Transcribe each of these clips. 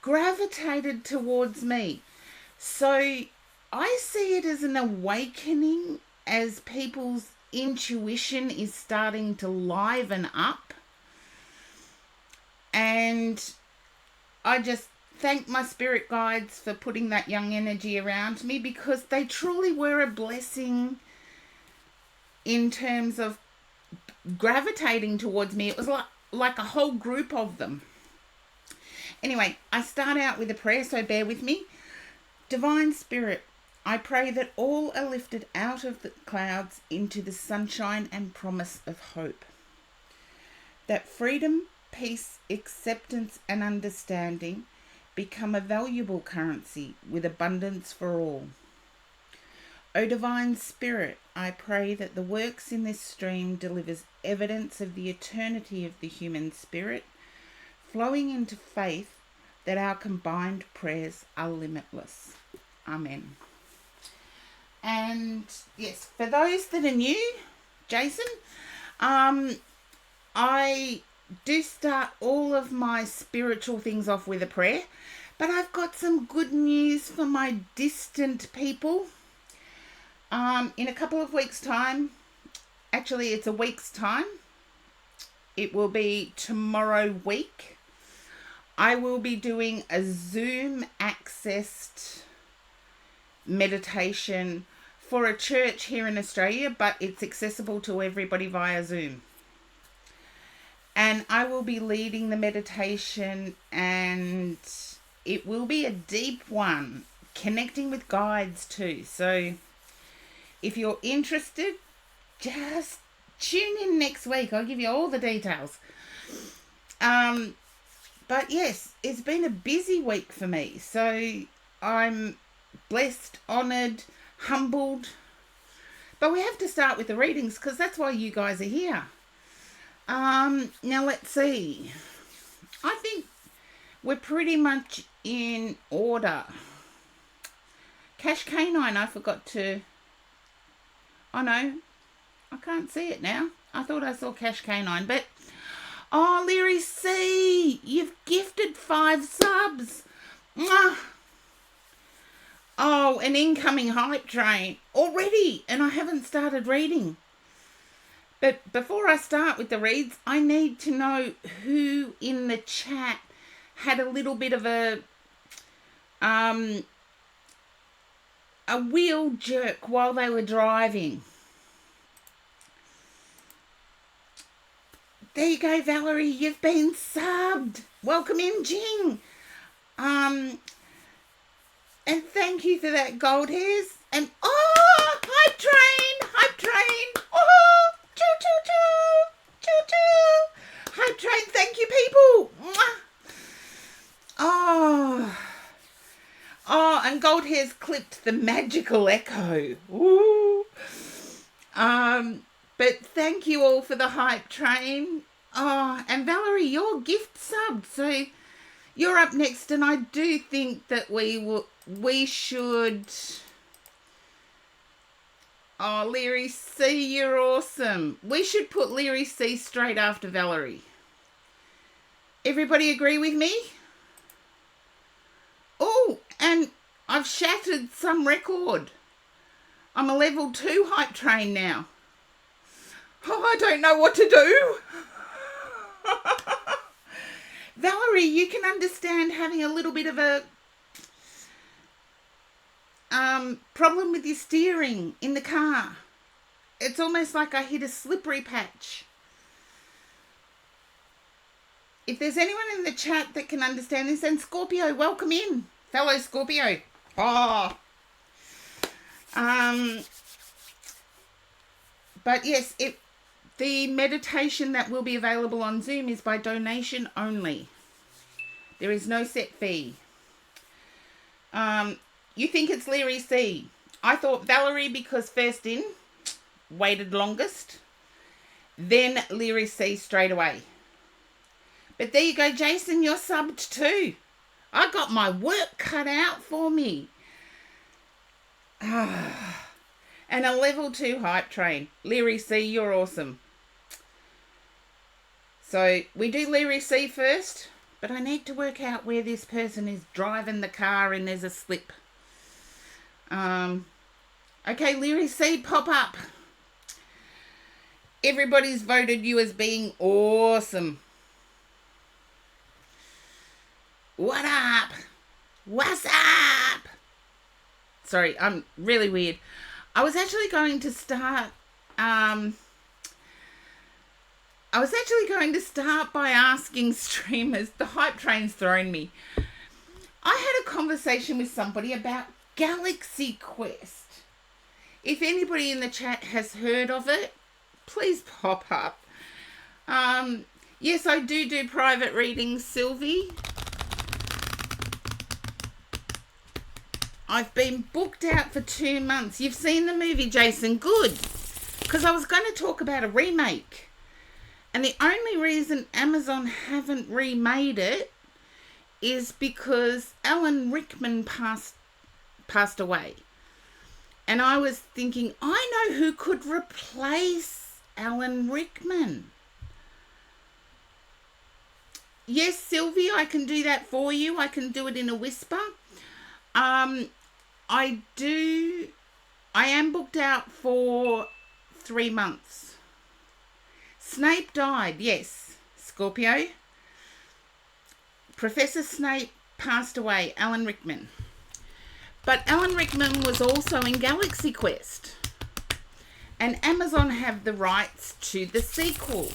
gravitated towards me. So I see it as an awakening as people's intuition is starting to liven up. And I just thank my spirit guides for putting that young energy around me, because they truly were a blessing in terms of gravitating towards me. It was like a whole group of them. Anyway, I start out with a prayer, so bear with me. Divine Spirit, I pray that all are lifted out of the clouds into the sunshine and promise of hope. That freedom, peace, acceptance and understanding become a valuable currency with abundance for all. O Divine Spirit, I pray that the works in this stream delivers evidence of the eternity of the human spirit, flowing into faith that our combined prayers are limitless. Amen. And yes, for those that are new, Jason, I do start all of my spiritual things off with a prayer, but I've got some good news for my distant people. In a couple of weeks' time, actually it's a week's time, it will be tomorrow week, I will be doing a Zoom accessed meditation for a church here in Australia, but it's accessible to everybody via Zoom. And I will be leading the meditation, and it will be a deep one, connecting with guides too. So if you're interested, just tune in next week. I'll give you all the details. But yes, it's been a busy week for me. So I'm blessed, honoured, humbled. But we have to start with the readings, because that's why you guys are here. Now let's see. I think we're pretty much in order. Cash Canine, I forgot to... Oh no, I can't see it now. I thought I saw Cash Canine, but... Oh, Learycc, you've gifted 5 subs. Mwah. Oh, an incoming hype train already, and I haven't started reading. But before I start with the reads, I need to know who in the chat had a little bit of a wheel jerk while they were driving. There you go, Valerie, you've been subbed. Welcome in, Jing. And thank you for that, Gold Hairs. And hype train. Oh, choo. Hype train, thank you, people. Mwah. Oh, and Gold Hairs clipped the magical echo. Woo. But thank you all for the hype train. Oh, and Valerie, you're gift subbed, so you're up next, and I do think that we should... Oh, Learycc, you're awesome. We should put Learycc straight after Valerie. Everybody agree with me? Oh, and I've shattered some record. I'm a level 2 hype train now. Oh, I don't know what to do. Valerie, you can understand having a little bit of a problem with your steering in the car. It's almost like I hit a slippery patch. If there's anyone in the chat that can understand this, and Scorpio, welcome in, fellow Scorpio. Oh. But yes, the meditation that will be available on Zoom is by donation only. There is no set fee. You think it's Learycc. I thought Valerie, because first in, waited longest. Then Learycc straight away. But there you go, Jason, you're subbed too. I got my work cut out for me. And a level 2 hype train. Learycc, you're awesome. So we do Learycc first, but I need to work out where this person is driving the car and there's a slip. Okay, Learycc, pop up. Everybody's voted you as being awesome. What up? What's up? Sorry, I'm really weird. I was actually going to start by asking streamers. The hype train's thrown me. I had a conversation with somebody about Galaxy Quest. If anybody in the chat has heard of it, please pop up. Yes, I do private readings, Sylvie. I've been booked out for 2 months. You've seen the movie, Jason? Good. Because I was going to talk about a remake. And the only reason Amazon haven't remade it is because Alan Rickman passed away. And I was thinking, I know who could replace Alan Rickman. Yes, Sylvie, I can do that for you. I can do it in a whisper. I am booked out for 3 months. Snape died, yes, Scorpio. Professor Snape passed away, Alan Rickman. But Alan Rickman was also in Galaxy Quest. And Amazon have the rights to the sequel.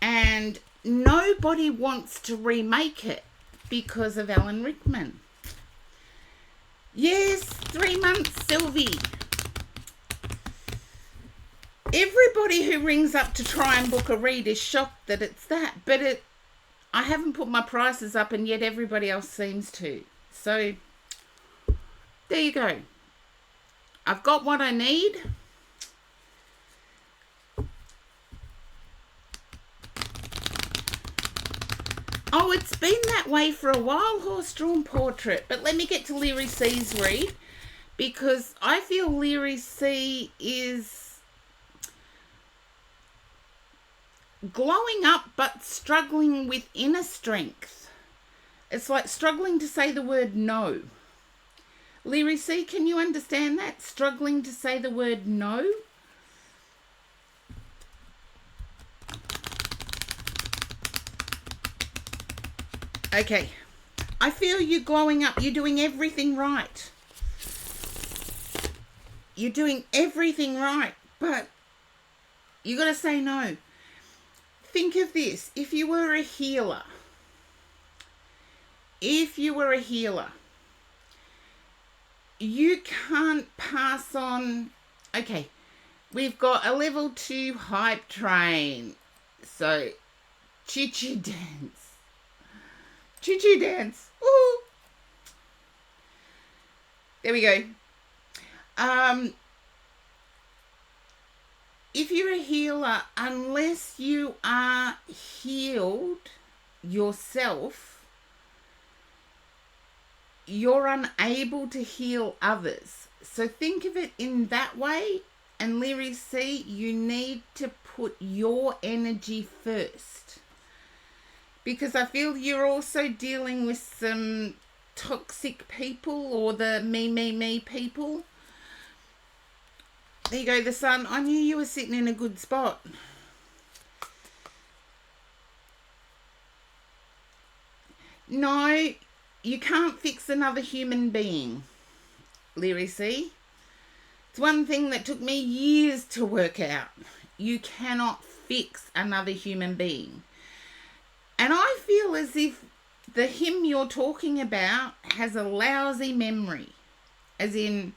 And nobody wants to remake it because of Alan Rickman. Yes, 3 months, Sylvie. Everybody who rings up to try and book a read is shocked that it's that. But I haven't put my prices up and yet everybody else seems to. So, there you go. I've got what I need. Oh, it's been that way for a while, Horse-Drawn Portrait. But let me get to Learycc's read, because I feel Learycc is glowing up but struggling with inner strength. It's like struggling to say the word no. Learycc, can you understand that? Struggling to say the word no? Okay, I feel you glowing up. You're doing everything right. You're doing everything right, but you got to say no. Think of this. If you were a healer, you can't pass on. Okay, we've got a level 2 hype train. So, choo-choo dance. Choo-choo dance. Woo! There we go. If you're a healer, unless you are healed yourself, you're unable to heal others. So think of it in that way. And Learycc, you need to put your energy first. Because I feel you're also dealing with some toxic people, or the me people. There you go, the sun. I knew you were sitting in a good spot. No, you can't fix another human being, Learycc. It's one thing that took me years to work out. You cannot fix another human being. And I feel as if the him you're talking about has a lousy memory. As in,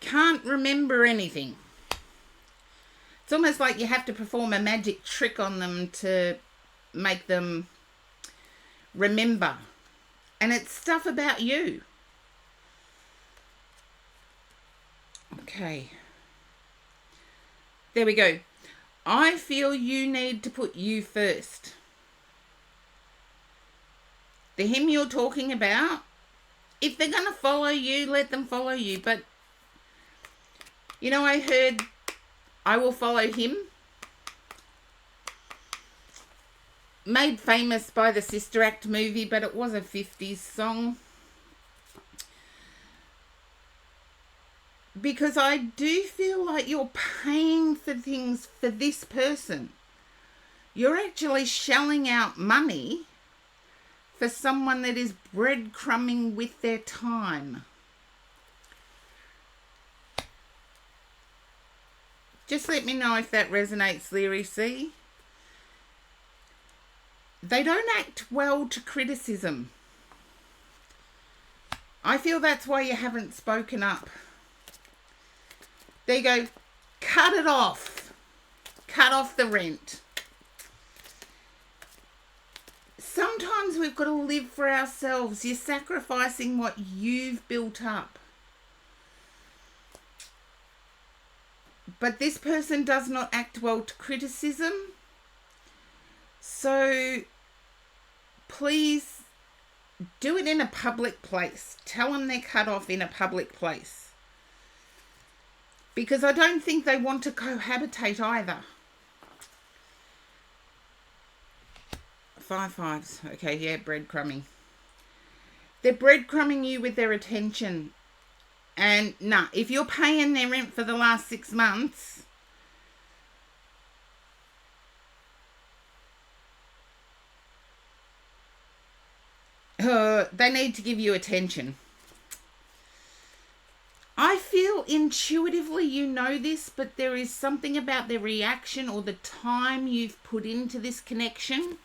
can't remember anything. It's almost like you have to perform a magic trick on them to make them remember. And it's stuff about you. Okay. There we go. I feel you need to put you first. The him you're talking about, if they're going to follow you, let them follow you. But, you know, I heard, I will follow him. made famous by the Sister Act movie, but it was a 50s song. Because I do feel like you're paying for things for this person. You're actually shelling out money for someone that is breadcrumbing with their time. Just let me know if that resonates, Learycc. They don't act well to criticism. I feel that's why you haven't spoken up. There you go. Cut it off. Cut off the rent. Sometimes we've got to live for ourselves. You're sacrificing what you've built up. But this person does not act well to criticism. So please do it in a public place. Tell them they're cut off in a public place. Because I don't think they want to cohabitate either. 5 5s. Okay, yeah, breadcrumbing. They're breadcrumbing you with their attention. And if you're paying their rent for the last 6 months, they need to give you attention. I feel intuitively you know this, but there is something about their reaction or the time you've put into this connection.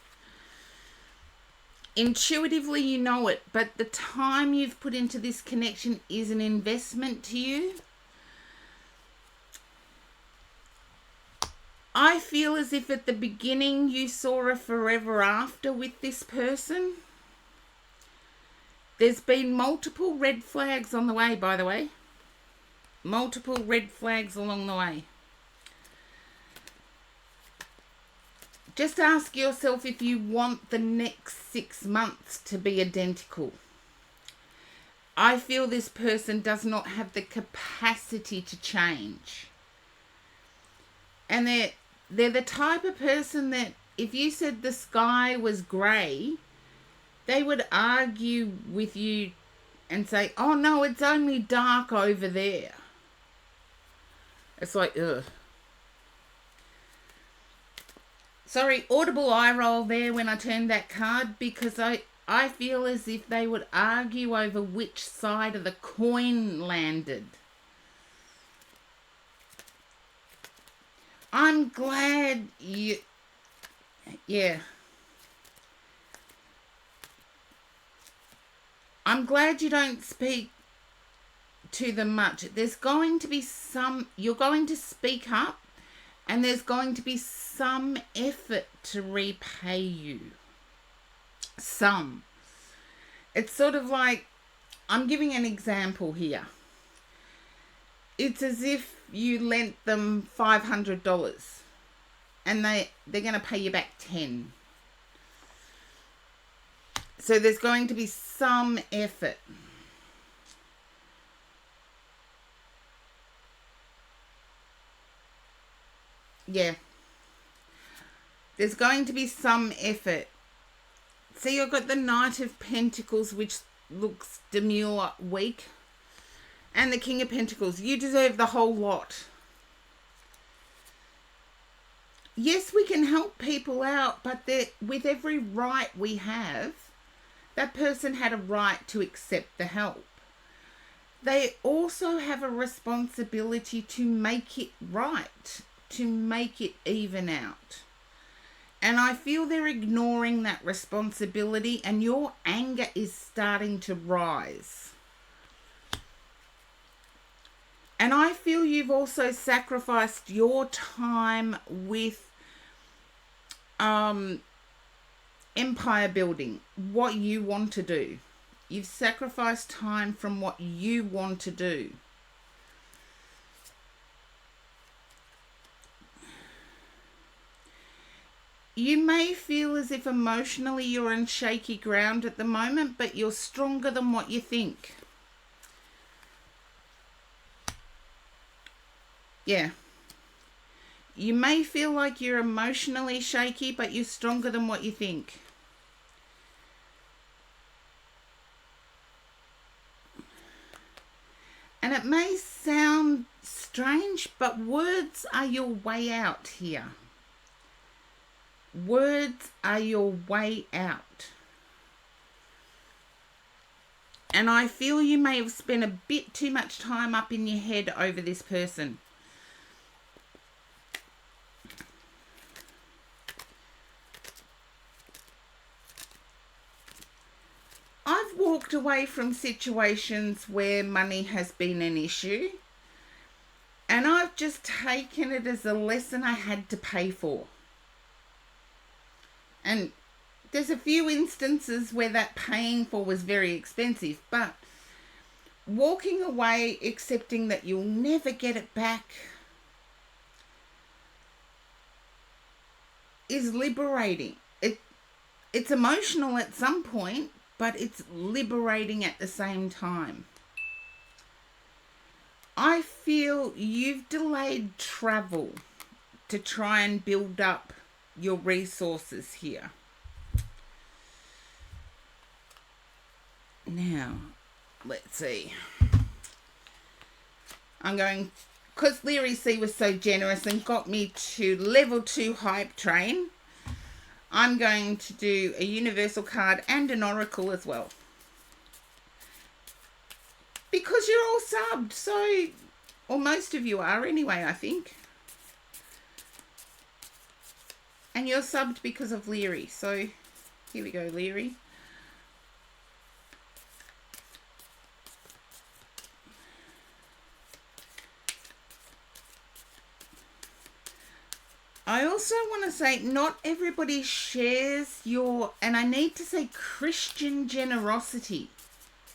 Intuitively you know it, but the time you've put into this connection is an investment to you. I feel as if at the beginning you saw a forever after with this person. There's been multiple red flags on the way, by the way. Multiple red flags along the way. Just ask yourself if you want the next 6 months to be identical. I feel this person does not have the capacity to change. And they're the type of person that if you said the sky was grey, they would argue with you and say, oh no, it's only dark over there. It's like, ugh. Sorry, audible eye roll there when I turned that card, because I feel as if they would argue over which side of the coin landed. I'm glad you... Yeah. I'm glad you don't speak to them much. There's going to be some... You're going to speak up, and there's going to be some effort to repay you. Some. It's sort of like... I'm giving an example here. It's as if you lent them $500 and they're going to pay you back 10. So there's going to be some effort. Yeah. There's going to be some effort. See, I've got the Knight of Pentacles, which looks demure, weak. And the King of Pentacles. You deserve the whole lot. Yes, we can help people out, but with every right we have, that person had a right to accept the help. They also have a responsibility to make it right, to make it even out. And I feel they're ignoring that responsibility, and your anger is starting to rise. And I feel you've also sacrificed your time with empire building, what you want to do. You've sacrificed time from what you want to do. You may feel as if emotionally you're on shaky ground at the moment, but you're stronger than what you think. Yeah. You may feel like you're emotionally shaky, but you're stronger than what you think. And it may sound strange, but words are your way out here. Words are your way out. And I feel you may have spent a bit too much time up in your head over this person. I've walked away from situations where money has been an issue, and I've just taken it as a lesson I had to pay for. And there's a few instances where that paying for was very expensive, but walking away accepting that you'll never get it back is liberating. It's emotional at some point, but it's liberating at the same time. I feel you've delayed travel to try and build up your resources here. Now, let's see. I'm going, because Learycc was so generous and got me to level 2 hype train, I'm going to do a universal card and an oracle as well. Because you're all subbed, so, or most of you are anyway, I think. And you're subbed because of Leary, so here we go, Leary. I also want to say not everybody shares your, and I need to say Christian generosity.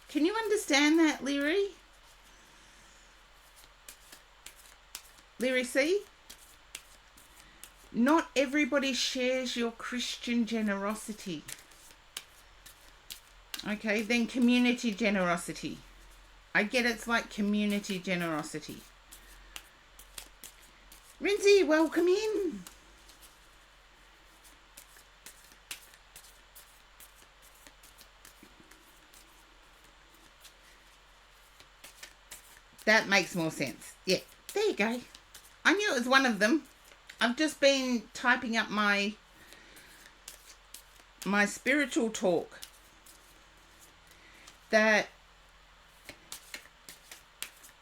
Can you understand that, Leary? Learycc? Not everybody shares your Christian generosity. Okay, then community generosity. I get it's like community generosity. Rinzy, welcome in. That makes more sense. Yeah, there you go. I knew it was one of them. I've just been typing up my spiritual talk that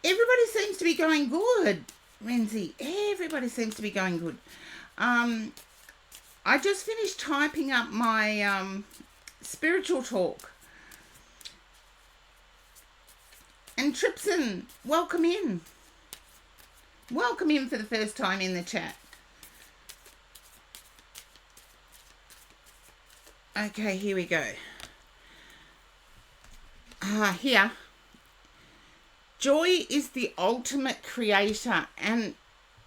everybody seems to be going good. Renzi, everybody seems to be going good. I just finished typing up my spiritual talk. And Tripson, welcome in. Welcome in for the first time in the chat. Okay, here we go. Here. Joy is the ultimate creator, and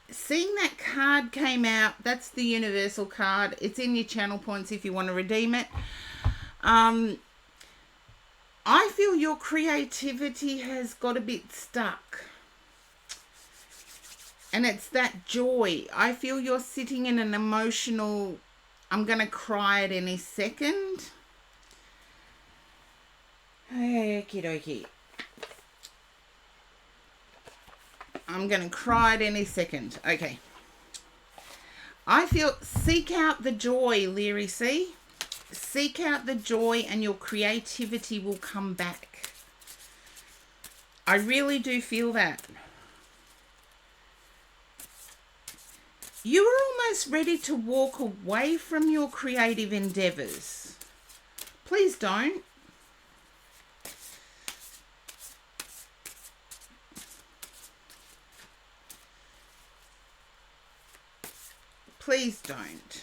seeing that card came out, that's the universal card. It's in your channel points if you want to redeem it. I feel your creativity has got a bit stuck. And it's that joy. I feel you're sitting in an emotional, I'm going to cry at any second. Okie dokie. I'm going to cry at any second. Okay. I feel, seek out the joy, Learycc. Seek out the joy and your creativity will come back. I really do feel that. You are almost ready to walk away from your creative endeavors. Please don't. Please don't.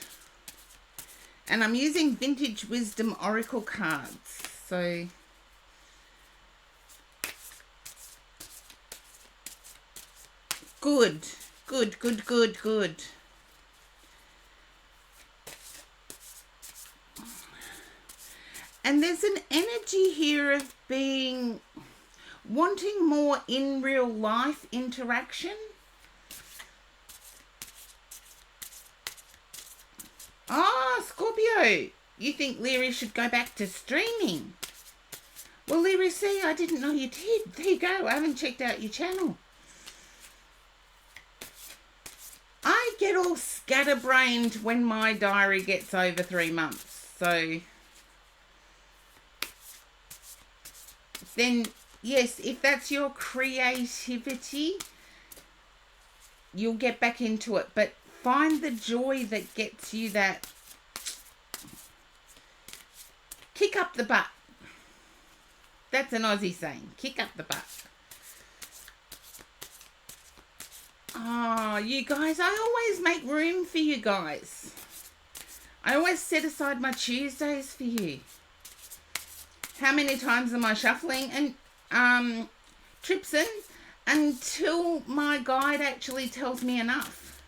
And I'm using Vintage Wisdom Oracle cards. So good. Good, good, good, good. And there's an energy here of being, wanting more in real life interaction. Oh, Scorpio, you think Leary should go back to streaming? Well, Learycc, I didn't know you did. There you go. I haven't checked out your channel. I get all scatterbrained when my diary gets over 3 months. So then, yes, if that's your creativity, you'll get back into it. But find the joy that gets you that kick up the butt. That's an Aussie saying, kick up the butt. Oh, you guys, I always make room for you guys. I always set aside my Tuesdays for you. How many times am I shuffling and tripsing until my guide actually tells me enough?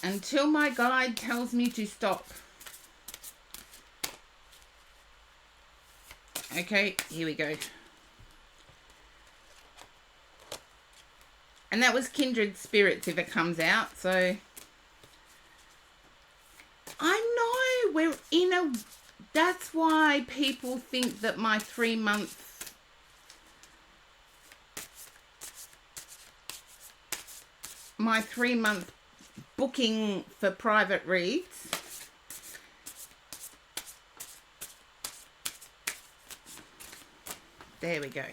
Until my guide tells me to stop. Okay, here we go. And that was Kindred Spirits if it comes out. So I know we're in a... That's why people think that my 3-month... My 3-month booking for private reads... There we go.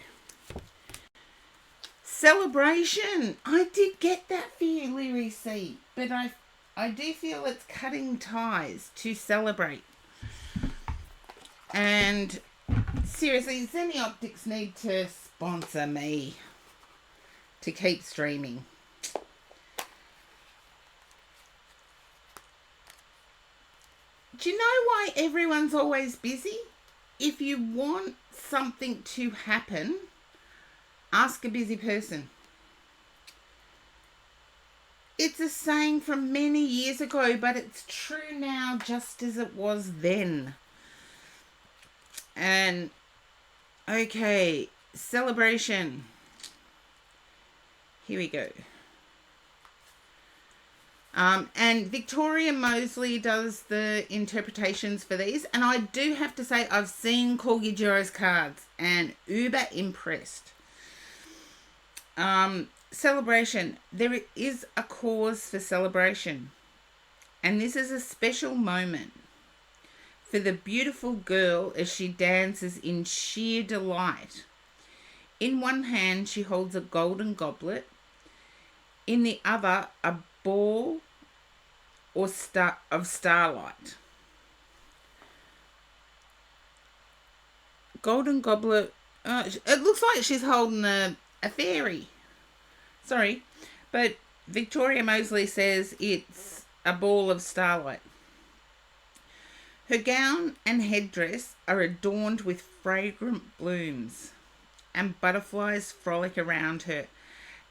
Celebration. I did get that for you, Learycc, but I do feel it's cutting ties to celebrate. And seriously, Zenny Optics need to sponsor me to keep streaming. Do you know why everyone's always busy? If you want something to happen, ask a busy person. It's a saying from many years ago, but it's true now just as it was then. And, okay, celebration. Here we go. And Victoria Mosley does the interpretations for these. And I do have to say, I've seen Corgi Giro's cards and uber impressed. Celebration. There is a cause for celebration. And this is a special moment for the beautiful girl as she dances in sheer delight. In one hand, she holds a golden goblet. In the other, a ball or of starlight. Golden goblet. It looks like she's holding a fairy. Sorry, but Victoria Mosley says it's a ball of starlight. Her gown and headdress are adorned with fragrant blooms, and butterflies frolic around her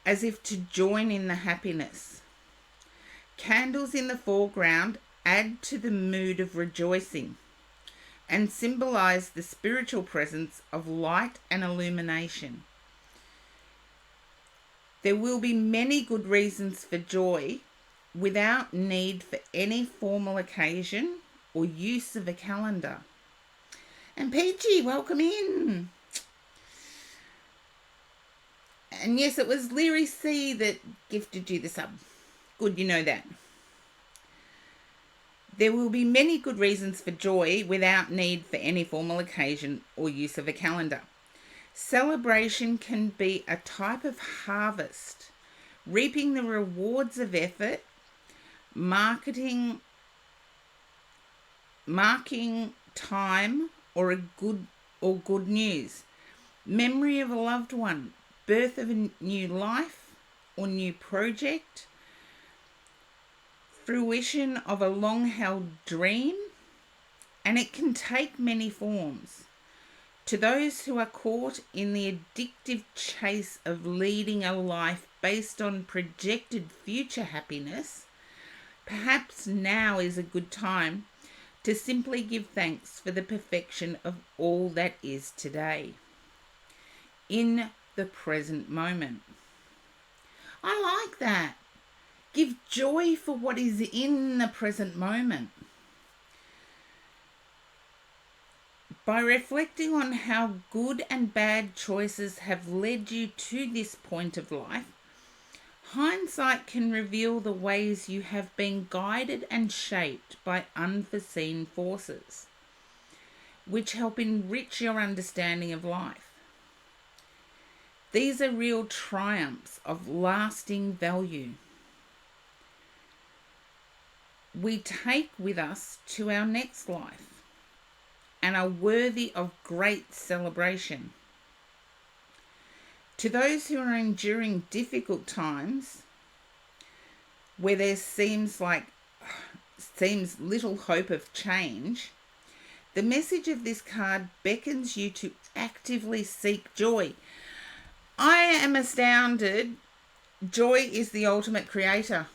as if to join in the happiness. Candles in the foreground add to the mood of rejoicing and symbolize the spiritual presence of light and illumination. There will be many good reasons for joy without need for any formal occasion or use of a calendar. And Peachy, welcome in. And yes, it was Learycc that gifted you the sub. Good, you know that. There will be many good reasons for joy without need for any formal occasion or use of a calendar. Celebration can be a type of harvest, reaping the rewards of effort, marking time or good news, memory of a loved one, birth of a new life or new project, fruition of a long-held dream, and it can take many forms. To those who are caught in the addictive chase of leading a life based on projected future happiness, perhaps now is a good time to simply give thanks for the perfection of all that is today, in the present moment. I like that. Give joy for what is in the present moment. By reflecting on how good and bad choices have led you to this point of life, hindsight can reveal the ways you have been guided and shaped by unforeseen forces, which help enrich your understanding of life. These are real triumphs of lasting value. We take with us to our next life and are worthy of great celebration. To those who are enduring difficult times, where there seems little hope of change, the message of this card beckons you to actively seek joy. I am astounded. Joy is the ultimate creator.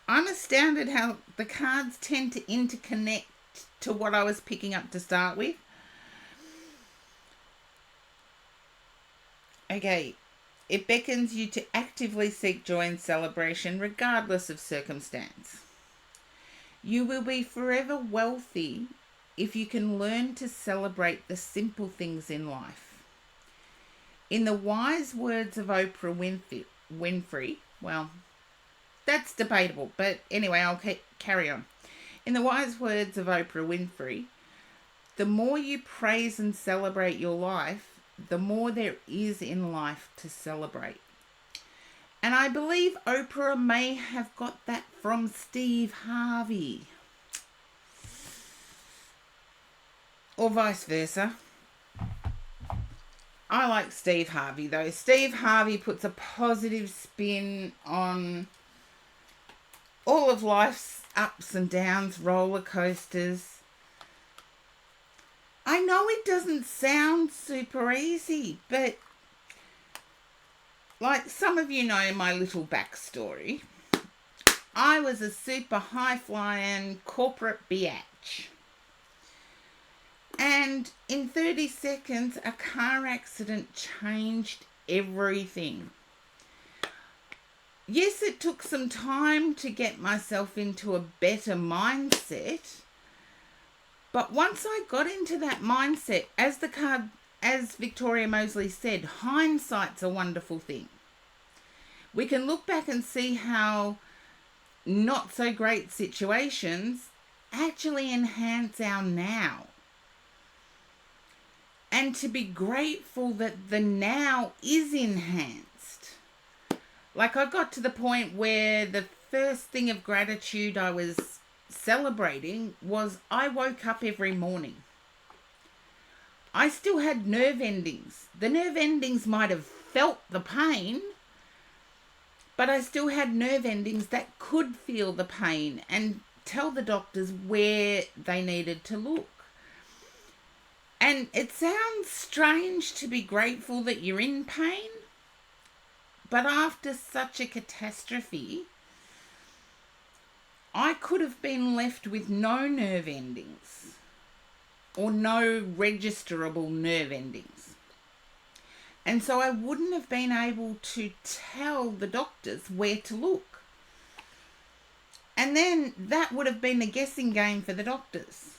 I'm astounded how the cards tend to interconnect to what I was picking up to start with. Okay, it beckons you to actively seek joy and celebration regardless of circumstance. You will be forever wealthy if you can learn to celebrate the simple things in life. In the wise words of Oprah Winfrey, well, that's debatable, but anyway, I'll carry on. In the wise words of Oprah Winfrey, the more you praise and celebrate your life, the more there is in life to celebrate. And I believe Oprah may have got that from Steve Harvey. Or vice versa. I like Steve Harvey though. Steve Harvey puts a positive spin on all of life's ups and downs, roller coasters. I know it doesn't sound super easy, but like some of you know my little backstory. I was a super high-flying corporate biatch. And in 30 seconds, a car accident changed everything. Yes, it took some time to get myself into a better mindset. But once I got into that mindset, as Victoria Mosley said, hindsight's a wonderful thing. We can look back and see how not so great situations actually enhance our now. And to be grateful that the now is enhanced. Like I got to the point where the first thing of gratitude I was celebrating was I woke up every morning. I still had nerve endings. The nerve endings might have felt the pain, but I still had nerve endings that could feel the pain and tell the doctors where they needed to look. And it sounds strange to be grateful that you're in pain, but after such a catastrophe, I could have been left with no nerve endings or no registerable nerve endings. And so I wouldn't have been able to tell the doctors where to look. And then that would have been a guessing game for the doctors.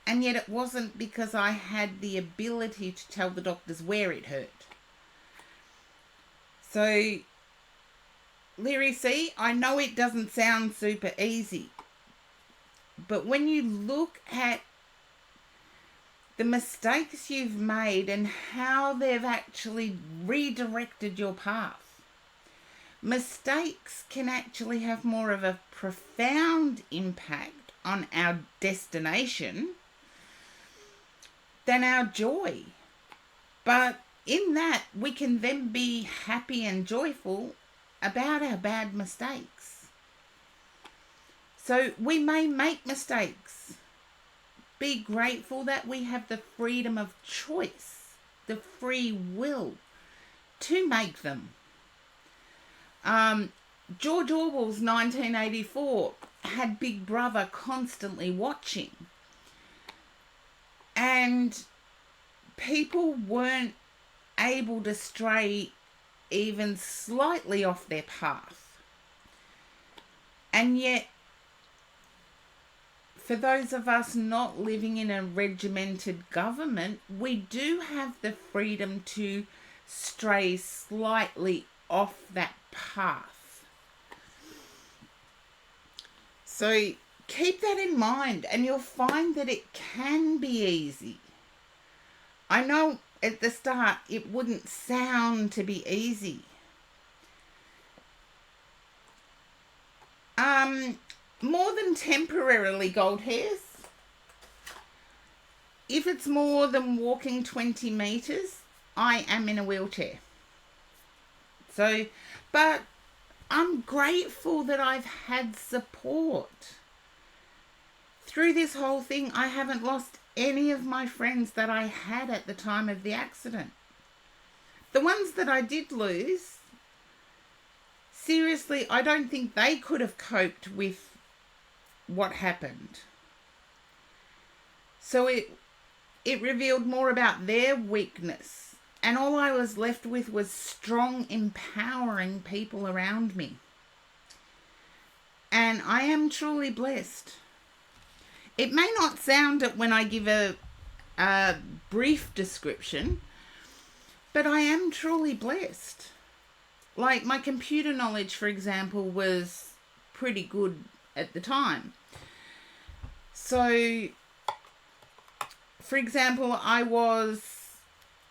And yet it wasn't, because I had the ability to tell the doctors where it hurt. So Learycc, I know it doesn't sound super easy, but when you look at the mistakes you've made and how they've actually redirected your path, mistakes can actually have more of a profound impact on our destination than our joy. But in that, we can then be happy and joyful about our bad mistakes. So we may make mistakes. Be grateful that we have the freedom of choice, the free will to make them. George Orwell's 1984 had Big Brother constantly watching. And people weren't able to stray even slightly off their path. And yet, for those of us not living in a regimented government, we do have the freedom to stray slightly off that path. So keep that in mind, and you'll find that it can be easy. I know at the start it wouldn't sound to be easy. More than temporarily, gold hairs. If it's more than walking 20 metres, I am in a wheelchair. So, but I'm grateful that I've had support. Through this whole thing, I haven't lost any of my friends that I had at the time of the accident. The ones that I did lose, seriously, I don't think they could have coped with what happened. So it revealed more about their weakness. And all I was left with was strong, empowering people around me. And I am truly blessed. It may not sound it when I give a brief description, but I am truly blessed. Like my computer knowledge, for example, was pretty good at the time. So, for example, I was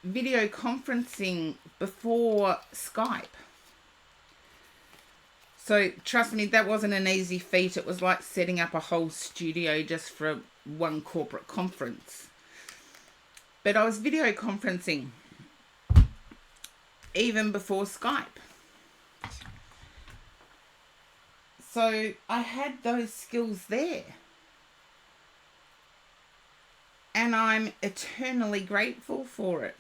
video conferencing before Skype. So trust me, that wasn't an easy feat. It was like setting up a whole studio just for one corporate conference. But I was video conferencing even before Skype. So I had those skills there. And I'm eternally grateful for it.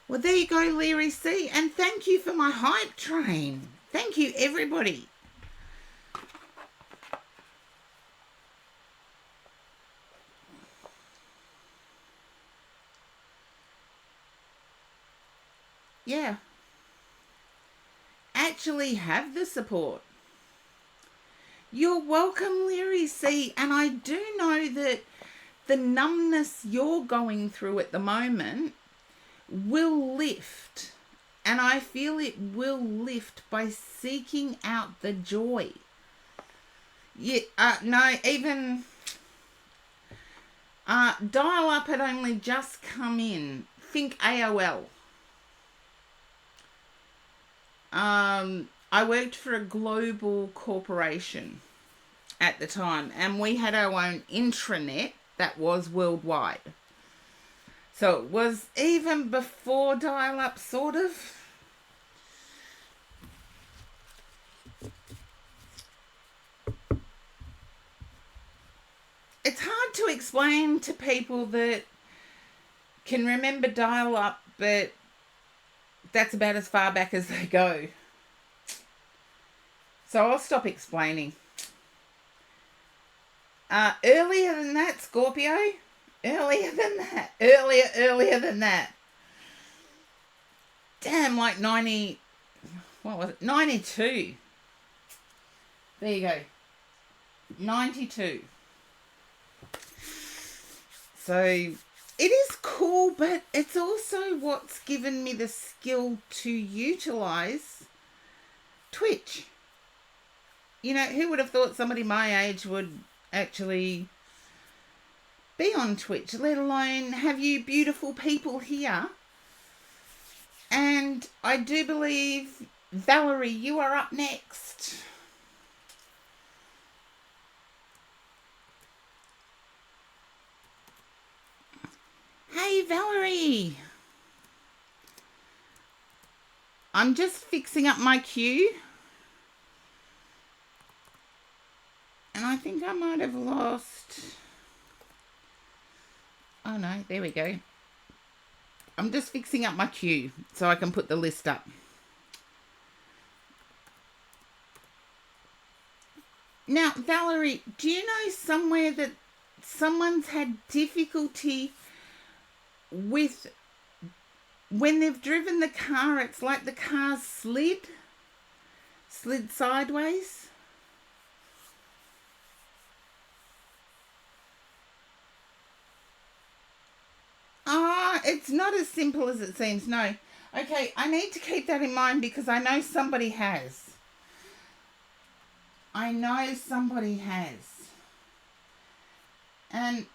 Well, there you go, Learycc. And thank you for my hype train. Thank you, everybody. Yeah. Actually have the support. You're welcome, Learycc. And I do know that the numbness you're going through at the moment will lift. And I feel it will lift by seeking out the joy. Yeah, even dial up had only just come in. Think AOL. I worked for a global corporation at the time, and we had our own intranet that was worldwide. So it was even before dial-up, sort of. It's hard to explain to people that can remember dial-up, but that's about as far back as they go. So I'll stop explaining. Earlier than that, Scorpio. Earlier than that. Earlier than that. Damn, like 90... What was it? 92. There you go. 92. So it is cool, but it's also what's given me the skill to utilize Twitch. You know, who would have thought somebody my age would actually be on Twitch, let alone have you beautiful people here. And I do believe, Valerie, you are up next. Hey, Valerie. I'm just fixing up my queue. And I think I might have lost... Oh no, there we go. I'm just fixing up my queue so I can put the list up. Now, Valerie, do you know somewhere that someone's had difficulty with... When they've driven the car, it's like the car's slid sideways? it's not as simple as it seems, no. Okay, I need to keep that in mind because I know somebody has. I know somebody has. And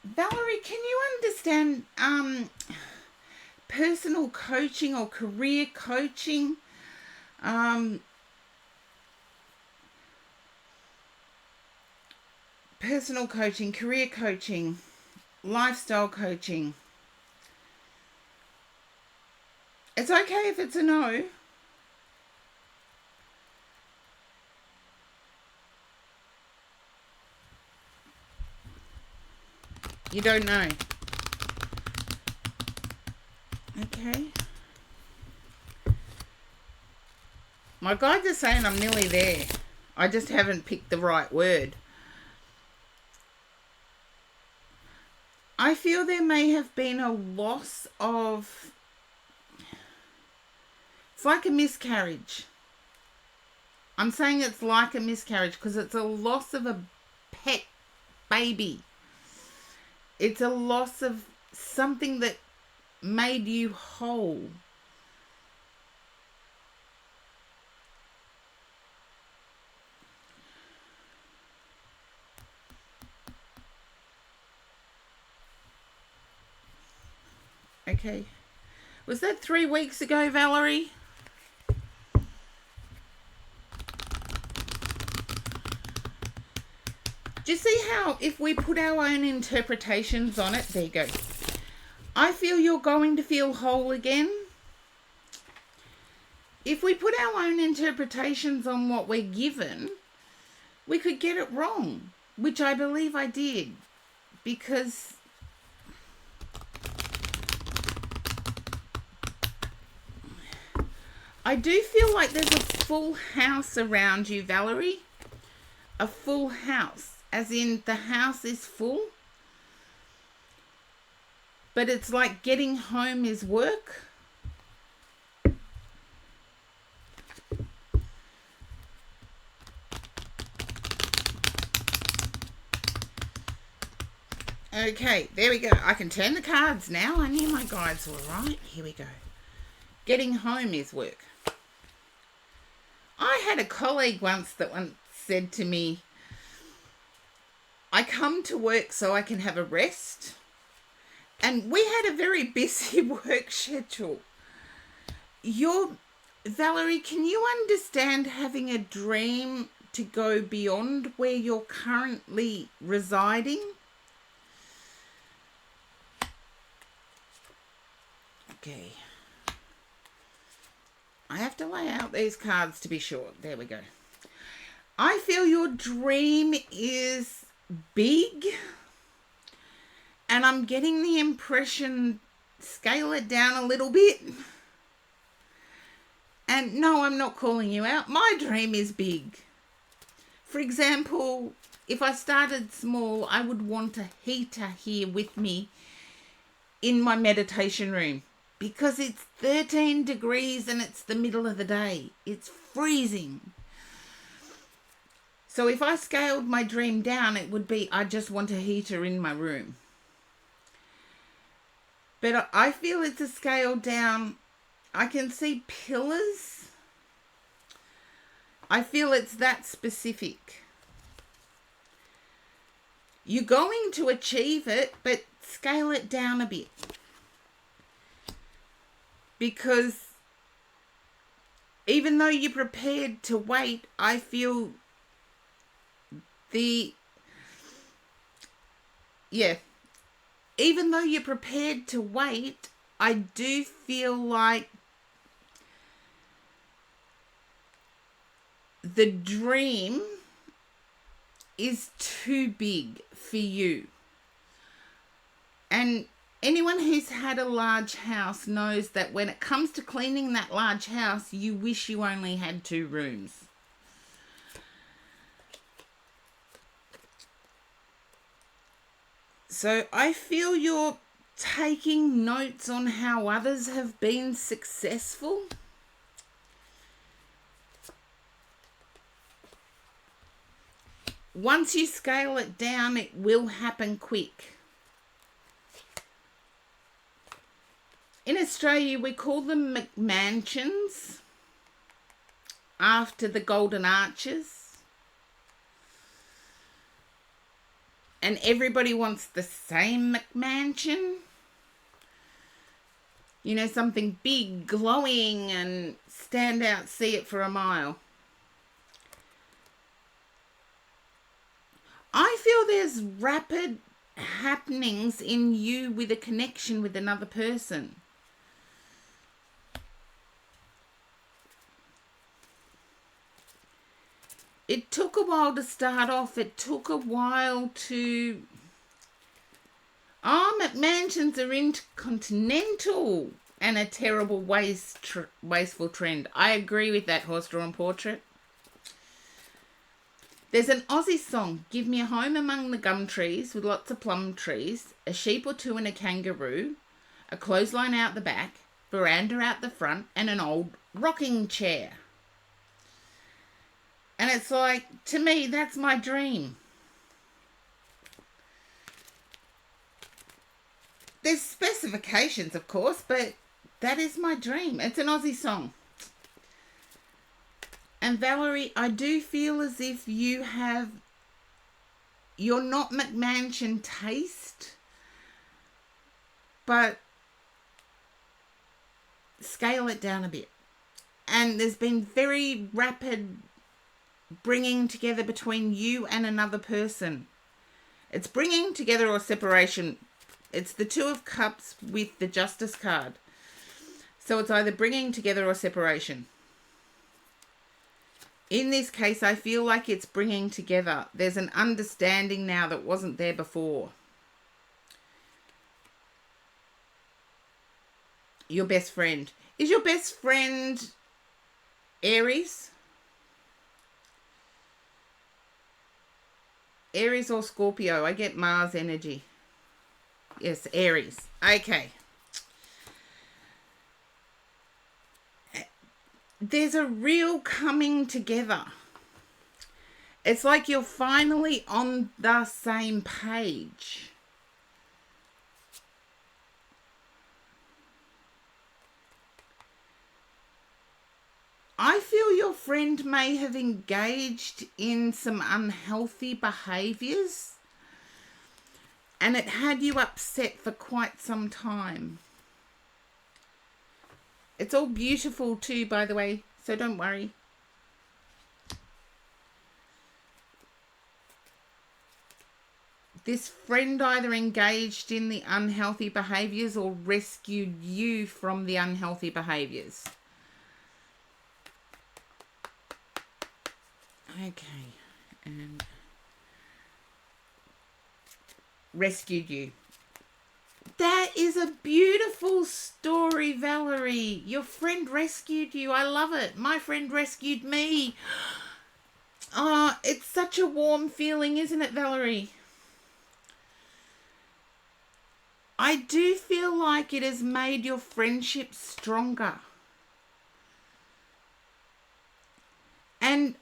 Valerie, can you understand personal coaching or career coaching? Personal coaching, career coaching, lifestyle coaching. It's okay if it's a no. You don't know. Okay. My guides are saying I'm nearly there. I just haven't picked the right word. I feel there may have been a loss of... It's like a miscarriage. I'm saying it's like a miscarriage because it's a loss of a pet baby. It's a loss of something that made you whole. Okay. Was that 3 weeks ago, Valerie? Do you see how if we put our own interpretations on it, there you go. I feel you're going to feel whole again. If we put our own interpretations on what we're given, we could get it wrong, which I believe I did, because I do feel like there's a full house around you, Valerie. A full house, as in the house is full. But it's like getting home is work. Okay, there we go. I can turn the cards now. I knew my guides were right. Here we go. Getting home is work. I had a colleague once that said to me, I come to work so I can have a rest. And we had a very busy work schedule. Valerie, can you understand having a dream to go beyond where you're currently residing? Okay. I have to lay out these cards to be sure. There we go. I feel your dream is big. And I'm getting the impression, scale it down a little bit. And no, I'm not calling you out. My dream is big. For example, if I started small, I would want a heater here with me in my meditation room. Because it's 13 degrees and it's the middle of the day. It's freezing. So if I scaled my dream down, it would be, I just want a heater in my room. But I feel it's a scale down. I can see pillars. I feel it's that specific. You're going to achieve it, but scale it down a bit. Because even though you're prepared to wait, I feel even though you're prepared to wait, I do feel like the dream is too big for you. And anyone who's had a large house knows that when it comes to cleaning that large house, you wish you only had 2 rooms. So I feel you're taking notes on how others have been successful. Once you scale it down, it will happen quick. In Australia, we call them McMansions after the Golden Arches. And everybody wants the same McMansion. You know, something big, glowing, and stand out, see it for a mile. I feel there's rapid happenings in you with a connection with another person. It took a while to start off. It took a while to... McMansions are intercontinental and a terrible wasteful trend. I agree with that, horse-drawn portrait. There's an Aussie song, give me a home among the gum trees with lots of plum trees, a sheep or two and a kangaroo, a clothesline out the back, veranda out the front, and an old rocking chair. And it's like, to me, that's my dream. There's specifications, of course, but that is my dream. It's an Aussie song. And Valerie, I do feel as if you're not McMansion taste, but scale it down a bit. And there's been very rapid bringing together between you and another person. It's bringing together or separation. It's the Two of Cups with the Justice card. So it's either bringing together or separation. In this case, I feel like it's bringing together. There's an understanding now that wasn't there before. Your best friend. Is your best friend Aries? Aries or Scorpio? I get Mars energy. Yes, Aries. Okay. There's a real coming together. It's like you're finally on the same page. I feel your friend may have engaged in some unhealthy behaviours, and it had you upset for quite some time. It's all beautiful too, by the way, so don't worry. This friend either engaged in the unhealthy behaviours or rescued you from the unhealthy behaviours. Okay, and rescued you. That is a beautiful story, Valerie. Your friend rescued you. I love it. My friend rescued me. Oh, it's such a warm feeling, isn't it, Valerie? I do feel like it has made your friendship stronger. And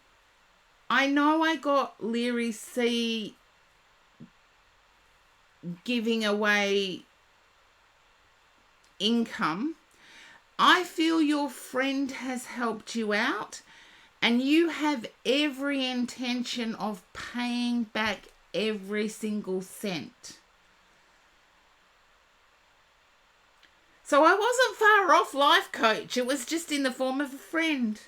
I know I got Learycc giving away income. I feel your friend has helped you out and you have every intention of paying back every single cent. So I wasn't far off, life coach. It was just in the form of a friend.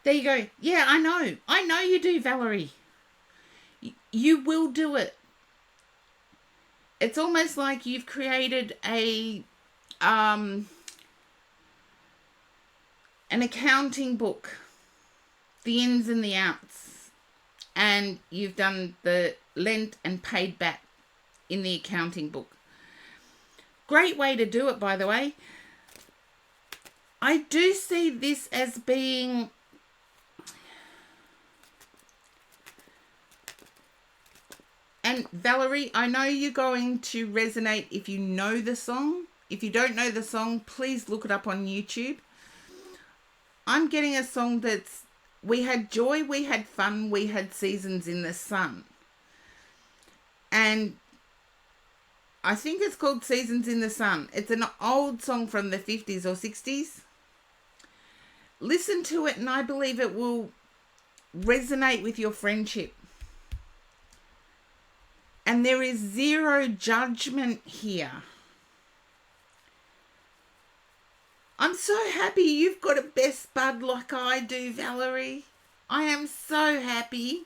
There you go. Yeah, I know. I know you do, Valerie. You will do it. It's almost like you've created an accounting book, the ins and the outs, and you've done the lent and paid back in the accounting book. Great way to do it, by the way. I do see this as being and Valerie, I know you're going to resonate if you know the song. If you don't know the song, please look it up on YouTube. I'm getting a song that's, we had joy, we had fun, we had seasons in the sun. And I think it's called Seasons in the Sun. It's an old song from the 50s or 60s. Listen to it and I believe it will resonate with your friendship. And there is zero judgment here. I'm so happy you've got a best bud like I do, Valerie. I am so happy.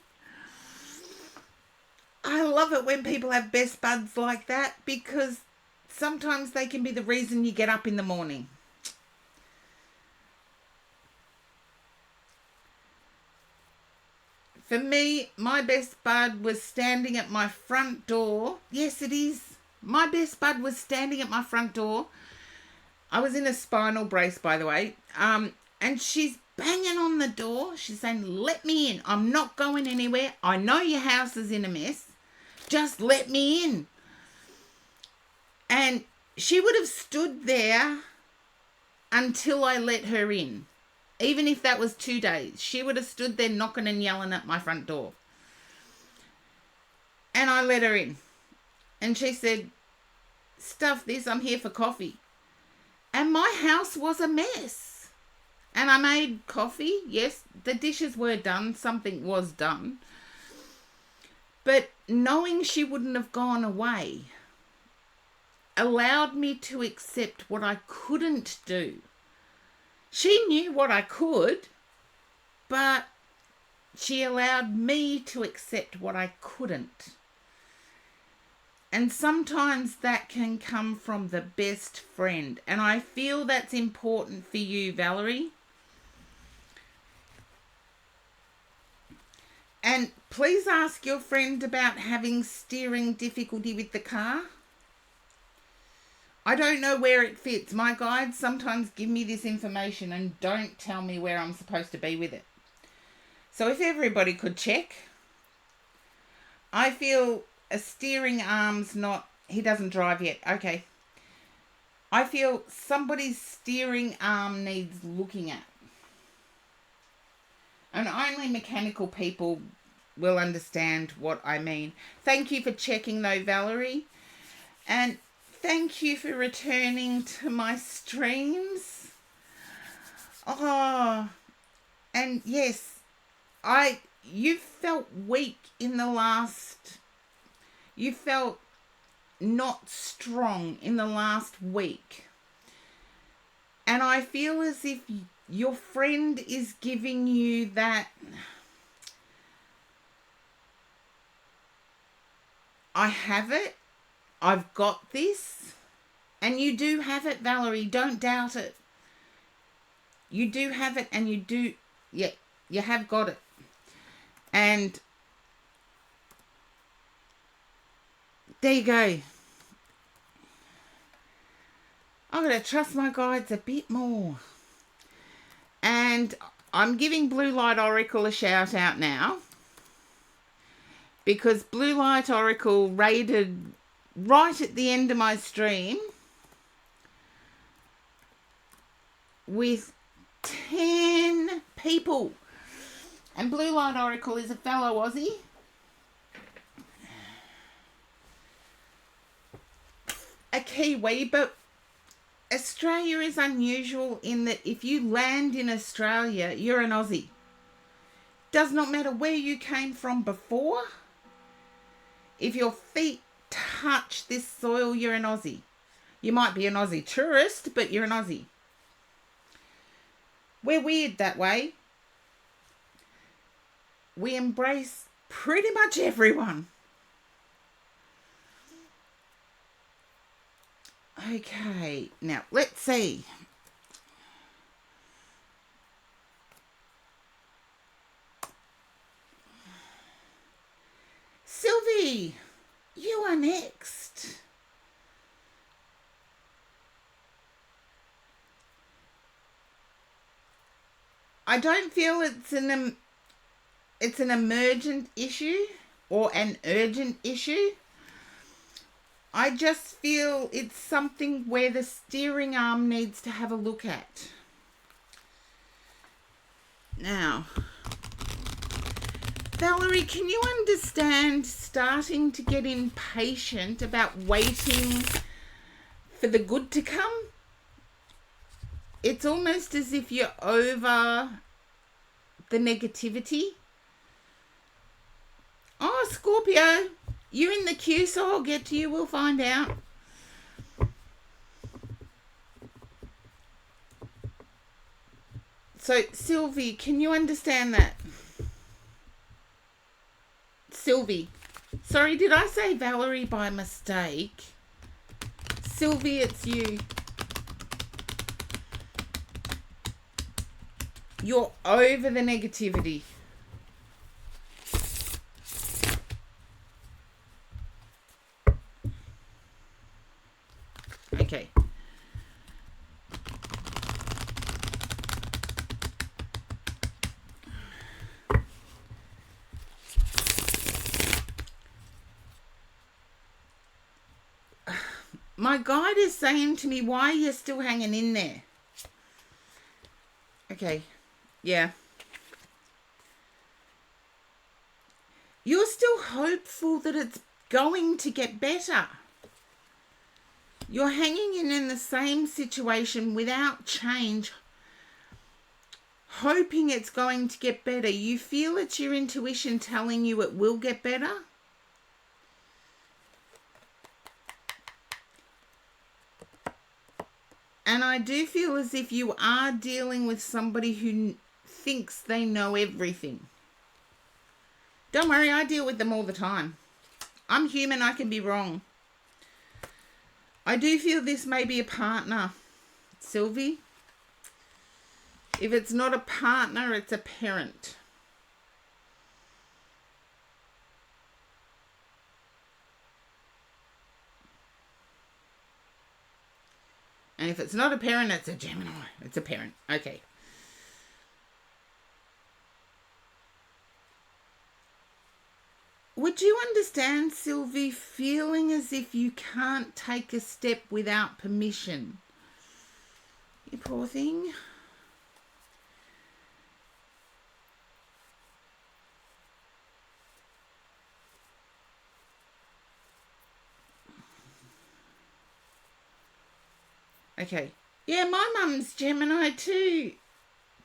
I love it when people have best buds like that because sometimes they can be the reason you get up in the morning. For me, my best bud was standing at my front door. Yes, it is. My best bud was standing at my front door. I was in a spinal brace, by the way. And she's banging on the door. She's saying, let me in. I'm not going anywhere. I know your house is in a mess. Just let me in. And she would have stood there until I let her in. Even if that was 2 days, she would have stood there knocking and yelling at my front door. And I let her in. And she said, stuff this, I'm here for coffee. And my house was a mess. And I made coffee. Yes, the dishes were done. Something was done. But knowing she wouldn't have gone away allowed me to accept what I couldn't do. She knew what I could, but she allowed me to accept what I couldn't. And sometimes that can come from the best friend. And I feel that's important for you, Valerie. And please ask your friend about having steering difficulty with the car. I don't know where it fits. My guides sometimes give me this information and don't tell me where I'm supposed to be with it. So if everybody could check. I feel a steering arm's not... He doesn't drive yet. Okay. I feel somebody's steering arm needs looking at. And only mechanical people will understand what I mean. Thank you for checking though, Valerie. And thank you for returning to my streams. Oh, and yes, you felt weak in the last... You felt not strong in the last week. And I feel as if your friend is giving you that, I have it, I've got this, and you do have it, Valerie, don't doubt it. You do have it and you do, yeah, you have got it. And there you go. I'm going to trust my guides a bit more. And I'm giving Blue Light Oracle a shout out now. Because Blue Light Oracle raided right at the end of my stream with 10 people. And Blue Light Oracle is a fellow Aussie. A Kiwi, but Australia is unusual in that if you land in Australia, you're an Aussie. Does not matter where you came from before. If your feet touch this soil, you're an Aussie. You might be an Aussie tourist, but you're an Aussie. We're weird that way. We embrace pretty much everyone. Okay, now let's see. Sylvie, you are next. I don't feel it's an emergent issue or an urgent issue. I just feel it's something where the steering arm needs to have a look at. Now, Valerie, can you understand starting to get impatient about waiting for the good to come? It's almost as if you're over the negativity. Oh, Scorpio, you're in the queue, so I'll get to you. We'll find out. So, Sylvie, can you understand that? Sylvie. Sorry, did I say Valerie by mistake? Sylvie, it's you. You're over the negativity. Okay. My guide is saying to me, why are you still hanging in there? Okay. Yeah. You're still hopeful that it's going to get better. You're hanging in the same situation without change, hoping it's going to get better. You feel it's your intuition telling you it will get better. And I do feel as if you are dealing with somebody who thinks they know everything. Don't worry, I deal with them all the time. I'm human, I can be wrong. I do feel this may be a partner, Sylvie. If it's not a partner, it's a parent. And if it's not a parent, it's a Gemini. It's a parent. Okay. Would you understand, Sylvie, feeling as if you can't take a step without permission? You poor thing. Okay. Yeah, my mum's Gemini too,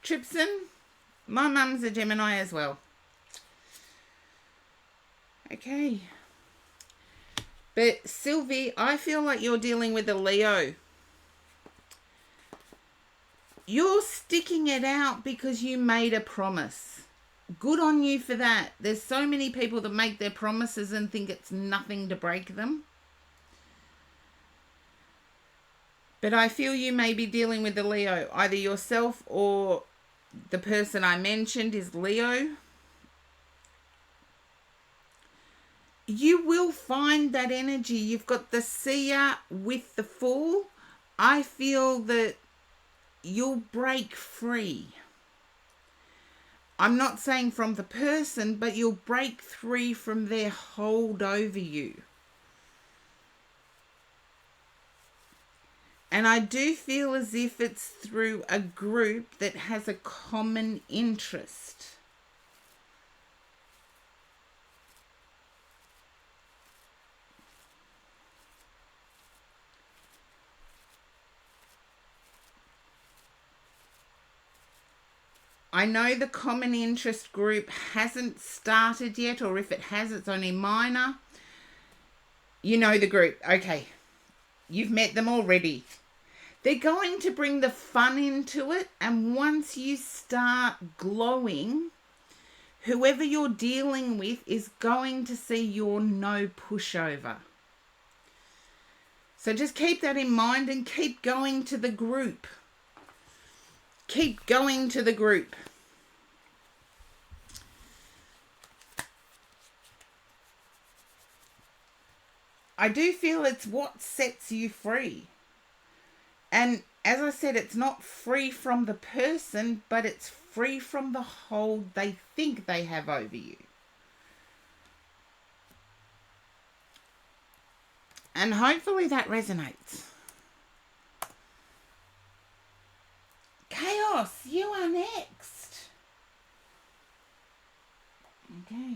Tripson. My mum's a Gemini as well. Okay. But Sylvie, I feel like you're dealing with a Leo. You're sticking it out because you made a promise. Good on you for that. There's so many people that make their promises and think it's nothing to break them. But I feel you may be dealing with a Leo. Either yourself or the person I mentioned is Leo. You will find that energy. You've got the seer with the fool. I feel that you'll break free. I'm not saying from the person, but you'll break free from their hold over you. And I do feel as if it's through a group that has a common interest. I know the common interest group hasn't started yet, or if it has, it's only minor. You know the group. Okay. You've met them already. They're going to bring the fun into it, and once you start glowing, whoever you're dealing with is going to see you're no pushover. So just keep that in mind and keep going to the group. Keep going to the group. I do feel it's what sets you free. And as I said, it's not free from the person, but it's free from the hold they think they have over you. And hopefully that resonates. Chaos, you are next. Okay.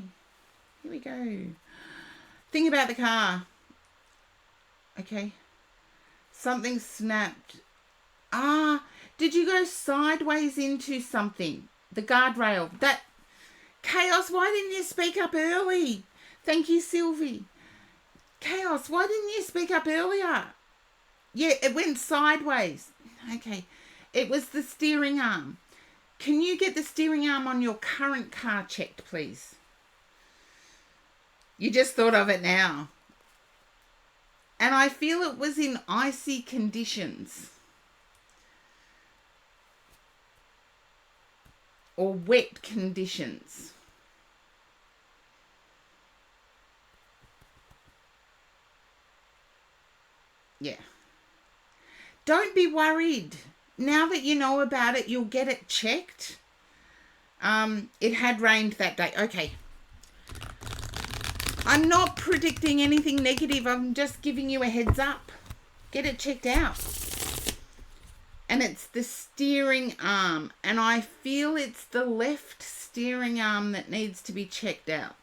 we go. Think about the car. Okay. Something snapped. Did you go sideways into something? The guardrail. That chaos, why didn't you speak up early? Thank you, Sylvie. Chaos, why didn't you speak up earlier? Yeah, it went sideways. Okay. It was the steering arm. Can you get the steering arm on your current car checked, please? You just thought of it now. And I feel it was in icy conditions. Or wet conditions. Yeah. Don't be worried. Now that you know about it, you'll get it checked. It had rained that day. Okay. I'm not predicting anything negative. I'm just giving you a heads up. Get it checked out. And it's the steering arm. And I feel it's the left steering arm that needs to be checked out.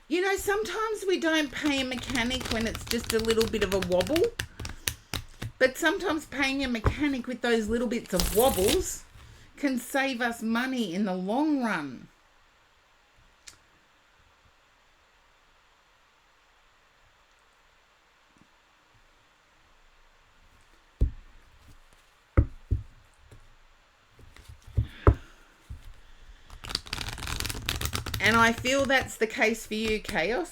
You know, sometimes we don't pay a mechanic when it's just a little bit of a wobble. But sometimes paying a mechanic with those little bits of wobbles can save us money in the long run. And I feel that's the case for you, Chaos.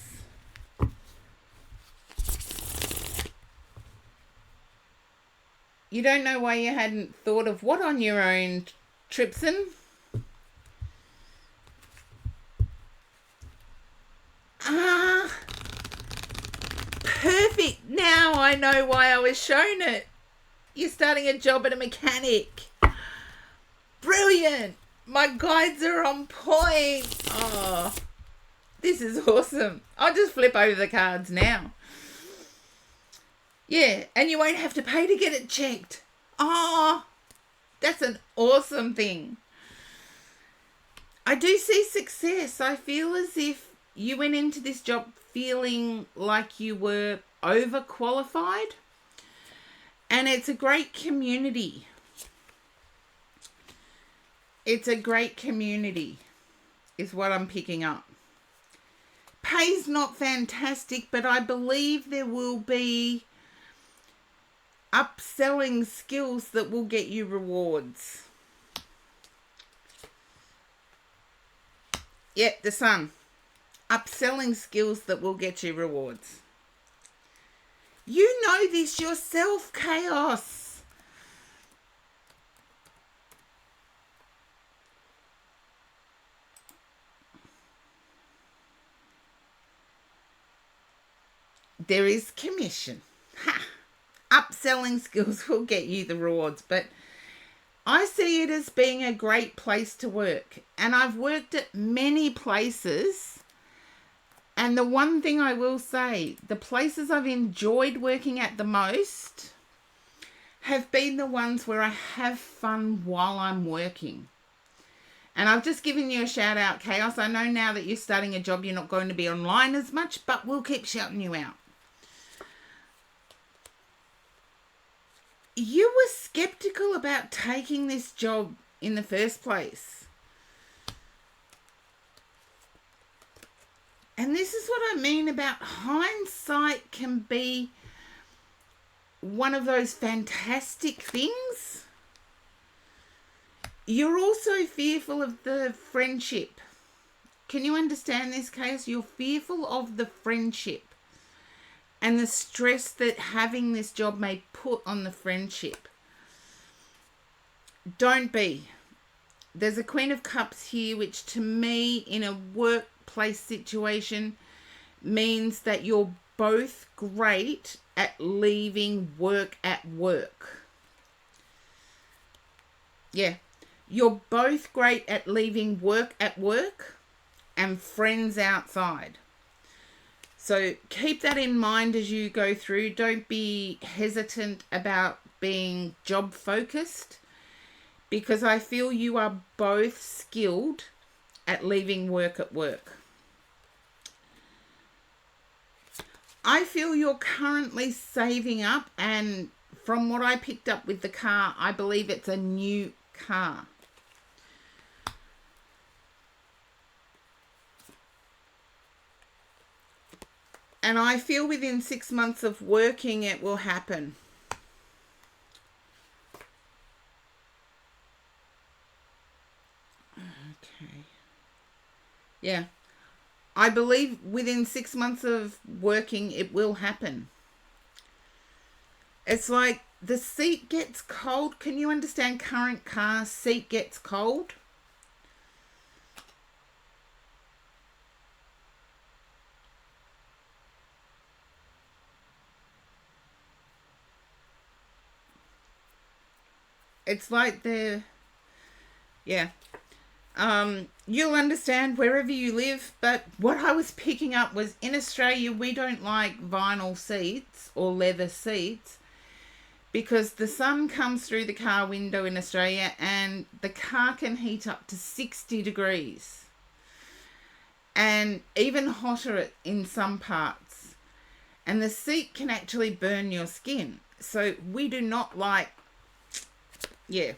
You don't know why you hadn't thought of what on your own, Tripson? Perfect. Now I know why I was shown it. You're starting a job at a mechanic. Brilliant. My guides are on point. Oh, this is awesome. I'll just flip over the cards now. Yeah, and you won't have to pay to get it checked. Oh, that's an awesome thing. I do see success. I feel as if you went into this job feeling like you were overqualified. And it's a great community. It's a great community, is what I'm picking up. Pay's not fantastic, but I believe there will be upselling skills that will get you rewards. Yep, the sun. Upselling skills that will get you rewards. You know this yourself, Chaos. There is commission. Ha! Upselling skills will get you the rewards, but I see it as being a great place to work. And I've worked at many places. And the one thing I will say, the places I've enjoyed working at the most have been the ones where I have fun while I'm working. And I've just given you a shout out, Chaos. I know now that you're starting a job, you're not going to be online as much, but we'll keep shouting you out. You were skeptical about taking this job in the first place. And this is what I mean about hindsight can be one of those fantastic things. You're also fearful of the friendship. Can you understand this, Case? You're fearful of the friendship and the stress that having this job may put on the friendship. Don't be. There's a Queen of Cups here, which to me in a workplace situation means that you're both great at leaving work at work. Yeah. You're both great at leaving work at work and friends outside. So keep that in mind as you go through. Don't be hesitant about being job focused, because I feel you are both skilled at leaving work at work. I feel you're currently saving up, and from what I picked up with the car, I believe it's a new car. And I feel within 6 months of working, it will happen. Okay. Yeah. I believe within 6 months of working, it will happen. It's like the seat gets cold. Can you understand current car seat gets cold? It's like yeah. You'll understand wherever you live, but what I was picking up was in Australia, we don't like vinyl seats or leather seats because the sun comes through the car window in Australia and the car can heat up to 60 degrees and even hotter in some parts. And the seat can actually burn your skin. So we do not like, yeah.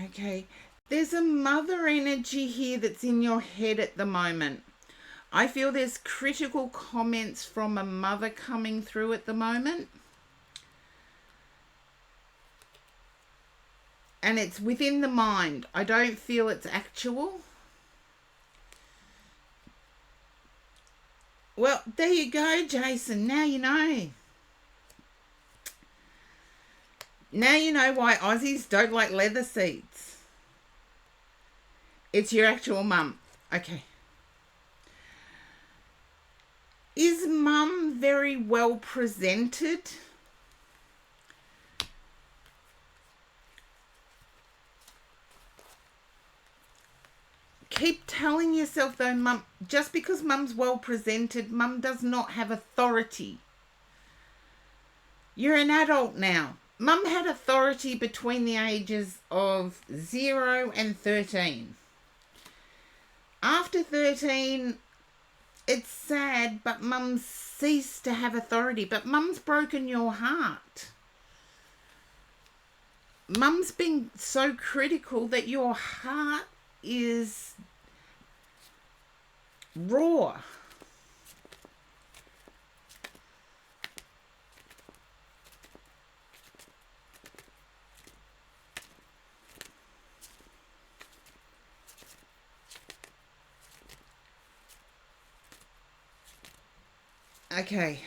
Okay, there's a mother energy here that's in your head at the moment. I feel there's critical comments from a mother coming through at the moment. And it's within the mind. I don't feel it's actual. Well, there you go, Jason. Now you know. Now you know why Aussies don't like leather seats. It's your actual mum. Okay. Is mum very well presented? Keep telling yourself though, mum, just because mum's well presented, mum does not have authority. You're an adult now. Mum had authority between the ages of 0 and 13. After 13, it's sad, but mum's ceased to have authority. But mum's broken your heart. Mum's been so critical that your heart is raw. Okay.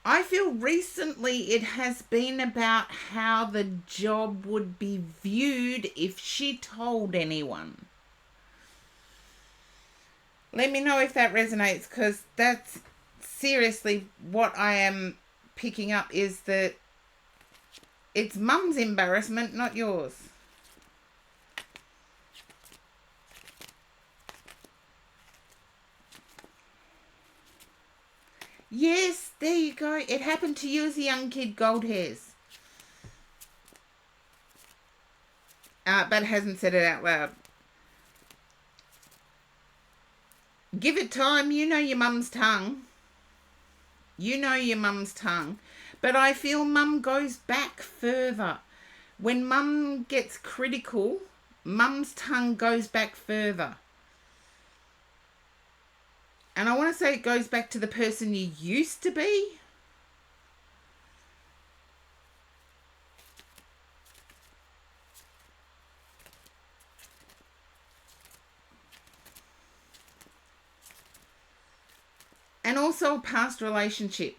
I feel recently it has been about how the job would be viewed if she told anyone. Let me know if that resonates, because that's seriously what I am picking up, is that it's mum's embarrassment, not yours. Yes, there you go. It happened to you as a young kid, gold hairs. But hasn't said it out loud. Give it time. You know your mum's tongue. You know your mum's tongue. But I feel mum goes back further. When mum gets critical, mum's tongue goes back further. And I want to say it goes back to the person you used to be. And also a past relationship.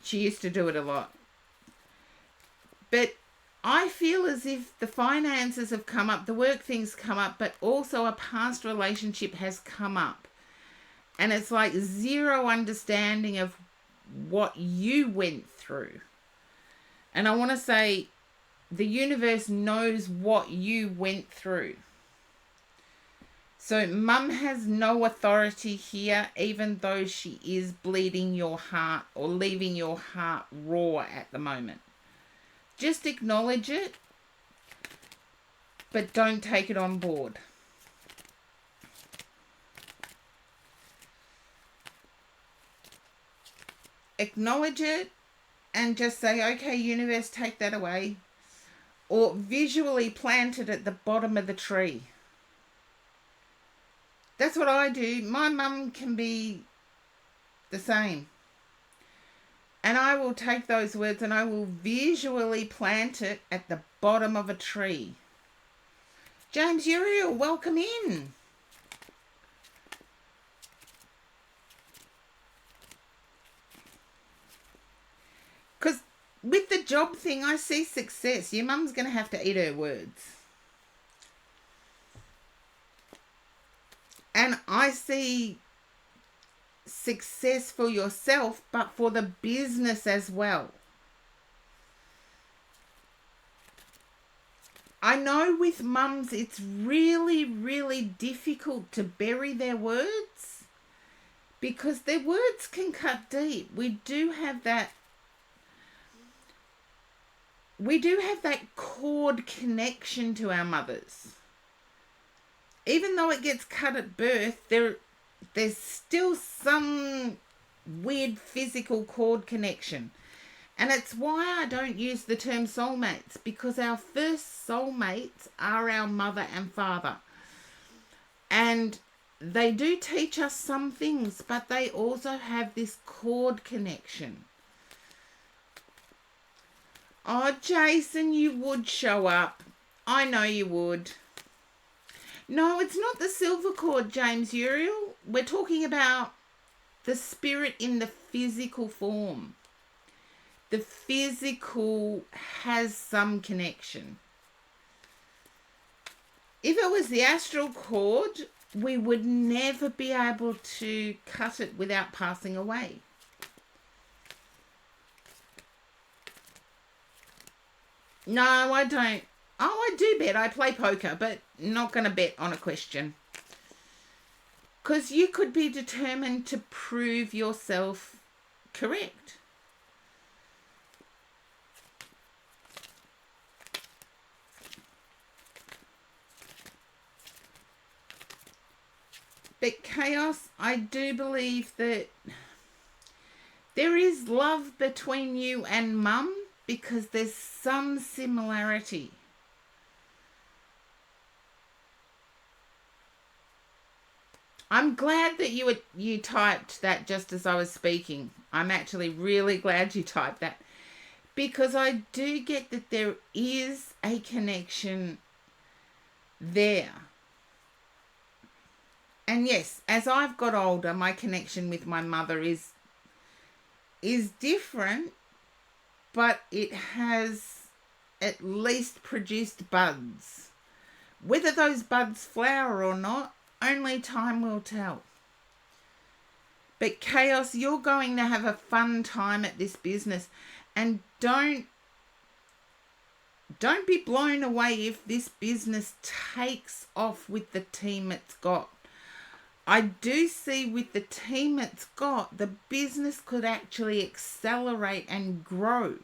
She used to do it a lot. But I feel as if the finances have come up, the work things come up, but also a past relationship has come up. And it's like zero understanding of what you went through. And I want to say the universe knows what you went through. So mum has no authority here, even though she is bleeding your heart or leaving your heart raw at the moment. Just acknowledge it, but don't take it on board. Acknowledge it and just say, okay, universe, take that away. Or visually plant it at the bottom of the tree. That's what I do. My mum can be the same. And I will take those words and I will visually plant it at the bottom of a tree. James Uriel, welcome in. Because with the job thing, I see success. Your mum's going to have to eat her words. And I see success for yourself, but for the business as well. I know with mums it's really, really difficult to bury their words because their words can cut deep. We do have that cord connection to our mothers. Even though it gets cut at birth, there's still some weird physical cord connection. And it's why I don't use the term soulmates, because our first soulmates are our mother and father. And they do teach us some things, but they also have this cord connection. Oh, Jason, you would show up. I know you would. No, it's not the silver cord, James Uriel. We're talking about the spirit in the physical form. The physical has some connection. If it was the astral cord, we would never be able to cut it without passing away. No, I don't. Oh, I do bet. I play poker, but not going to bet on a question. Because you could be determined to prove yourself correct. But Chaos, I do believe that there is love between you and Mum because there's some similarity. I'm glad that you typed that just as I was speaking. I'm actually really glad you typed that because I do get that there is a connection there. And yes, as I've got older, my connection with my mother is different, but it has at least produced buds. Whether those buds flower or not, only time will tell. But Chaos, you're going to have a fun time at this business, and don't be blown away if this business takes off with the team it's got. I do see with the team it's got, the business could actually accelerate and grow.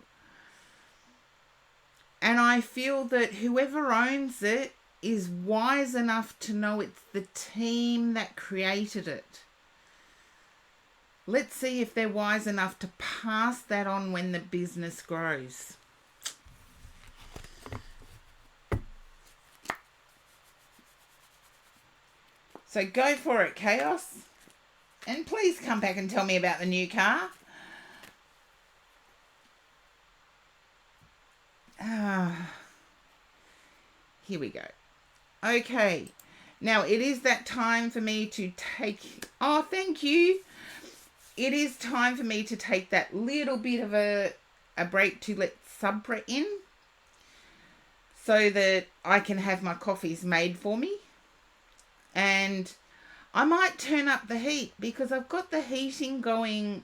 And I feel that whoever owns it is wise enough to know it's the team that created it. Let's see if they're wise enough to pass that on when the business grows. So go for it, Chaos. And please come back and tell me about the new car. Here we go. Okay. Now it is that time for me to take... Oh, thank you. It is time for me to take that little bit of a break to let Subra in so that I can have my coffees made for me. And I might turn up the heat because I've got the heating going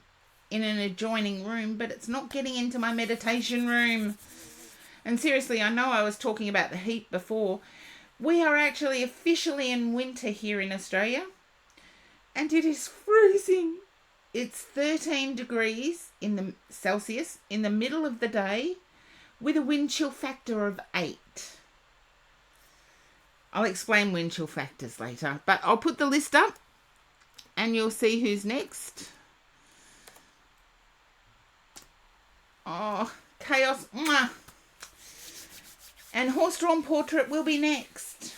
in an adjoining room, but it's not getting into my meditation room. And seriously, I know I was talking about the heat before. We are actually officially in winter here in Australia, and it is freezing. It's 13 degrees in the Celsius in the middle of the day with a wind chill factor of 8. I'll explain wind chill factors later, but I'll put the list up and you'll see who's next. Oh, Chaos. Mwah. And Horse-Drawn Portrait will be next.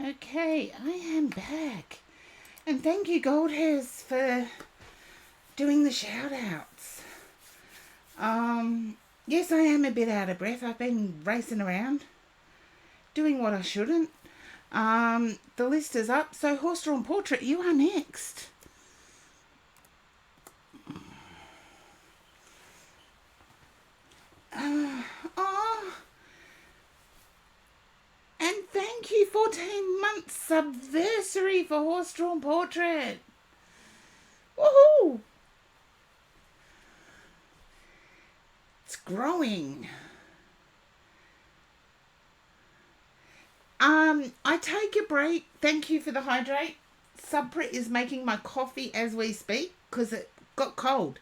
Okay, I am back. And thank you, Gold Hairs, for doing the shout outs. Yes, I am a bit out of breath. I've been racing around, doing what I shouldn't. The list is up. So, Horse Drawn Portrait, you are next. And thank you, 14 months subversary for Horse Drawn Portrait. Woohoo! It's growing. I take a break. Thank you for the hydrate. Subpret is making my coffee as we speak because it got cold.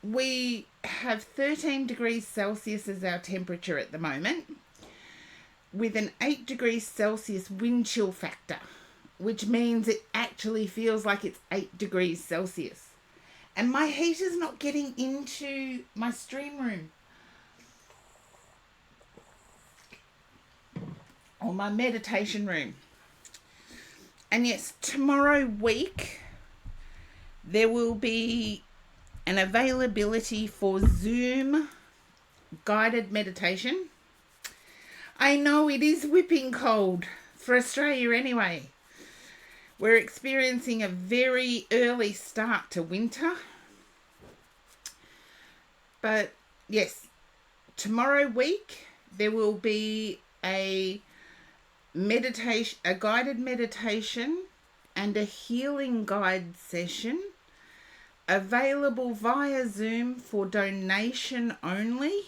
We have 13 degrees Celsius as our temperature at the moment, with an 8 degrees Celsius wind chill factor, which means it actually feels like it's 8 degrees Celsius. And my heater's not getting into my stream room or my meditation room. And yes, tomorrow week there will be an availability for Zoom guided meditation. I know it is whipping cold for Australia anyway. We're experiencing a very early start to winter. But yes, tomorrow week there will be a guided meditation and a healing guide session Available via Zoom for donation only.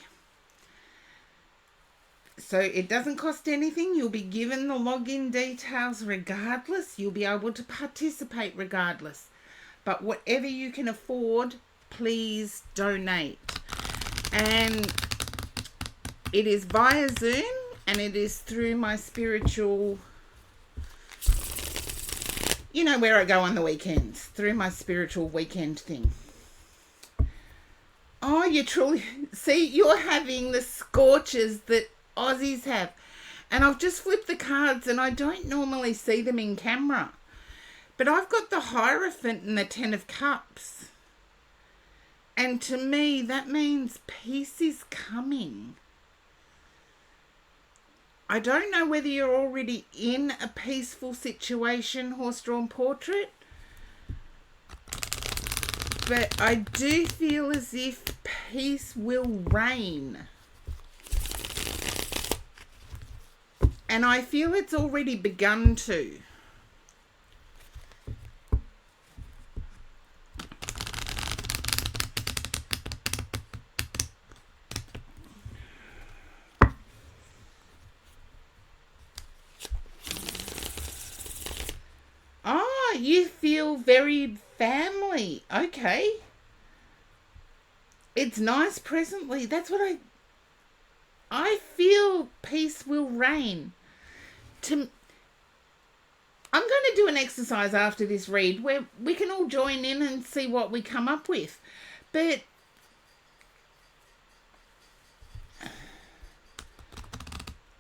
So it doesn't cost anything. You'll be given the login details regardless. You'll be able to participate regardless. But whatever you can afford, please donate. And it is via Zoom, and it is through my spiritual, you know, where I go on the weekends, through my spiritual weekend thing. Oh, you truly, see, you're having the scorches that Aussies have. And I've just flipped the cards, and I don't normally see them in camera. But I've got the Hierophant and the Ten of Cups. And to me, that means peace is coming. I don't know whether you're already in a peaceful situation, horse-drawn portrait. But I do feel as if peace will reign. And I feel it's already begun to. Oh, you feel very family. Okay. It's nice presently. That's what I feel peace will reign. I'm going to do an exercise after this read where we can all join in and see what we come up with. But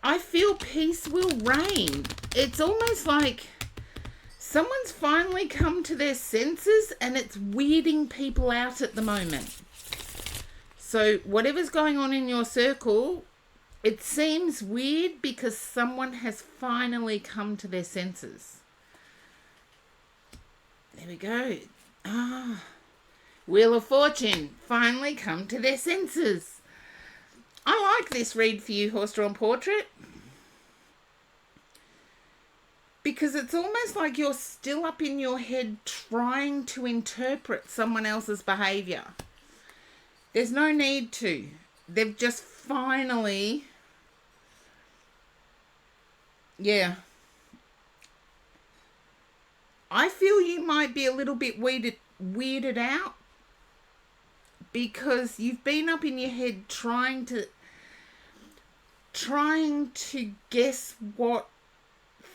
I feel peace will reign. It's almost like someone's finally come to their senses, and it's weirding people out at the moment. So whatever's going on in your circle, it seems weird because someone has finally come to their senses. There we go. Wheel of Fortune, finally come to their senses. I like this read for you, horse-drawn portrait, because it's almost like you're still up in your head trying to interpret someone else's behaviour. There's no need to. They've just finally... Yeah. I feel you might be a little bit weirded out because you've been up in your head trying to guess what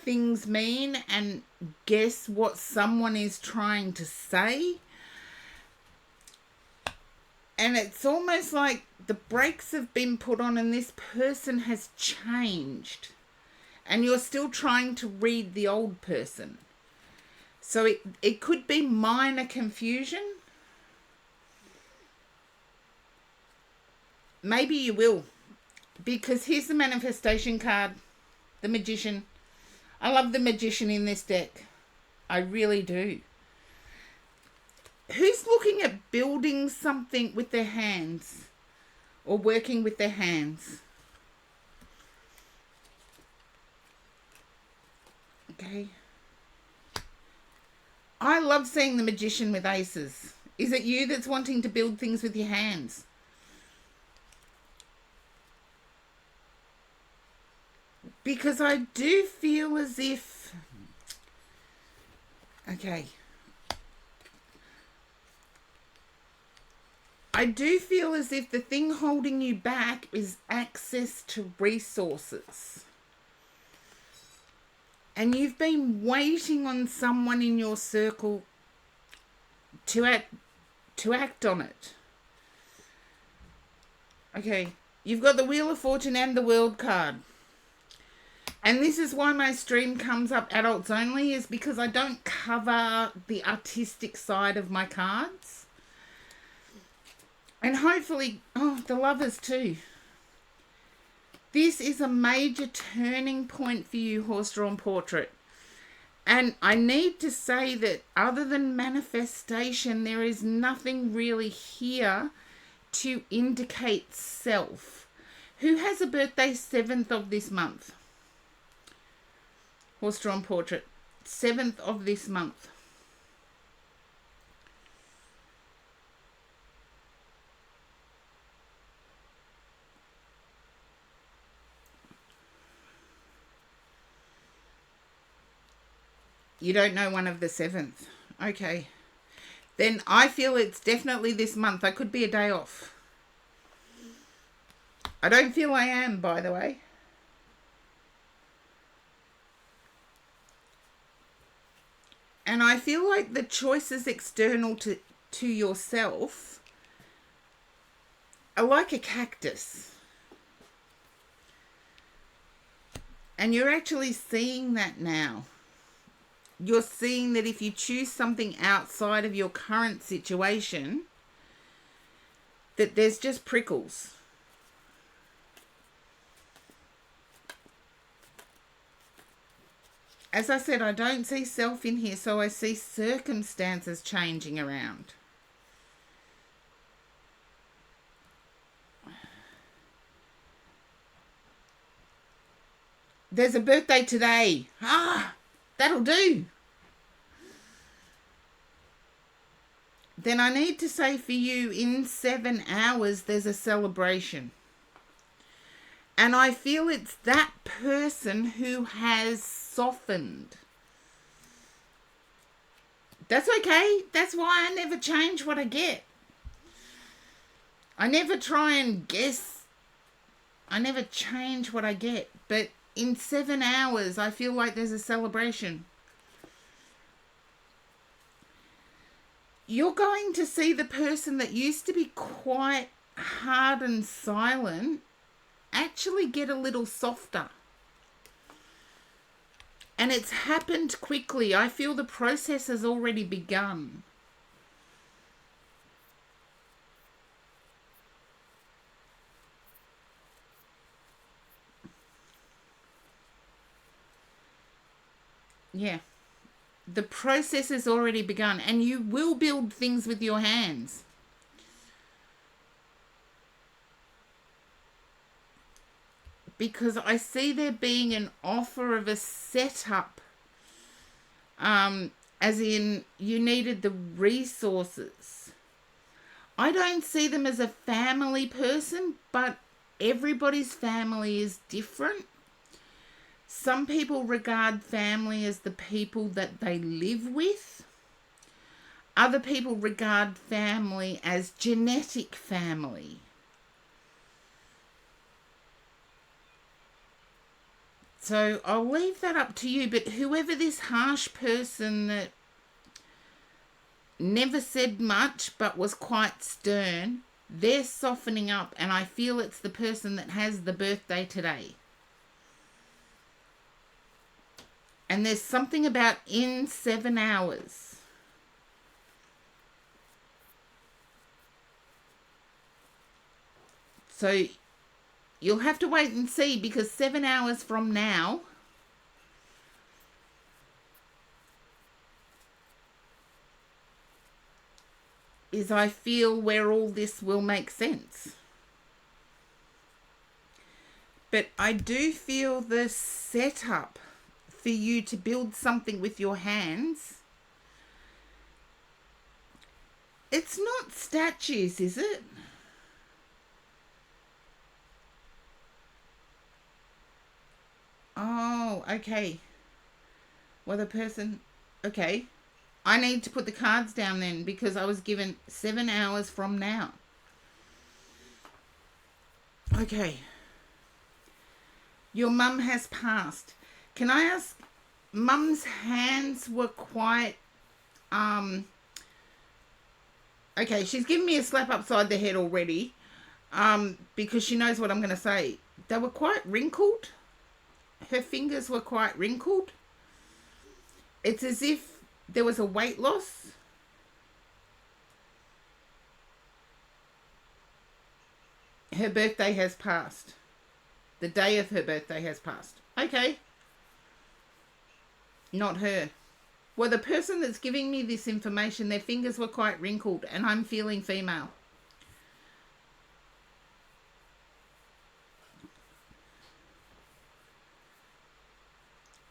things mean and guess what someone is trying to say. And it's almost like the brakes have been put on and this person has changed. And you're still trying to read the old person. So it could be minor confusion. Maybe you will. Because here's the manifestation card. The Magician. I love the Magician in this deck. I really do. Who's looking at building something with their hands? Or working with their hands? Okay. I love seeing the Magician with aces. Is it you that's wanting to build things with your hands? Because I do feel as if... Okay. I do feel as if the thing holding you back is access to resources. And you've been waiting on someone in your circle to act on it. Okay, you've got the Wheel of Fortune and the World card. And this is why my stream comes up adults only, is because I don't cover the artistic side of my cards. And hopefully, the Lovers too. This is a major turning point for you, horse-drawn portrait. And I need to say that other than manifestation, there is nothing really here to indicate self. Who has a birthday 7th of this month? Horse-drawn portrait. 7th of this month. You don't know one of the 7th. Okay. Then I feel it's definitely this month. I could be a day off. I don't feel I am, by the way. And I feel like the choice is external to yourself are like a cactus. And you're actually seeing that now. You're seeing that if you choose something outside of your current situation, that there's just prickles. As I said, I don't see self in here, so I see circumstances changing around. There's a birthday today. That'll do. Then I need to say for you, in 7 hours, there's a celebration. And I feel it's that person who has softened. That's okay. That's why I never change what I get. I never try and guess. I never change what I get. But in 7 hours, I feel like there's a celebration. You're going to see the person that used to be quite hard and silent actually get a little softer. And it's happened quickly. I feel the process has already begun. Yeah. The process has already begun, and you will build things with your hands. Because I see there being an offer of a setup, as in you needed the resources. I don't see them as a family person, but everybody's family is different. Some people regard family as the people that they live with. Other people regard family as genetic family. So I'll leave that up to you, but whoever this harsh person that never said much but was quite stern, they're softening up, and I feel it's the person that has the birthday today. And there's something about in 7 hours. So you'll have to wait and see, because 7 hours from now is, I feel, where all this will make sense. But I do feel the setup for you to build something with your hands. It's not statues, is it? Oh, okay. Well, the person... Okay. I need to put the cards down then, because I was given 7 hours from now. Okay. Your mum has passed. Can I ask, mum's hands were quite... Okay, she's given me a slap upside the head already, because she knows what I'm going to say. They were quite wrinkled. Her fingers were quite wrinkled. It's as if there was a weight loss. Her birthday has passed. The day of her birthday has passed. Okay. Not her. Well, the person that's giving me this information, their fingers were quite wrinkled, and I'm feeling female.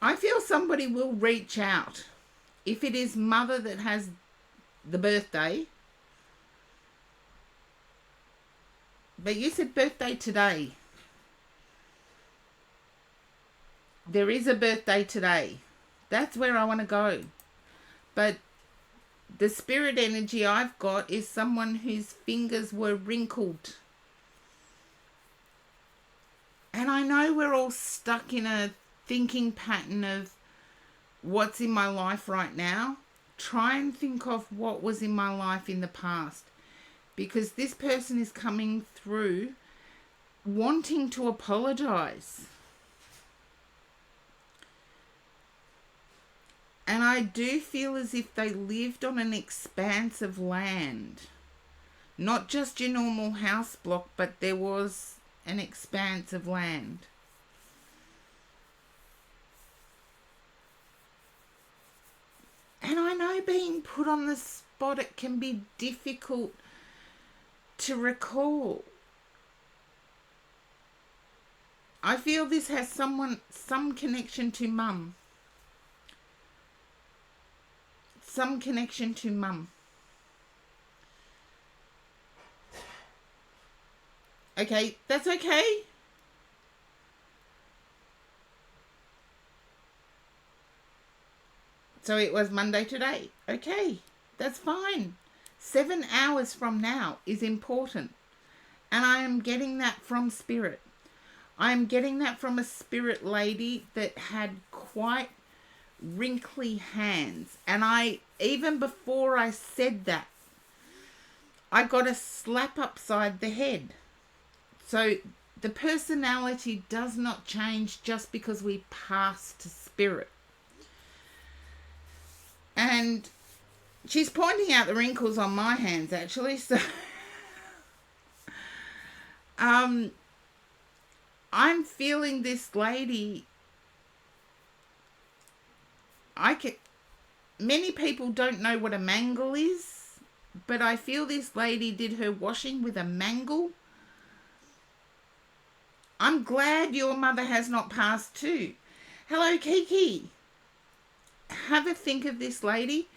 I feel somebody will reach out. If it is mother that has the birthday. But you said birthday today. There is a birthday today. That's where I want to go. But the spirit energy I've got is someone whose fingers were wrinkled. And I know we're all stuck in a thinking pattern of what's in my life right now. Try and think of what was in my life in the past. Because this person is coming through wanting to apologize. And I do feel as if they lived on an expanse of land. Not just your normal house block, but there was an expanse of land. And I know being put on the spot, it can be difficult to recall. I feel this has some connection to mum. Some connection to mum. Okay, that's okay. So it was Monday today. Okay, that's fine. 7 hours from now is important. And I am getting that from spirit. I am getting that from a spirit lady that had quite wrinkly hands. And even before I said that, I got a slap upside the head. So the personality does not change just because we pass to spirit. And she's pointing out the wrinkles on my hands, actually. So I'm feeling this lady. Many people don't know what a mangle is, but I feel this lady did her washing with a mangle. I'm glad your mother has not passed too. Hello, Kiki. Have a think of this lady.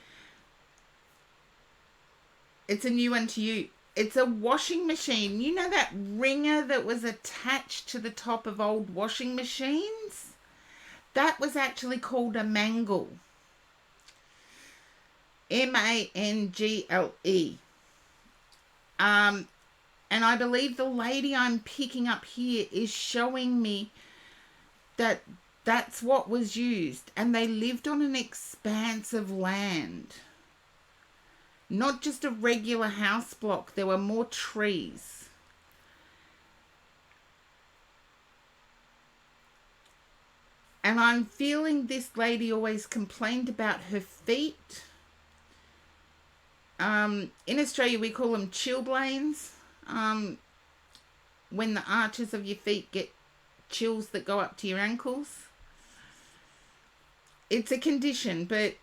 It's a new one to you. It's a washing machine. You know that ringer that was attached to the top of old washing machines? That was actually called a mangle. M-A-N-G-L-E. And I believe the lady I'm picking up here is showing me that that's what was used. And they lived on an expanse of land. Not just a regular house block. There were more trees. And I'm feeling this lady always complained about her feet. In Australia, we call them chilblains. When the arches of your feet get chills that go up to your ankles. It's a condition, but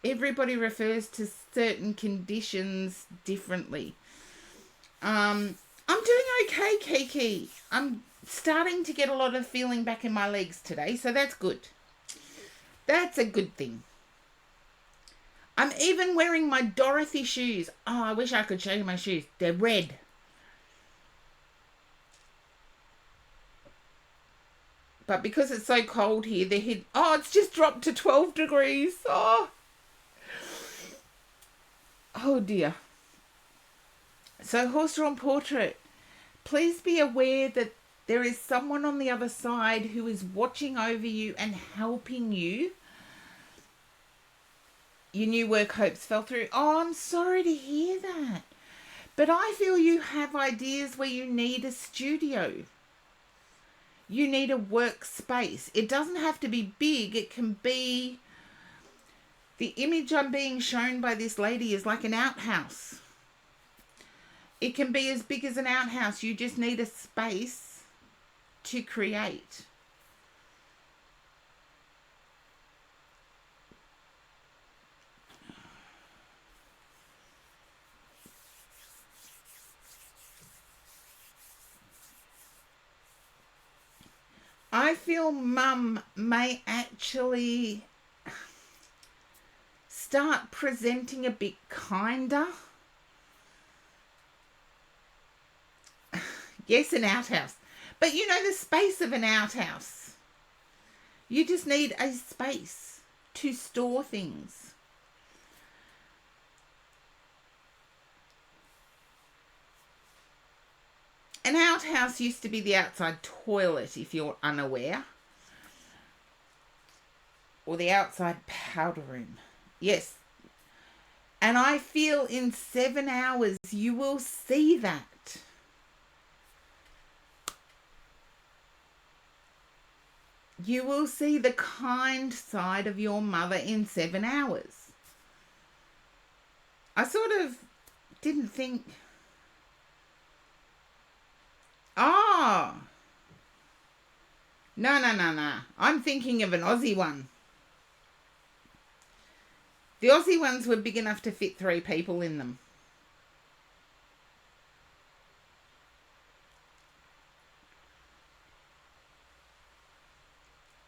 everybody refers to certain conditions differently. I'm doing okay, Kiki. I'm starting to get a lot of feeling back in my legs today, so that's good. That's a good thing. I'm even wearing my Dorothy shoes. Oh, I wish I could show you my shoes. They're red. But because it's so cold here, they're hidden. Oh, it's just dropped to 12 degrees. Oh dear. So, horse-drawn portrait. Please be aware that there is someone on the other side who is watching over you and helping you. Your new work hopes fell through. Oh, I'm sorry to hear that. But I feel you have ideas where you need a studio. You need a workspace. It doesn't have to be big. It can be... The image I'm being shown by this lady is like an outhouse. It can be as big as an outhouse. You just need a space to create. I feel mum may actually start presenting a bit kinder. Yes, an outhouse. But you know the space of an outhouse. You just need a space to store things. An outhouse used to be the outside toilet, if you're unaware. Or the outside powder room. Yes. And I feel in 7 hours you will see that. You will see the kind side of your mother in 7 hours. I sort of didn't think... Oh. No. I'm thinking of an Aussie one. The Aussie ones were big enough to fit 3 people in them.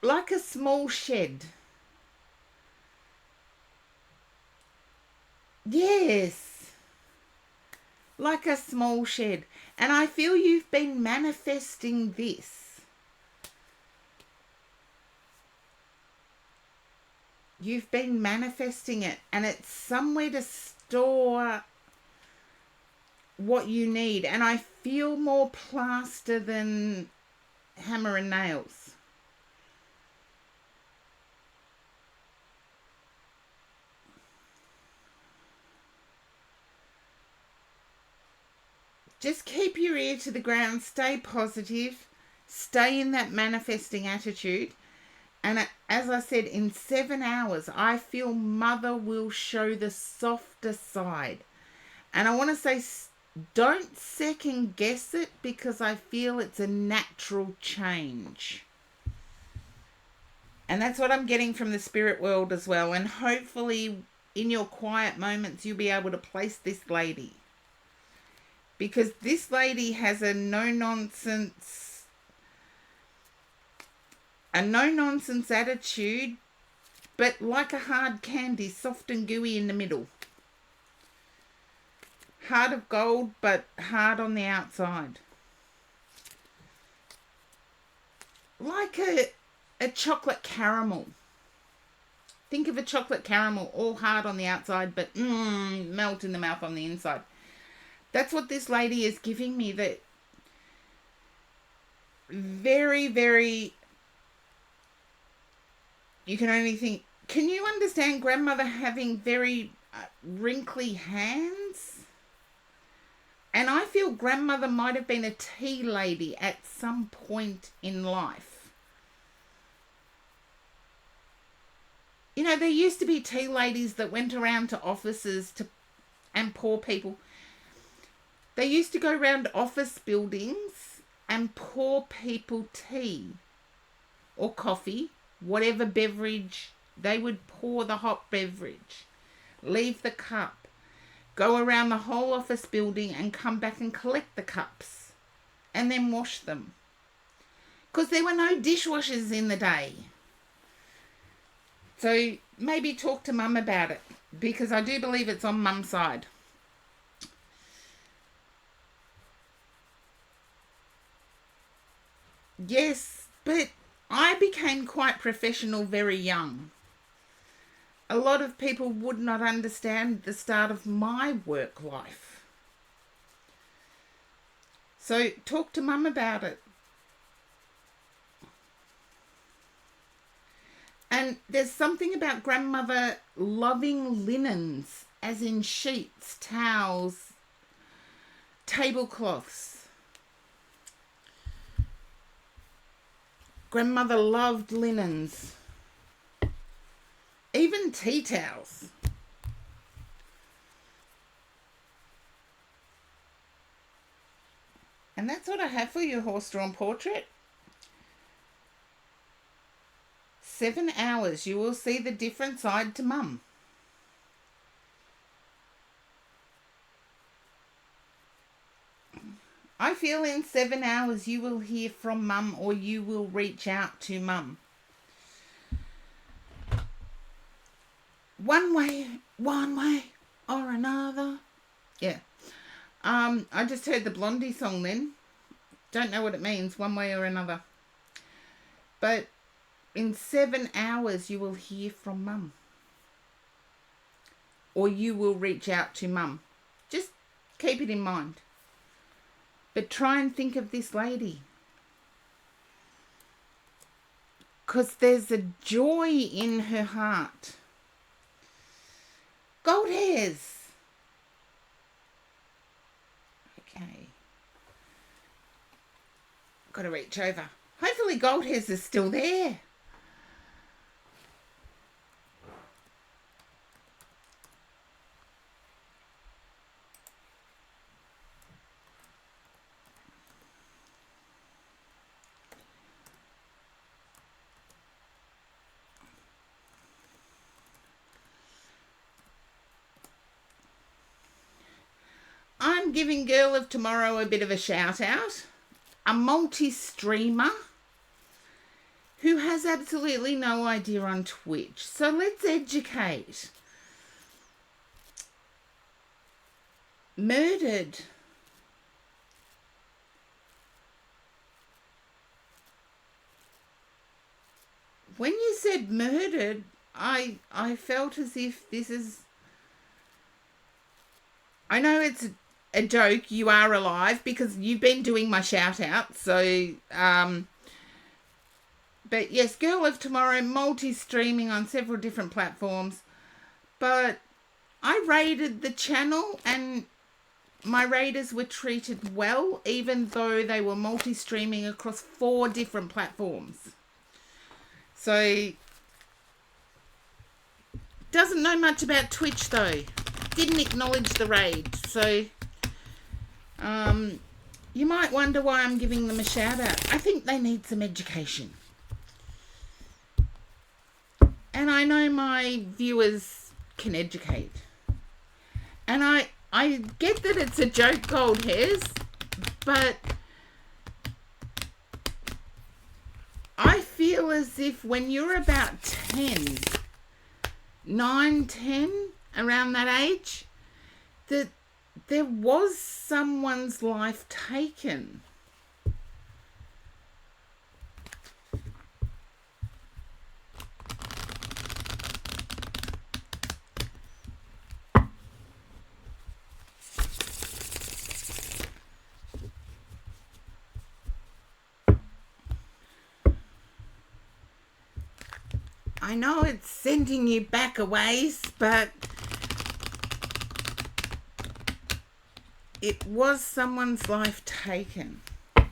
Like a small shed. Yes. Like a small shed. And I feel you've been manifesting this. You've been manifesting it, and it's somewhere to store what you need. And I feel more plaster than hammer and nails. Just keep your ear to the ground, stay positive, stay in that manifesting attitude. And as I said, in 7 hours, I feel Mother will show the softer side. And I want to say, don't second guess it, because I feel it's a natural change. And that's what I'm getting from the spirit world as well. And hopefully in your quiet moments, you'll be able to place this lady. Because this lady has a no-nonsense attitude, but like a hard candy, soft and gooey in the middle. Heart of gold, but hard on the outside. Like a chocolate caramel. Think of a chocolate caramel, all hard on the outside, but melt in the mouth on the inside. That's what this lady is giving me. That very, very... You can only think... Can you understand grandmother having very wrinkly hands? And I feel grandmother might have been a tea lady at some point in life. You know, there used to be tea ladies that went around to offices and poor people. They used to go around office buildings and pour people tea or coffee, whatever beverage. They would pour the hot beverage, leave the cup, go around the whole office building and come back and collect the cups and then wash them. Because there were no dishwashers in the day. So maybe talk to Mum about it, because I do believe it's on Mum's side. Yes, but I became quite professional very young. A lot of people would not understand the start of my work life. So talk to Mum about it. And there's something about grandmother loving linens, as in sheets, towels, tablecloths. Grandmother loved linens. Even tea towels. And that's what I have for your horse-drawn portrait. 7 hours, you will see the different side to Mum. I feel in 7 hours you will hear from Mum, or you will reach out to Mum. One way or another. Yeah. I just heard the Blondie song then. Don't know what it means, one way or another. But in 7 hours you will hear from mum. Or you will reach out to mum. Just keep it in mind. But try and think of this lady. Because there's a joy in her heart. Gold hairs. Okay. Got to reach over. Hopefully gold hairs is still there. I'm giving Girl of Tomorrow a bit of a shout out. A multi-streamer who has absolutely no idea on Twitch. So let's educate. Murdered. When you said murdered, I felt as if this is... I know it's a joke, you are alive, because you've been doing my shout out. So, but yes, Girl of Tomorrow, multi-streaming on several different platforms. But I raided the channel and my raiders were treated well, even though they were multi-streaming across 4 different platforms. So, doesn't know much about Twitch though. Didn't acknowledge the raid. So, you might wonder why I'm giving them a shout out. I think they need some education. And I know my viewers can educate. And I get that it's a joke, gold hairs, but I feel as if when you're about 10, 9, 10, around that age, that there was someone's life taken. I know it's sending you back a ways, but it was someone's life taken. Okay.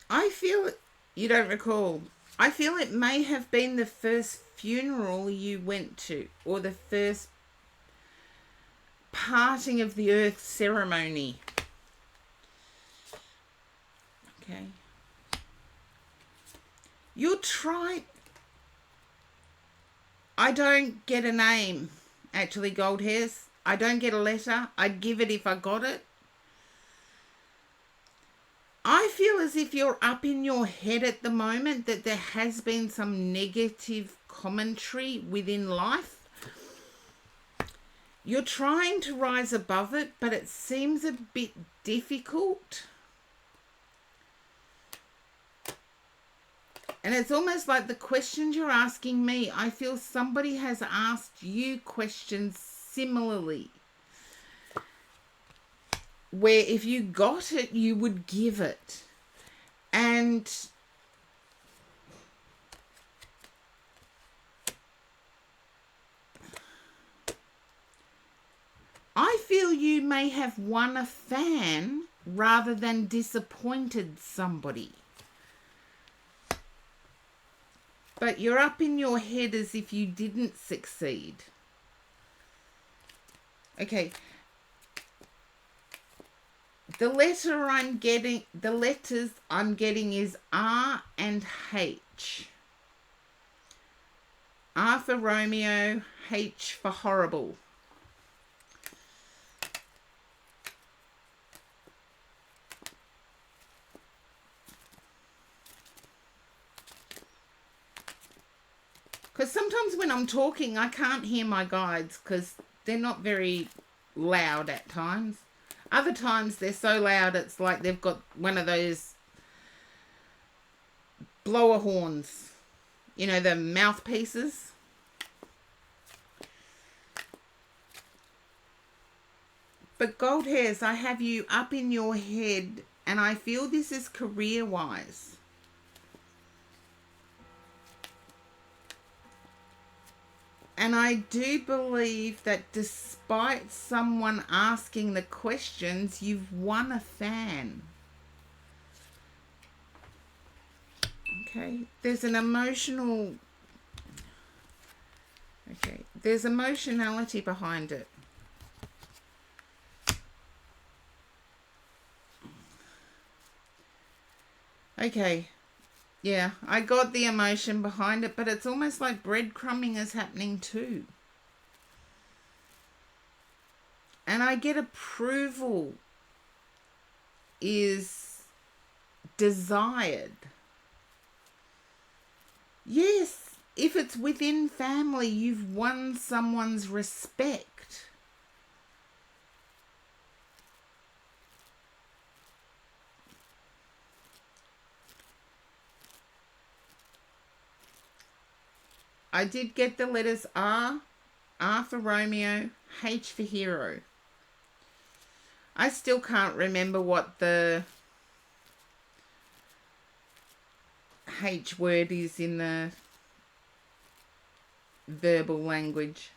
I feel, you don't recall, I feel it may have been the first funeral you went to, or the first parting of the earth ceremony. Okay. You'll try... I don't get a name, actually, gold hairs. I don't get a letter. I'd give it if I got it. I feel as if you're up in your head at the moment that there has been some negative commentary within life. You're trying to rise above it, but it seems a bit difficult. And it's almost like the questions you're asking me, I feel somebody has asked you questions similarly. Where if you got it, you would give it. And I feel you may have won a fan rather than disappointed somebody. But you're up in your head as if you didn't succeed. Okay. The letters I'm getting is R and H. R for Romeo, H for horrible. Because sometimes when I'm talking, I can't hear my guides because they're not very loud at times. Other times they're so loud it's like they've got one of those blower horns, you know, the mouthpieces. But gold hairs, I have you up in your head, and I feel this is career-wise. And I do believe that despite someone asking the questions, you've won a fan. Okay, there's an emotional... Okay, there's emotionality behind it. Okay, yeah, I got the emotion behind it, but it's almost like breadcrumbing is happening too. And I get approval is desired. Yes, if it's within family, you've won someone's respect. I did get the letters R for Romeo, H for hero. I still can't remember what the H word is in the verbal language.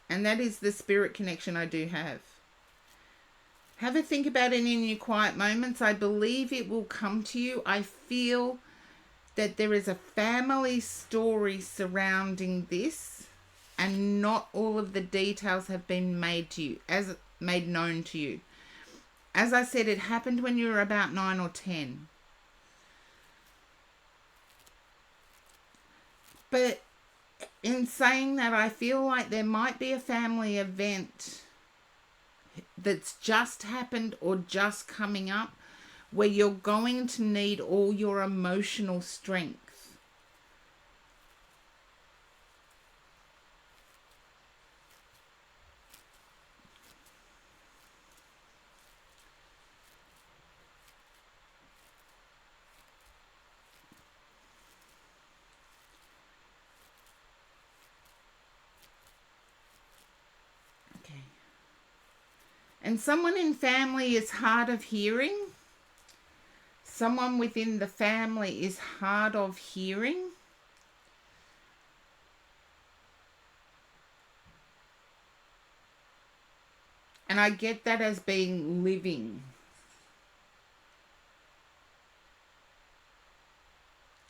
And that is the spirit connection I do have. Have a think about it in your quiet moments. I believe it will come to you. I feel that there is a family story surrounding this, and not all of the details have been made known to you. As I said, it happened when you were about 9 or 10. But in saying that, I feel like there might be a family event that's just happened or just coming up where you're going to need all your emotional strength. Okay. And someone in family is hard of hearing. Someone within the family is hard of hearing. And I get that as being living.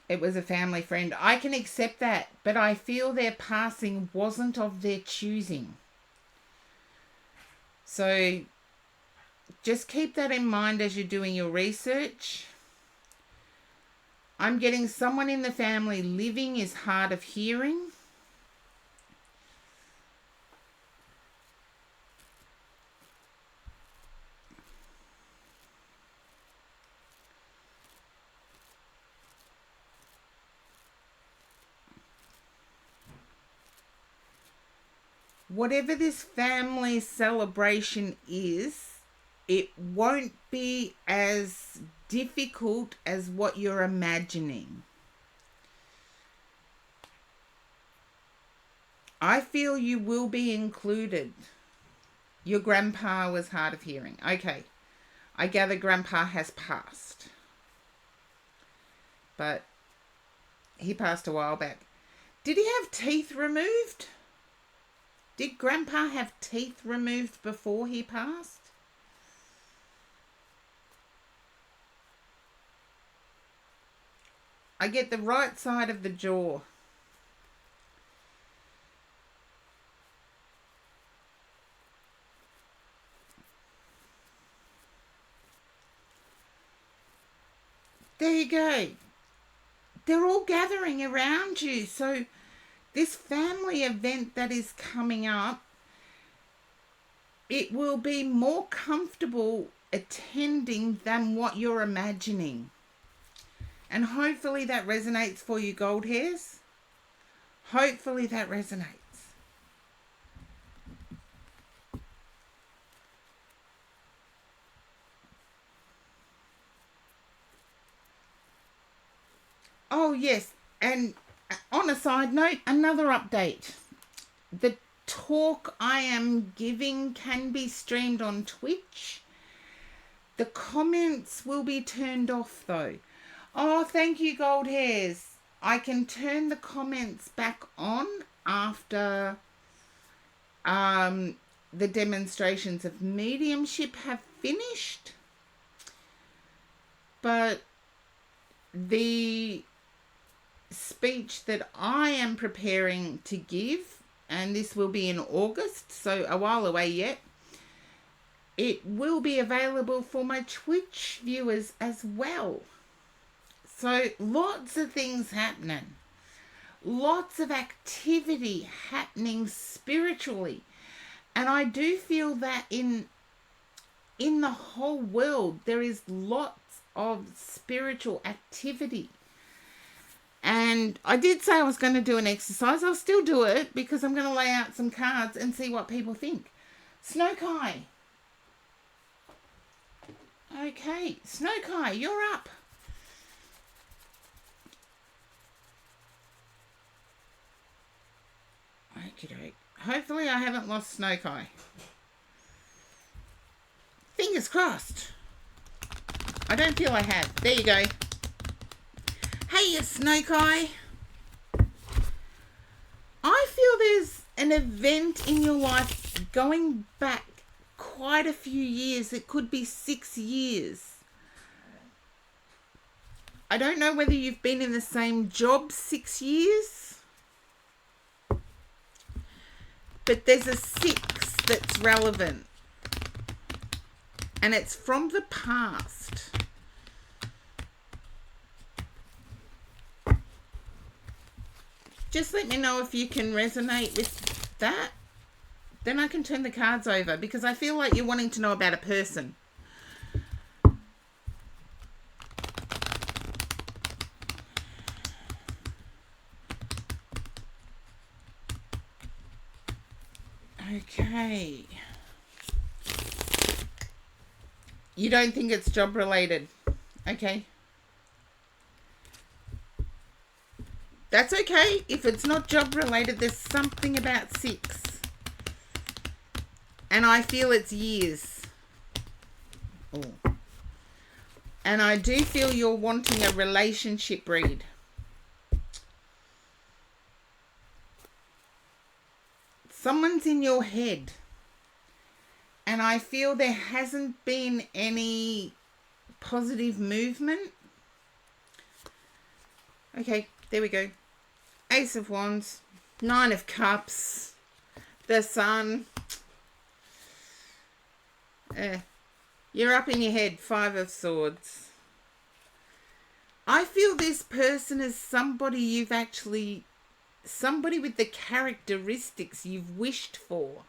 It was a family friend. I can accept that, but I feel their passing wasn't of their choosing. So just keep that in mind as you're doing your research. I'm getting someone in the family living is hard of hearing. Whatever this family celebration is, it won't be as difficult as what you're imagining. I feel you will be included. Your grandpa was hard of hearing. Okay, I gather grandpa has passed. But he passed a while back. Did he have teeth removed? Did grandpa have teeth removed before he passed? I get the right side of the jaw. There you go. They're all gathering around you. So this family event that is coming up, it will be more comfortable attending than what you're imagining. And hopefully that resonates for you, gold hairs. Hopefully that resonates. Oh, yes. And on a side note, another update. The talk I am giving can be streamed on Twitch. The comments will be turned off though. Oh, thank you, Gold Hairs. I can turn the comments back on after the demonstrations of mediumship have finished. But the speech that I am preparing to give, and this will be in August, so a while away yet, it will be available for my Twitch viewers as well. So lots of things happening. Lots of activity happening spiritually. And I do feel that in the whole world there is lots of spiritual activity. And I did say I was going to do an exercise. I'll still do it because I'm going to lay out some cards and see what people think. Snow-Kai. Okay, Snow-Kai, you're up. Okey-doke. Hopefully I haven't lost Snow-Kai. Fingers crossed. I don't feel I have. There you go. Hey, Snow-Kai. I feel there's an event in your life going back quite a few years. It could be 6 years. I don't know whether you've been in the same job 6 years, but there's a 6 that's relevant, and it's from the past. Just let me know if you can resonate with that. Then I can turn the cards over, because I feel like you're wanting to know about a person. Okay. You don't think it's job related? Okay. That's okay. If it's not job related, there's something about 6. And I feel it's years. Oh. And I do feel you're wanting a relationship read. Someone's in your head. And I feel there hasn't been any positive movement. Okay, there we go. Ace of Wands, 9 of Cups, the Sun. You're up in your head, 5 of Swords. I feel this person is somebody you've actually, somebody with the characteristics you've wished for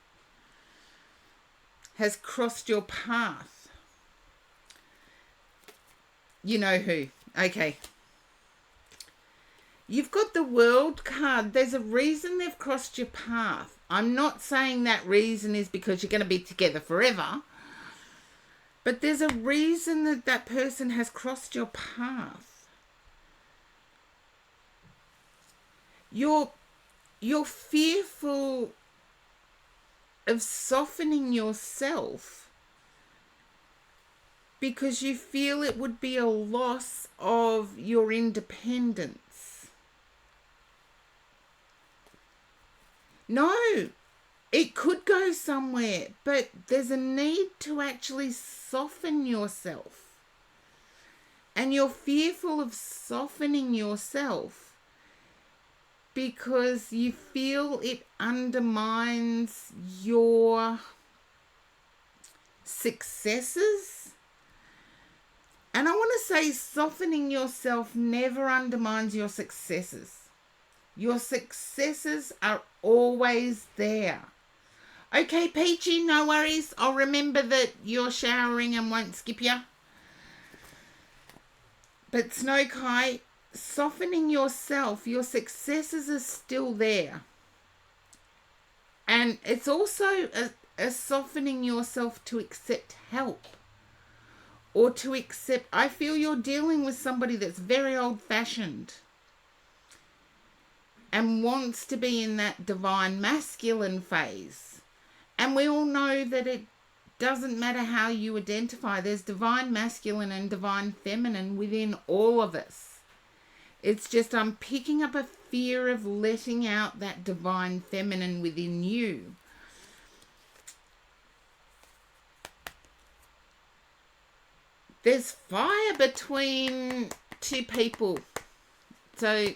has crossed your path. You know who. Okay. You've got the World card. There's a reason they've crossed your path. I'm not saying that reason is because you're going to be together forever. But there's a reason that that person has crossed your path. You're fearful of softening yourself because you feel it would be a loss of your independence. No, it could go somewhere, but there's a need to actually soften yourself. And you're fearful of softening yourself because you feel it undermines your successes. And I want to say softening yourself never undermines your successes. Your successes are always there. Okay, Peachy, no worries. I'll remember that you're showering and won't skip you. But Snow-Kai, softening yourself. Your successes are still there. And it's also a softening yourself to accept help. Or to accept, I feel you're dealing with somebody that's very old-fashioned and wants to be in that divine masculine phase. And we all know that it doesn't matter how you identify. There's divine masculine and divine feminine within all of us. It's just I'm picking up a fear of letting out that divine feminine within you. There's fire between two people. So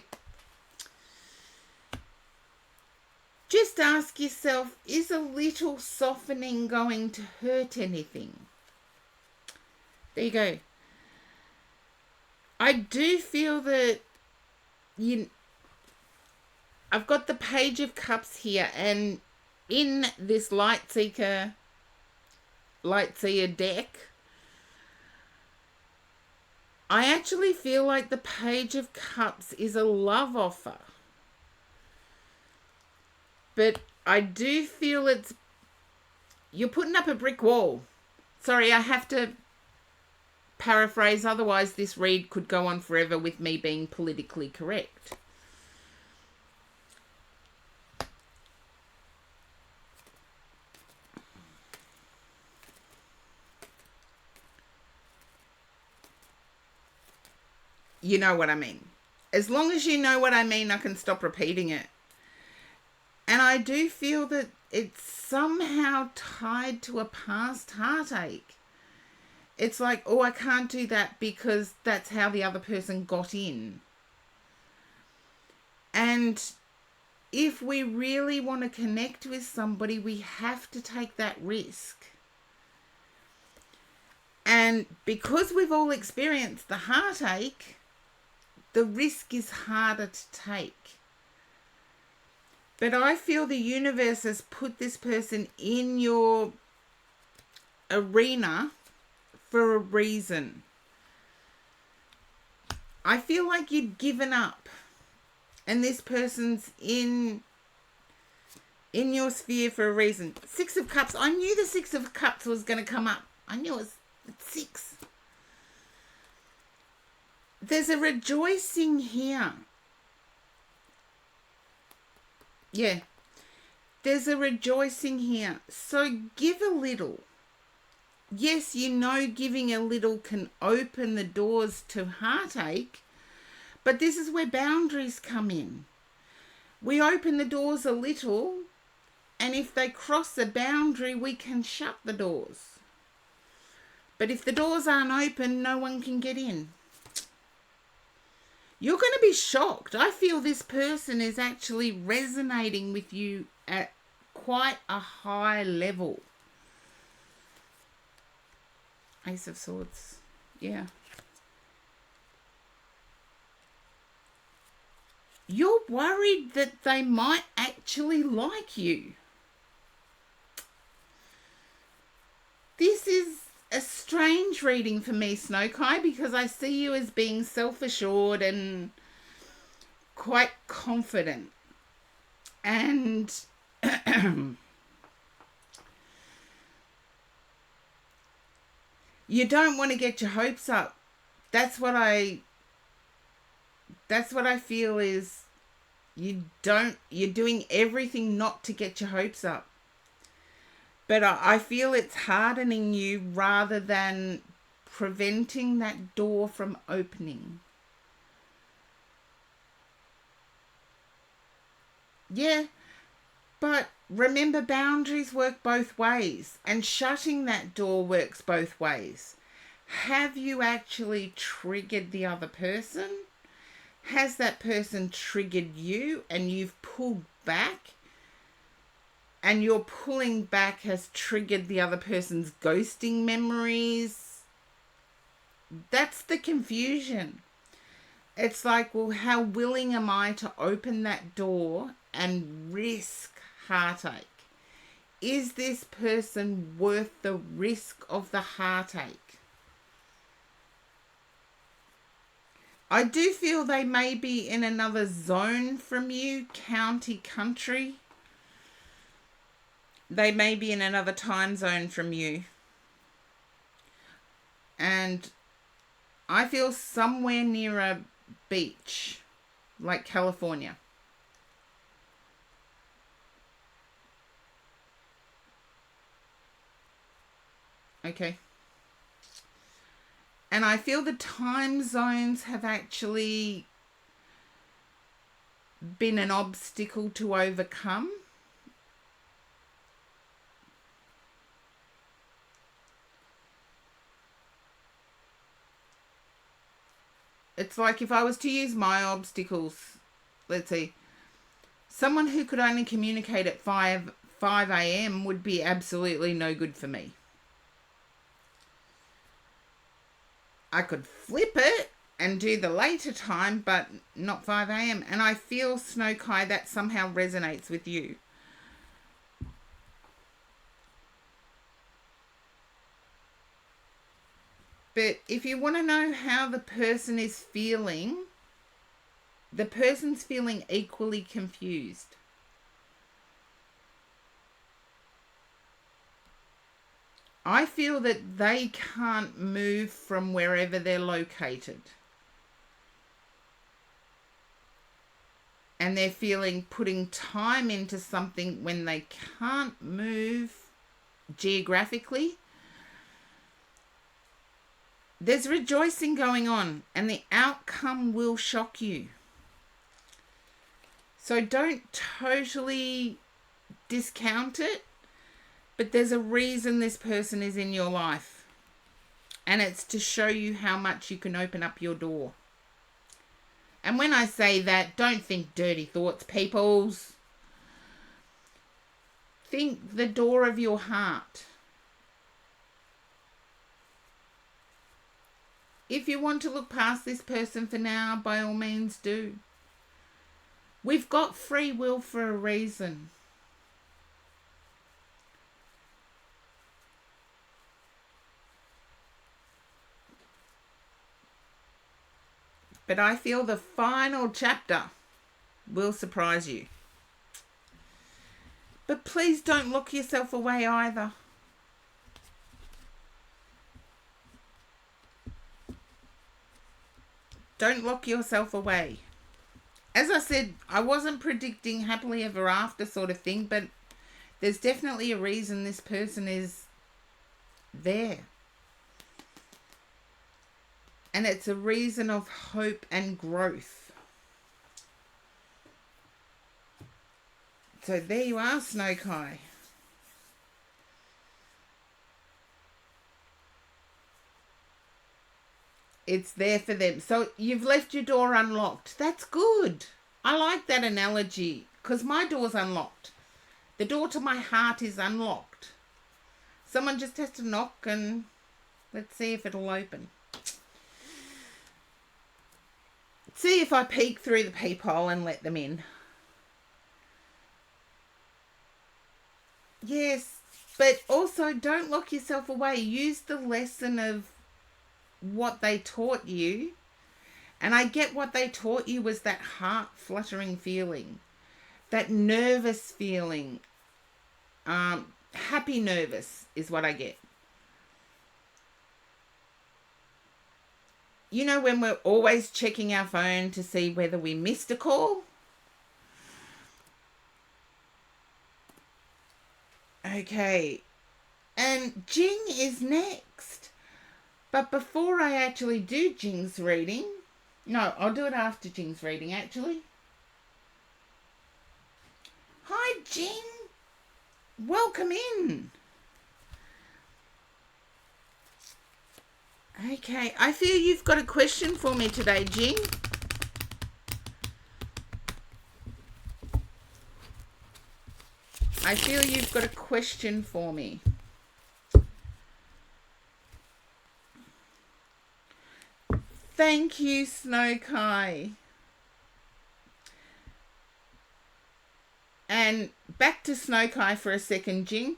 just ask yourself, is a little softening going to hurt anything? There you go. I do feel that I've got the Page of Cups here, and in this Lightseer deck, I actually feel like the Page of Cups is a love offer. But I do feel you're putting up a brick wall. Sorry, I have to paraphrase, otherwise this read could go on forever with me being politically correct. You know what I mean. As long as you know what I mean, I can stop repeating it. And I do feel that it's somehow tied to a past heartache. It's like, oh, I can't do that because that's how the other person got in. And if we really want to connect with somebody, we have to take that risk. And because we've all experienced the heartache, the risk is harder to take. But I feel the universe has put this person in your arena for a reason. I feel like you'd given up, and this person's in your sphere for a reason. 6 of Cups. I knew the 6 of Cups was going to come up. I knew it's 6. There's a rejoicing here. Yeah. There's a rejoicing here. So give a little. Yes, you know giving a little can open the doors to heartache, but this is where boundaries come in. We open the doors a little, and if they cross the boundary, we can shut the doors. But if the doors aren't open, no one can get in. You're going to be shocked. I feel this person is actually resonating with you at quite a high level. Ace of Swords. Yeah. You're worried that they might actually like you. This is a strange reading for me, Snowkai, because I see you as being self-assured and quite confident. And you don't want to get your hopes up. That's what I feel is you're doing everything not to get your hopes up. But I feel it's hardening you rather than preventing that door from opening. Yeah, but remember, boundaries work both ways, and shutting that door works both ways. Have you actually triggered the other person? Has that person triggered you and you've pulled back? And your pulling back has triggered the other person's ghosting memories. That's the confusion. It's like, well, how willing am I to open that door and risk heartache? Is this person worth the risk of the heartache? I do feel they may be in another zone from you, county, country. They may be in another time zone from you. And I feel somewhere near a beach, like California. Okay. And I feel the time zones have actually been an obstacle to overcome. It's like if I was to use my obstacles, let's see, someone who could only communicate at 5 a.m. would be absolutely no good for me. I could flip it and do the later time, but not 5 a.m. And I feel, Snow Kai, that somehow resonates with you. But if you want to know how the person is feeling, the person's feeling equally confused. I feel that they can't move from wherever they're located. And they're feeling putting time into something when they can't move geographically. There's rejoicing going on, and the outcome will shock you. So don't totally discount it, but there's a reason this person is in your life. And it's to show you how much you can open up your door. And when I say that, don't think dirty thoughts, peoples. Think the door of your heart. If you want to look past this person for now, by all means do. We've got free will for a reason. But I feel the final chapter will surprise you. But please don't lock yourself away either. Don't lock yourself away. As I said, I wasn't predicting happily ever after sort of thing, but there's definitely a reason this person is there. And it's a reason of hope and growth. So there you are, Snow Kai. It's there for them. So you've left your door unlocked. That's good. I like that analogy because my door's unlocked. The door to my heart is unlocked. Someone just has to knock and let's see if it'll open. See if I peek through the peephole and let them in. Yes, but also don't lock yourself away. Use the lesson of what they taught you. And I get what they taught you was that heart fluttering feeling, that nervous feeling. Happy nervous is what I get. You know when we're always checking our phone to see whether we missed a call? Okay. And Jing is next. But before I actually do Jing's reading... No, I'll do it after Jing's reading, actually. Hi, Jing. Welcome in. Okay, I feel you've got a question for me today, Jing. I feel you've got a question for me. Thank you, Snow Kai. And back to Snow Kai for a second, Jing.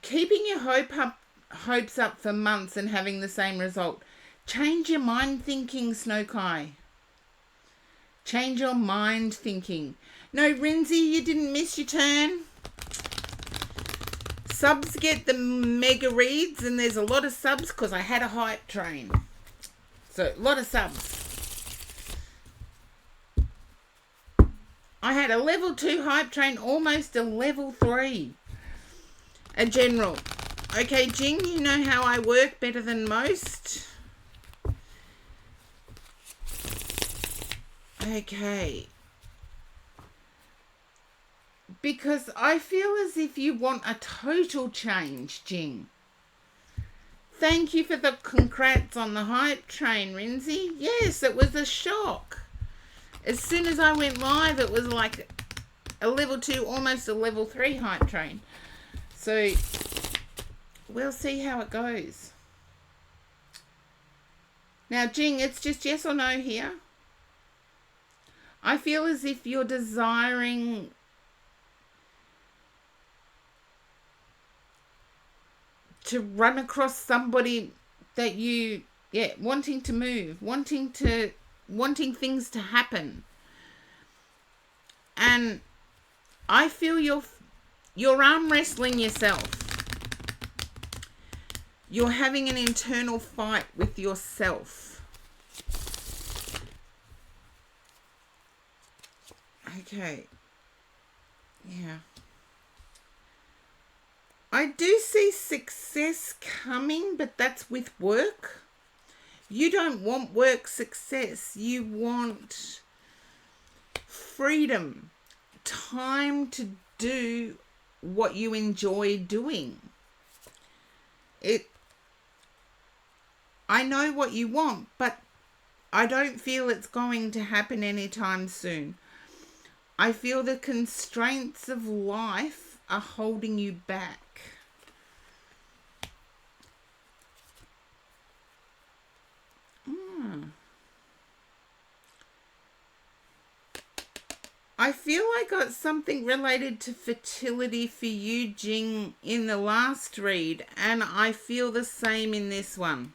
Keeping your hope up hopes up for months and having the same result. Change your mind thinking, Snowkai. Change your mind thinking. No, Rinzy, you didn't miss your turn. Subs get the mega reads, and there's a lot of subs because I had a hype train. So, a lot of subs. I had a level 2 hype train, almost a level 3. A general. Okay, Jing, you know how I work better than most. Okay. Because I feel as if you want a total change, Jing. Thank you for the congrats on the hype train, Rinzy. Yes, it was a shock. As soon as I went live, it was like a level 2, almost a level 3 hype train. So, we'll see how it goes. Now, Jing, it's just yes or no here. I feel as if you're desiring to run across somebody that you, wanting to move, wanting things to happen. And I feel you're arm wrestling yourself. You're having an internal fight with yourself. Okay. Yeah. I do see success coming, but that's with work. You don't want work success. You want freedom, time to do what you enjoy doing. I know what you want, but I don't feel it's going to happen anytime soon. I feel the constraints of life are holding you back. I feel I got something related to fertility for you, Jing, in the last read, and I feel the same in this one.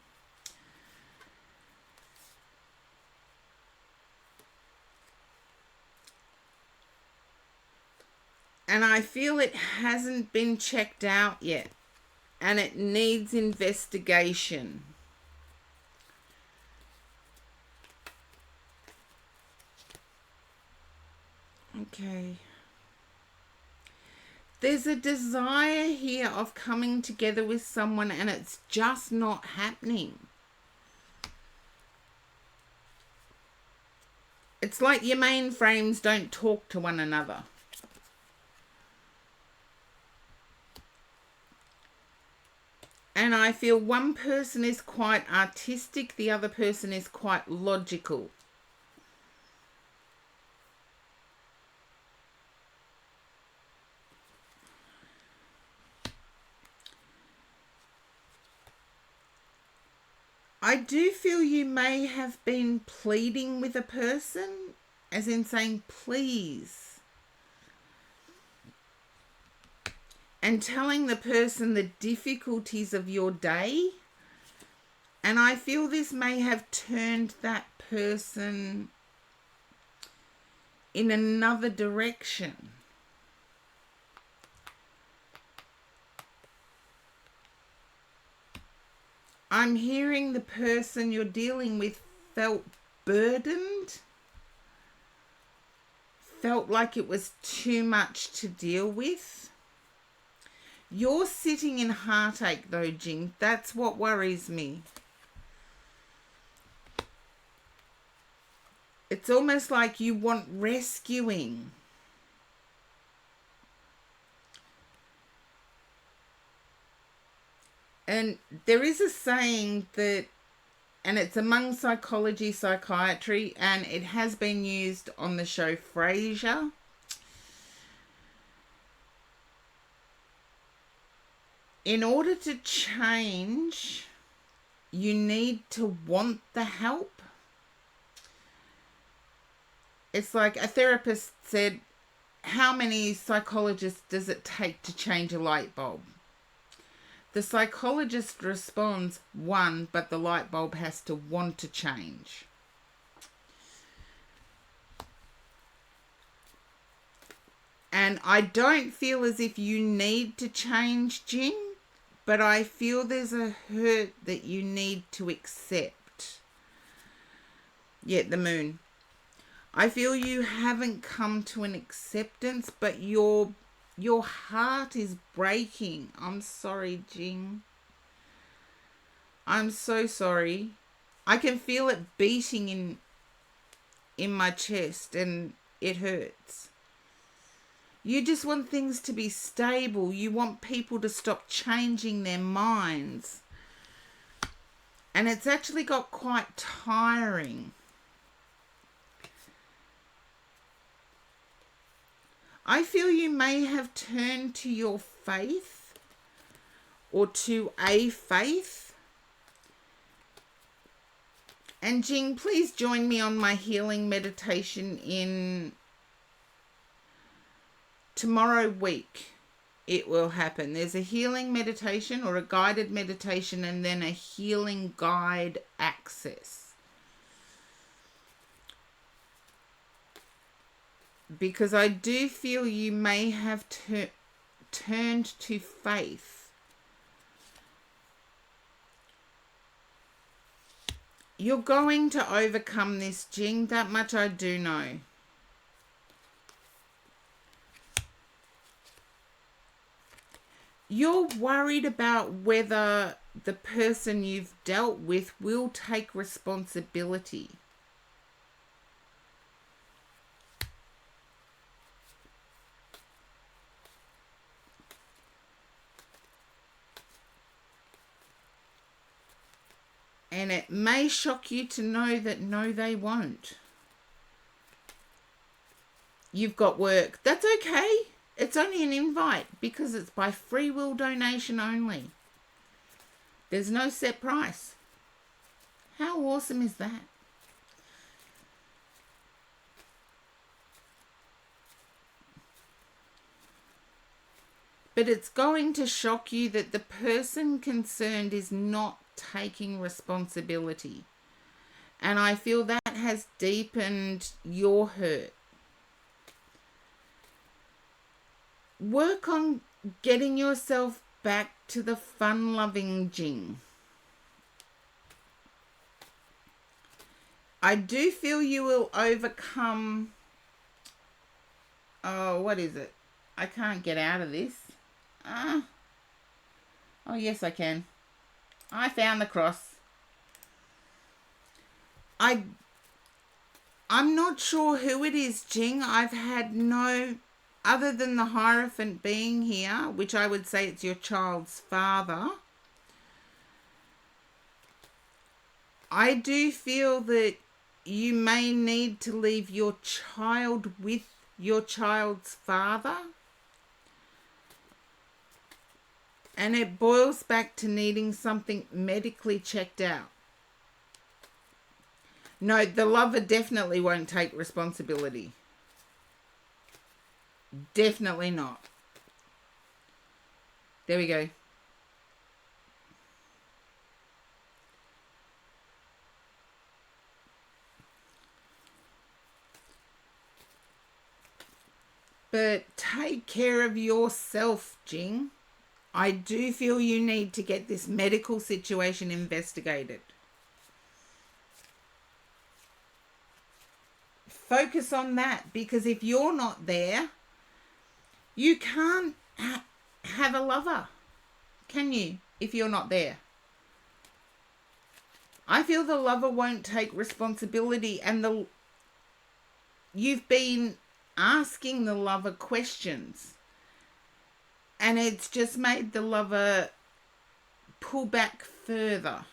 And I feel it hasn't been checked out yet, and it needs investigation. Okay. There's a desire here of coming together with someone, and it's just not happening. It's like your mainframes don't talk to one another. And I feel one person is quite artistic, the other person is quite logical. I do feel you may have been pleading with a person, as in saying, please. And telling the person the difficulties of your day. And I feel this may have turned that person in another direction. I'm hearing the person you're dealing with felt burdened, felt like it was too much to deal with. You're sitting in heartache though, Jing. That's what worries me. It's almost like you want rescuing. And there is a saying that, and it's among psychology, psychiatry, and it has been used on the show Frasier. In order to change, you need to want the help. It's like a therapist said, how many psychologists does it take to change a light bulb? The psychologist responds, 1, but the light bulb has to want to change. And I don't feel as if you need to change, Jing, but I feel there's a hurt that you need to accept. Yeah, the moon. I feel you haven't come to an acceptance, but your heart is breaking. I'm sorry, Jing. I'm so sorry. I can feel it beating in my chest, and it hurts. You just want things to be stable. You want people to stop changing their minds. And it's actually got quite tiring. I feel you may have turned to your faith or to a faith. And Jing, please join me on my healing meditation in tomorrow week. It will happen. There's a healing meditation or a guided meditation and then a healing guide access. Because I do feel you may have turned to faith. You're going to overcome this, Jing. That much I do know. You're worried about whether the person you've dealt with will take responsibility. And it may shock you to know that no, they won't. You've got work. That's okay. It's only an invite because it's by free will donation only. There's no set price. How awesome is that? But it's going to shock you that the person concerned is not taking responsibility. And I feel that has deepened your hurt. Work on getting yourself back to the fun-loving Jing. I do feel you will overcome... Oh, what is it? I can't get out of this. Oh, yes, I can. I found the cross. I'm not sure who it is, Jing. I've had no... Other than the Hierophant being here, which I would say it's your child's father, I do feel that you may need to leave your child with your child's father. And it boils back to needing something medically checked out. No, the lover definitely won't take responsibility. Definitely not. There we go. But take care of yourself, Jing. I do feel you need to get this medical situation investigated. Focus on that, because if you're not there, you can't have a lover, can you, if you're not there? I feel the lover won't take responsibility, and you've been asking the lover questions, and it's just made the lover pull back further.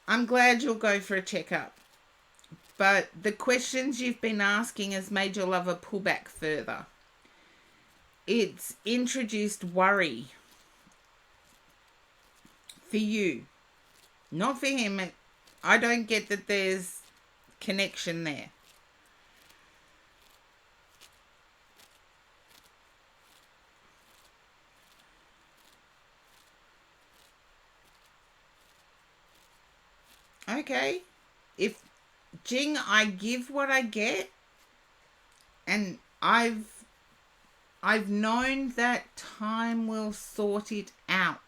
I'm glad you'll go for a checkup. But the questions you've been asking has made your lover pull back further. It's introduced worry for you, not for him. I don't get that there's connection there. Okay. If Jing, I give what I get, and I've known that time will sort it out.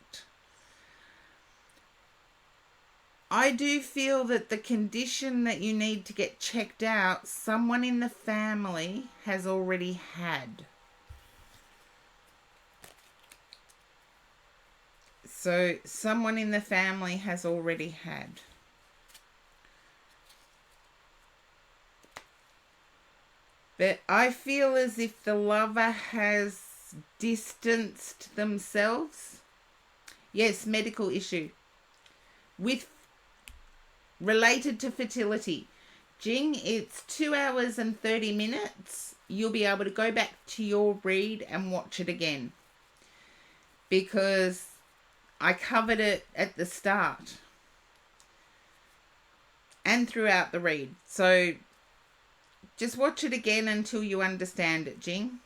I do feel that the condition that you need to get checked out, someone in the family has already had. So someone in the family has already had. But I feel as if the lover has distanced themselves. Yes, medical issue. With related to fertility. Jing, it's 2 hours and 30 minutes. You'll be able to go back to your read and watch it again. Because I covered it at the start. And throughout the read. So just watch it again until you understand it, Jing.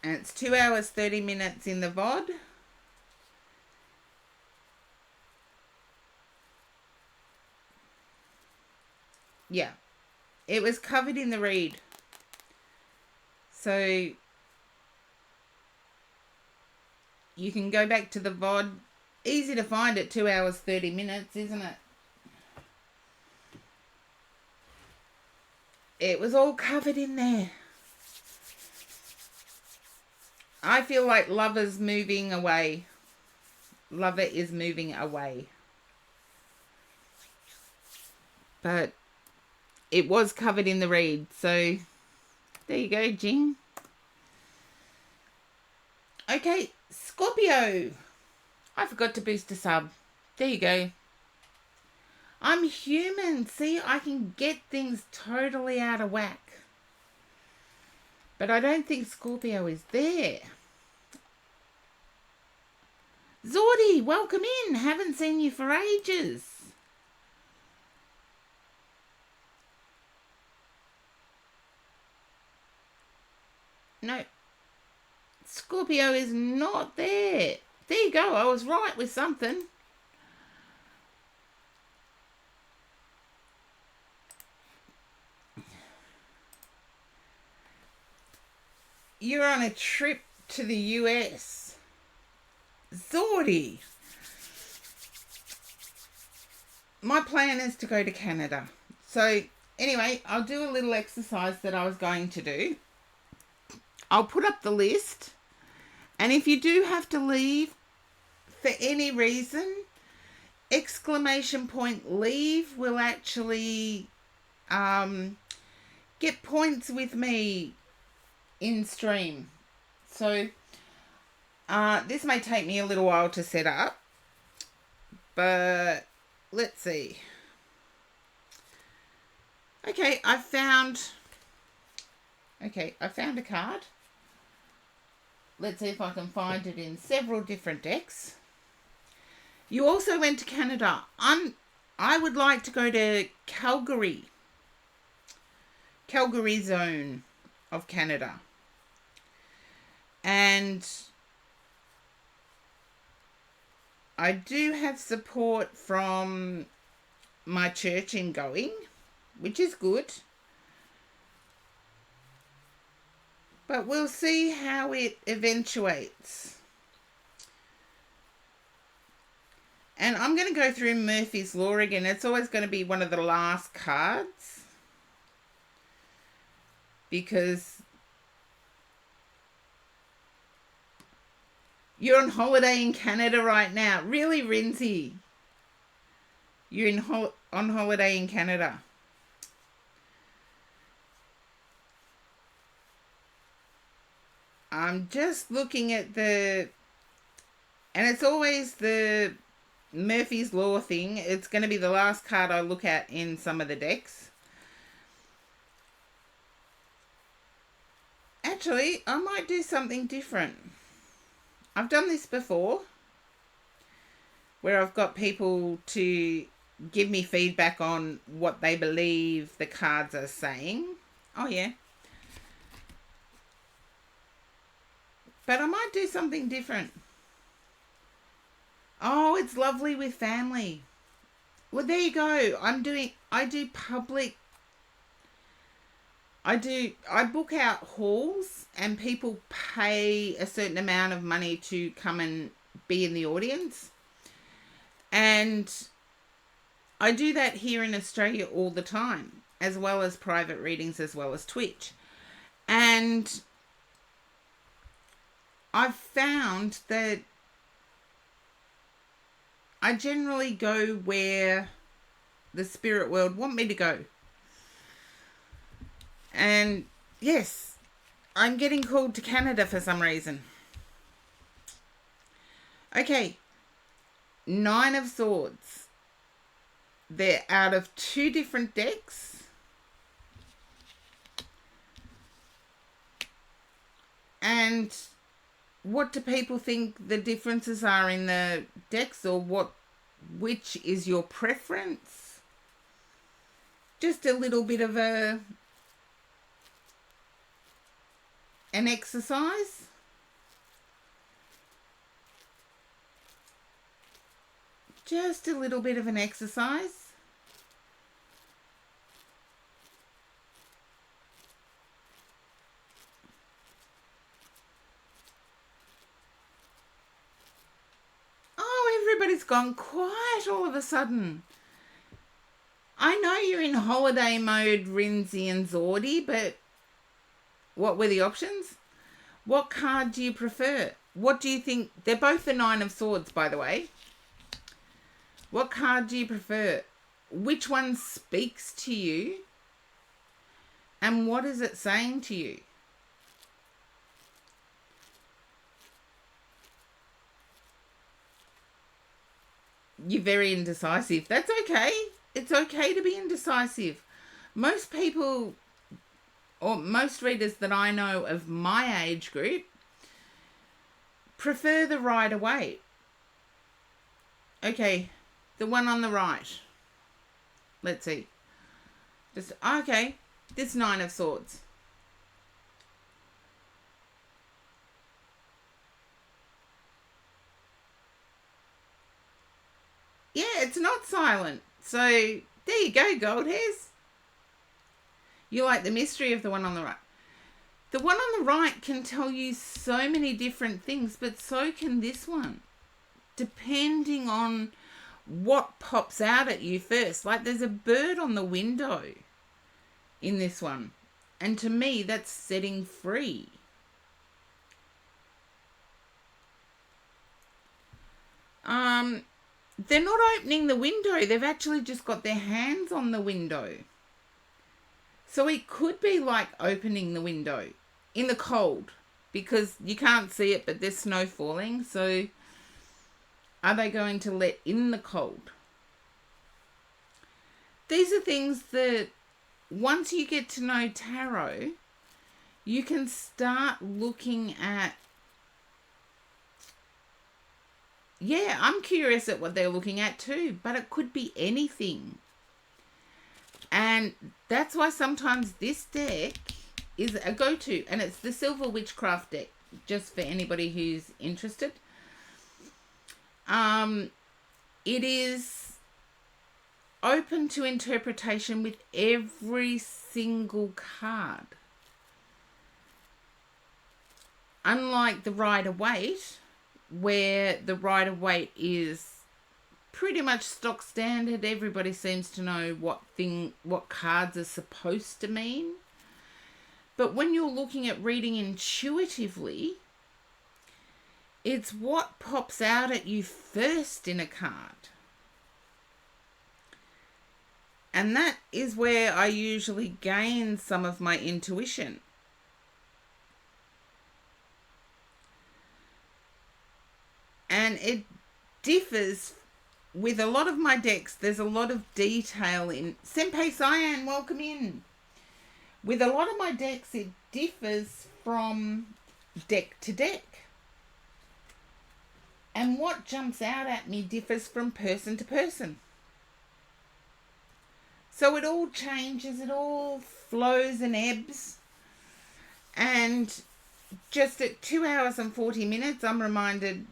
And it's 2 hours, 30 minutes in the VOD. Yeah. It was covered in the read. So you can go back to the VOD. Easy to find at 2 hours, 30 minutes, isn't it? It was all covered in there. I feel like lover's moving away. Lover is moving away. But it was covered in the read. So there you go, Jing. Okay, Scorpio. I forgot to boost a sub. There you go. I'm human. See, I can get things totally out of whack. But I don't think Scorpio is there. Zordy, welcome in. Haven't seen you for ages. No. Scorpio is not there. There you go. I was right with something. You're on a trip to the US. Zordy. My plan is to go to Canada. So anyway, I'll do a little exercise that I was going to do. I'll put up the list. And if you do have to leave for any reason, exclamation point leave will actually get points with me in stream. So this may take me a little while to set up, but let's see. Okay, I found a card. Let's see if I can find it in several different decks. You also went to Canada. I would like to go to Calgary zone of Canada. And I do have support from my church in going, which is good. But we'll see how it eventuates. And I'm going to go through Murphy's Law again. It's always going to be one of the last cards. Because you're on holiday in Canada right now. Really, Rinsey? You're on holiday in Canada. I'm just looking at and it's always the Murphy's Law thing. It's going to be the last card I look at in some of the decks. Actually, I might do something different. I've done this before, where I've got people to give me feedback on what they believe the cards are saying. Oh, yeah. But I might do something different. Oh, it's lovely with family. Well, there you go. I do public, I book out halls and people pay a certain amount of money to come and be in the audience. And I do that here in Australia all the time, as well as private readings, as well as Twitch. And I've found that I generally go where the spirit world want me to go. And yes, I'm getting called to Canada for some reason. Okay, 9 of Swords. They're out of 2 different decks. And what do people think the differences are in the decks, or which is your preference? Just a little bit of an exercise. Just a little bit of an exercise. Oh, everybody's gone quiet all of a sudden. I know you're in holiday mode, Rinzi and Zordi, but what were the options? What card do you prefer? What do you think? They're both the 9 of Swords, by the way. What card do you prefer? Which one speaks to you? And what is it saying to you? You're very indecisive. That's okay. It's okay to be indecisive. Most people, or most readers that I know of my age group, prefer the Rider-Waite. Okay, the one on the right. Let's see. Okay, this 9 of Swords. Yeah, it's not silent. So, there you go, gold hairs. You like the mystery of the one on the right. The one on the right can tell you so many different things, but so can this one. Depending on what pops out at you first. Like there's a bird on the window in this one. And to me, that's setting free. They're not opening the window. They've actually just got their hands on the window. So it could be like opening the window in the cold, because you can't see it, but there's snow falling. So are they going to let in the cold? These are things that once you get to know tarot, you can start looking at. Yeah, I'm curious at what they're looking at too, but it could be anything. And that's why sometimes this deck is a go-to, and it's the Silver Witchcraft deck, just for anybody who's interested. It is open to interpretation with every single card. Unlike the Rider-Waite, where the Rider-Waite is pretty much stock standard. Everybody seems to know what cards are supposed to mean. But when you're looking at reading intuitively, it's what pops out at you first in a card. And that is where I usually gain some of my intuition. And it differs with a lot of my decks. There's a lot of detail in. Senpai Cyan, welcome in. With a lot of my decks, it differs from deck to deck. And what jumps out at me differs from person to person. So it all changes, it all flows and ebbs. And just at 2 hours and 40 minutes, I'm reminded,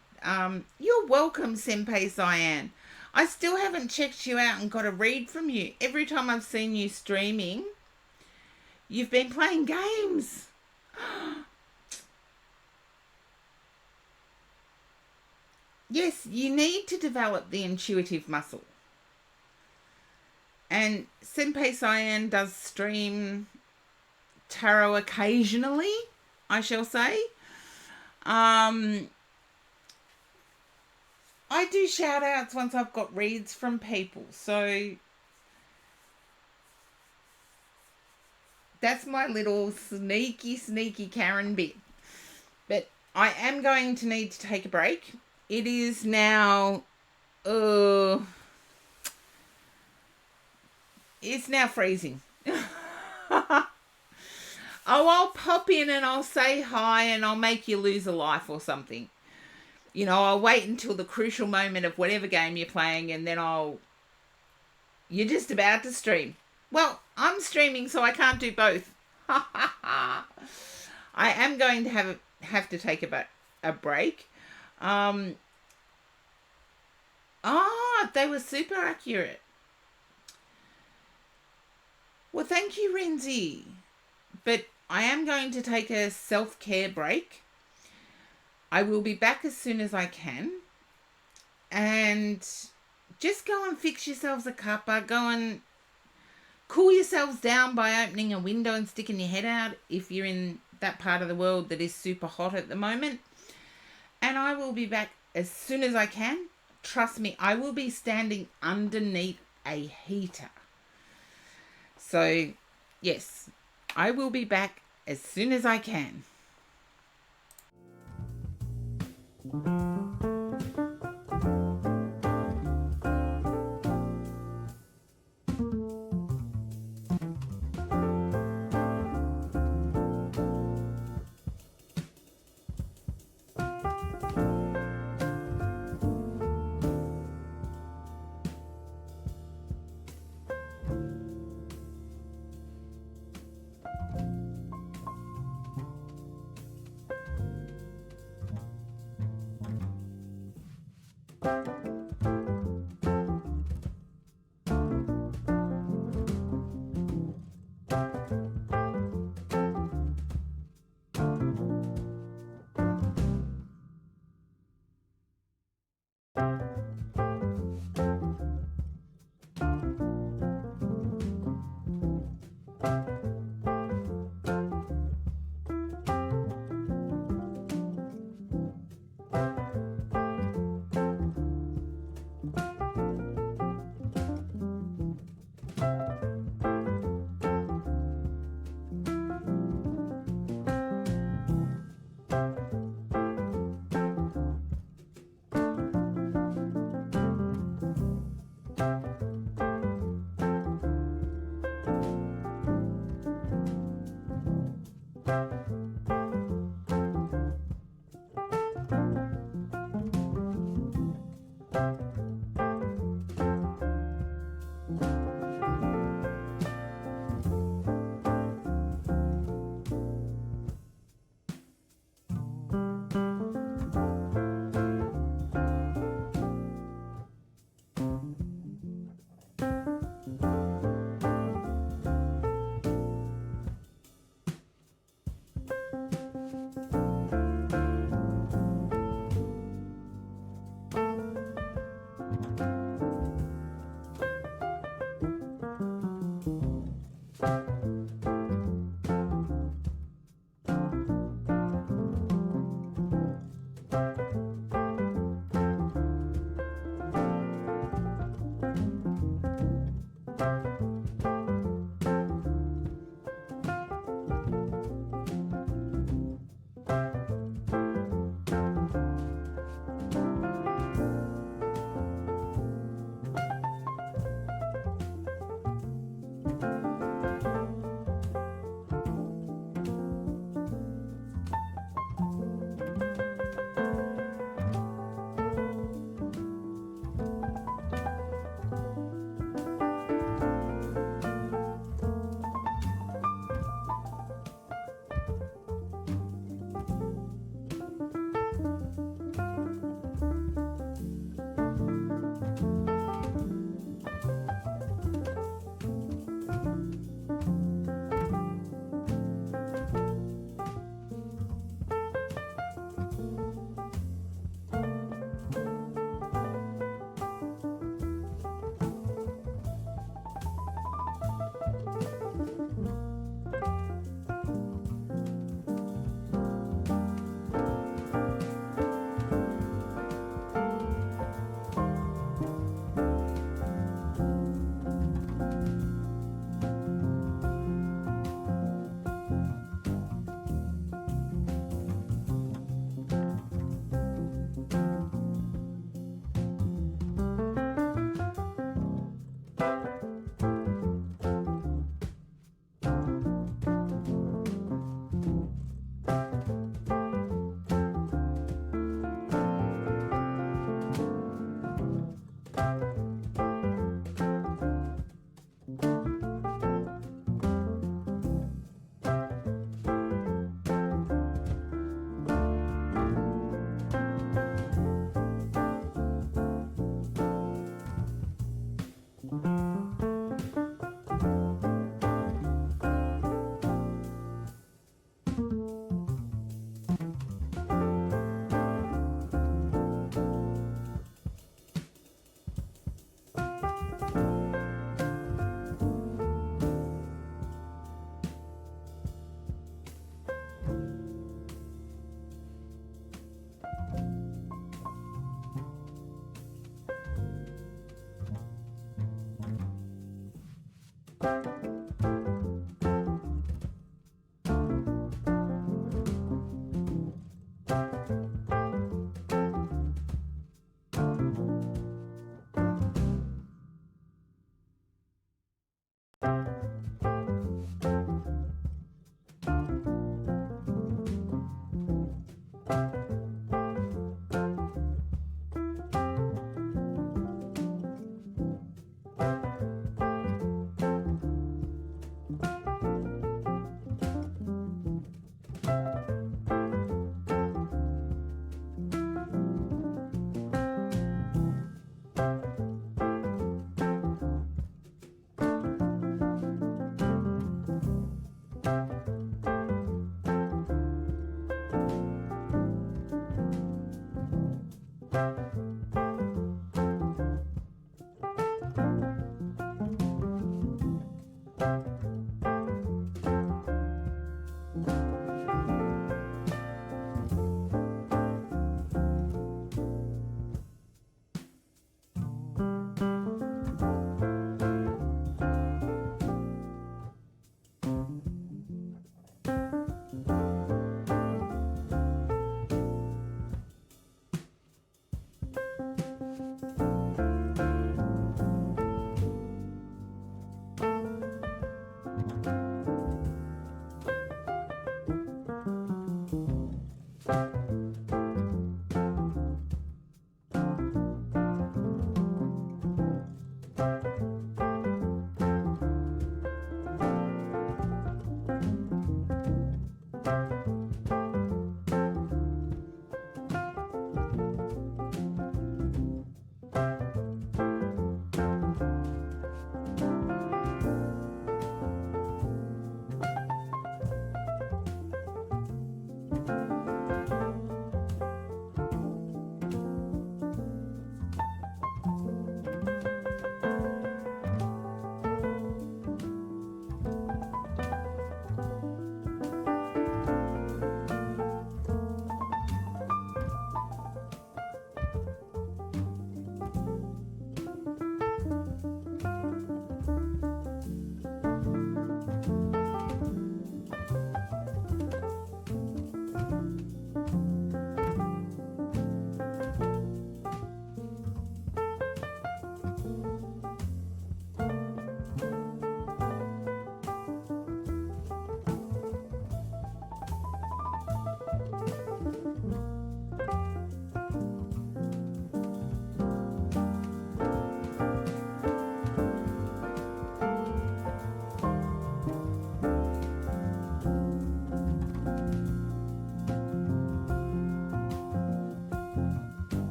you're welcome, Senpai Cyan. I still haven't checked you out and got a read from you. Every time I've seen you streaming, you've been playing games. Yes, you need to develop the intuitive muscle. And Senpai Cyan does stream tarot occasionally, I shall say. I do shout outs once I've got reads from people. So that's my little sneaky Karen bit. But I am going to need to take a break. It is now it's now freezing. Oh, I'll pop in and I'll say hi and I'll make you lose a life or something. You know, I'll wait until the crucial moment of whatever game you're playing and then you're just about to stream. Well, I'm streaming, so I can't do both. I am going to have to take a break. They were super accurate. Well, thank you, Renzi. But I am going to take a self-care break. I will be back as soon as I can. And just go and fix yourselves a cuppa. Go and cool yourselves down by opening a window and sticking your head out if you're in that part of the world that is super hot at the moment. And I will be back as soon as I can. Trust me, I will be standing underneath a heater. So, yes, I will be back as soon as I can.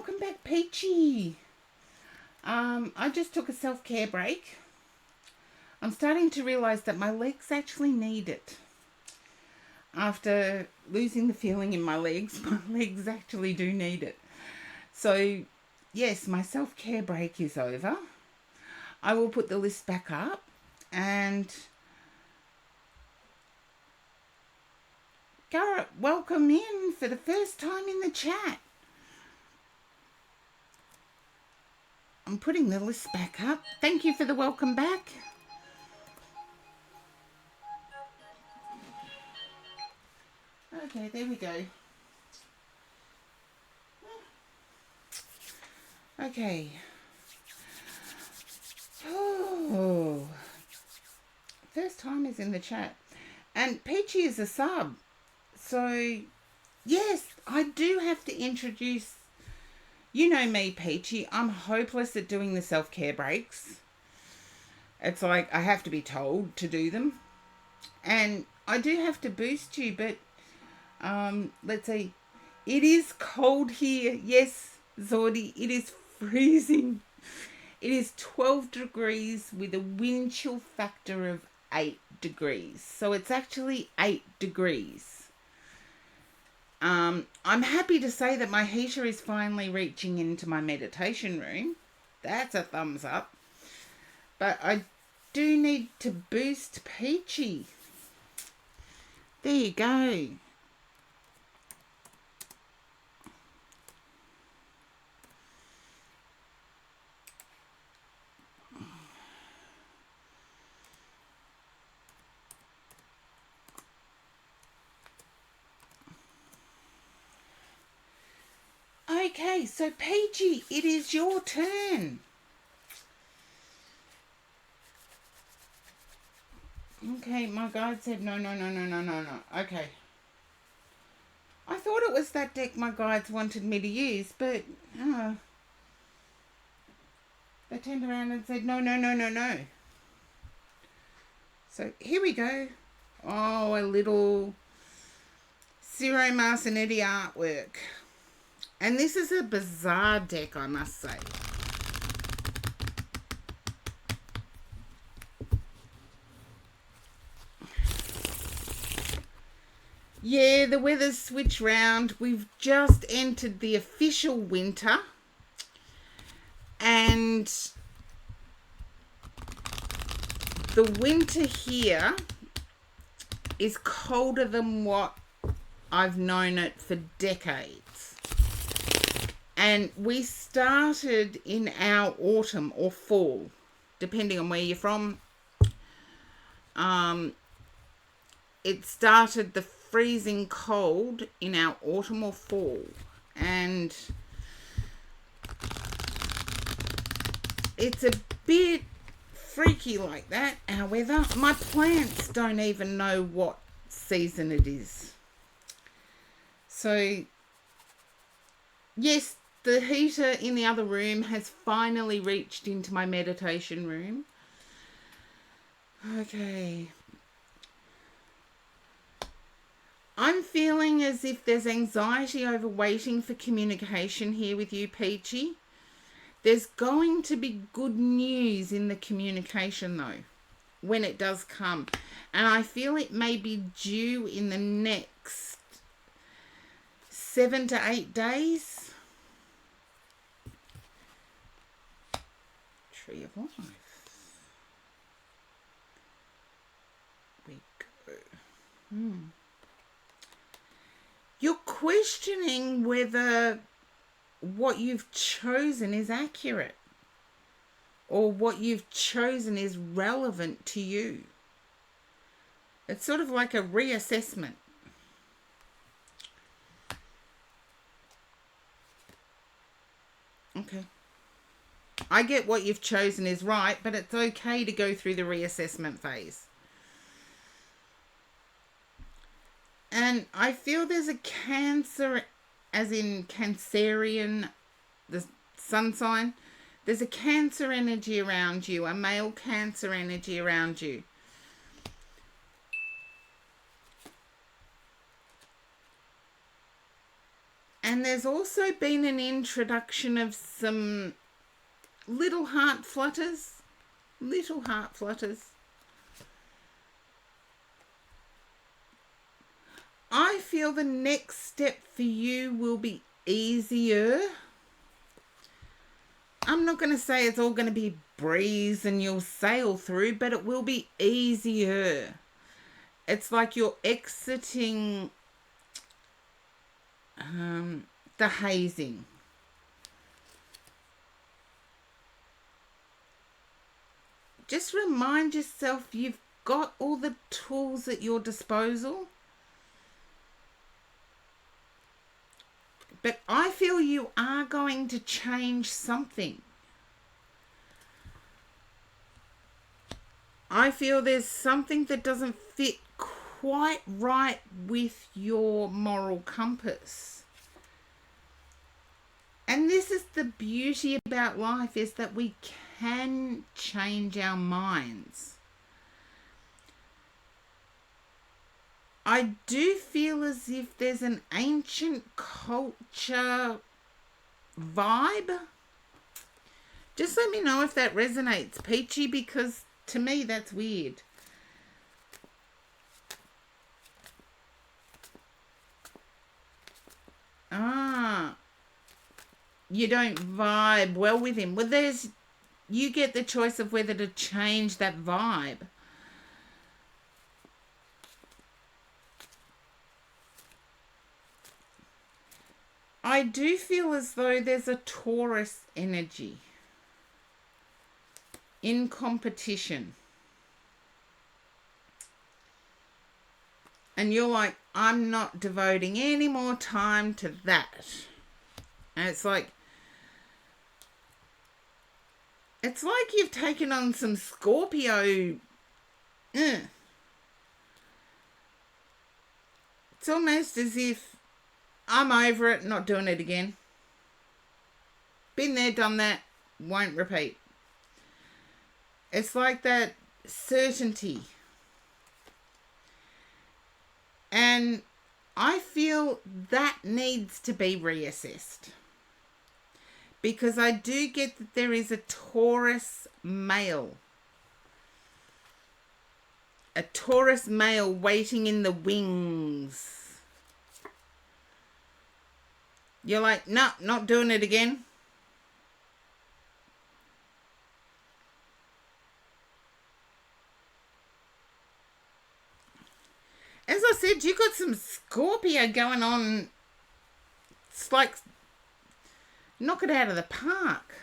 welcome back, Peachy. I just took a self-care break. I'm starting to realise that my legs actually need it. After losing the feeling in my legs, my legs actually do need it. So, yes, my self-care break is over. I will put the list back up, and Garrett, welcome in for the first time in the chat. I'm putting the list back up. Thank you for the welcome back. Okay, there we go. Okay. Oh, first time is in the chat. And Peachy is a sub. So, yes, I do have to introduce, you know me, Peachy. I'm hopeless at doing the self-care breaks. It's like I have to be told to do them. And I do have to boost you, but let's see. It is cold here. Yes, Zordy, it is freezing. It is 12 degrees with a wind chill factor of 8 degrees. So it's actually 8 degrees. I'm happy to say that my heater is finally reaching into my meditation room. That's a thumbs up. But I do need to boost Peachy. There you go. Okay, so Peachy, it is your turn. Okay, my guide said no. Okay. I thought it was that deck my guides wanted me to use, but they turned around and said no. So here we go. Oh, a little Ciro Marcinetti artwork. And this is a bizarre deck, I must say. Yeah, the weather's switched round. We've just entered the official winter. And the winter here is colder than what I've known it for decades. And we started in our autumn or fall, depending on where you're from. It started the freezing cold in our autumn or fall. And it's a bit freaky like that, our weather. My plants don't even know what season it is. So, yes, the heater in the other room has finally reached into my meditation room. Okay. I'm feeling as if there's anxiety over waiting for communication here with you, Peachy. There's going to be good news in the communication, though, when it does come. And I feel it may be due in the next 7 to 8 days. Tree of Life. We go. You're questioning whether what you've chosen is accurate or what you've chosen is relevant to you. It's sort of like a reassessment. Okay. I get what you've chosen is right, but it's okay to go through the reassessment phase. And I feel there's a Cancer, as in Cancerian, the sun sign. There's a Cancer energy around you, a male Cancer energy around you. And And there's also been an introduction of some little heart flutters. Little heart flutters. I feel the next step for you will be easier. I'm not going to say it's all going to be breeze and you'll sail through, but it will be easier. It's like you're exiting the hazing. Just remind yourself you've got all the tools at your disposal. But I feel you are going to change something. I feel there's something that doesn't fit quite right with your moral compass. And this is the beauty about life, is that we can change our minds. I do feel as if there's an ancient culture vibe. Just let me know if that resonates, Peachy, because to me that's weird. You don't vibe well with him. Well, you get the choice of whether to change that vibe. I do feel as though there's a Taurus energy in competition. And you're like, I'm not devoting any more time to that. And it's like you've taken on some Scorpio. It's almost as if I'm over it, not doing it again. Been there, done that, won't repeat. It's like that certainty. And I feel that needs to be reassessed. Because I do get that there is a Taurus male. A Taurus male waiting in the wings. You're like, no, not doing it again. As I said, you got some Scorpio going on. It's like, knock it out of the park.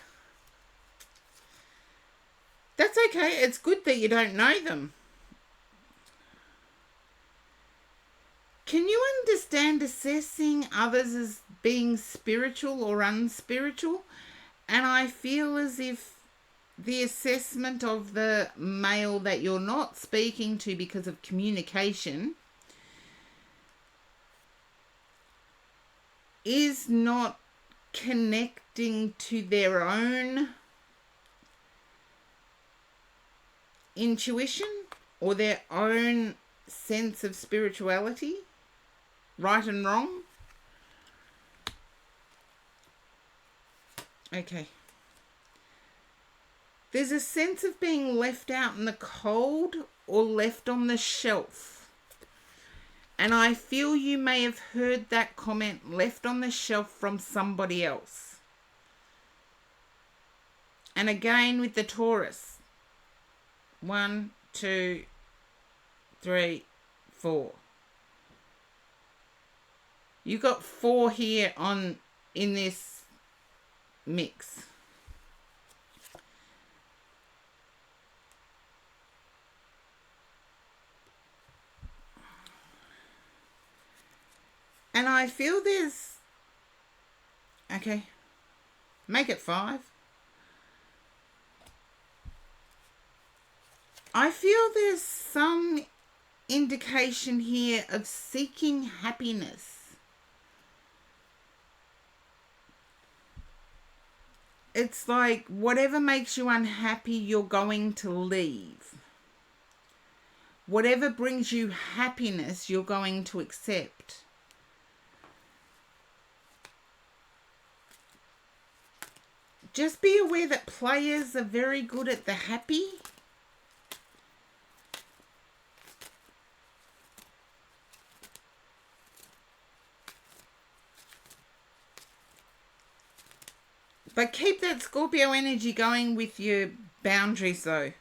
That's okay. It's good that you don't know them. Can you understand assessing others as being spiritual or unspiritual? And I feel as if the assessment of the male that you're not speaking to because of communication is not connecting to their own intuition or their own sense of spirituality, right and wrong. Okay. There's a sense of being left out in the cold or left on the shelf. And I feel you may have heard that comment, left on the shelf, from somebody else. And again with the Taurus. 1, 2, 3, 4. You got 4 here in this mix. And I feel there's, okay, make it 5. I feel there's some indication here of seeking happiness. It's like whatever makes you unhappy, you're going to leave. Whatever brings you happiness, you're going to accept. just be aware that players are very good at the happy. But keep that Scorpio energy going with your boundaries, though.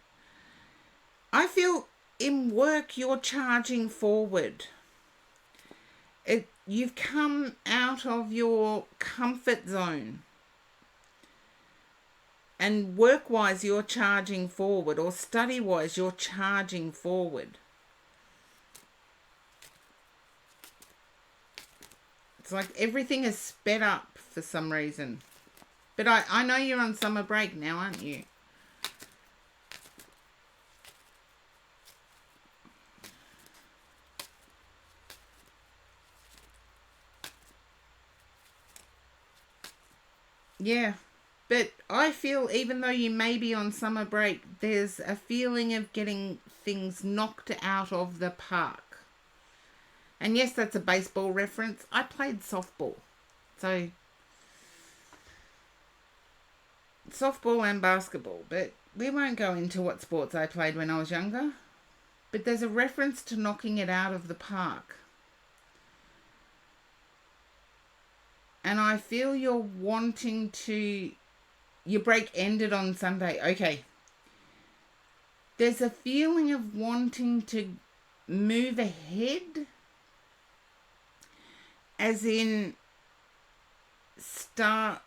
I feel in work you're charging forward. You've come out of your comfort zone. And work-wise, you're charging forward. Or study-wise, you're charging forward. It's like everything is sped up for some reason. But I know you're on summer break now, aren't you? Yeah. But I feel even though you may be on summer break, there's a feeling of getting things knocked out of the park. And yes, that's a baseball reference. I played softball. So softball and basketball, but we won't go into what sports I played when I was younger. But there's a reference to knocking it out of the park. And I feel you're wanting to... Your break ended on Sunday. Okay. There's a feeling of wanting to move ahead. As in... Start...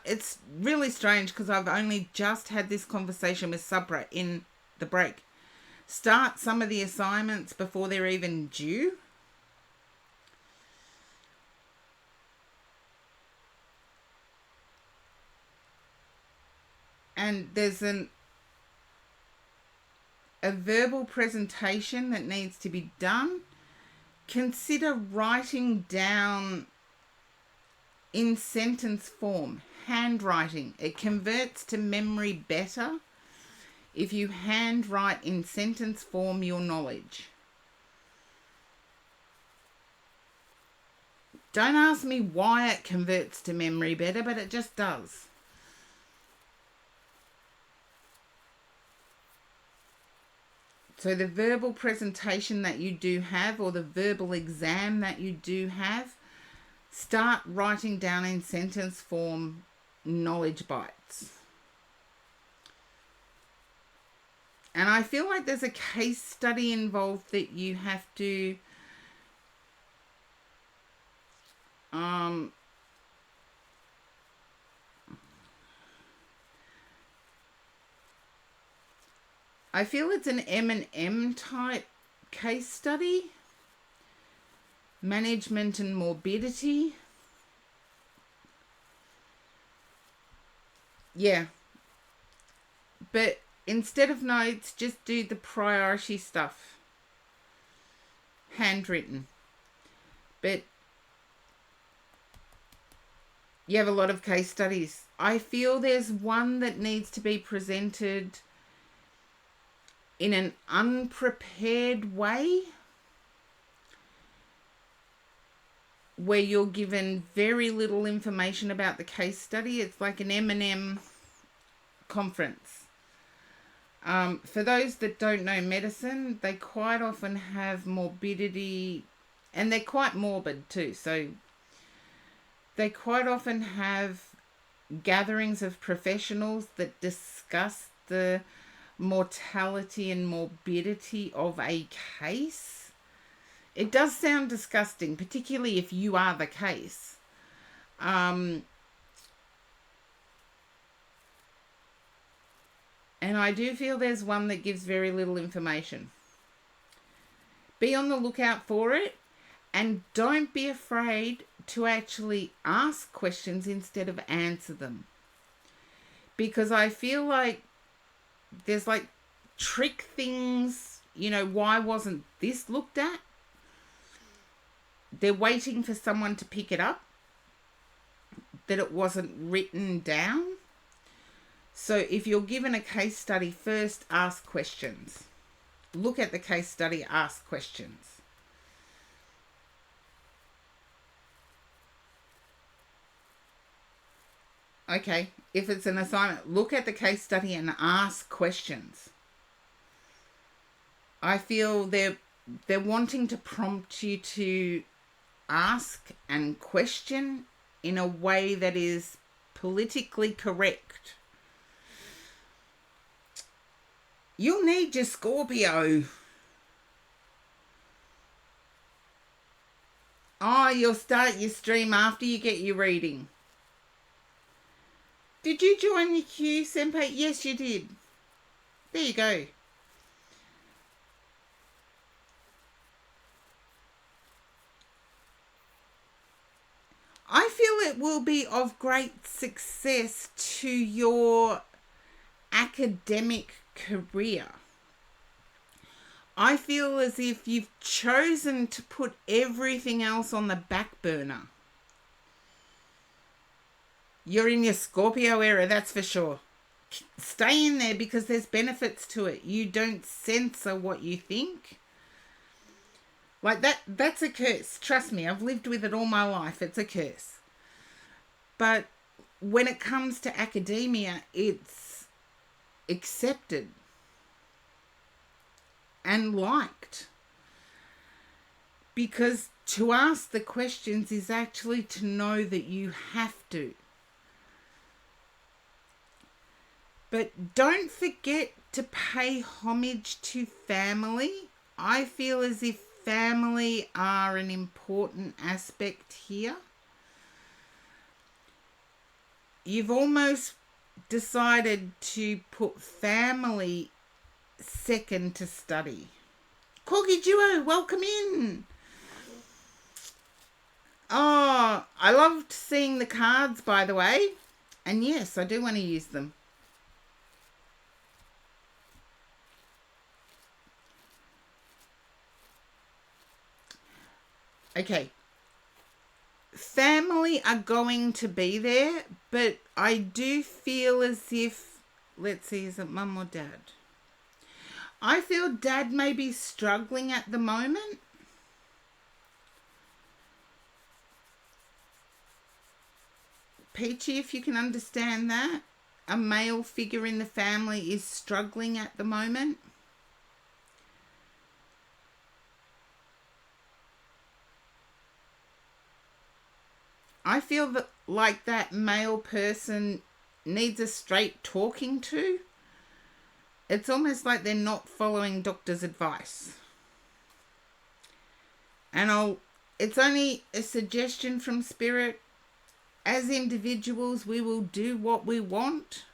It's really strange because I've only just had this conversation with Sabra in the break. Start some of the assignments before they're even due. And there's a verbal presentation that needs to be done. Consider writing down in sentence form, handwriting. It converts to memory better if you handwrite in sentence form your knowledge. Don't ask me why it converts to memory better, but it just does. So the verbal presentation that you do have, or the verbal exam that you do have, start writing down in sentence form knowledge bites. And I feel like there's a case study involved that you have to I feel it's an M&M type case study. Management and morbidity. Yeah. But instead of notes, just do the priority stuff. Handwritten. But you have a lot of case studies. I feel there's one that needs to be presented in an unprepared way, where you're given very little information about the case study. It's like an M&M conference. For those that don't know medicine, they quite often have morbidity, and they're quite morbid too. So they quite often have gatherings of professionals that discuss the mortality and morbidity of a case. It does sound disgusting, particularly if you are the case. And I do feel there's one that gives very little information. Be on the lookout for it, and don't be afraid to actually ask questions instead of answer them. Because I feel like there's like trick things, why wasn't this looked at? They're waiting for someone to pick it up, that it wasn't written down. So if you're given a case study, first ask questions. Look at the case study, ask questions. Okay, if it's an assignment, look at the case study and ask questions. I feel they're wanting to prompt you to ask and question in a way that is politically correct. You'll need your Scorpio. Oh, you'll start your stream after you get your reading. Did you join the queue, Senpai? Yes, you did. There you go. I feel it will be of great success to your academic career. I feel as if you've chosen to put everything else on the back burner. You're in your Scorpio era, that's for sure. Stay in there because there's benefits to it. You don't censor what you think. Like that's a curse. Trust me, I've lived with it all my life. It's a curse. But when it comes to academia, it's accepted and liked. Because to ask the questions is actually to know that you have to. But don't forget to pay homage to family. I feel as if family are an important aspect here. You've almost decided to put family second to study. Corgi Duo, welcome in. Oh, I loved seeing the cards, by the way. And yes, I do want to use them. Okay. Family are going to be there, but I do feel as if, let's see, is it mum or dad? I feel dad may be struggling at the moment. Peachy, if you can understand that. A male figure in the family is struggling at the moment. I feel that like that male person needs a straight talking to. It's almost like they're not following doctor's advice. And it's only a suggestion from spirit. As individuals, we will do what we want.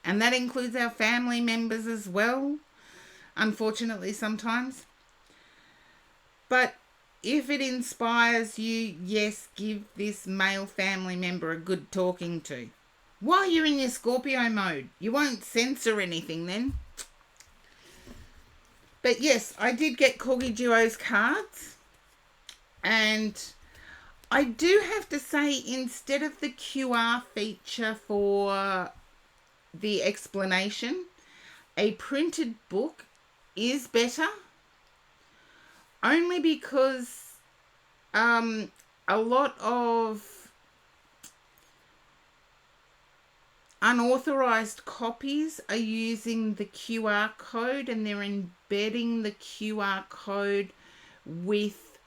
And that includes our family members as well. Unfortunately, sometimes. But if it inspires you, yes, give this male family member a good talking to. While you're in your Scorpio mode, you won't censor anything then. But yes, I did get Corgi Duo's cards. And I do have to say, instead of the QR feature for the explanation, a printed book is better. Only because a lot of unauthorized copies are using the QR code and they're embedding the QR code with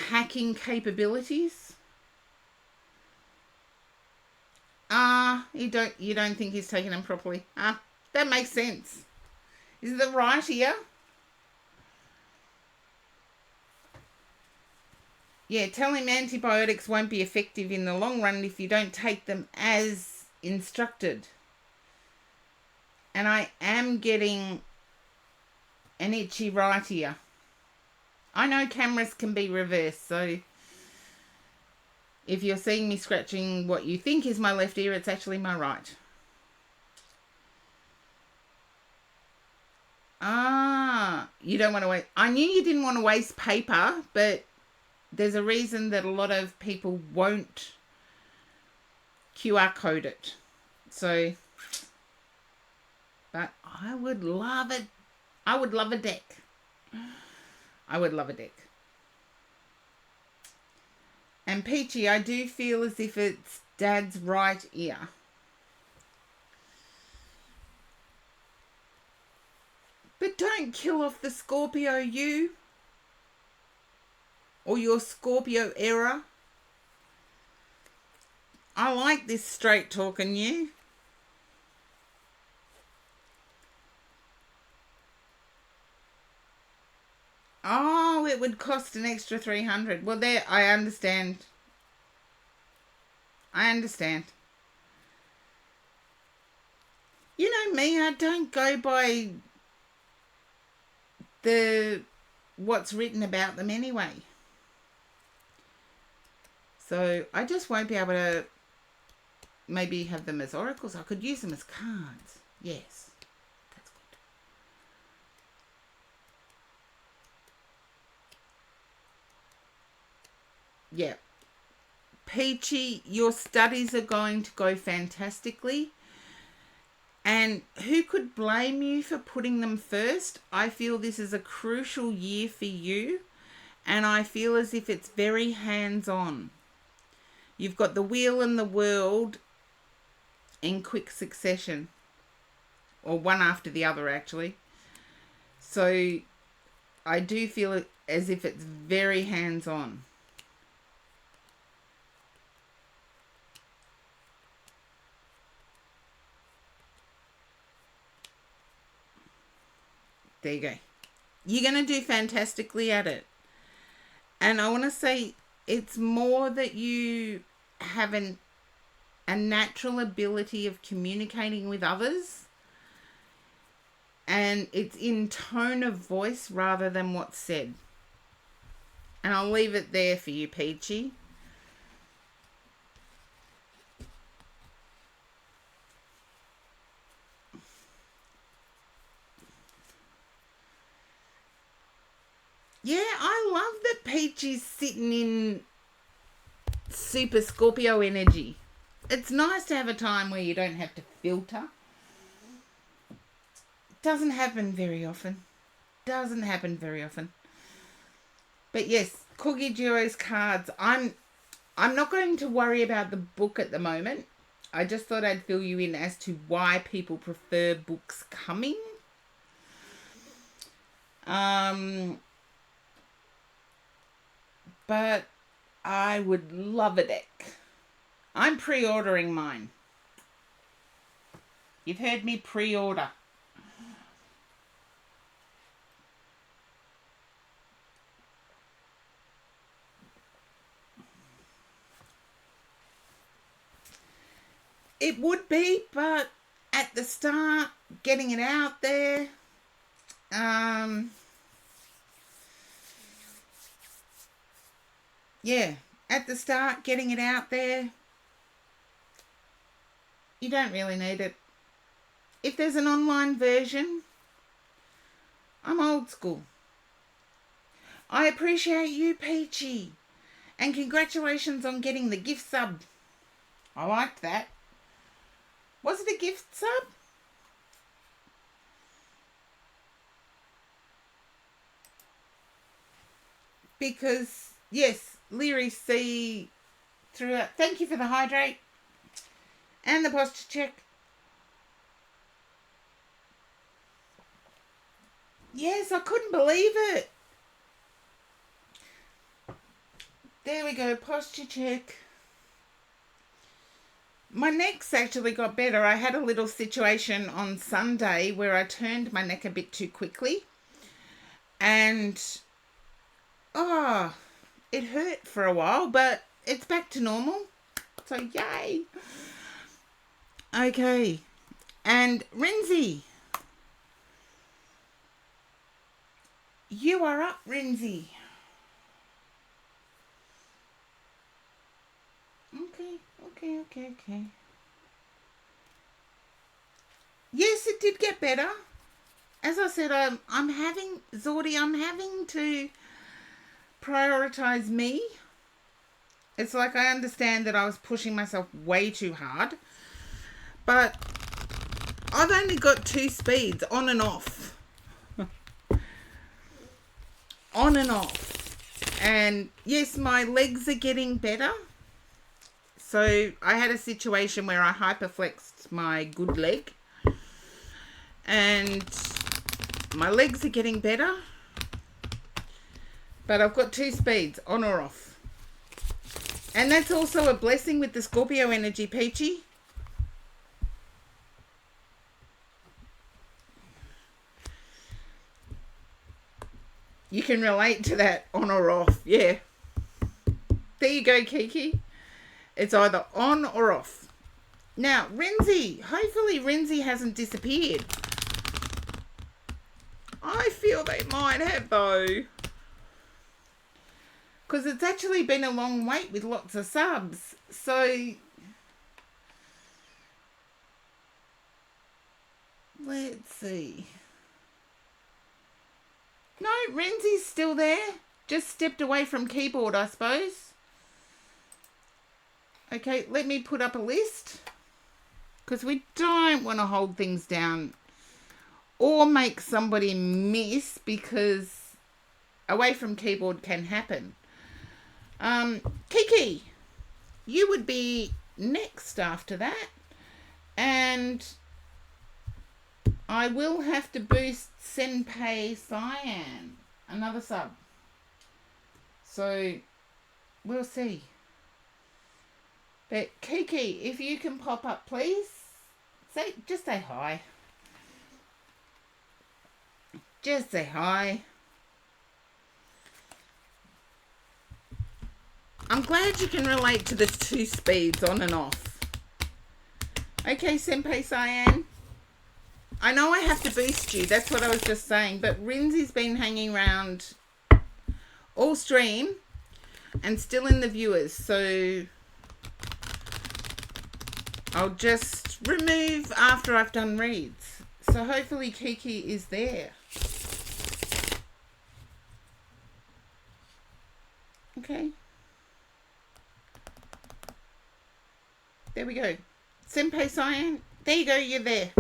hacking capabilities. You don't think he's taking them properly? That makes sense. Is it right here? Yeah, tell him antibiotics won't be effective in the long run if you don't take them as instructed. And I am getting an itchy right ear. I know cameras can be reversed, so if you're seeing me scratching what you think is my left ear, it's actually my right. You don't want to waste... I knew you didn't want to waste paper, but there's a reason that a lot of people won't QR code it. So, but I would love it. I would love a deck. I would love a deck. And Peachy, I do feel as if it's Dad's right ear. But don't kill off the Scorpio you. Or your Scorpio era. I like this straight talking you. Oh, it would cost an extra 300. Well, there, I understand. I understand. You know me, I don't go by what's written about them anyway. So I just won't be able to maybe have them as oracles. I could use them as cards. Yes, that's good. Yeah. Peachy, your studies are going to go fantastically. And who could blame you for putting them first? I feel this is a crucial year for you. And I feel as if it's very hands-on. You've got the wheel and the world in quick succession. Or one after the other, actually. So I do feel as if it's very hands-on. There you go. You're going to do fantastically at it. And I want to say it's more that you have a natural ability of communicating with others. And it's in tone of voice rather than what's said. And I'll leave it there for you, Peachy. Yeah, I love that Peachy's sitting in super Scorpio energy. It's nice to have a time where you don't have to filter. Doesn't happen very often. Doesn't happen very often. But yes, Corgi Giro's cards. I'm not going to worry about the book at the moment. I just thought I'd fill you in as to why people prefer books coming. But I would love a deck. I'm pre-ordering mine. You've heard me pre-order. It would be, but at the start, getting it out there, yeah, at the start, getting it out there, you don't really need it. If there's an online version, I'm old school. I appreciate you, Peachy. And congratulations on getting the gift sub. I liked that. Was it a gift sub? Because, yes, Learycc throughout. Thank you for the hydrate and the posture check. Yes, I couldn't believe it. There we go, posture check. My neck's actually got better. I had a little situation on Sunday where I turned my neck a bit too quickly. And, it hurt for a while, but it's back to normal. So, yay. Okay. And, Renzi. You are up, Renzi. Okay. Yes, it did get better. As I said, I'm having to prioritize me. It's like I understand that I was pushing myself way too hard. But I've only got 2 speeds, on and off. On and off. And yes, my legs are getting better. So I had a situation where I hyperflexed my good leg. And my legs are getting better. But I've got 2 speeds, on or off. And that's also a blessing with the Scorpio energy, Peachy. You can relate to that, on or off. Yeah. There you go, Kiki. It's either on or off. Now, Renzi. Hopefully Renzi hasn't disappeared. I feel they might have, though. Because it's actually been a long wait with lots of subs. So, let's see. No, Renzi's still there. Just stepped away from keyboard, I suppose. Okay, let me put up a list. Because we don't want to hold things down or make somebody miss, because away from keyboard can happen. Kiki, you would be next after that. And I will have to boost Senpei Cyan, another sub. So, we'll see. But Kiki, if you can pop up, please. Just say hi. Just say hi. I'm glad you can relate to the 2 speeds, on and off. Okay, Senpei Cyan. I know I have to boost you. That's what I was just saying. But Rinzi's been hanging around all stream and still in the viewers. So I'll just remove after I've done reads. So hopefully Kiki is there. Okay. There we go. Senpei Cyan. There you go. You're there.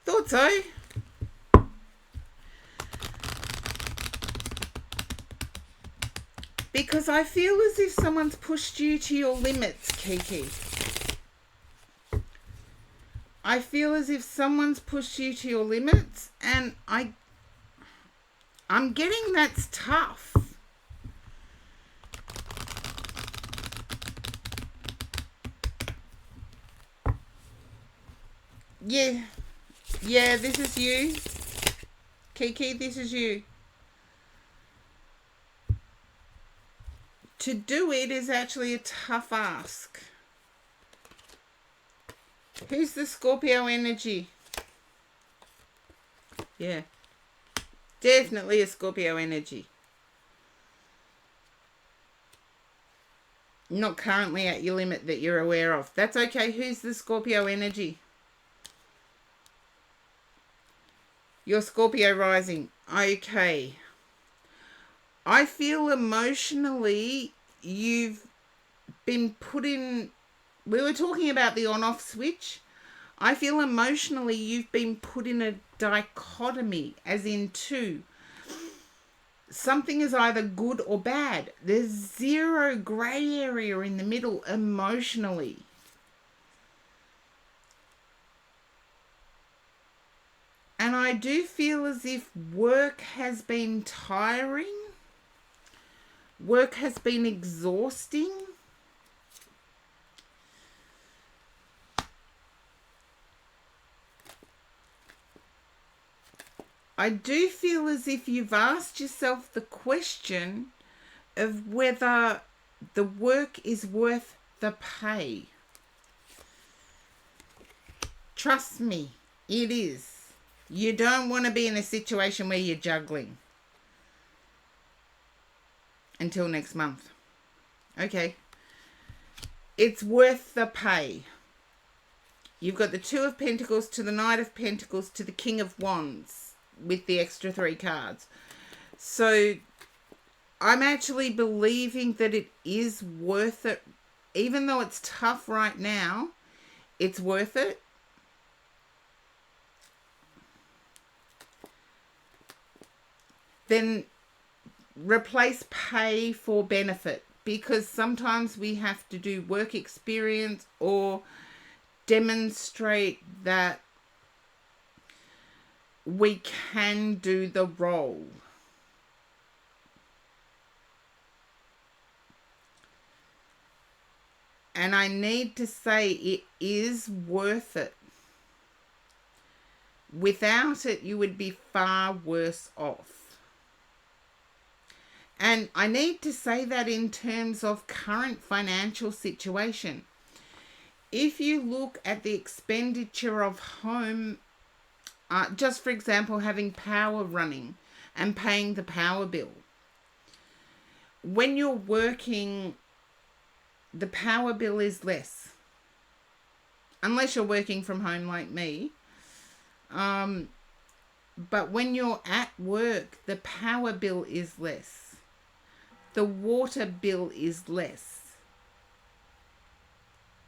Thought so. Because I feel as if someone's pushed you to your limits, Kiki. I feel as if someone's pushed you to your limits, and I'm getting that's tough. Yeah, this is you. Kiki, this is you. To do it is actually a tough ask. Who's the Scorpio energy? Yeah. Definitely a Scorpio energy. Not currently at your limit that you're aware of. That's okay. Who's the Scorpio energy? Your Scorpio rising. Okay. I feel emotionally you've been put in... We were talking about the on-off switch. I feel emotionally you've been put in a dichotomy, as in 2. Something is either good or bad. There's 0 grey area in the middle emotionally. And I do feel as if work has been tiring. Work has been exhausting. I do feel as if you've asked yourself the question of whether the work is worth the pay. Trust me, it is. You don't want to be in a situation where you're juggling. Until next month. Okay. It's worth the pay. You've got the 2 of Pentacles to the Knight of Pentacles to the King of Wands with the extra 3 cards. So I'm actually believing that it is worth it. Even though it's tough right now, it's worth it. Then replace pay for benefit, because sometimes we have to do work experience or demonstrate that we can do the role. And I need to say it is worth it. Without it, you would be far worse off. And I need to say that in terms of current financial situation. If you look at the expenditure of home, just for example, having power running and paying the power bill. When you're working, the power bill is less. Unless you're working from home like me. But when you're at work, the power bill is less. The water bill is less.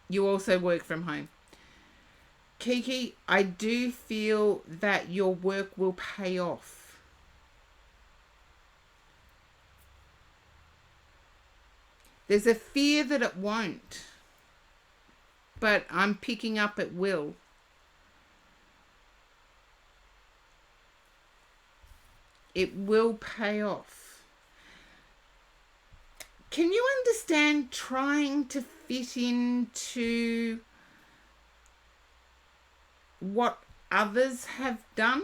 You also work from home. Kiki, I do feel that your work will pay off. There's a fear that it won't, but I'm picking up it will. It will pay off. Can you understand trying to fit into what others have done?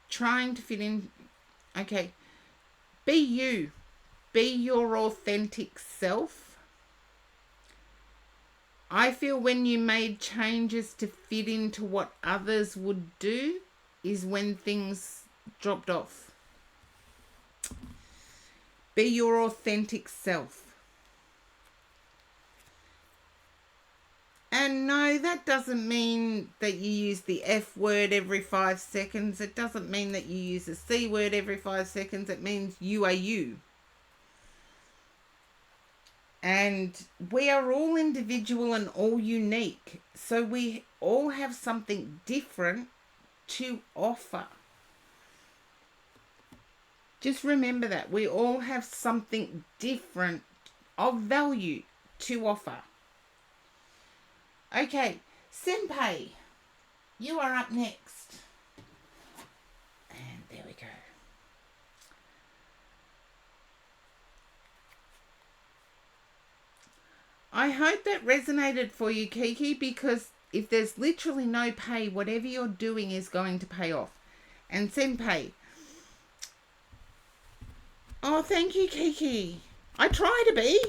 Trying to fit in. Okay. Be you. Be your authentic self. I feel when you made changes to fit into what others would do is when things dropped off. Be your authentic self. And no, that doesn't mean that you use the F word every 5 seconds. It doesn't mean that you use the C word every 5 seconds. It means you are you. And we are all individual and all unique. So we all have something different to offer. Just remember that. We all have something different of value to offer. Okay, Senpai, you are up next. And there we go. I hope that resonated for you, Kiki, because if there's literally no pay, whatever you're doing is going to pay off. And Senpai, oh, thank you, Kiki. I try to be.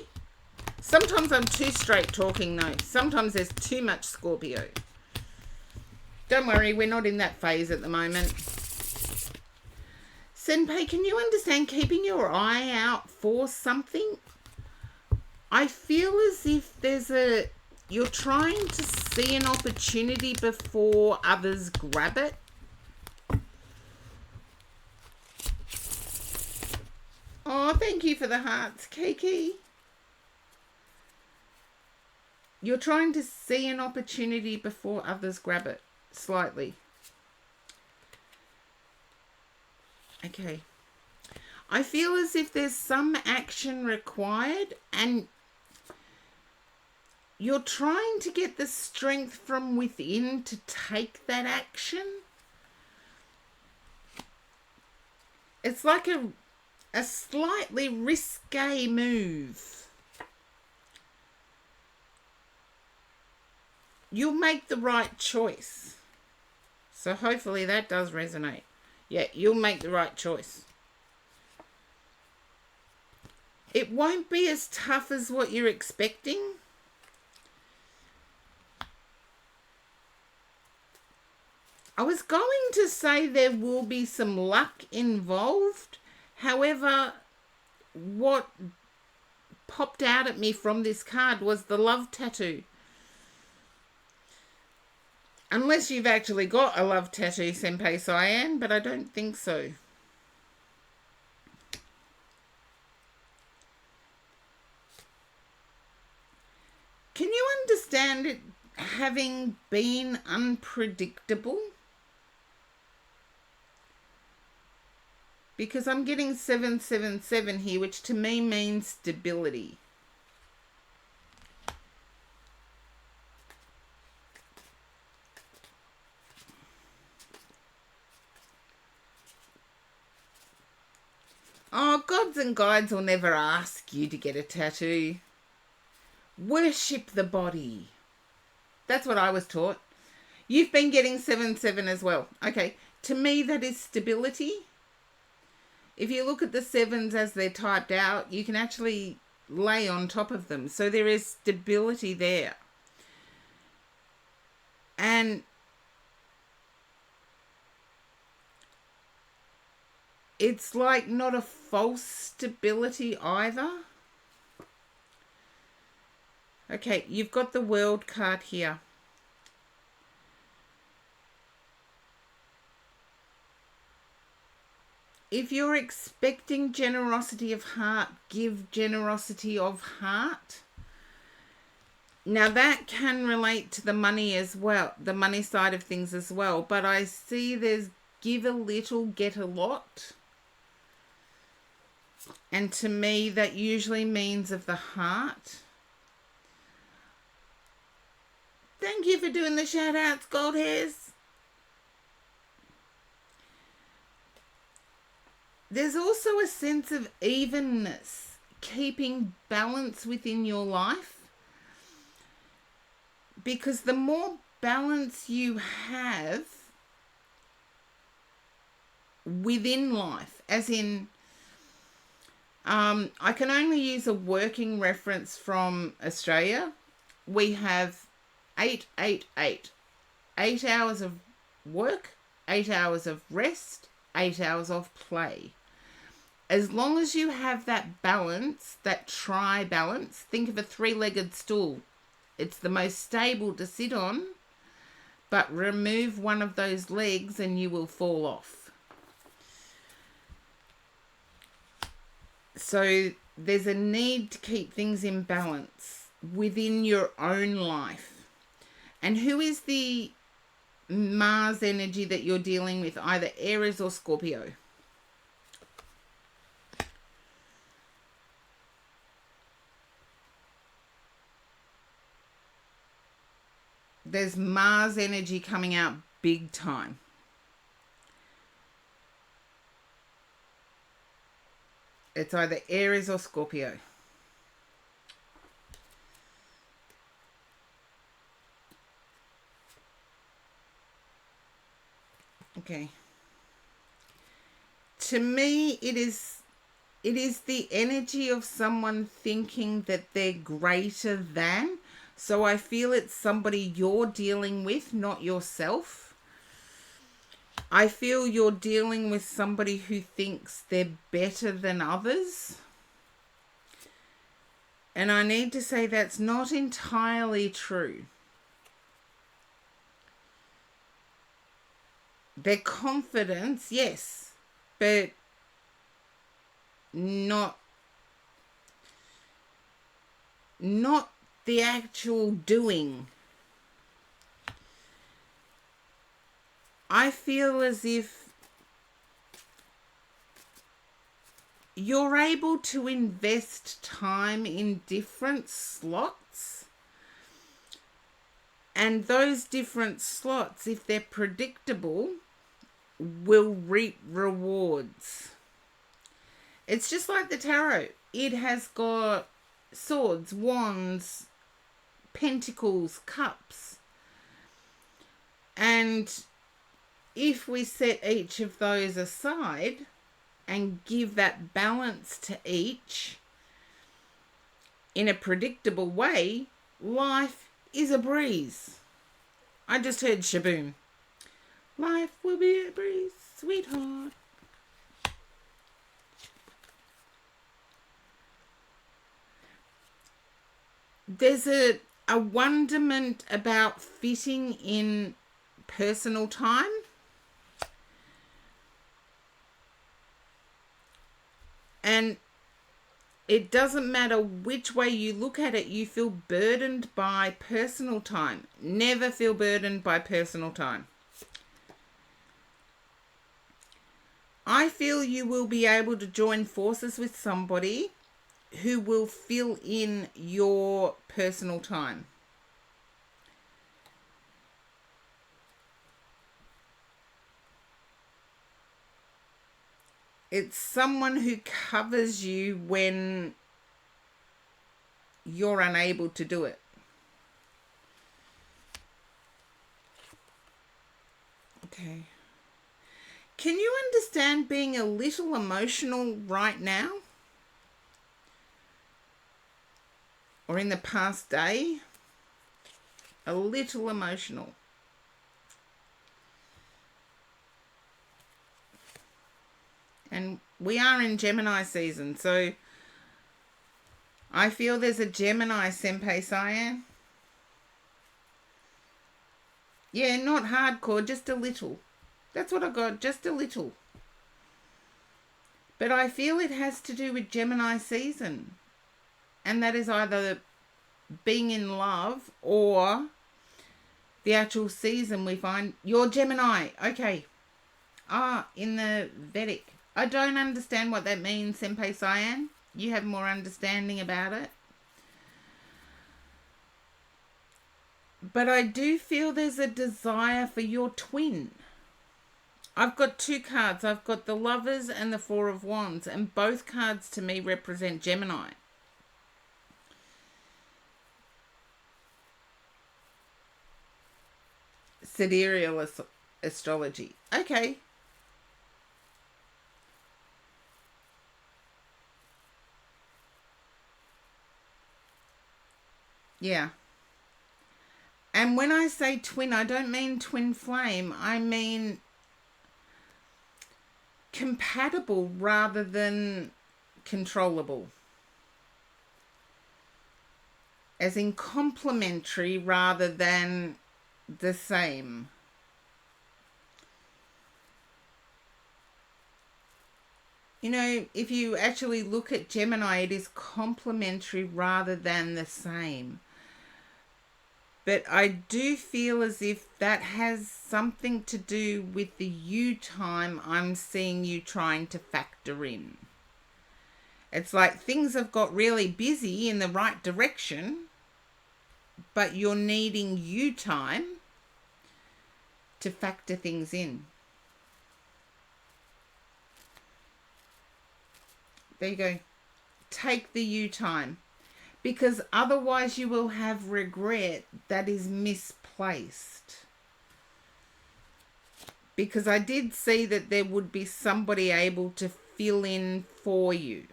Sometimes I'm too straight talking, though. Sometimes there's too much Scorpio. Don't worry, we're not in that phase at the moment. Senpai, can you understand keeping your eye out for something? I feel as if you're trying to see an opportunity before others grab it. Oh, thank you for the hearts, Kiki. You're trying to see an opportunity before others grab it, slightly. Okay. I feel as if there's some action required and you're trying to get the strength from within to take that action. It's like a slightly risque move. You'll make the right choice. So hopefully that does resonate. Yeah, you'll make the right choice. It won't be as tough as what you're expecting. I was going to say there will be some luck involved. However, what popped out at me from this card was the love tattoo. Unless you've actually got a love tattoo, Senpai Cyan, but I don't think so. Can you understand it having been unpredictable? Because I'm getting 777 here, which to me means stability. Oh, gods and guides will never ask you to get a tattoo. Worship the body. That's what I was taught. You've been getting 7-7 as well. Okay, to me that is stability. If you look at the 7s as they're typed out, you can actually lay on top of them. So there is stability there. And it's like not a false stability either. Okay, you've got the World card here. If you're expecting generosity of heart, give generosity of heart. Now that can relate to the money as well, the money side of things as well. But I see there's give a little, get a lot. And to me, that usually means of the heart. Thank you for doing the shout outs, Gold Hairs. There's also a sense of evenness, keeping balance within your life. Because the more balance you have within life, as in, I can only use a working reference from Australia. We have 8-8-8. 8 hours of work, 8 hours of rest, 8 hours of play. As long as you have that balance, that tri-balance, think of a 3-legged stool. It's the most stable to sit on, but remove one of those legs and you will fall off. So there's a need to keep things in balance within your own life. And who is the Mars energy that you're dealing with, either Aries or Scorpio? There's Mars energy coming out big time. It's either Aries or Scorpio. Okay. To me, it is the energy of someone thinking that they're greater than. So I feel it's somebody you're dealing with, not yourself. I feel you're dealing with somebody who thinks they're better than others. And I need to say that's not entirely true. Their confidence, yes, but not the actual doing. I feel as if you're able to invest time in different slots, and those different slots, if they're predictable, will reap rewards. It's just like the tarot. It has got swords, wands, pentacles, cups. And if we set each of those aside and give that balance to each in a predictable way, life is a breeze. I just heard shaboom. Life will be a breeze, sweetheart. There's a wonderment about fitting in personal time. And It doesn't matter which way you look at it, you feel burdened by personal time. Never feel burdened by personal time. I feel you will be able to join forces with somebody who will fill in your personal time. It's someone who covers you when you're unable to do it. Okay. Can you understand being a little emotional right now? Or in the past day? A little emotional. And we are in Gemini season, so I feel there's a Gemini Senpai Cyan. Yeah, not hardcore, just a little. That's what I got, just a little. But I feel it has to do with Gemini season. And that is either being in love or the actual season we find. You're Gemini. Okay. In the Vedic. I don't understand what that means, Senpai Cyan. You have more understanding about it. But I do feel there's a desire for your twin. I've got two cards. I've got the Lovers and the Four of Wands. And both cards to me represent Gemini. Sidereal astrology. Okay. Yeah. And when I say twin, I don't mean twin flame. I mean compatible rather than controllable. As in complementary rather than the same. You know, if you actually look at Gemini, it is complementary rather than the same. But I do feel as if that has something to do with the you time I'm seeing you trying to factor in. It's like things have got really busy in the right direction, but you're needing you time to factor things in. There you go. Take the you time. Because otherwise you will have regret that is misplaced. Because I did see that there would be somebody able to fill in for you.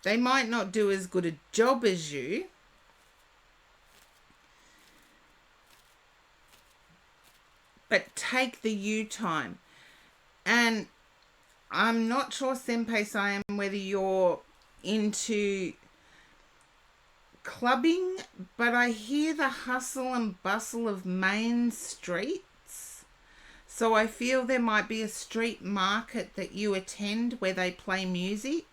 They might not do as good a job as you. But take the you time. And I'm not sure, Senpai Cyan, whether you're into clubbing, but I hear the hustle and bustle of main streets. So I feel there might be a street market that you attend where they play music.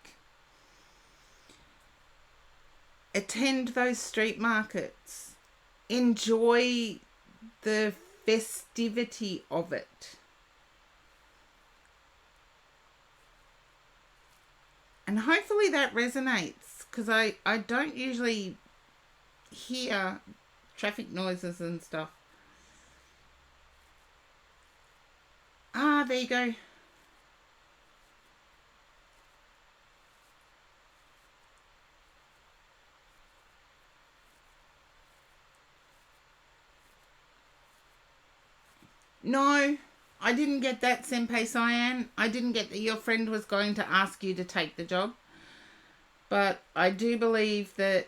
Attend those street markets. Enjoy the festivity of it. And hopefully that resonates, because I don't usually hear traffic noises and stuff. There you go. No, I didn't get that, Senpai Cyan. I didn't get that your friend was going to ask you to take the job. But I do believe that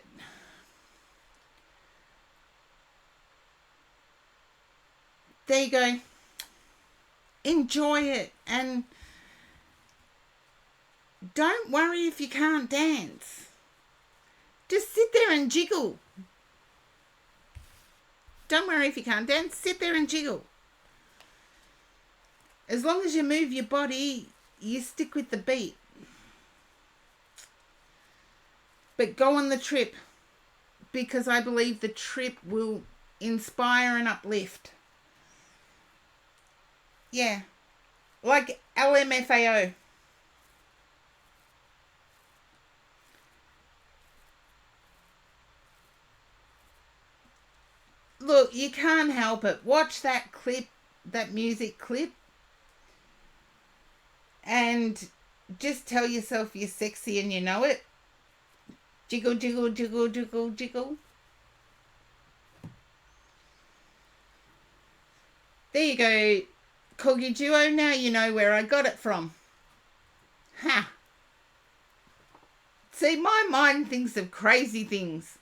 there you go. Enjoy it. And don't worry if you can't dance. Just sit there and jiggle. Don't worry if you can't dance. Sit there and jiggle. As long as you move your body, you stick with the beat. But go on the trip, because I believe the trip will inspire and uplift. Yeah. Like LMFAO. Look, you can't help it. Watch that clip, that music clip, and just tell yourself you're sexy and you know it. Jiggle, jiggle, jiggle, jiggle, jiggle. There you go, Corgi Duo. Now you know where I got it from. Ha! See, my mind thinks of crazy things.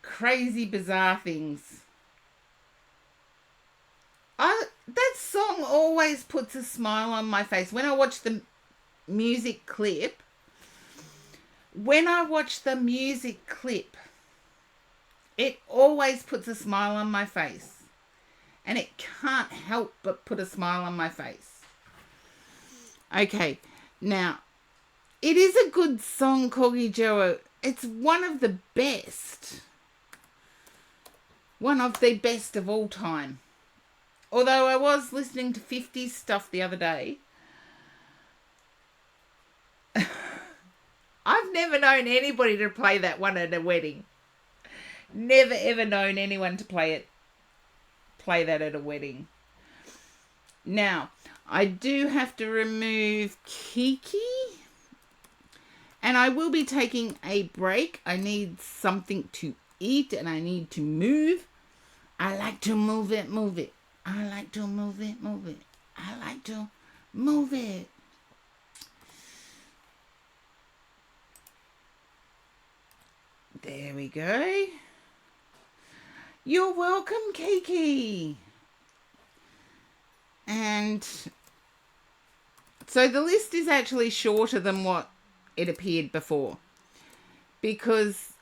Crazy, bizarre things. That song always puts a smile on my face. When I watch the music clip, it always puts a smile on my face. And it can't help but put a smile on my face. Okay, now, it is a good song, Corgi Joe. It's one of the best. One of the best of all time. Although I was listening to 50s stuff the other day. I've never known anybody to play that one at a wedding. Never ever known anyone to play that at a wedding. Now, I do have to remove Kiki. And I will be taking a break. I need something to eat and I need to move. I like to move it, move it. I like to move it, move it. I like to move it. There we go. You're welcome, Kiki. And so the list is actually shorter than what it appeared before, because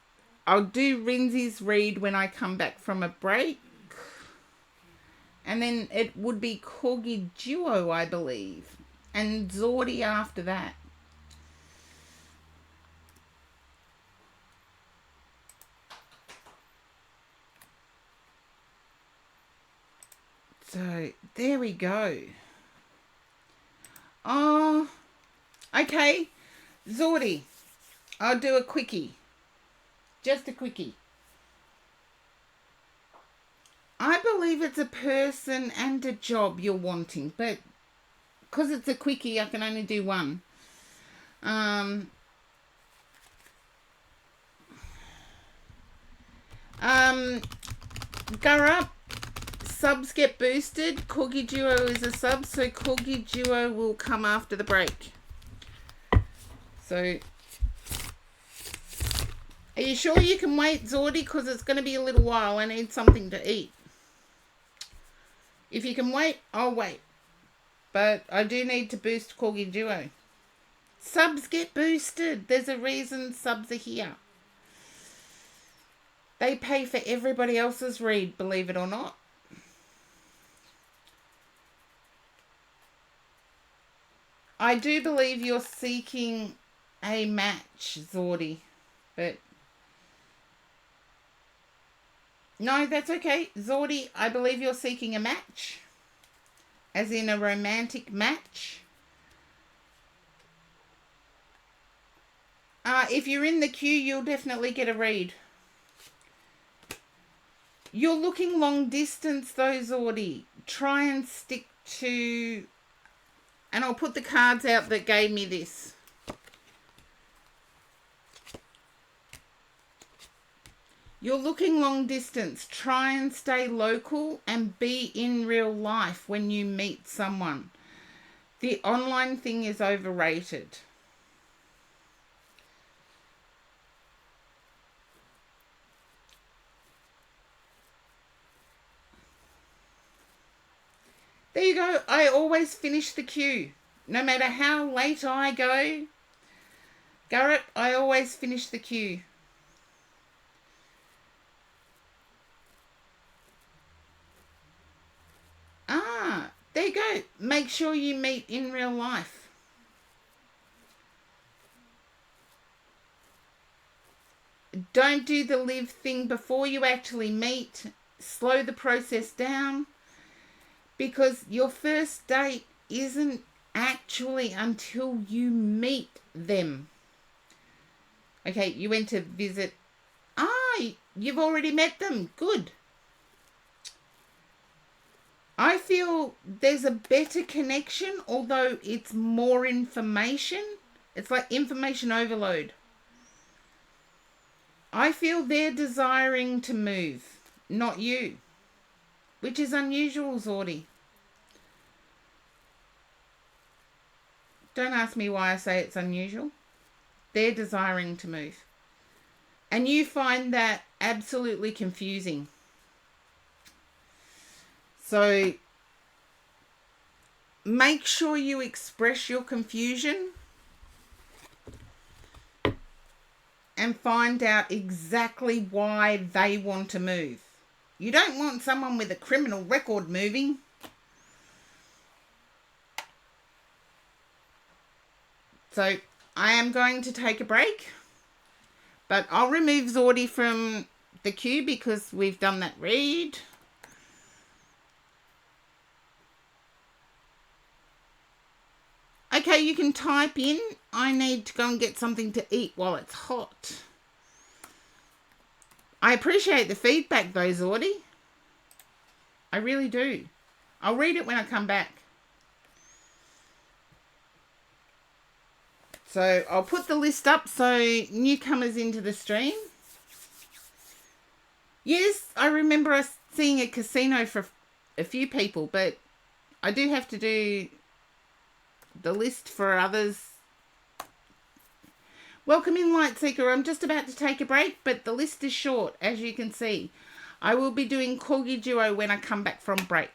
I'll do Rinzy's read when I come back from a break. And then it would be Corgi Duo, I believe. And Zordy after that. So, there we go. Oh, okay. Zordy, I'll do a quickie. Just a quickie. I believe it's a person and a job you're wanting, but because it's a quickie, I can only do one. Go up. Subs get boosted. Corgi Duo is a sub, so Corgi Duo will come after the break. So, are you sure you can wait, Zordy? Because it's going to be a little while. I need something to eat. If you can wait, I'll wait. But I do need to boost Corgi Duo. Subs get boosted. There's a reason subs are here. They pay for everybody else's read, believe it or not. I do believe you're seeking a match, Zordy. But no, that's okay. Zordy, I believe you're seeking a match. As in a romantic match. If you're in the queue, you'll definitely get a read. You're looking long distance though, Zordy. Try and stick to... And I'll put the cards out that gave me this. You're looking long distance. Try and stay local and be in real life when you meet someone. The online thing is overrated. There you go. I always finish the queue. No matter how late I go, Garrett, I always finish the queue. There you go. Make sure you meet in real life. Don't do the live thing before you actually meet. Slow the process down, because your first date isn't actually until you meet them. Okay, you went to visit. You've already met them. Good. I feel there's a better connection, although it's more information. It's like information overload. I feel they're desiring to move, not you, which is unusual, Zordy. Don't ask me why I say it's unusual. They're desiring to move. And you find that absolutely confusing. So make sure you express your confusion and find out exactly why they want to move. You don't want someone with a criminal record moving. So I am going to take a break, but I'll remove Zordy from the queue because we've done that read. Okay, you can type in, I need to go and get something to eat while it's hot. I appreciate the feedback though, Zordy. I really do. I'll read it when I come back. So I'll put the list up so newcomers into the stream. Yes, I remember us seeing a casino for a few people, but I do have to do the list for others. Welcome in, Lightseeker. I'm just about to take a break, but the list is short, as you can see. I will be doing Corgi Duo when I come back from break.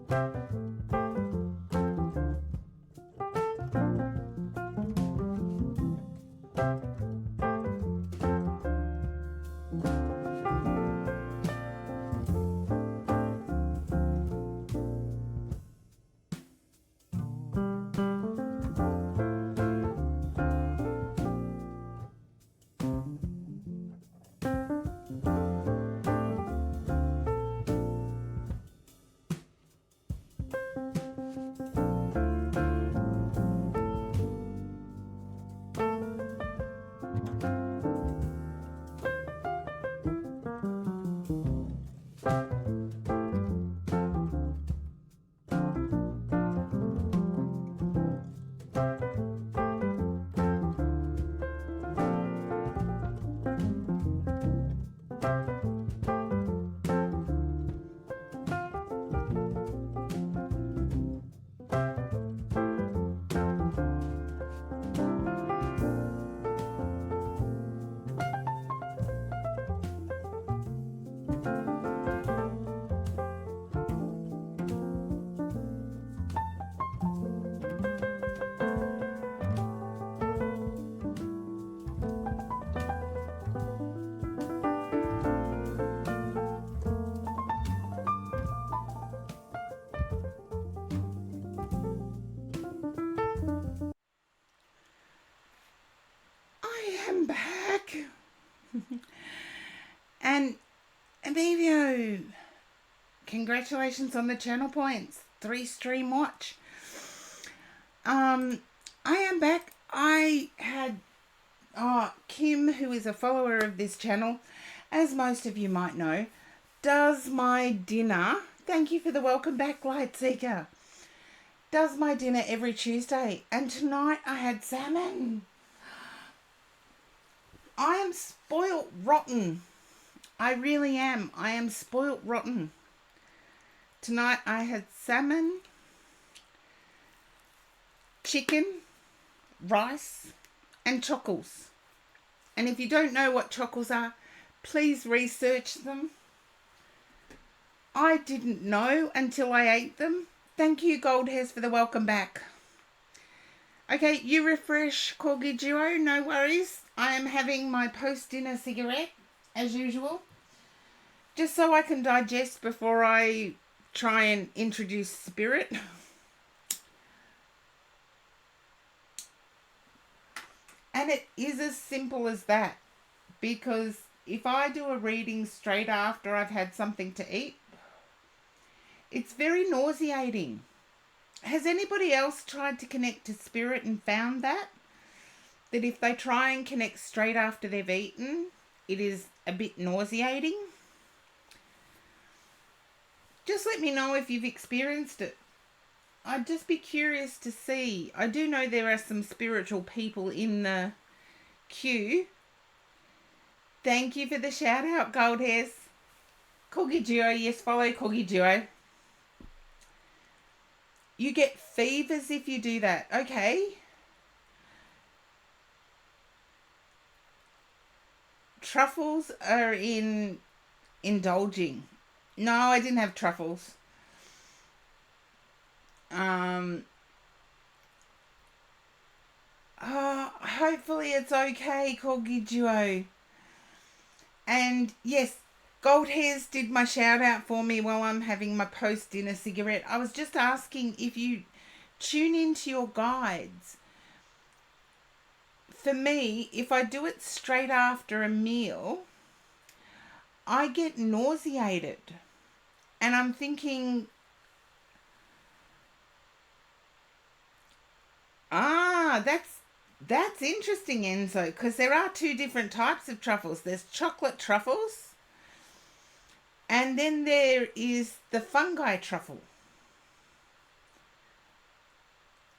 I am back. And Emilio, congratulations on the channel points. 3 stream watch. I am back. I had Kim, who is a follower of this channel, as most of you might know, does my dinner. Thank you for the welcome back, Learycc. Does my dinner every Tuesday, and tonight I had salmon. I am spoilt rotten. I really am. I am spoilt rotten. Tonight I had salmon, chicken, rice, and chockles. And if you don't know what chockles are, please research them. I didn't know until I ate them. Thank you, Gold Hairs, for the welcome back. Okay, you refresh, Corgi Duo, no worries. I am having my post-dinner cigarette, as usual, just so I can digest before I try and introduce spirit. And it is as simple as that, because if I do a reading straight after I've had something to eat, it's very nauseating. Has anybody else tried to connect to spirit and found that if they try and connect straight after they've eaten, it is a bit nauseating? Just let me know if you've experienced it. I'd just be curious to see. I do know there are some spiritual people in the queue. Thank you for the shout out, Gold Hairs. Corgi Duo, yes, follow Corgi Duo. You get fevers if you do that. Okay. Truffles are in indulging. No, I didn't have truffles. Hopefully it's okay, Corgi Duo. And yes, Gold Hairs did my shout out for me while I'm having my post-dinner cigarette. I was just asking if you tune into your guides. For me, if I do it straight after a meal, I get nauseated. And I'm thinking, that's interesting, Enzo, because there are 2 different types of truffles. There's chocolate truffles, and then there is the fungi truffle.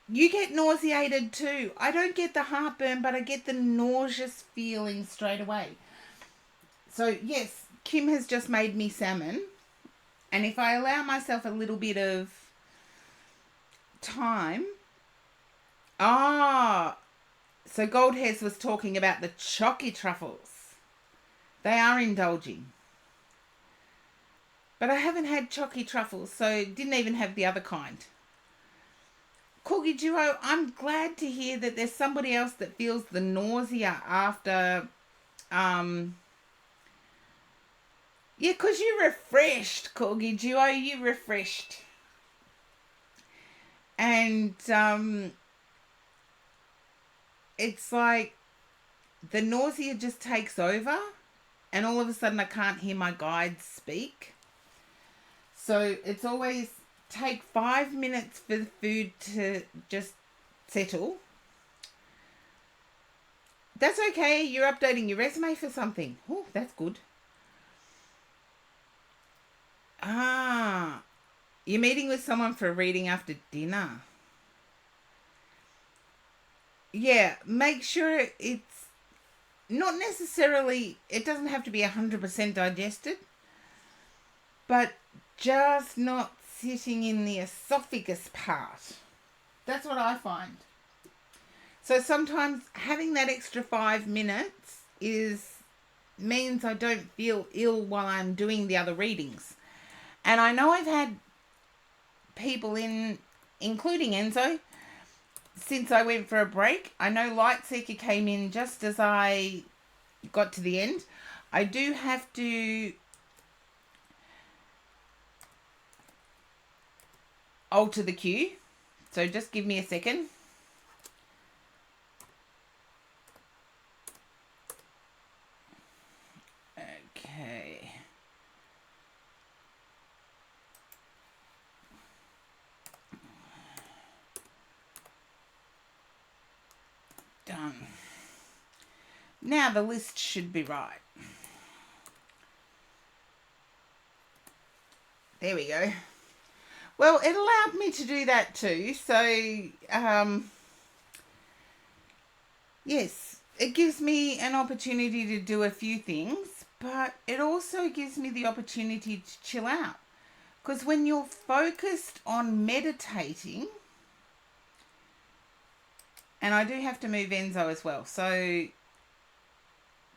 You get nauseated too. I don't get the heartburn, but I get the nauseous feeling straight away. So yes, Kim has just made me salmon. And if I allow myself a little bit of time... so Gold Hairs was talking about the chalky truffles. They are indulging. But I haven't had chalky truffles, so didn't even have the other kind. Corgi Duo, I'm glad to hear that there's somebody else that feels the nausea after, yeah, because you refreshed, Corgi Duo, you refreshed. And it's like the nausea just takes over, and all of a sudden I can't hear my guides speak. So it's always take 5 minutes for the food to just settle. That's okay. You're updating your resume for something. Oh, that's good. Ah, you're meeting with someone for a reading after dinner. Yeah, make sure it's not necessarily, it doesn't have to be 100% digested, but just not sitting in the esophagus part. That's what I find. So sometimes having that extra 5 minutes means I don't feel ill while I'm doing the other readings. And I know I've had people in, including Enzo, since I went for a break. I know Learycc came in just as I got to the end. I do have to alter the queue, so just give me a second. Okay. Done. Now the list should be right. There we go. Well, it allowed me to do that too. So, yes, it gives me an opportunity to do a few things, but it also gives me the opportunity to chill out. Because when you're focused on meditating, and I do have to move Enzo as well, so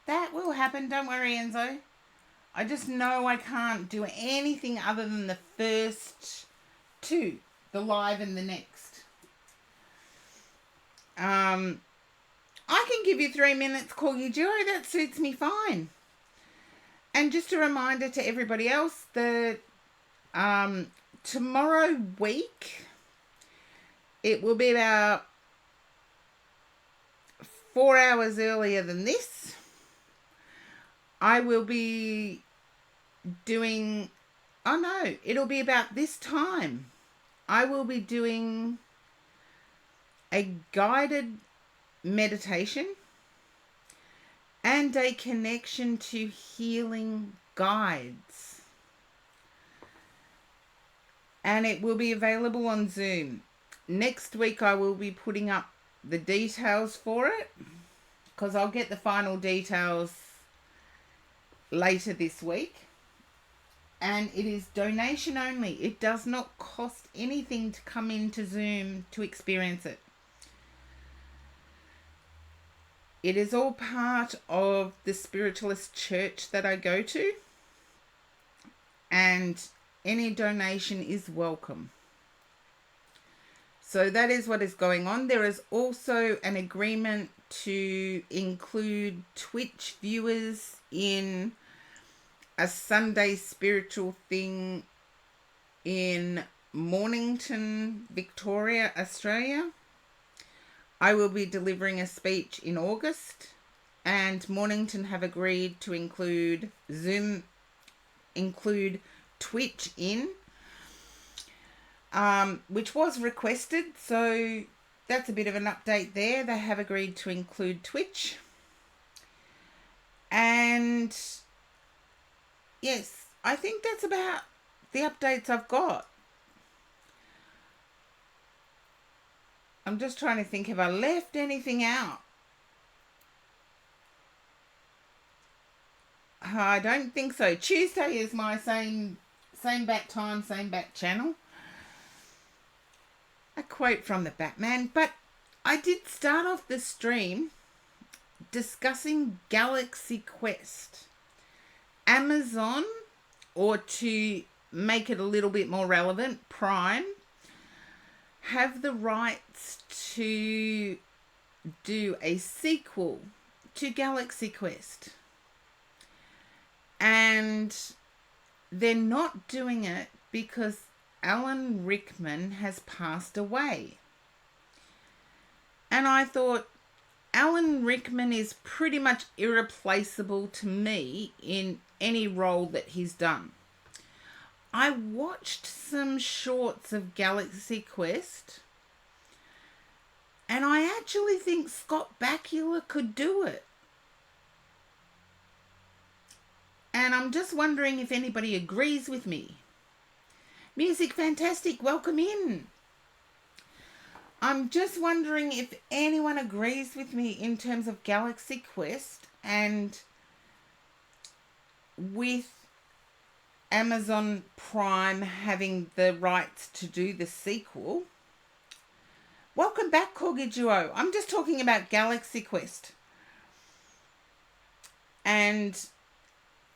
that will happen. Don't worry, Enzo. I just know I can't do anything other than the first two, the live and the next. I can give you 3 minutes, Corgi Duo. That suits me fine. And just a reminder to everybody else that tomorrow week, it will be about 4 hours earlier than this. I will be doing, oh no, it'll be about this time. I will be doing a guided meditation and a connection to healing guides. And it will be available on Zoom. Next week I will be putting up the details for it, because I'll get the final details later this week. And it is donation only. It does not cost anything to come into Zoom to experience it. It is all part of the spiritualist church that I go to, and any donation is welcome. So that is what is going on. There is also an agreement to include Twitch viewers in a Sunday spiritual thing in Mornington, Victoria, Australia. I will be delivering a speech in August, and Mornington have agreed to include Twitch in, which was requested. So that's a bit of an update there. They have agreed to include Twitch. And yes, I think that's about the updates I've got. I'm just trying to think if I left anything out. I don't think so. Tuesday is my same back time, same back channel. A quote from the Batman. But I did start off the stream discussing Galaxy Quest. Amazon, or to make it a little bit more relevant, Prime have the rights to do a sequel to Galaxy Quest. And they're not doing it because Alan Rickman has passed away. And I thought, Alan Rickman is pretty much irreplaceable to me in any role that he's done. I watched some shorts of Galaxy Quest, and I actually think Scott Bakula could do it. And I'm just wondering if anybody agrees with me. Music Fantastic, welcome in. I'm just wondering if anyone agrees with me in terms of Galaxy Quest, and with Amazon Prime having the rights to do the sequel. Welcome back, Corgi Duo. I'm just talking about Galaxy Quest. And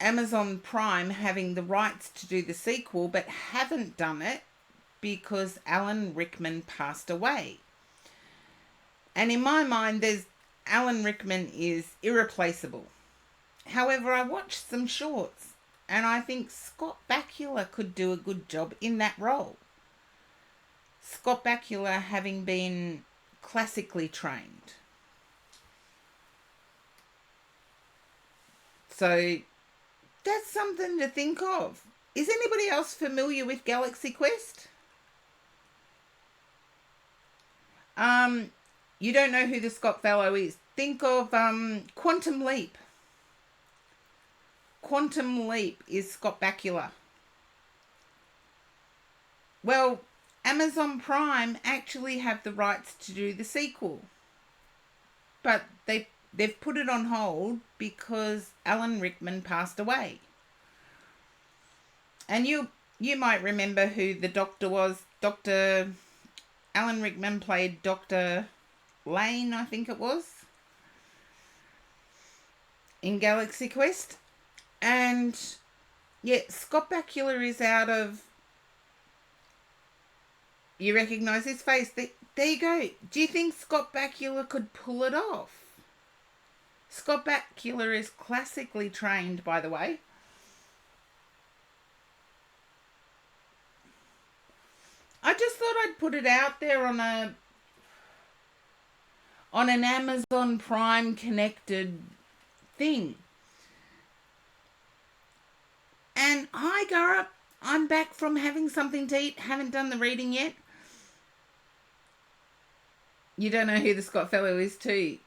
Amazon Prime having the rights to do the sequel, but haven't done it because Alan Rickman passed away. And in my mind, Alan Rickman is irreplaceable. However, I watched some shorts, and I think Scott Bakula could do a good job in that role. Scott Bakula having been classically trained. So that's something to think of. Is anybody else familiar with Galaxy Quest? You don't know who the Scott fellow is. Think of Quantum Leap. Quantum Leap is Scott Bakula. Well, Amazon Prime actually have the rights to do the sequel, but they've put it on hold because Alan Rickman passed away. And you might remember who the doctor was. Alan Rickman played Dr. Lane, I think it was, in Galaxy Quest. And yeah, Scott Bakula is out of... You recognise his face? There you go. Do you think Scott Bakula could pull it off? Scott Bakula is classically trained, by the way. I just thought I'd put it out there on an Amazon Prime connected thing. And hi, Gara. I'm back from having something to eat. Haven't done the reading yet. You don't know who the Scott fellow is too.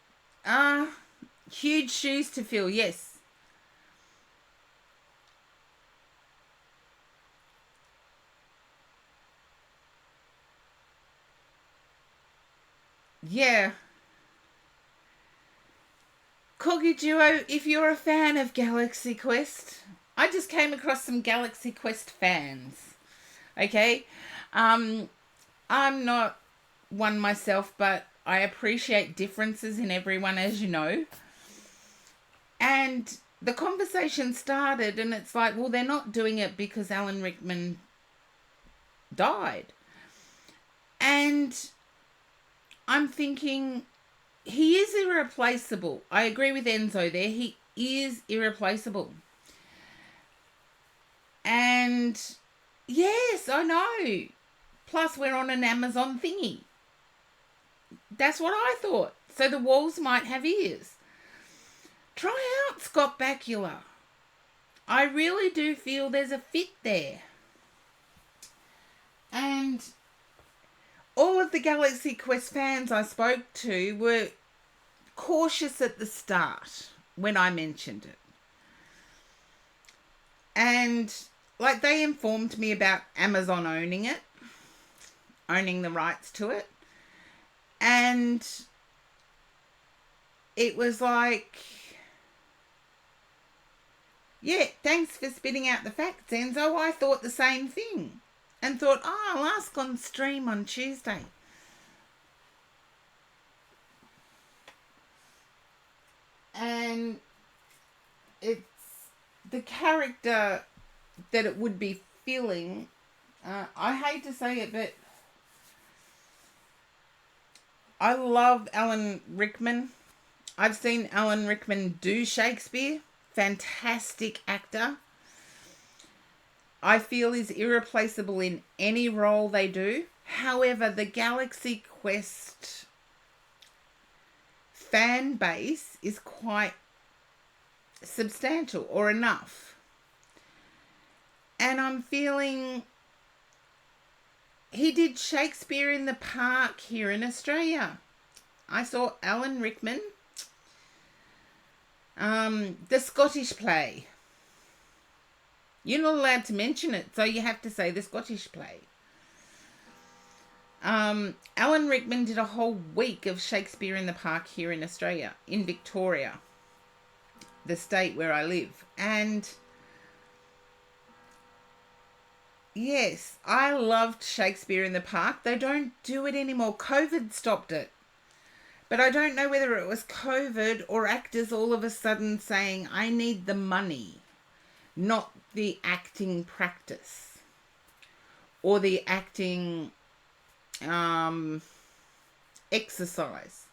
Huge shoes to fill, yes. Yeah. Corgi Duo, if you're a fan of Galaxy Quest, I just came across some Galaxy Quest fans. Okay? I'm not one myself, but I appreciate differences in everyone, as you know. And the conversation started, and it's like, well, they're not doing it because Alan Rickman died. And I'm thinking, he is irreplaceable. I agree with Enzo there. He is irreplaceable. And yes, I know. Plus, we're on an Amazon thingy. That's what I thought. So the walls might have ears. Try out Scott Bakula. I really do feel there's a fit there. And all of the Galaxy Quest fans I spoke to were cautious at the start when I mentioned it. And like, they informed me about Amazon owning the rights to it. And it was like, yeah, thanks for spitting out the facts, Enzo. I thought the same thing. And thought, I'll ask on stream on Tuesday. And it's the character that it would be feeling, I hate to say it, but I love Alan Rickman. I've seen Alan Rickman do Shakespeare. Fantastic actor. I feel is irreplaceable in any role they do. However, the Galaxy Quest fan base is quite substantial, or enough. And I'm feeling he did Shakespeare in the Park here in Australia. I saw Alan Rickman. The Scottish play. You're not allowed to mention it, so you have to say the Scottish play. Alan Rickman did a whole week of Shakespeare in the Park here in Australia, in Victoria, the state where I live. And yes, I loved Shakespeare in the Park. They don't do it anymore. COVID stopped it. But I don't know whether it was COVID or actors all of a sudden saying, I need the money, not the acting practice or the acting exercise.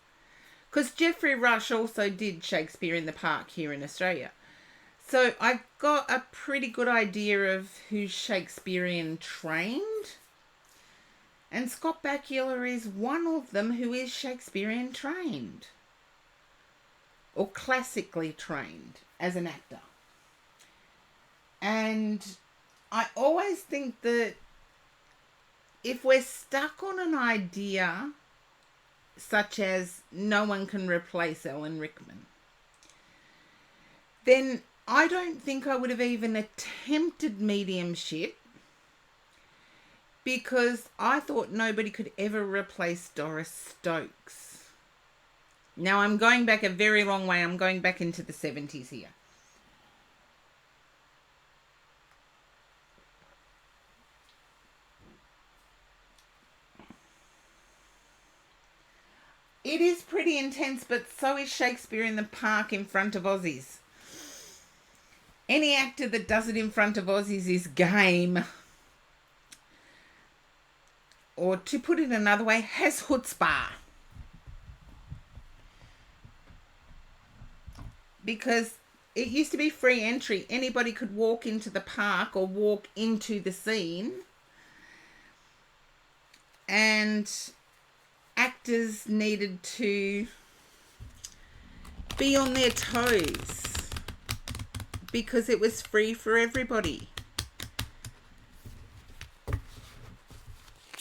Because Geoffrey Rush also did Shakespeare in the Park here in Australia. So I've got a pretty good idea of who's Shakespearean trained. And Scott Bakula is one of them who is Shakespearean trained. Or classically trained as an actor. And I always think that if we're stuck on an idea such as no one can replace Alan Rickman, then I don't think I would have even attempted mediumship, because I thought nobody could ever replace Doris Stokes. Now I'm going back a very long way. I'm going back into the 70s here. It is pretty intense, but so is Shakespeare in the Park in front of Aussies. Any actor that does it in front of Aussies is game. Or to put it another way, has chutzpah. Because it used to be free entry. Anybody could walk into the park or walk into the scene. And actors needed to be on their toes because it was free for everybody.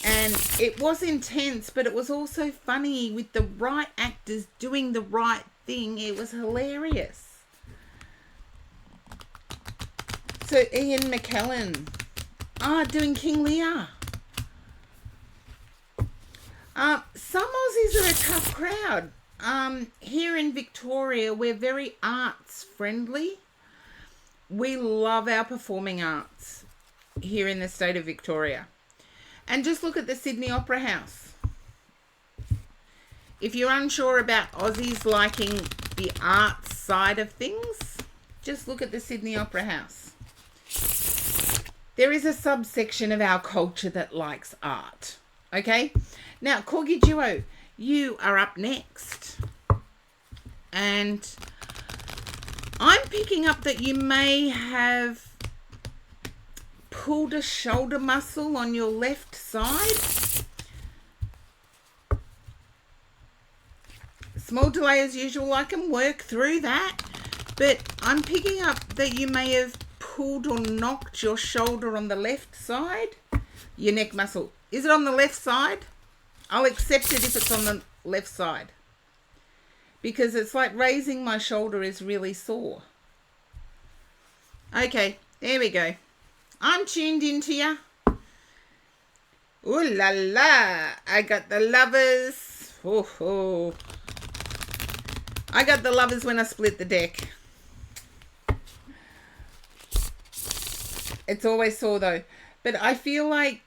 And it was intense, but it was also funny with the right actors doing the right thing. It was hilarious. So Ian McKellen, doing King Lear. Some Aussies are a tough crowd. Here in Victoria, we're very arts friendly. We love our performing arts here in the state of Victoria. And just look at the Sydney Opera House. If you're unsure about Aussies liking the arts side of things, just look at the Sydney Opera House. There is a subsection of our culture that likes art. Okay? Now, Corgi Duo, you are up next. And I'm picking up that you may have pulled a shoulder muscle on your left side. Small delay as usual. I can work through that. But I'm picking up that you may have pulled or knocked your shoulder on the left side. Your neck muscle. Is it on the left side? I'll accept it if it's on the left side. Because it's like raising my shoulder is really sore. Okay, there we go. I'm tuned into you. Ooh la la. I got the lovers. Oh. I got the lovers when I split the deck. It's always sore though. But I feel like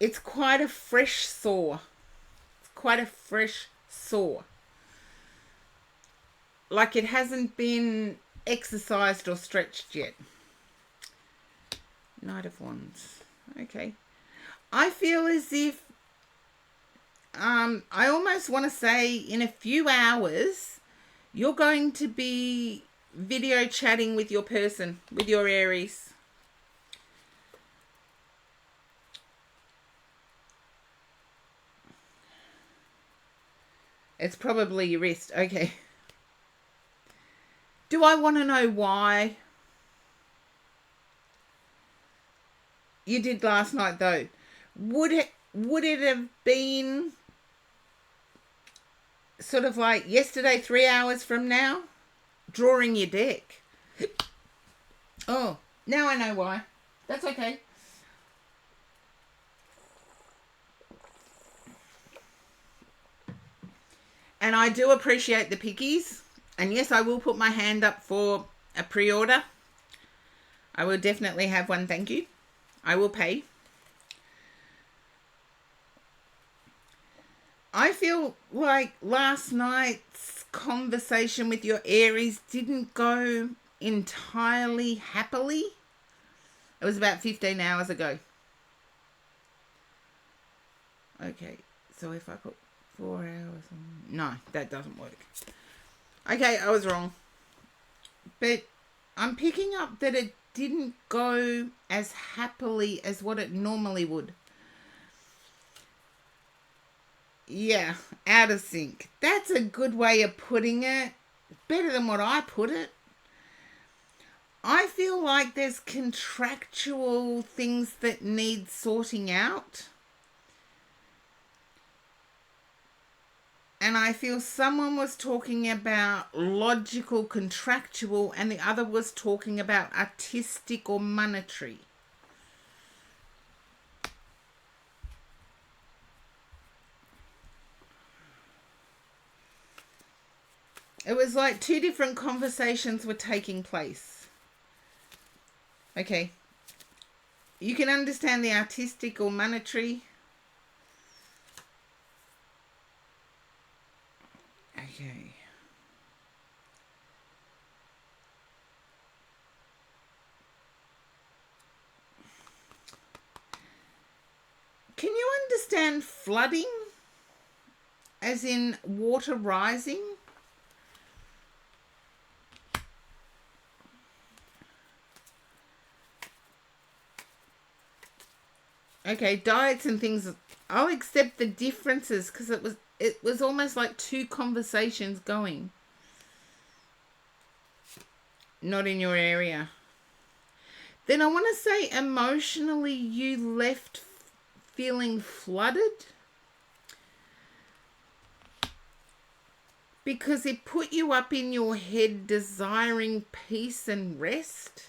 it's quite a fresh sore. It's quite a fresh sore. Like it hasn't been exercised or stretched yet. Knight of Wands. Okay. I feel as if I almost want to say in a few hours you're going to be video chatting with your person, with your Aries. It's probably your wrist. Okay. Do I want to know why? You did last night though. Would it have been sort of like yesterday, 3 hours from now? Drawing your deck. Oh, now I know why. That's okay. And I do appreciate the pickies. And yes, I will put my hand up for a pre-order. I will definitely have one, thank you. I will pay. I feel like last night's conversation with your Aries didn't go entirely happily. It was about 15 hours ago. Okay, so if I put 4 hours on... No, that doesn't work. Okay, I was wrong. But I'm picking up that it didn't go as happily as what it normally would. Yeah, out of sync. That's a good way of putting it. Better than what I put it. I feel like there's contractual things that need sorting out. And I feel someone was talking about logical, contractual, and the other was talking about artistic or monetary. It was like two different conversations were taking place. Okay. You can understand the artistic or monetary. Okay. Can you understand flooding? As in water rising? Okay, diets and things. I'll accept the differences because it was almost like two conversations going. Not in your area. Then I want to say emotionally you left feeling flooded. Because it put you up in your head desiring peace and rest.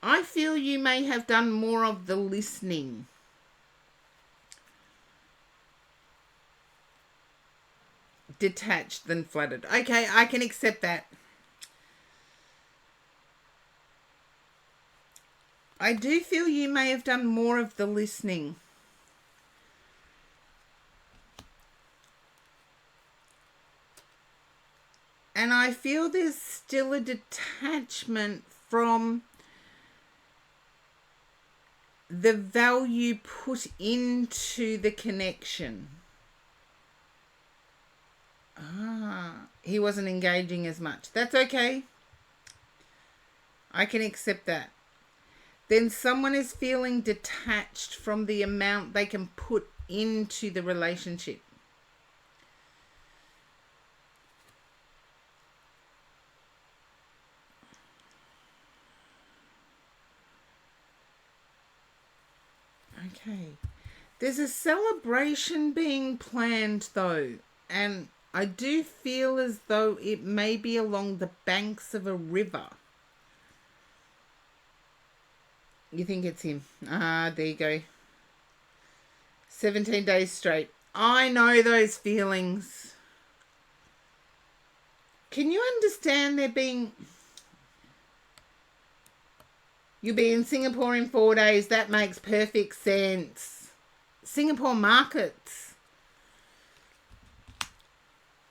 I feel you may have done more of the listening. Detached than flooded. Okay, I can accept that. I do feel you may have done more of the listening. And I feel there's still a detachment from the value put into the connection. He wasn't engaging as much. That's okay. I can accept that. Then someone is feeling detached from the amount they can put into the relationship. Okay. There's a celebration being planned though, and I do feel as though it may be along the banks of a river. You think it's him? There you go. 17 days straight. I know those feelings. Can you understand there being... You'll be in Singapore in 4 days. That makes perfect sense. Singapore markets.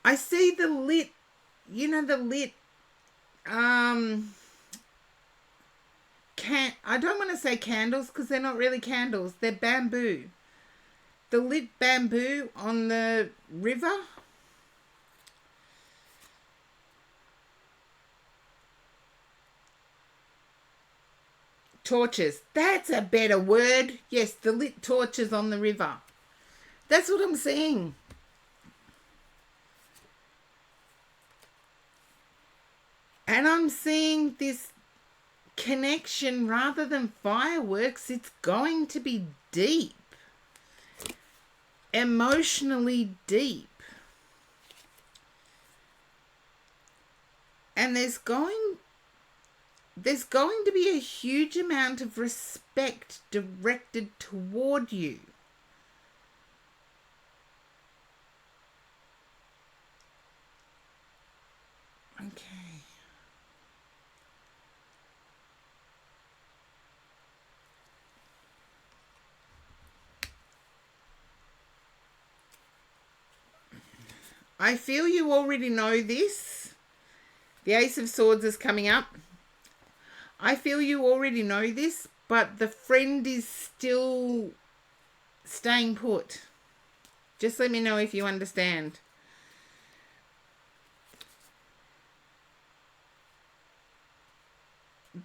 I see the lit, the lit, I don't want to say candles because they're not really candles. They're bamboo. The lit bamboo on the river. Torches. That's a better word. Yes, the lit torches on the river. That's what I'm saying. And I'm seeing this connection rather than fireworks. It's going to be deep. Emotionally deep. And there's going to be a huge amount of respect directed toward you. Okay. I feel you already know this. The Ace of Swords is coming up. I feel you already know this, but the friend is still staying put. Just let me know if you understand.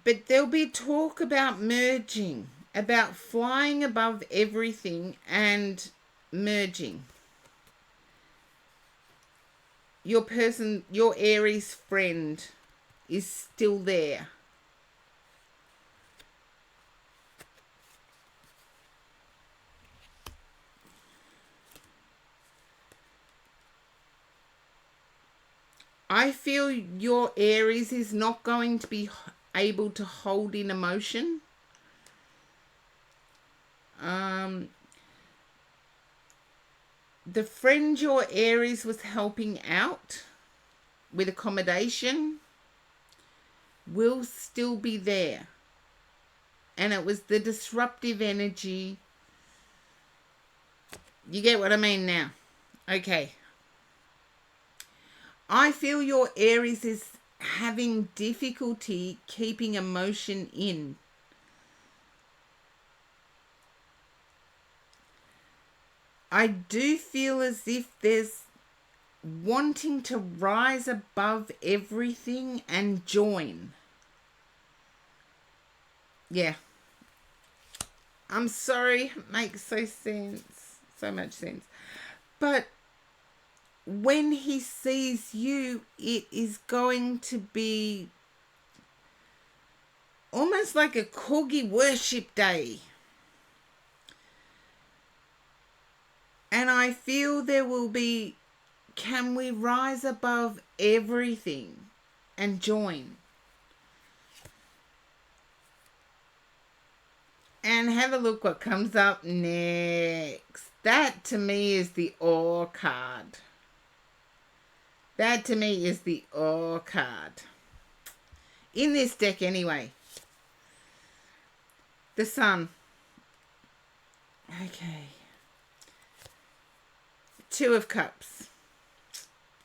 But there'll be talk about merging, about flying above everything and merging. Your Aries friend is still there. I feel your Aries is not going to be able to hold in emotion. The friend your Aries was helping out with accommodation will still be there. And it was the disruptive energy. You get what I mean now? Okay. I feel your Aries is having difficulty keeping emotion in. I do feel as if there's wanting to rise above everything and join. Yeah. I'm sorry, it makes so much sense. But when he sees you, it is going to be almost like a corgi worship day. And I feel there will be, can we rise above everything and join? And have a look what comes up next. That to me is the Awe card. That to me is the Awe card. In this deck anyway. The Sun. Okay. Two of Cups.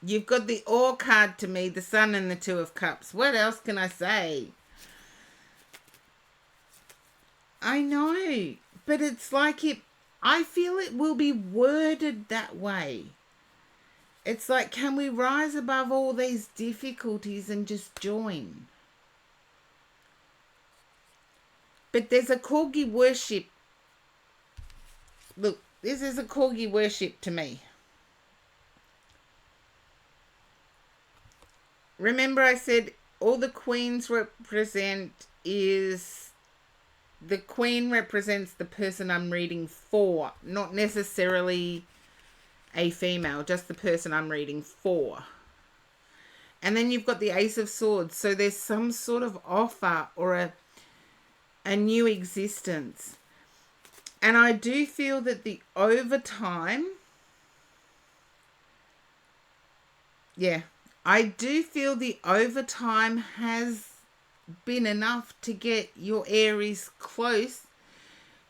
You've got the Awe card to me, the Sun and the Two of Cups. What else can I say? I know, but it's like I feel it will be worded that way. It's like, can we rise above all these difficulties and just join? But there's a corgi worship. Look, this is a corgi worship to me. Remember I said all the queens represent is... The queen represents the person I'm reading for, not necessarily a female, just the person I'm reading for. And then you've got the Ace of Swords, so there's some sort of offer or a new existence. And I do feel that the overtime, I do feel the overtime has been enough to get your Aries close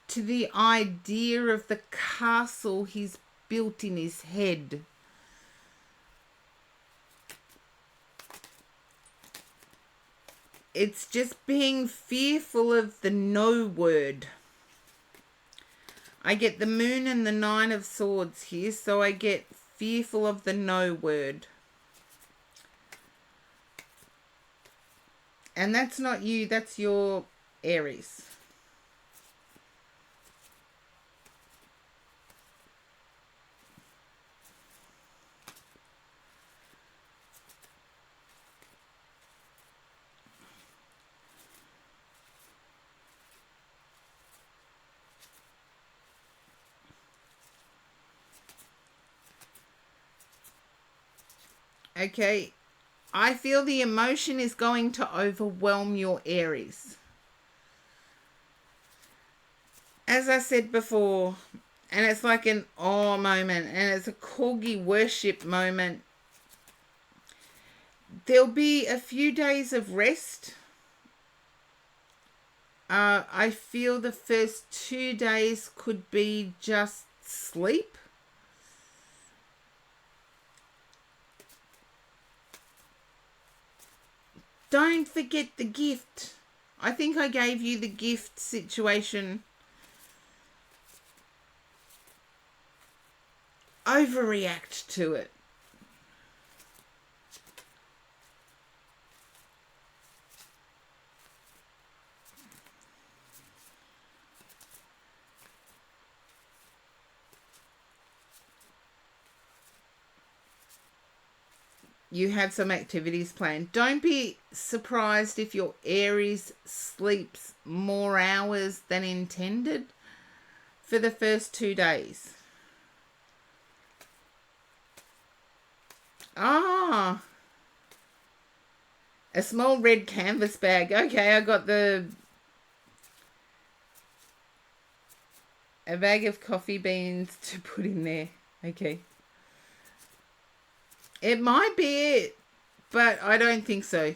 to the idea of the castle he's built in his head. It's just being fearful of the no word. I get the moon and the 9 of swords here, so I get fearful of the no word. And that's not you, that's your Aries. Okay, I feel the emotion is going to overwhelm your Aries. As I said before, and it's like an awe moment, and it's a corgi worship moment. There'll be a few days of rest. I feel the first 2 days could be just sleep. Don't forget the gift. I think I gave you the gift situation. Overreact to it. You have some activities planned. Don't be surprised if your Aries sleeps more hours than intended for the first 2 days. Ah, a small red canvas bag. Okay, I got a bag of coffee beans to put in there. Okay. It might be it, but I don't think so.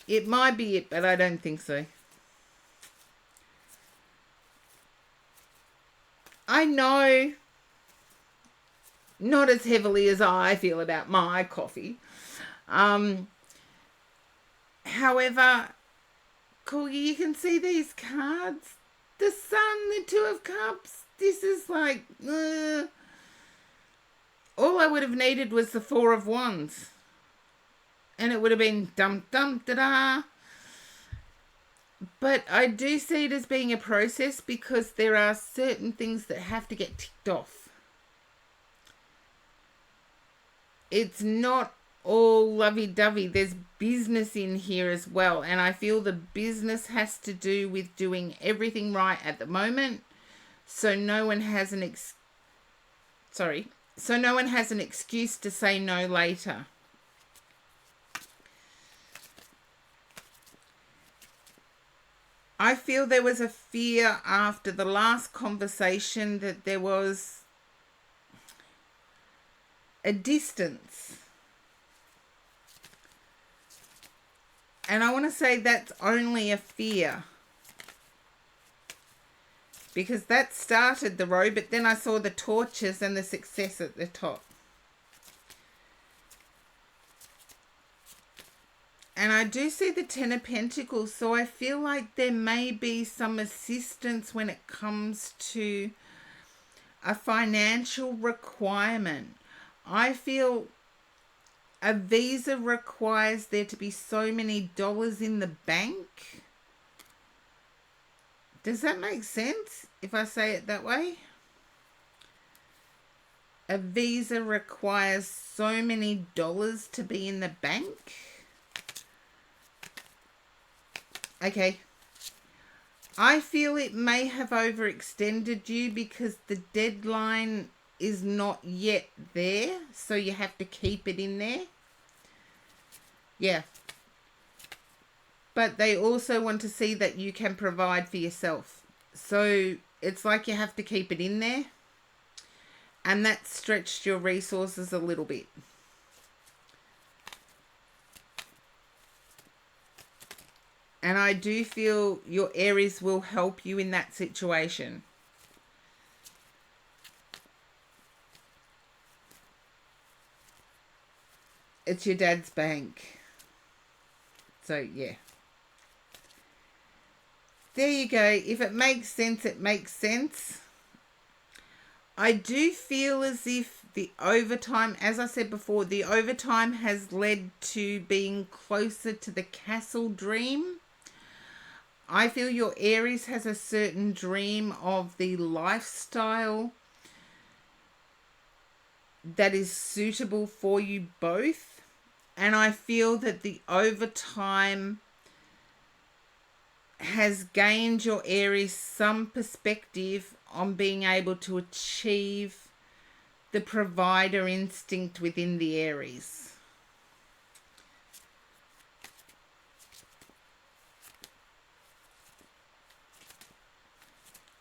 It might be it, but I don't think so. I know, not as heavily as I feel about my coffee. However, Corgi, you can see these cards. The Sun, the 2 of Cups. This is like... all I would have needed was the 4 of Wands. And it would have been dum-dum-da-da. But I do see it as being a process because there are certain things that have to get ticked off. It's not all lovey-dovey. There's business in here as well. And I feel the business has to do with doing everything right at the moment. So no one has an So no one has an excuse to say no later. I feel there was a fear after the last conversation that there was a distance. And I want to say that's only a fear. Because that started the road, but then I saw the torches and the success at the top. And I do see the 10 of Pentacles, so I feel like there may be some assistance when it comes to a financial requirement. I feel a visa requires there to be so many dollars in the bank. Does that make sense if I say it that way? A visa requires so many dollars to be in the bank. Okay. I feel it may have overextended you because the deadline is not yet there, so you have to keep it in there. Yeah. But they also want to see that you can provide for yourself. So it's like you have to keep it in there. And that stretched your resources a little bit. And I do feel your Aries will help you in that situation. It's your dad's bank. So, yeah. There you go. If it makes sense, it makes sense. I do feel as if the overtime, as I said before, the overtime has led to being closer to the castle dream. I feel your Aries has a certain dream of the lifestyle that is suitable for you both. And I feel that the overtime has gained your Aries some perspective on being able to achieve the provider instinct within the Aries.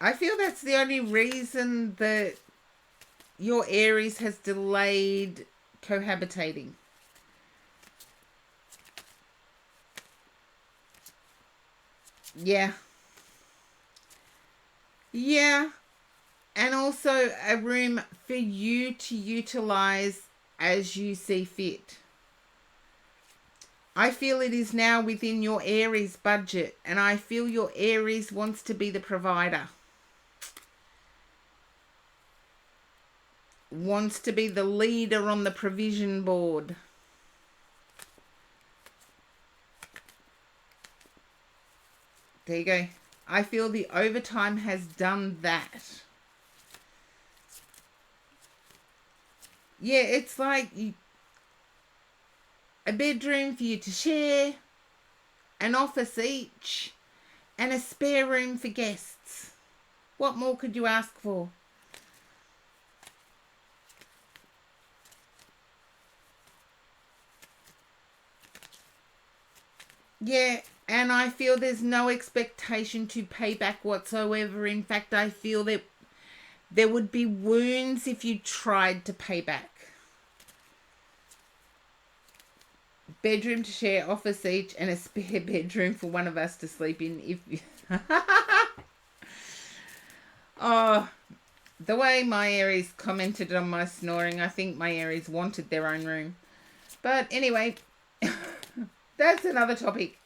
I feel that's the only reason that your Aries has delayed cohabitating. Yeah. Yeah. And also a room for you to utilize as you see fit. I feel it is now within your Aries budget, and I feel your Aries wants to be the provider. Wants to be the leader on the provision board. There you go. I feel the overtime has done that. Yeah, it's like a bedroom for you to share, an office each, and a spare room for guests. What more could you ask for? Yeah, and I feel there's no expectation to pay back whatsoever. In fact, I feel that there would be wounds if you tried to pay back. Bedroom to share, office each, and a spare bedroom for one of us to sleep in. If oh, the way my Aries commented on my snoring, I think my Aries wanted their own room. But anyway, that's another topic.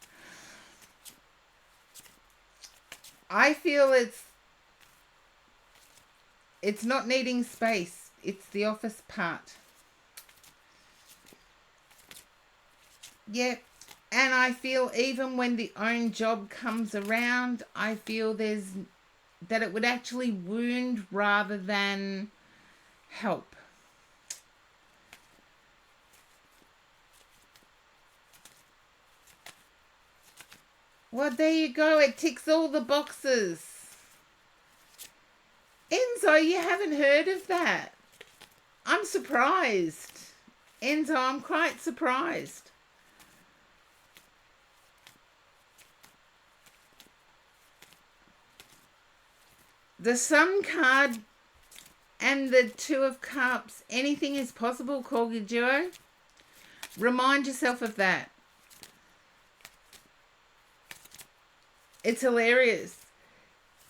I feel it's not needing space. It's the office part. Yeah. And I feel even when the own job comes around, I feel that it would actually wound rather than help. Well, there you go. It ticks all the boxes. Enzo, you haven't heard of that? I'm surprised. Enzo, I'm quite surprised. The Sun card and the Two of Cups. Anything is possible, Corgi Duo. Remind yourself of that. It's hilarious.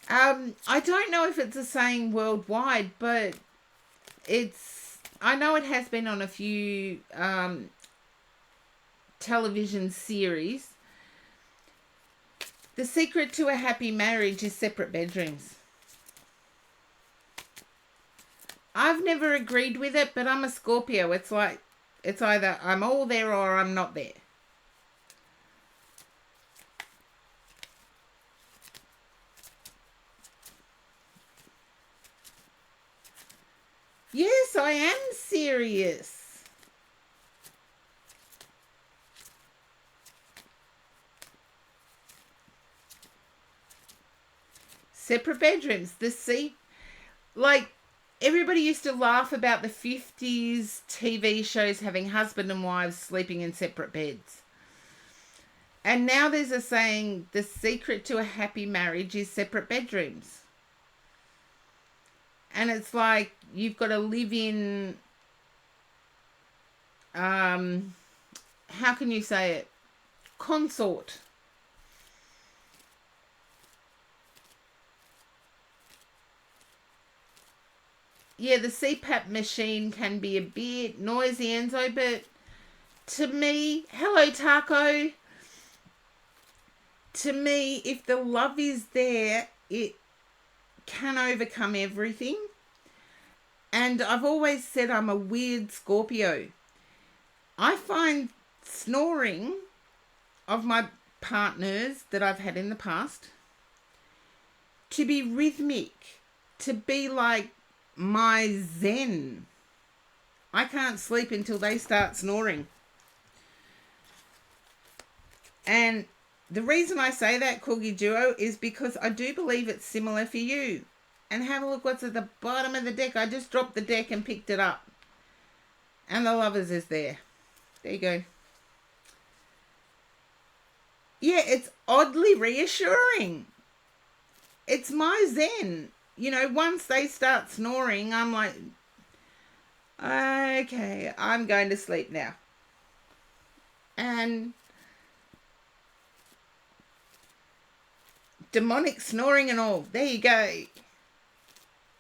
I don't know if it's a saying worldwide, but I know it has been on a few television series. The secret to a happy marriage is separate bedrooms. I've never agreed with it, but I'm a Scorpio. It's like, it's either I'm all there or I'm not there. Yes, I am serious. Separate bedrooms. Like, everybody used to laugh about the 50s TV shows having husband and wives sleeping in separate beds. And now there's a saying, the secret to a happy marriage is separate bedrooms. And it's like, you've got to live in, how can you say it? Consort. Yeah, the CPAP machine can be a bit noisy, Enzo, but to me, hello, Taco. to me, if the love is there, it can overcome everything. And I've always said I'm a weird Scorpio. I find snoring of my partners that I've had in the past to be rhythmic, to be like my zen. I can't sleep until they start snoring. And the reason I say that, Corgi Duo, is because I do believe it's similar for you. And have a look what's at the bottom of the deck. I just dropped the deck and picked it up. And the Lovers is there. There you go. Yeah, it's oddly reassuring. It's my zen. You know, once they start snoring, I'm like, okay, I'm going to sleep now. And demonic snoring and all. There you go.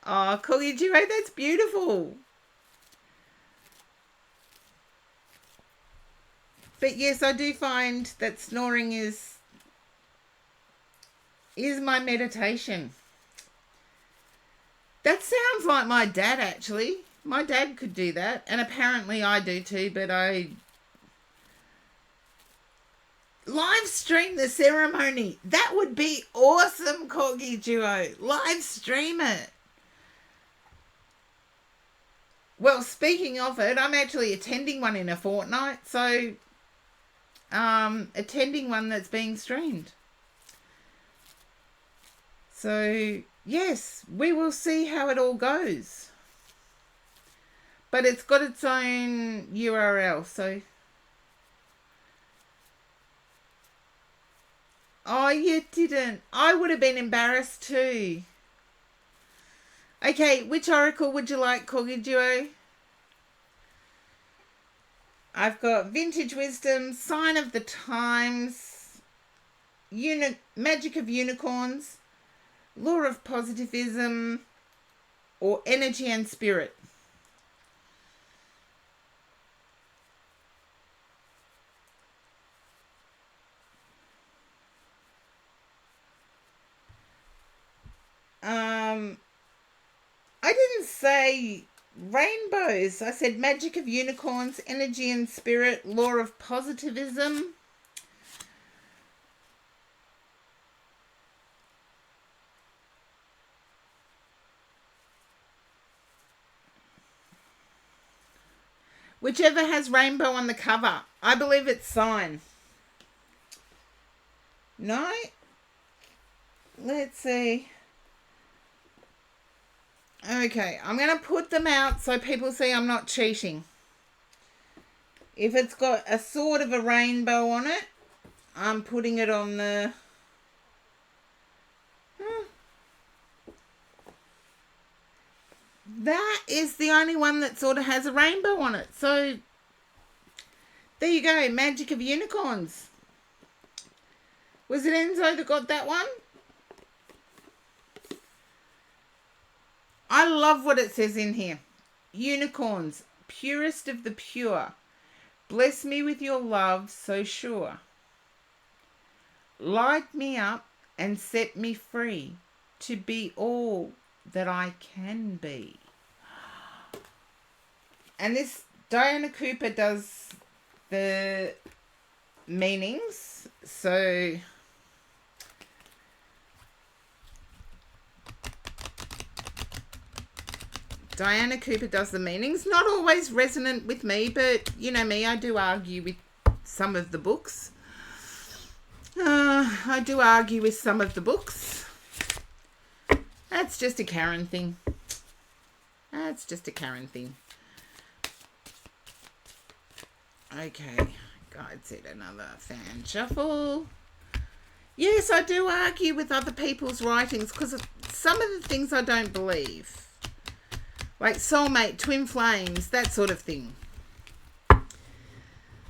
Oh, Corgi Duo, that's beautiful. But yes, I do find that snoring is my meditation. That sounds like my dad, actually. My dad could do that, and apparently I do too, but I live stream the ceremony. That would be awesome, Corgi Duo. Live stream it. Well, speaking of it, I'm actually attending one in a fortnight, so attending one that's being streamed. So, yes, we will see how it all goes. But it's got its own URL, so... Oh, you didn't. I would have been embarrassed too. Okay, which oracle would you like, Corgi Duo? I've got Vintage Wisdom, Sign of the Times, Magic of Unicorns, Law of Positivism, or Energy and Spirit. I didn't say rainbows. I said Magic of Unicorns, Energy and Spirit, Law of Positivism. Whichever has rainbow on the cover. I believe it's Sign. No? Let's see. Okay, I'm going to put them out so people see I'm not cheating. If it's got a sort of a rainbow on it, I'm putting it on the... That is the only one that sort of has a rainbow on it. So, there you go. Magic of Unicorns. Was it Enzo that got that one? I love what it says in here. Unicorns, purest of the pure. Bless me with your love so sure. Light me up and set me free to be all that I can be. And this, Diana Cooper does the meanings. So... Diana Cooper does the meanings. Not always resonant with me, but you know me, I do argue with some of the books. I do argue with some of the books. That's just a Karen thing. That's just a Karen thing. Okay, guide set another fan shuffle. Yes, I do argue with other people's writings because some of the things I don't believe. Like soulmate, twin flames, that sort of thing.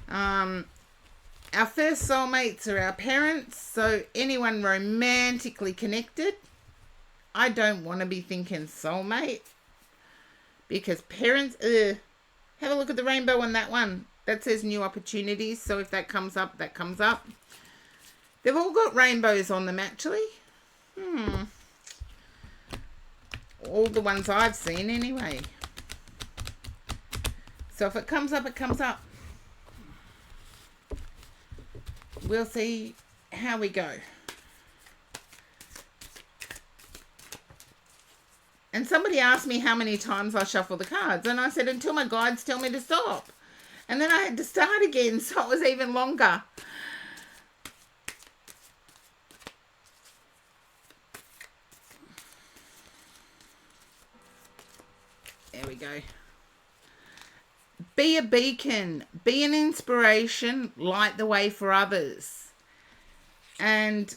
Our first soulmates are our parents, so anyone romantically connected. I don't want to be thinking soulmate because parents, have a look at the rainbow on that one. That says new opportunities, so if that comes up, that comes up. They've all got rainbows on them, actually. All the ones I've seen, anyway. So if it comes up, it comes up. We'll see how we go. And somebody asked me how many times I shuffle the cards, and I said until my guides tell me to stop. And then I had to start again, so it was even longer. There we go. Be a beacon. Be an inspiration. Light the way for others. And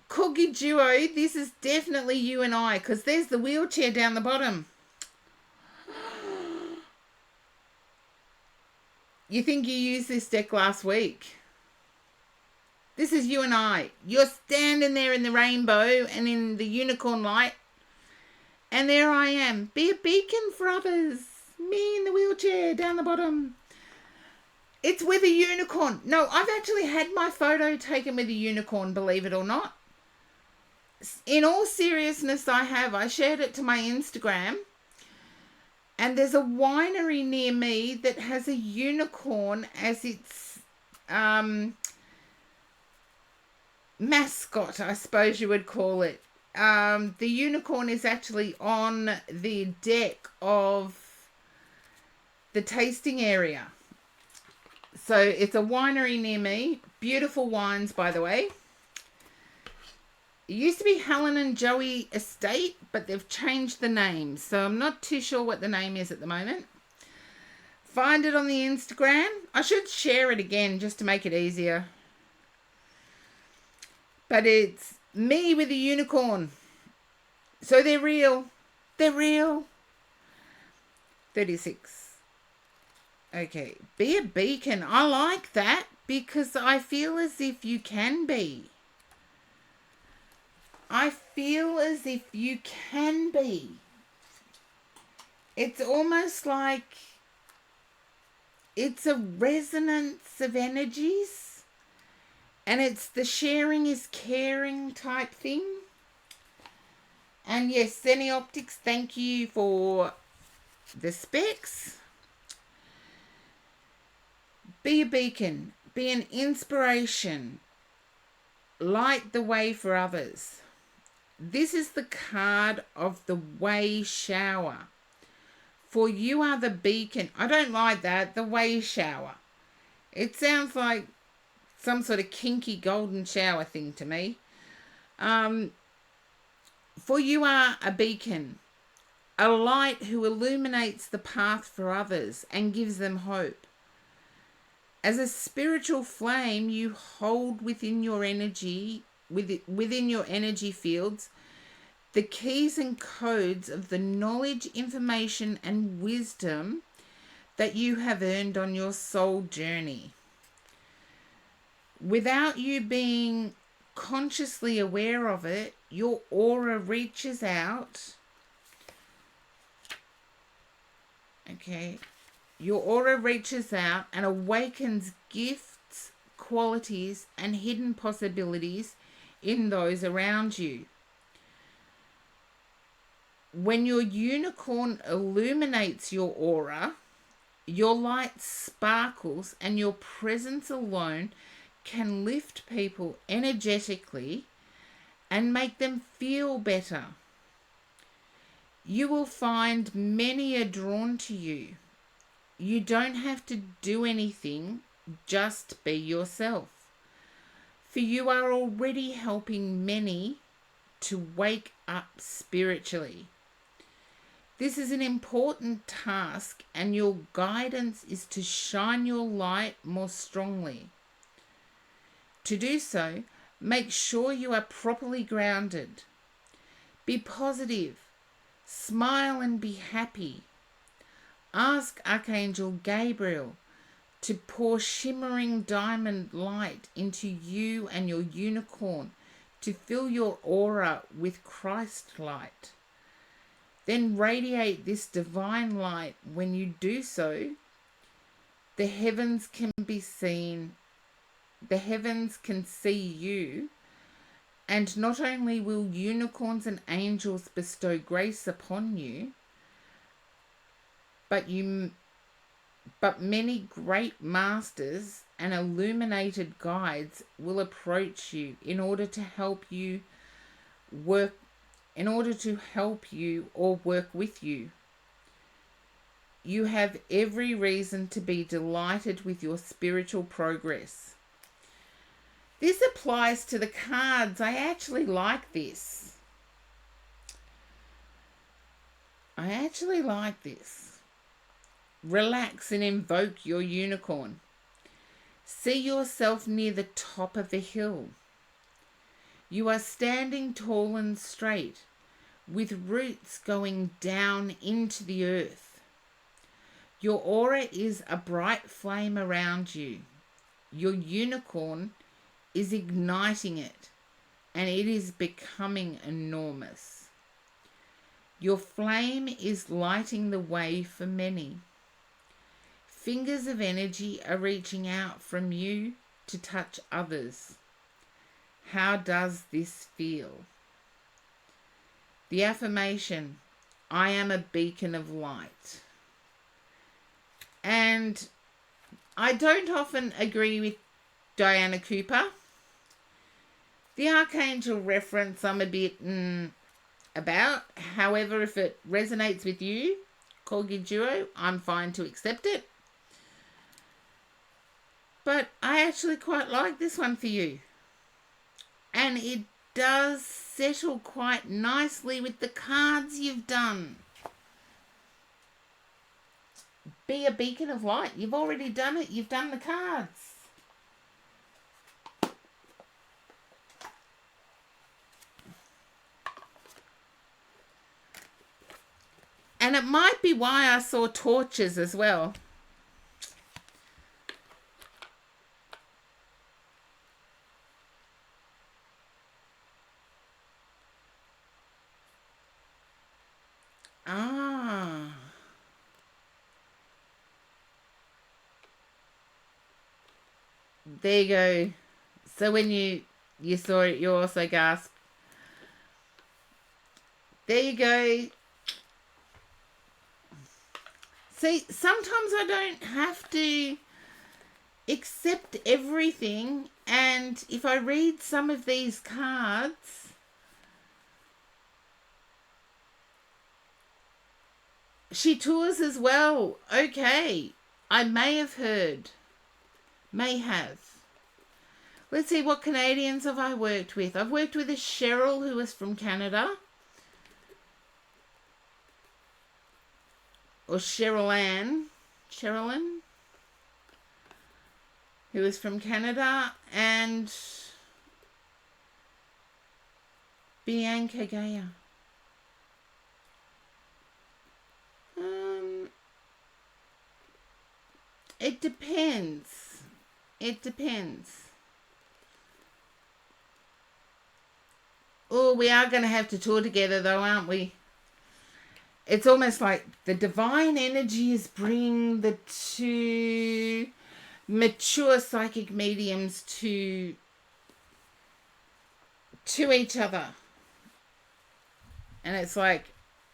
Cookie Duo, this is definitely you and I, because there's the wheelchair down the bottom. You think you used this deck last week? This is you and I. You're standing there in the rainbow and in the unicorn light. And there I am. Be a beacon for others. Me in the wheelchair down the bottom. It's with a unicorn. No, I've actually had my photo taken with a unicorn, believe it or not. In all seriousness, I have. I shared it to my Instagram. And there's a winery near me that has a unicorn as its mascot, I suppose you would call it. The unicorn is actually on the deck of the tasting area. So it's a winery near me. Beautiful wines, by the way. It used to be Helen and Joey Estate, but they've changed the name. So I'm not too sure what the name is at the moment. Find it on the Instagram. I should share it again just to make it easier. But it's me with a unicorn. So they're real. They're real. 36. Okay. Be a beacon. I like that because I feel as if you can be. I feel as if you can be. It's almost like it's a resonance of energies. And it's the sharing is caring type thing. And yes, Zenny Optics, thank you for the specs. Be a beacon. Be an inspiration. Light the way for others. This is the card of the way shower. For you are the beacon. I don't like that, the way shower. It sounds like some sort of kinky golden shower thing to me. For you are a beacon, a light who illuminates the path for others and gives them hope. As a spiritual flame, you hold within your energy, within your energy fields, the keys and codes of the knowledge, information, and wisdom that you have earned on your soul journey. Without you being consciously aware of it, your aura reaches out. Okay. Your aura reaches out and awakens gifts, qualities, and hidden possibilities in those around you. When your unicorn illuminates your aura, your light sparkles, and your presence alone can lift people energetically and make them feel better. You will find many are drawn to you. You don't have to do anything, just be yourself. For you are already helping many to wake up spiritually. This is an important task, and your guidance is to shine your light more strongly. To do so, make sure you are properly grounded. Be positive. Smile and be happy. Ask Archangel Gabriel to pour shimmering diamond light into you and your unicorn to fill your aura with Christ light. Then radiate this divine light. When you do so, the heavens can be seen the heavens can see you, and not only will unicorns and angels bestow grace upon you, but many great masters and illuminated guides will approach you in order to help you or work with you. You have every reason to be delighted with your spiritual progress. This applies to the cards. I actually like this. Relax and invoke your unicorn. See yourself near the top of the hill. You are standing tall and straight, with roots going down into the earth. Your aura is a bright flame around you. Your unicorn is igniting it, and it is becoming enormous. Your flame is lighting the way for many. Fingers of energy are reaching out from you to touch others. How does this feel? The affirmation, I am a beacon of light. And I don't often agree with Diana Cooper. The Archangel reference I'm a bit about. However, if it resonates with you, Corgi Duo, I'm fine to accept it. But I actually quite like this one for you. And it does settle quite nicely with the cards you've done. Be a beacon of light. You've already done it. You've done the cards. And it might be why I saw torches as well. There you go. So when you saw it, you also gasped. There you go. See, sometimes I don't have to accept everything, and if I read some of these cards, she tours as well. Okay, I may have heard. May have. Let's see, what Canadians have I worked with? I've worked with a Cheryl who is from Canada. Or Sherilyn, who is from Canada. And Bianca Gaia. It depends. It depends. Oh, we are going to have to tour together though, aren't we? It's almost like the divine energy is bringing the two mature psychic mediums to each other. And it's like,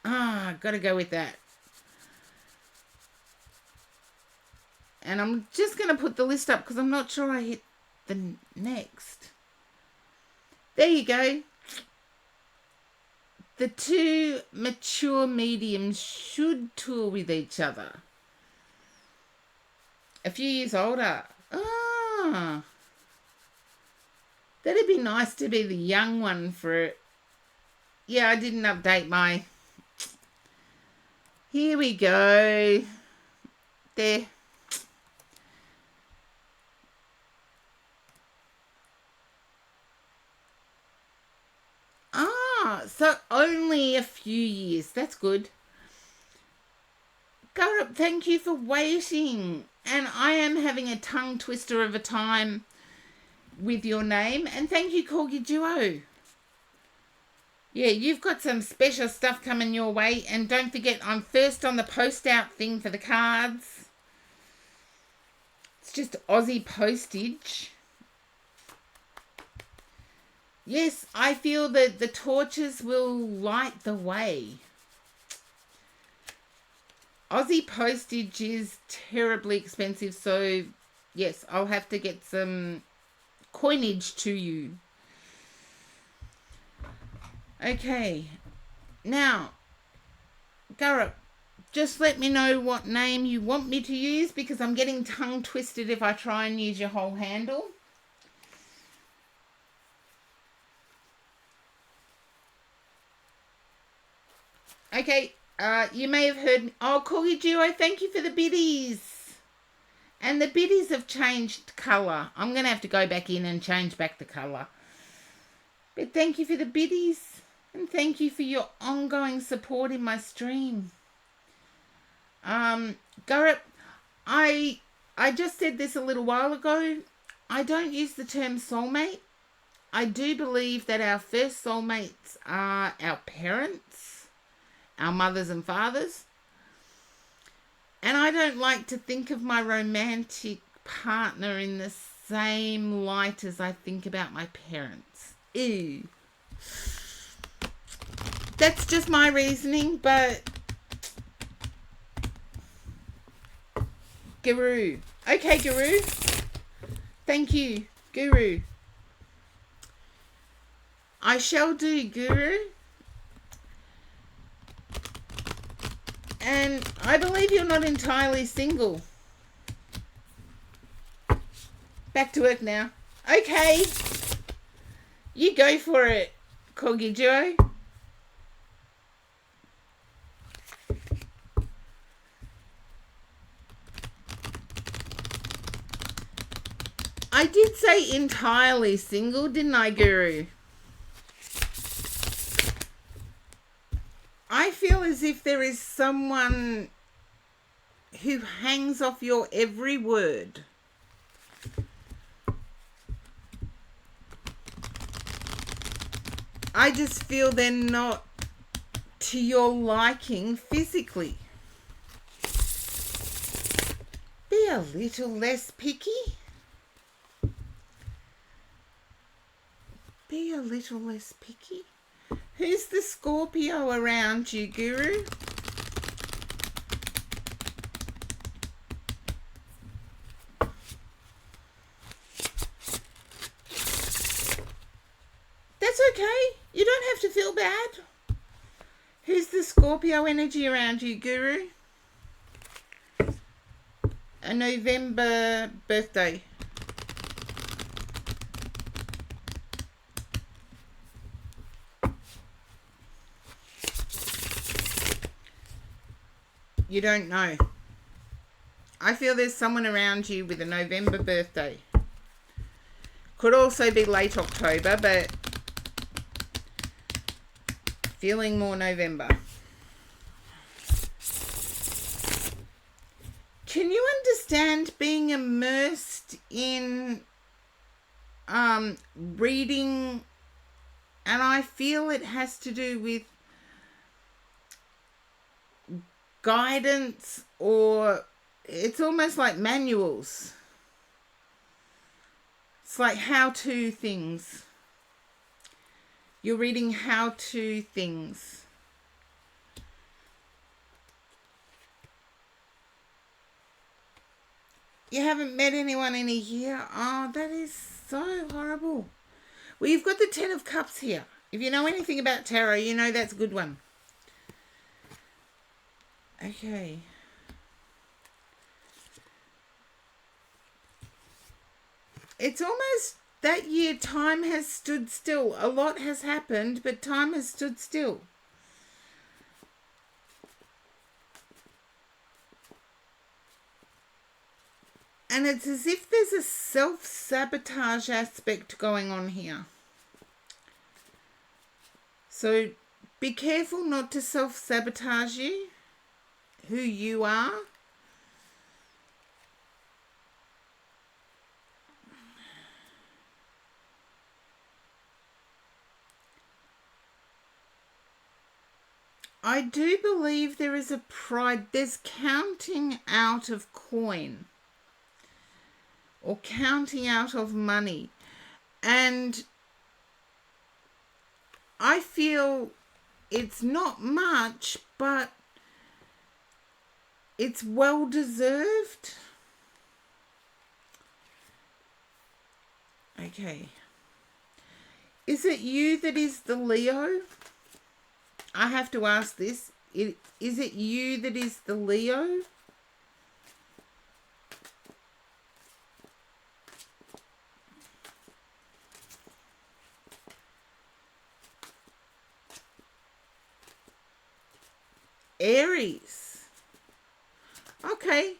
got to go with that. And I'm just going to put the list up because I'm not sure I hit the next. There you go. The two mature mediums should tour with each other. A few years older. That'd be nice to be the young one for it. Yeah, I didn't update my... Here we go. There. So only a few years. That's good. Garup, thank you for waiting. And I am having a tongue twister of a time with your name. And thank you, Corgi Duo. Yeah, you've got some special stuff coming your way. And don't forget, I'm first on the post-out thing for the cards. It's just Aussie postage. Yes, I feel that the torches will light the way. Aussie postage is terribly expensive, so yes, I'll have to get some coinage to you. Okay, now, Garrett, just let me know what name you want me to use because I'm getting tongue twisted if I try and use your whole handle. Okay, you may have heard... Oh, Corgi Duo, thank you for the biddies. And the biddies have changed colour. I'm going to have to go back in and change back the colour. But thank you for the biddies. And thank you for your ongoing support in my stream. Garrett, I just said this a little while ago. I don't use the term soulmate. I do believe that our first soulmates are our parents, our mothers and fathers. And I don't like to think of my romantic partner in the same light as I think about my parents. Ew. That's just my reasoning, but... Guru. Okay, Guru. Thank you, Guru. I shall do, Guru. And I believe you're not entirely single. Back to work now. Okay. You go for it, Corgi Duo. I did say entirely single, didn't I, Guru? I feel as if there is someone who hangs off your every word. I just feel they're not to your liking physically. Be a little less picky. Be a little less picky. Who's the Scorpio around you, Guru? That's okay. You don't have to feel bad. Who's the Scorpio energy around you, Guru? A November birthday. You don't know. I feel there's someone around you with a November birthday. Could also be late October, but feeling more November. Can you understand being immersed in reading? And I feel it has to do with guidance, or it's almost like manuals. It's like how-to things. You're reading how-to things. You haven't met anyone in a year? Oh, that is so horrible. Well, you've got the Ten of Cups here. If you know anything about tarot, you know that's a good one. Okay. It's almost that year time has stood still. A lot has happened, but time has stood still. And it's as if there's a self-sabotage aspect going on here. So be careful not to self-sabotage you, who you are. I do believe there is a pride. There's counting out of coin or counting out of money. And I feel it's not much, but it's well deserved. Okay. Is it you that is the Leo? I have to ask this. Is it you that is the Leo? Aries. Okay.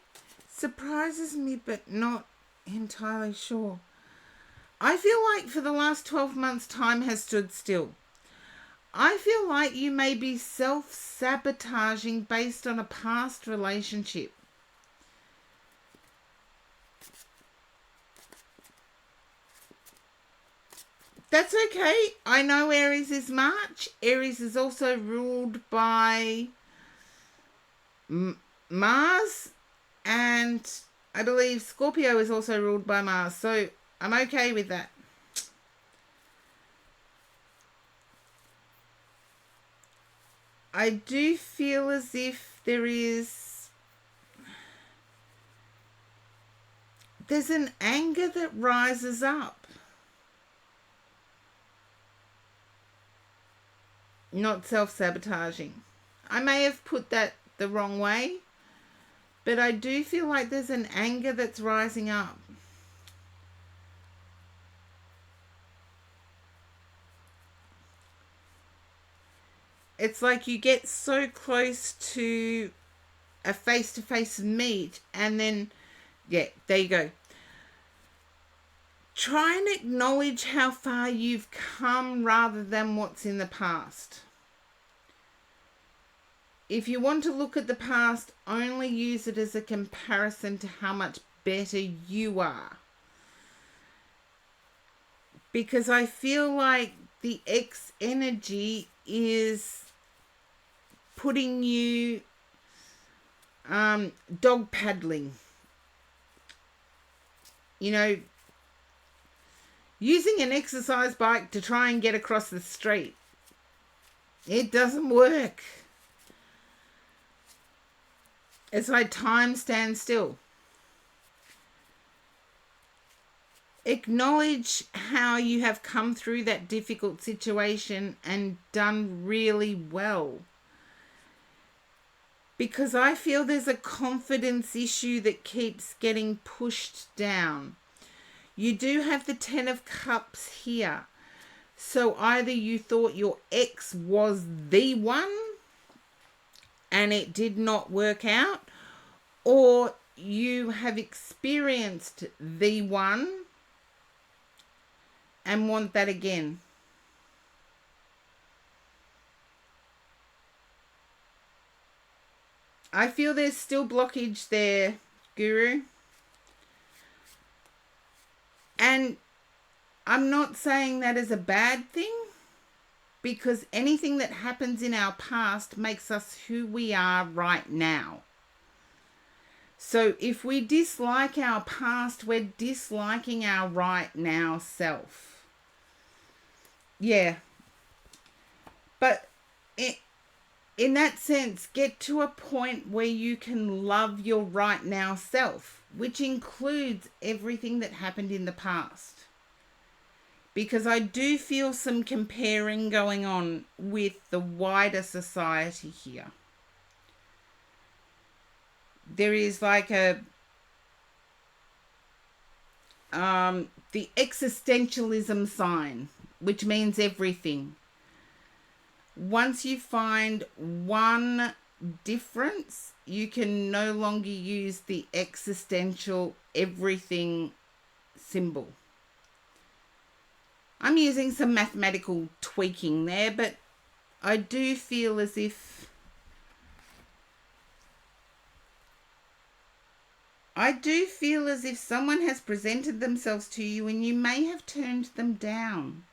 Surprises me, but not entirely sure. I feel like for the last 12 months, time has stood still. I feel like you may be self-sabotaging based on a past relationship. That's okay. I know Aries is March. Aries is also ruled by Mars, and I believe Scorpio is also ruled by Mars. So I'm okay with that. I do feel as if there's an anger that rises up. Not self-sabotaging. I may have put that the wrong way, but I do feel like there's an anger that's rising up. It's like you get so close to a face-to-face meet, and then, yeah, there you go. Try and acknowledge how far you've come rather than what's in the past. If you want to look at the past, only use it as a comparison to how much better you are. Because I feel like the X energy is putting you dog paddling. You know, using an exercise bike to try and get across the street. It doesn't work. It's like time stands still. Acknowledge how you have come through that difficult situation and done really well. Because I feel there's a confidence issue that keeps getting pushed down. You do have the 10 of Cups here. So either you thought your ex was the one and it did not work out, or you have experienced the one and want that again. I feel there's still blockage there, Guru. And I'm not saying that is a bad thing, because anything that happens in our past makes us who we are right now. So if we dislike our past, we're disliking our right now self. Yeah. But in that sense, get to a point where you can love your right now self, which includes everything that happened in the past. Because I do feel some comparing going on with the wider society here. There is like the existentialism sign, which means everything. Once you find one difference, you can no longer use the existential everything symbol. I'm using some mathematical tweaking there, but I do feel as if someone has presented themselves to you and you may have turned them down.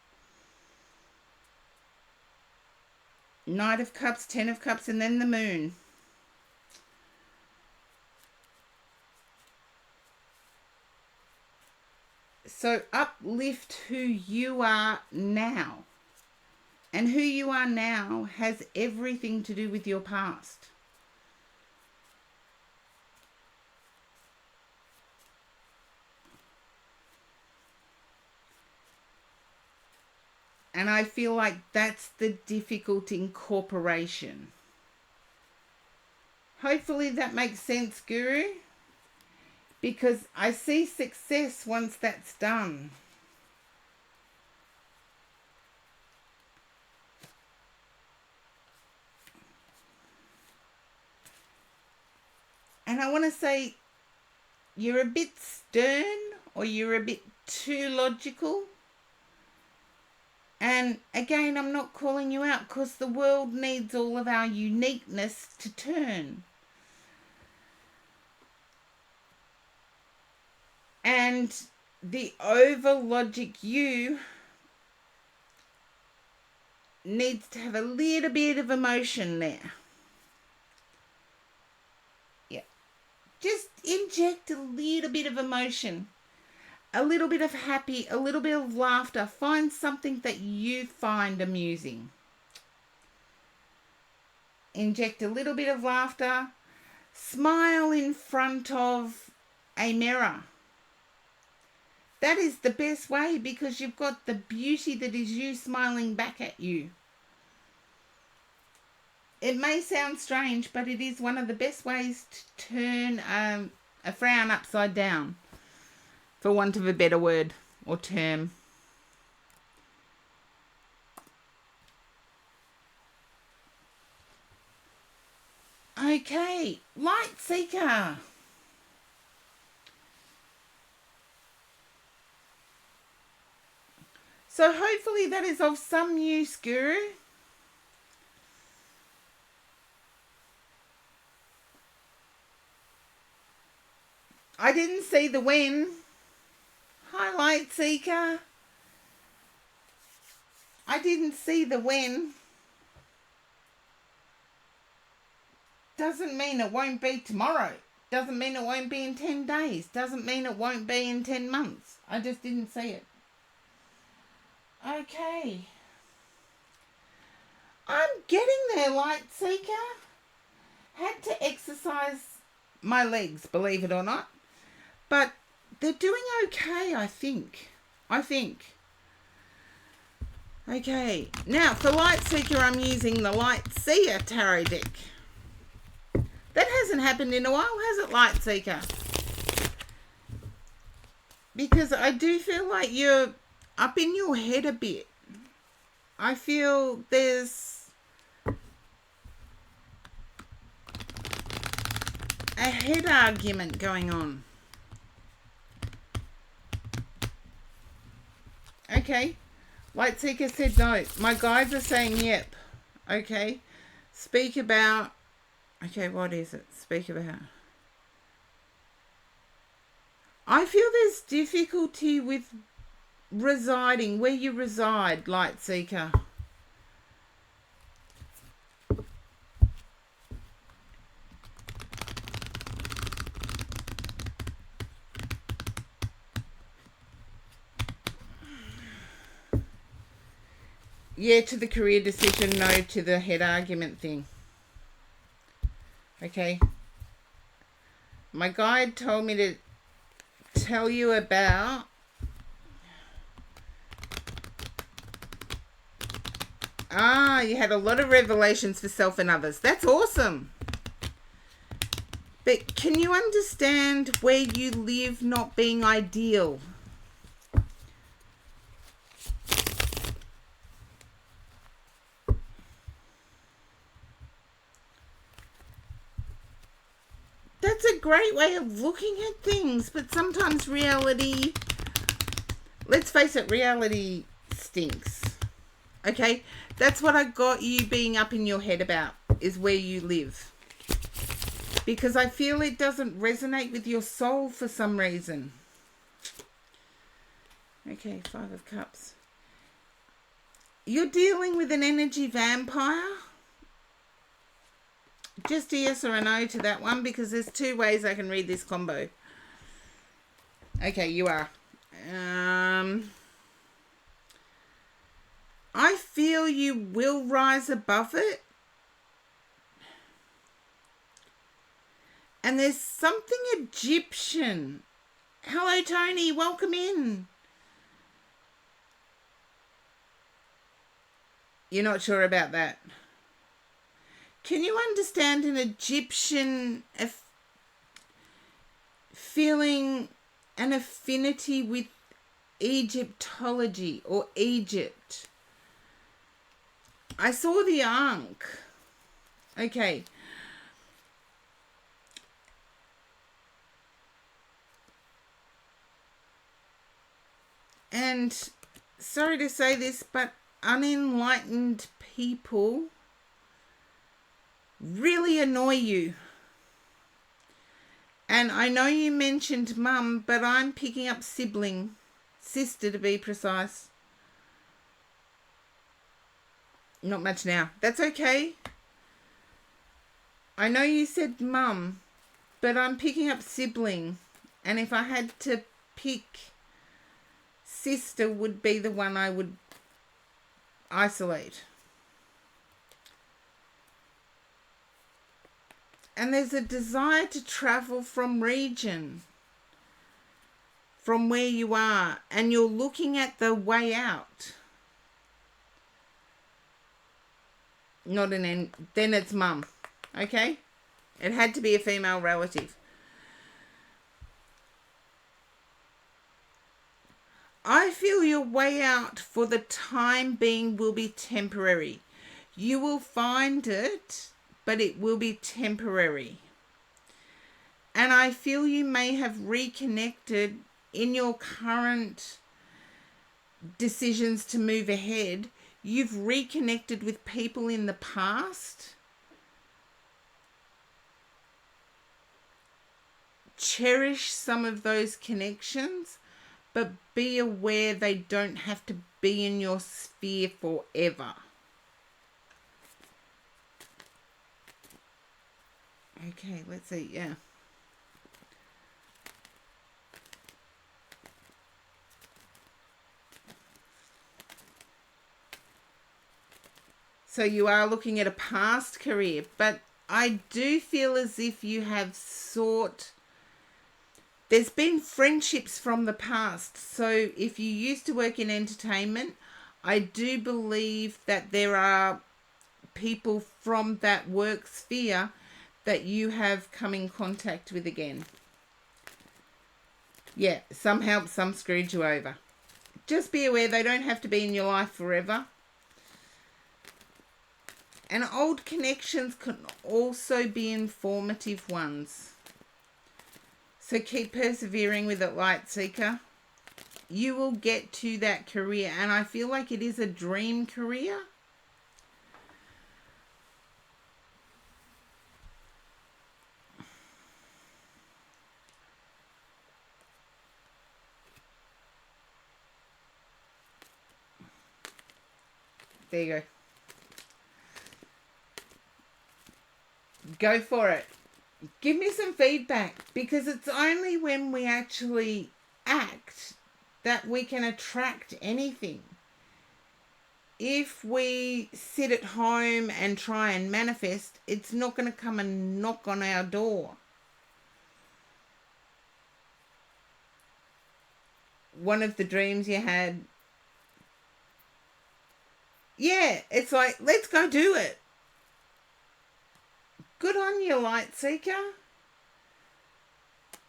Knight of Cups, 10 of Cups, and then the Moon. So uplift who you are now And who you are now has everything to do with your past. And I feel like that's the difficult incorporation. Hopefully that makes sense, Guru. Because I see success once that's done. And I want to say, you're a bit stern or you're a bit too logical. And again, I'm not calling you out because the world needs all of our uniqueness to turn. And the over logic you needs to have a little bit of emotion there. Yeah. Just inject a little bit of emotion. A little bit of happy, a little bit of laughter. Find something that you find amusing. Inject a little bit of laughter. Smile in front of a mirror. That is the best way because you've got the beauty that is you smiling back at you. It may sound strange, but it is one of the best ways to turn a frown upside down, for want of a better word or term. Okay, Light Seeker. So hopefully that is of some use, Guru. I didn't see the when. Hi, Light Seeker. I didn't see the when. Doesn't mean it won't be tomorrow. Doesn't mean it won't be in 10 days. Doesn't mean it won't be in 10 months. I just didn't see it. Okay. I'm getting there, Light Seeker. Had to exercise my legs, believe it or not. But they're doing okay, I think. Okay. Now, for Light Seeker, I'm using the Light Seer Tarot deck. That hasn't happened in a while, has it, Light Seeker? Because I do feel like you're up in your head a bit. I feel there's a head argument going on. Okay. Light Seeker said no. My guides are saying yep. Okay. Speak about... Okay, what is it? Speak about... I feel there's difficulty with residing, where you reside, Light Seeker. Yeah, to the career decision, no to the head argument thing. Okay. My guide told me to tell you about you had a lot of revelations for self and others. That's awesome. But can you understand where you live not being ideal? That's a great way of looking at things, but sometimes reality, let's face it, reality stinks. Okay, that's what I got you being up in your head about, is where you live. Because I feel it doesn't resonate with your soul for some reason. Okay, 5 of Cups. You're dealing with an energy vampire. Just a yes or a no to that one, because there's 2 ways I can read this combo. Okay, you are. I feel you will rise above it. And there's something Egyptian. Hello, Tony. Welcome in. You're not sure about that. Can you understand an Egyptian feeling an affinity with Egyptology or Egypt? I saw the Ankh. Okay. And sorry to say this, but unenlightened people really annoy you. And I know you mentioned mum, but I'm picking up sibling, sister to be precise. Not much now. That's okay. I know you said mum, but I'm picking up sibling. And if I had to pick, sister would be the one I would isolate. And there's a desire to travel from region, from where you are, and you're looking at the way out. Not an end. Then it's mum. Okay? It had to be a female relative. I feel your way out for the time being will be temporary. You will find it, but it will be temporary. And I feel you may have reconnected in your current decisions to move ahead. You've reconnected with people in the past. Cherish some of those connections, but be aware they don't have to be in your sphere forever. Okay, let's see, yeah. So you are looking at a past career, but I do feel as if you have sought... There's been friendships from the past. So if you used to work in entertainment, I do believe that there are people from that work sphere that you have come in contact with again. Yeah, some help, some screwed you over. Just be aware they don't have to be in your life forever. And old connections can also be informative ones. So keep persevering with it, Light Seeker. You will get to that career. And I feel like it is a dream career. There you go. Go for it. Give me some feedback, because it's only when we actually act that we can attract anything. If we sit at home and try and manifest, it's not going to come and knock on our door. One of the dreams you had, yeah, it's like, let's go do it. Good on you, Light Seeker.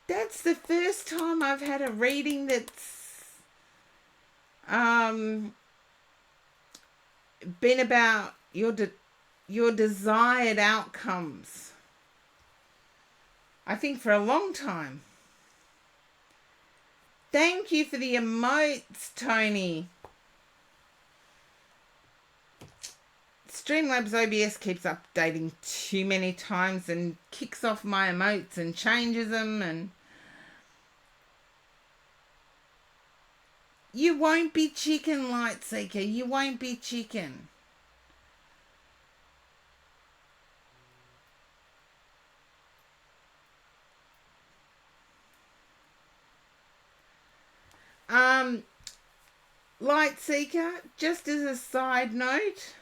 That's the first time I've had a reading that's been about your desired outcomes. I think for a long time. Thank you for the emotes, Tony. Streamlabs OBS keeps updating too many times and kicks off my emotes and changes them, and you won't be chicken, Light Seeker. You won't be chicken. Lightseeker, just as a side note,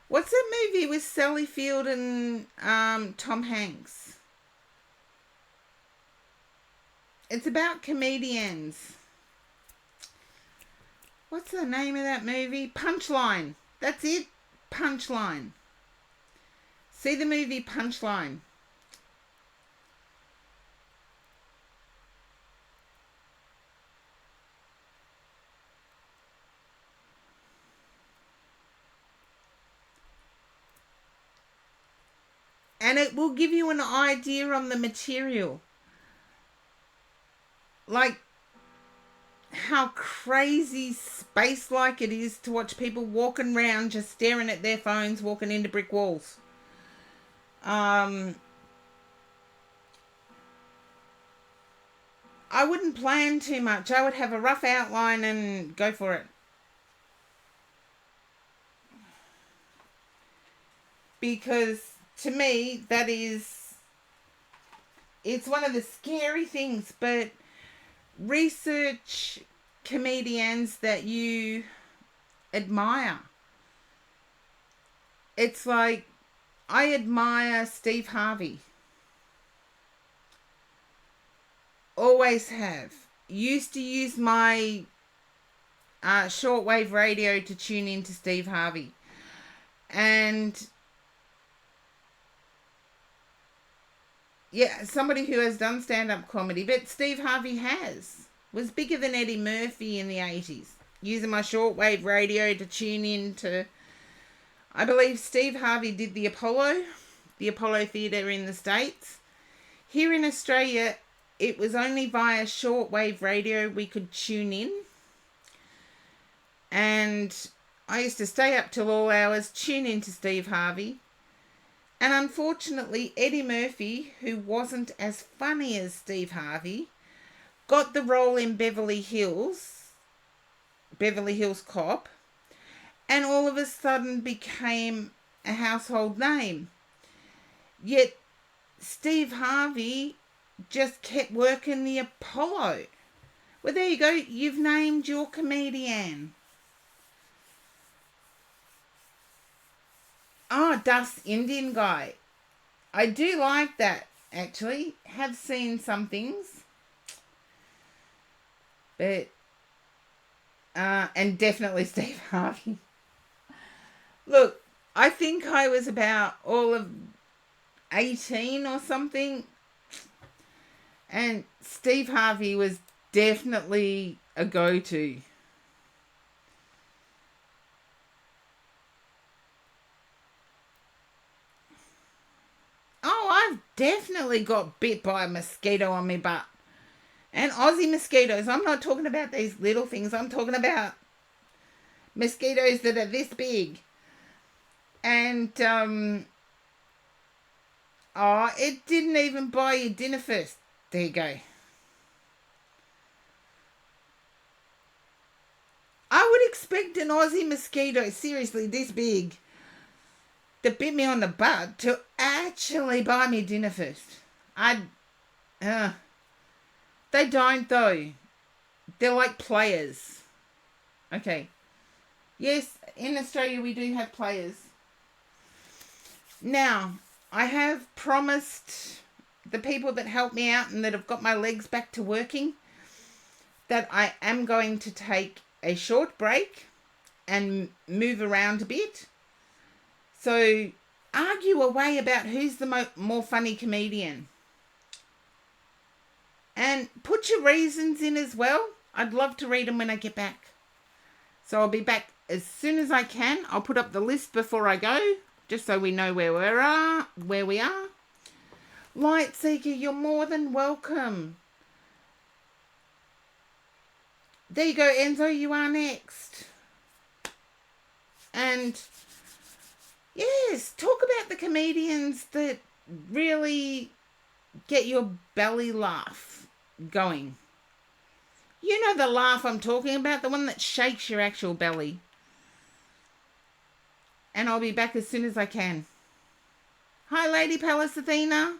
what's that movie with Sally Field and Tom Hanks? It's about comedians. What's the name of that movie? Punchline. That's it. Punchline. See the movie Punchline. And it will give you an idea on the material. Like how crazy space-like it is to watch people walking around just staring at their phones, walking into brick walls. I wouldn't plan too much. I would have a rough outline and go for it. Because to me, it's one of the scary things, but research comedians that you admire. It's like, I admire Steve Harvey. Always have. Used to use my shortwave radio to tune into Steve Harvey. And yeah, somebody who has done stand-up comedy, but Steve Harvey was bigger than Eddie Murphy in the 80s. Using my shortwave radio to tune in to, I believe Steve Harvey did the Apollo Theatre in the States. Here in Australia, it was only via shortwave radio we could tune in. And I used to stay up till all hours, tune into Steve Harvey. And unfortunately, Eddie Murphy, who wasn't as funny as Steve Harvey, got the role in Beverly Hills Cop, and all of a sudden became a household name. Yet Steve Harvey just kept working the Apollo. Well, there you go. You've named your comedian. Oh, Dust Indian guy. I do like that, actually. Have seen some things. But, and definitely Steve Harvey. Look, I think I was about all of 18 or something. And Steve Harvey was definitely a go-to. Oh, I've definitely got bit by a mosquito on my butt. And Aussie mosquitoes. I'm not talking about these little things. I'm talking about mosquitoes that are this big. And, it didn't even buy you dinner first. There you go. I would expect an Aussie mosquito, seriously, this big, that bit me on the butt to actually buy me dinner first. They don't, though. They're like players. Okay. Yes, in Australia we do have players. Now, I have promised the people that help me out and that have got my legs back to working that I am going to take a short break and move around a bit. So argue away about who's the more funny comedian. And put your reasons in as well. I'd love to read them when I get back. So I'll be back as soon as I can. I'll put up the list before I go, just so we know where we are. Lightseeker, you're more than welcome. There you go, Enzo, you are next. And yes, talk about the comedians that really get your belly laugh going. You know the laugh I'm talking about, the one that shakes your actual belly. And I'll be back as soon as I can. Hi, Lady Palace Athena.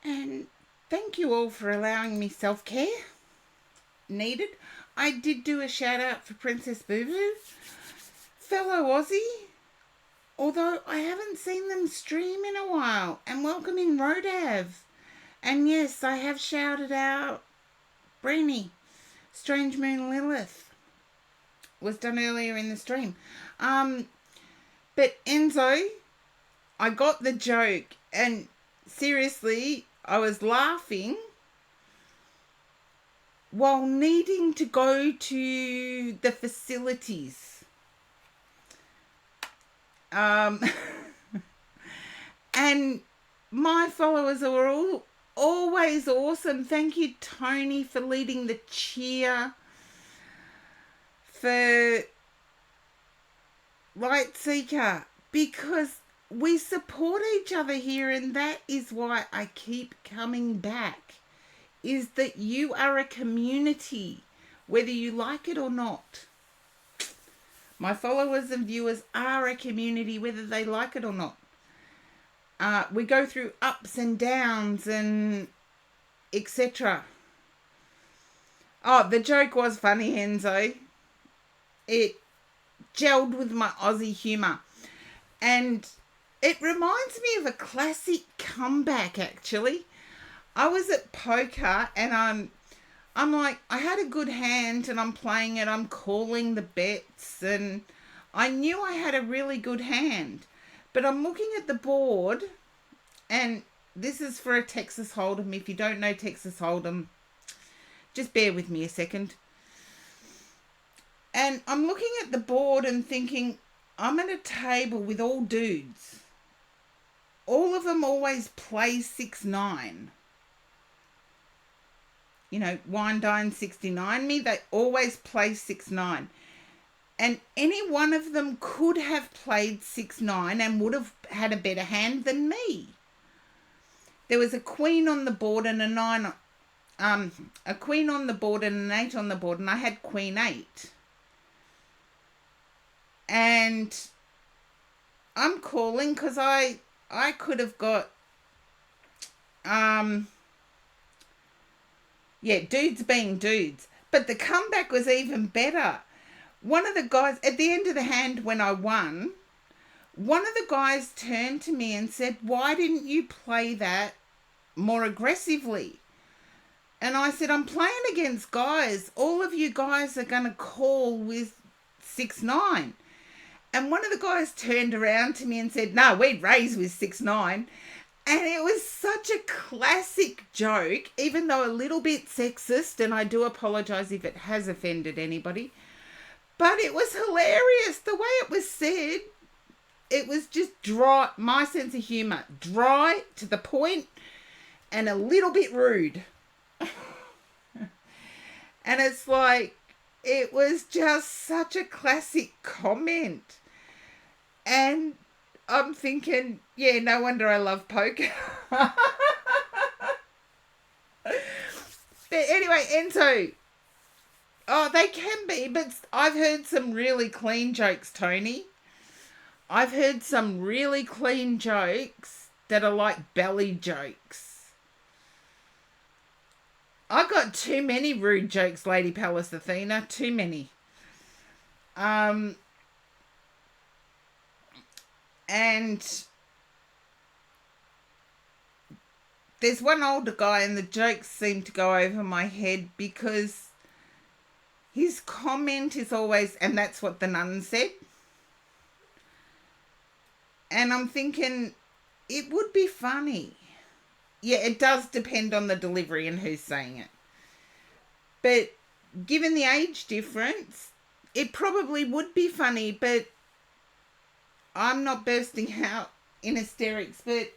And thank you all for allowing me self-care needed. I did do a shout out for Princess Boo Boo, fellow Aussie, although I haven't seen them stream in a while, and welcoming Rodav. And yes, I have shouted out Breenie. Strange Moon Lilith was done earlier in the stream. But Enzo, I got the joke, and seriously, I was laughing while needing to go to the facilities. And my followers are all always awesome. Thank you, Tony, for leading the cheer for Learycc, because we support each other here, and that is why I keep coming back, is that you are a community, whether you like it or not. My followers and viewers are a community, whether they like it or not. We go through ups and downs and etc. Oh, the joke was funny, Enzo. It gelled with my Aussie humour. And it reminds me of a classic comeback, actually. I was at poker and I'm like, I had a good hand and I'm playing it. I'm calling the bets and I knew I had a really good hand. But I'm looking at the board, and this is for a Texas Hold'em. If you don't know Texas Hold'em, just bear with me a second. And I'm looking at the board and thinking, I'm at a table with all dudes. All of them always play 6-9. You know, wine, dine, 69 me. They always play 6-9. And any one of them could have played 6-9 and would have had a better hand than me. There was a queen on the board and a 9, a queen on the board and an 8 on the board, and I had queen 8. And I'm calling because I could have got, dudes being dudes. But the comeback was even better. One of the guys, at the end of the hand when I won, one of the guys turned to me and said, why didn't you play that more aggressively? And I said, I'm playing against guys. All of you guys are going to call with 6-9. And one of the guys turned around to me and said, no, we'd raise with 6-9. And it was such a classic joke, even though a little bit sexist, and I do apologise if it has offended anybody. But it was hilarious. The way it was said, it was just dry, my sense of humour, dry, to the point, and a little bit rude. And it's like, it was just such a classic comment. And I'm thinking, yeah, no wonder I love poker. But anyway, Enzo. Oh, they can be, but I've heard some really clean jokes, Tony. I've heard some really clean jokes that are like belly jokes. I got too many rude jokes, Lady Palace Athena. Too many. And there's one older guy and the jokes seem to go over my head because his comment is always, and that's what the nun said. And I'm thinking, it would be funny. Yeah, it does depend on the delivery and who's saying it. But given the age difference, it probably would be funny, but I'm not bursting out in hysterics. But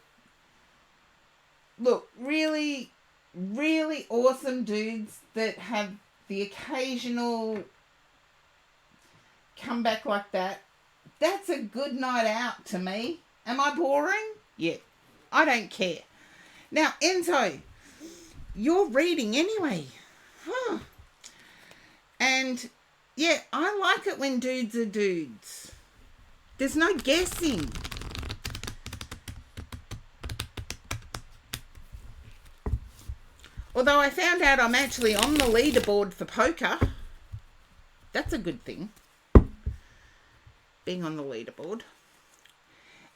look, really, really awesome dudes that have the occasional comeback like that. That's a good night out to me. Am I boring? Yeah. I don't care. Now, Enzo, you're reading anyway. Huh. And, yeah, I like it when dudes are dudes. There's no guessing. Although I found out I'm actually on the leaderboard for poker. That's a good thing. Being on the leaderboard.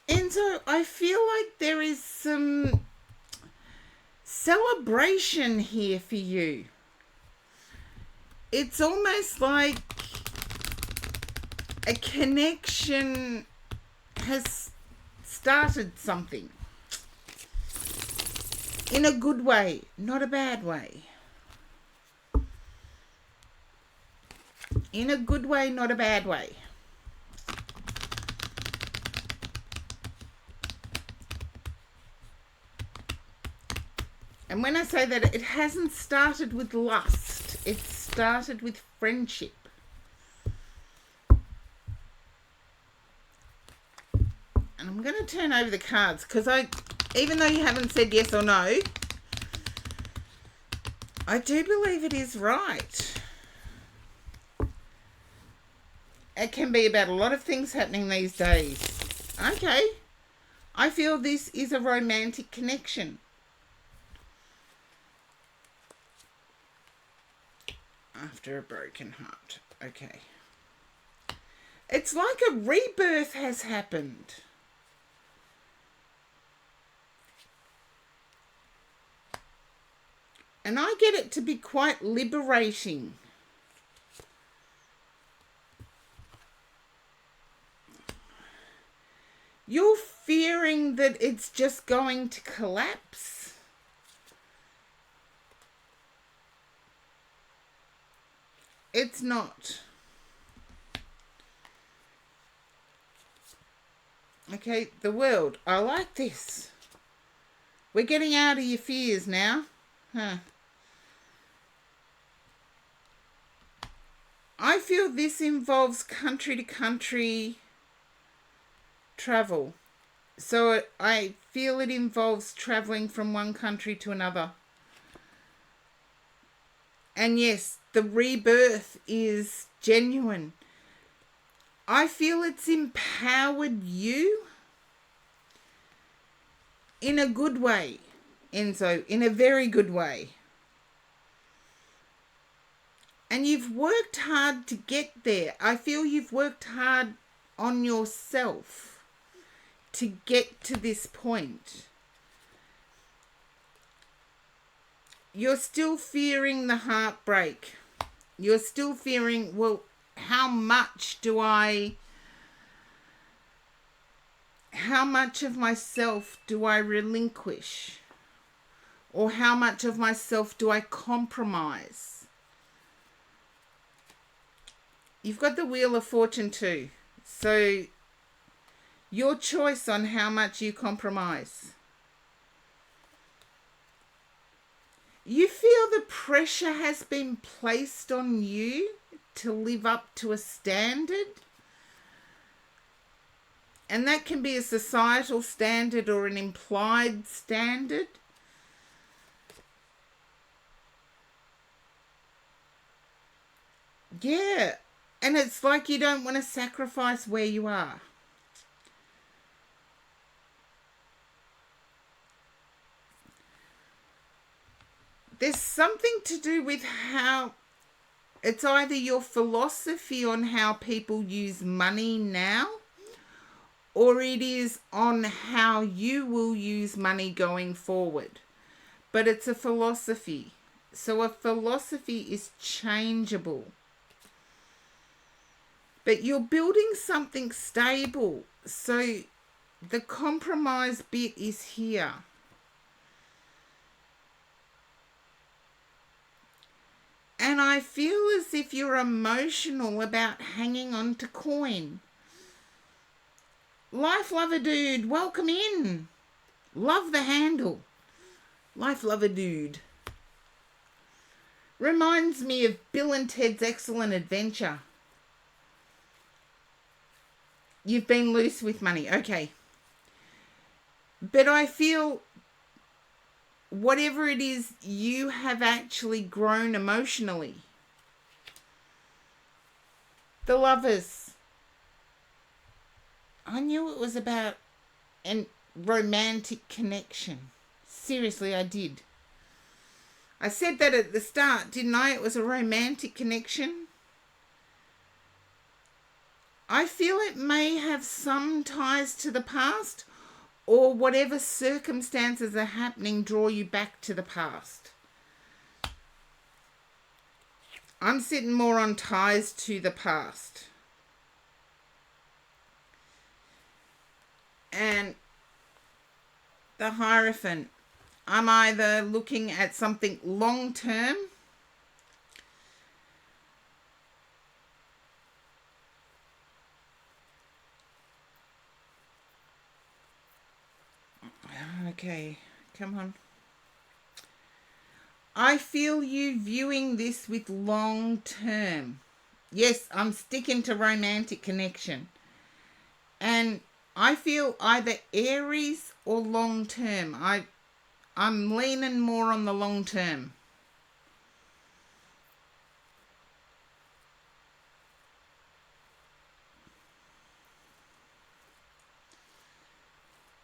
And so I feel like there is some celebration here for you. It's almost like a connection has started something. In a good way, not a bad way. In a good way, not a bad way. And when I say that, it hasn't started with lust. It started with friendship. And I'm going to turn over the cards because even though you haven't said yes or no, I do believe it is right. It can be about a lot of things happening these days. Okay. I feel this is a romantic connection. After a broken heart. Okay. It's like a rebirth has happened. And I get it to be quite liberating. You're fearing that it's just going to collapse. It's not. Okay, the world. I like this. We're getting out of your fears now. Huh. I feel this involves country to country travel. So I feel it involves traveling from one country to another. And yes, the rebirth is genuine. I feel it's empowered you in a good way, Enzo, in a very good way. And you've worked hard to get there. I feel you've worked hard on yourself to get to this point. You're still fearing the heartbreak. You're still fearing, well, how much of myself do I relinquish? Or how much of myself do I compromise? You've got the Wheel of Fortune too. So your choice on how much you compromise. You feel the pressure has been placed on you to live up to a standard. And that can be a societal standard or an implied standard. Yeah. And it's like you don't want to sacrifice where you are. There's something to do with how it's either your philosophy on how people use money now, or it is on how you will use money going forward. But it's a philosophy. So a philosophy is changeable. But you're building something stable. So the compromise bit is here. And I feel as if you're emotional about hanging on to coin. Life lover dude, welcome in. Love the handle. Life lover dude. Reminds me of Bill and Ted's Excellent Adventure. You've been loose with money. Okay. But I feel whatever it is, you have actually grown emotionally. The Lovers. I knew it was about a romantic connection. Seriously, I did. I said that at the start, didn't I? It was a romantic connection. I feel it may have some ties to the past, or whatever circumstances are happening draw you back to the past. I'm sitting more on ties to the past. And the Hierophant. I'm either looking at something long term, okay, come on. I feel you viewing this with long term. Yes, I'm sticking to romantic connection. And I feel either Aries or long term. I'm leaning more on the long term.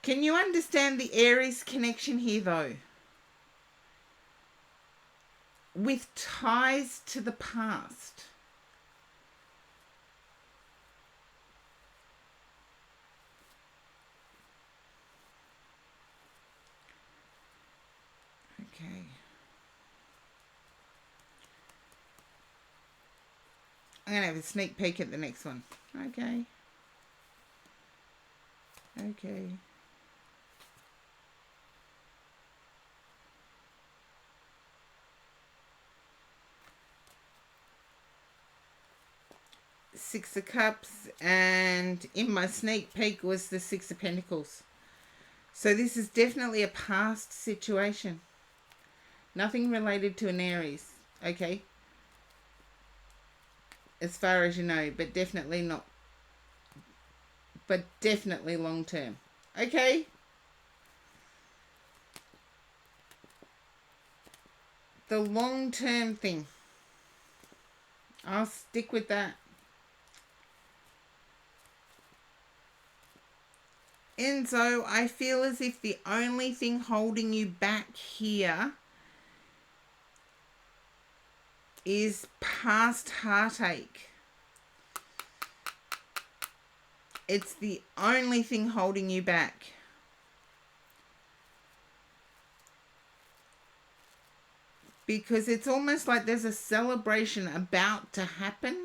Can you understand the Aries connection here though? With ties to the past. Okay. I'm going to have a sneak peek at the next one. Okay. Okay. Six of Cups, and in my sneak peek was the Six of Pentacles. So this is definitely a past situation. Nothing related to an Aries. Okay. As far as you know, but definitely not. But definitely long term. Okay. The long term thing. I'll stick with that. Enzo, I feel as if the only thing holding you back here is past heartache. It's the only thing holding you back. Because it's almost like there's a celebration about to happen.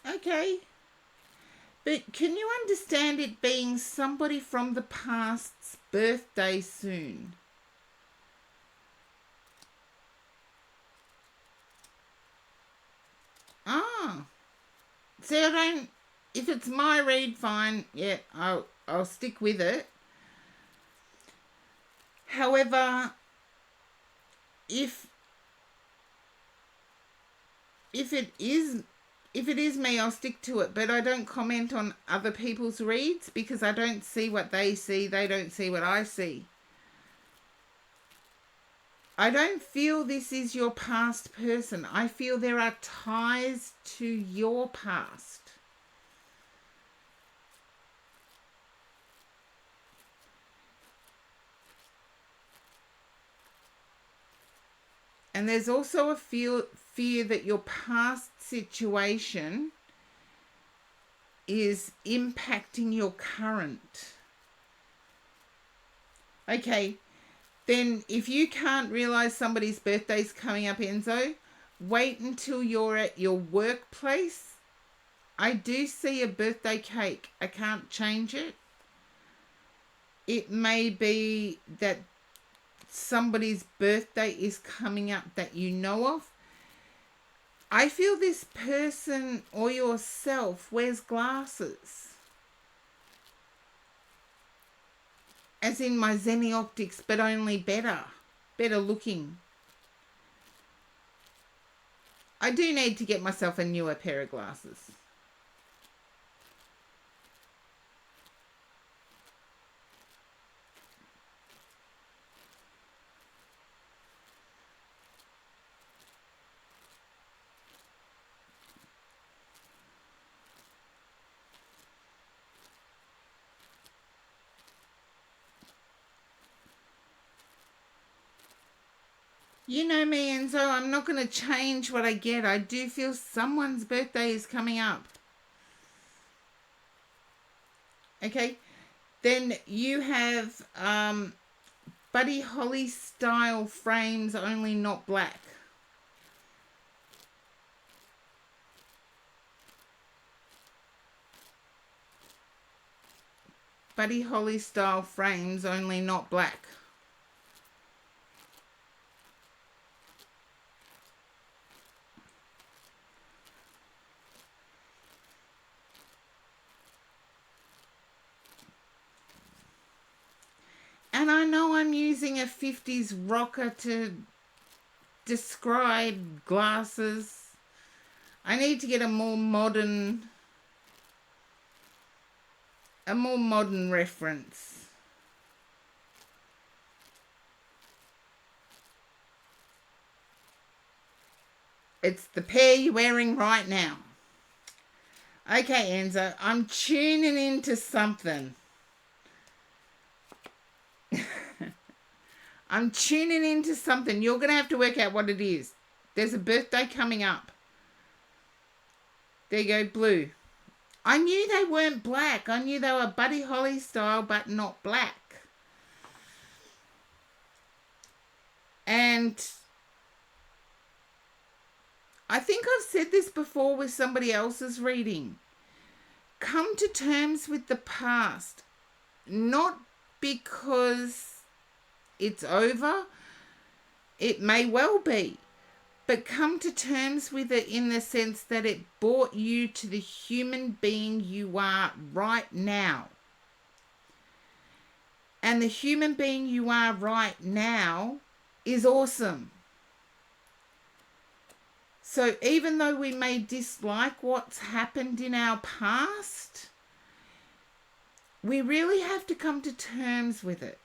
Okay. But can you understand it being somebody from the past's birthday soon? Ah. See, I don't... If it's my read, fine. Yeah, I'll stick with it. However, if it is me, I'll stick to it. But I don't comment on other people's reads because I don't see what they see. They don't see what I see. I don't feel this is your past person. I feel there are ties to your past. And there's also a fear that your past situation is impacting your current. Okay, then if you can't realize somebody's birthday's coming up, Enzo, wait until you're at your workplace. I do see a birthday cake. I can't change it. It may be that somebody's birthday is coming up that you know of. I feel this person or yourself wears glasses. As in my Zenny optics, but only better looking. I do need to get myself a newer pair of glasses. You know me, Enzo, I'm not going to change what I get. I do feel someone's birthday is coming up. Okay, then you have Buddy Holly style frames, only not black. Buddy Holly style frames, only not black. And I know I'm using a 50s rocker to describe glasses. I need to get a more modern reference. It's the pair you're wearing right now. Okay, Enzo, I'm tuning into something. I'm tuning into something. You're going to have to work out what it is. There's a birthday coming up. There you go, blue. I knew they weren't black. I knew they were Buddy Holly style, but not black. And I think I've said this before with somebody else's reading. Come to terms with the past. Not because it's over. It may well be. But come to terms with it in the sense that it brought you to the human being you are right now. And the human being you are right now is awesome. So even though we may dislike what's happened in our past, we really have to come to terms with it.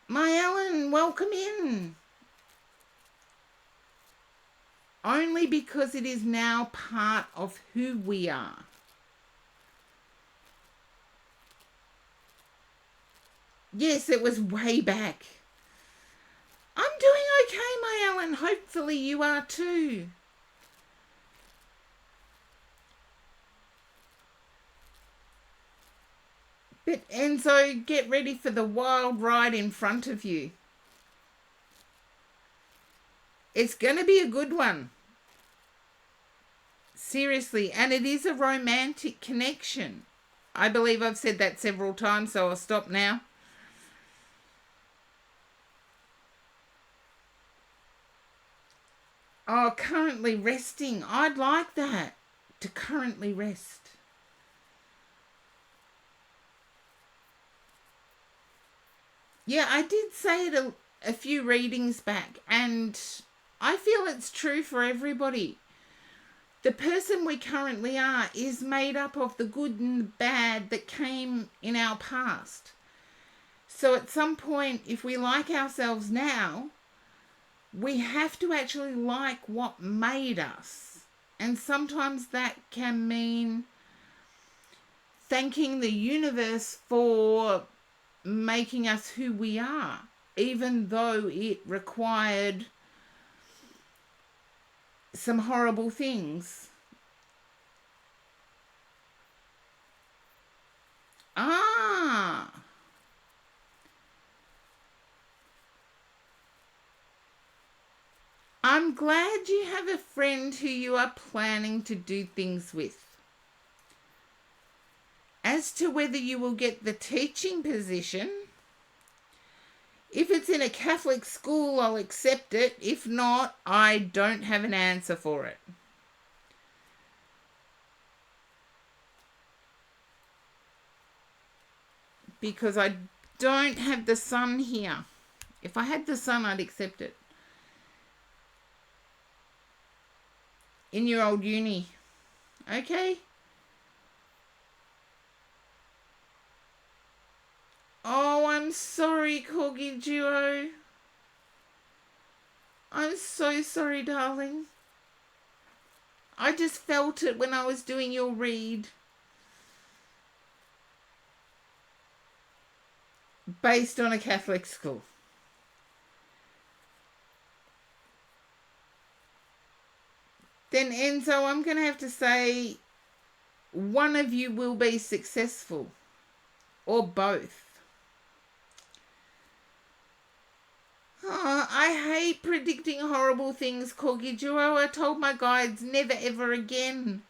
My Ellen, welcome in. Only because it is now part of who we are. Yes, it was way back. I'm doing okay, my Ellen. Hopefully you are too. But Enzo, get ready for the wild ride in front of you. It's going to be a good one. Seriously, and it is a romantic connection. I believe I've said that several times, so I'll stop now. Oh, currently resting. I'd like that, to currently rest. Yeah, I did say it a few readings back, and I feel it's true for everybody. The person we currently are is made up of the good and the bad that came in our past. So at some point, if we like ourselves now, we have to actually like what made us. And sometimes that can mean thanking the universe for making us who we are, even though it required some horrible things. Ah, I'm glad you have a friend who you are planning to do things with. As to whether you will get the teaching position, if it's in a Catholic school, I'll accept it. If not, I don't have an answer for it. Because I don't have the sun here. If I had the sun, I'd accept it. In your old uni. Okay? Oh, I'm sorry, Corgi Duo. I'm so sorry, darling. I just felt it when I was doing your read. Based on a Catholic school. Then, Enzo, I'm going to have to say one of you will be successful. Or both. Oh, I hate predicting horrible things, Corgi Duo. I told my guides never ever again.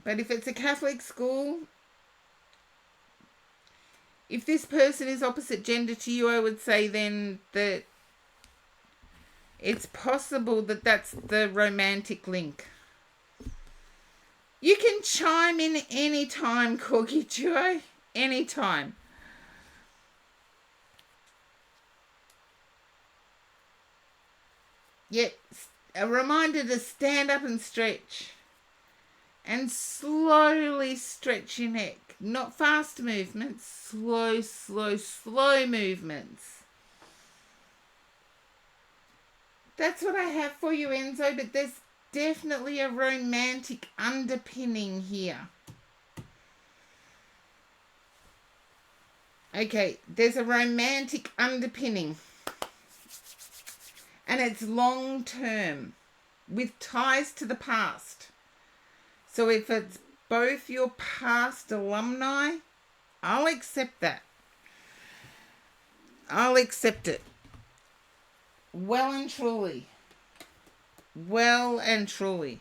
But if it's a Catholic school, if this person is opposite gender to you, I would say then that it's possible that that's the romantic link. You can chime in any time, Corgi Duo. Anytime. Yep. A reminder to stand up and stretch. And slowly stretch your neck. Not fast movements. Slow, slow, slow movements. That's what I have for you, Enzo, but there's definitely a romantic underpinning here. Okay, there's a romantic underpinning. And it's long term, with ties to the past. So if it's both your past alumni, I'll accept that. I'll accept it. Well and truly. Well and truly.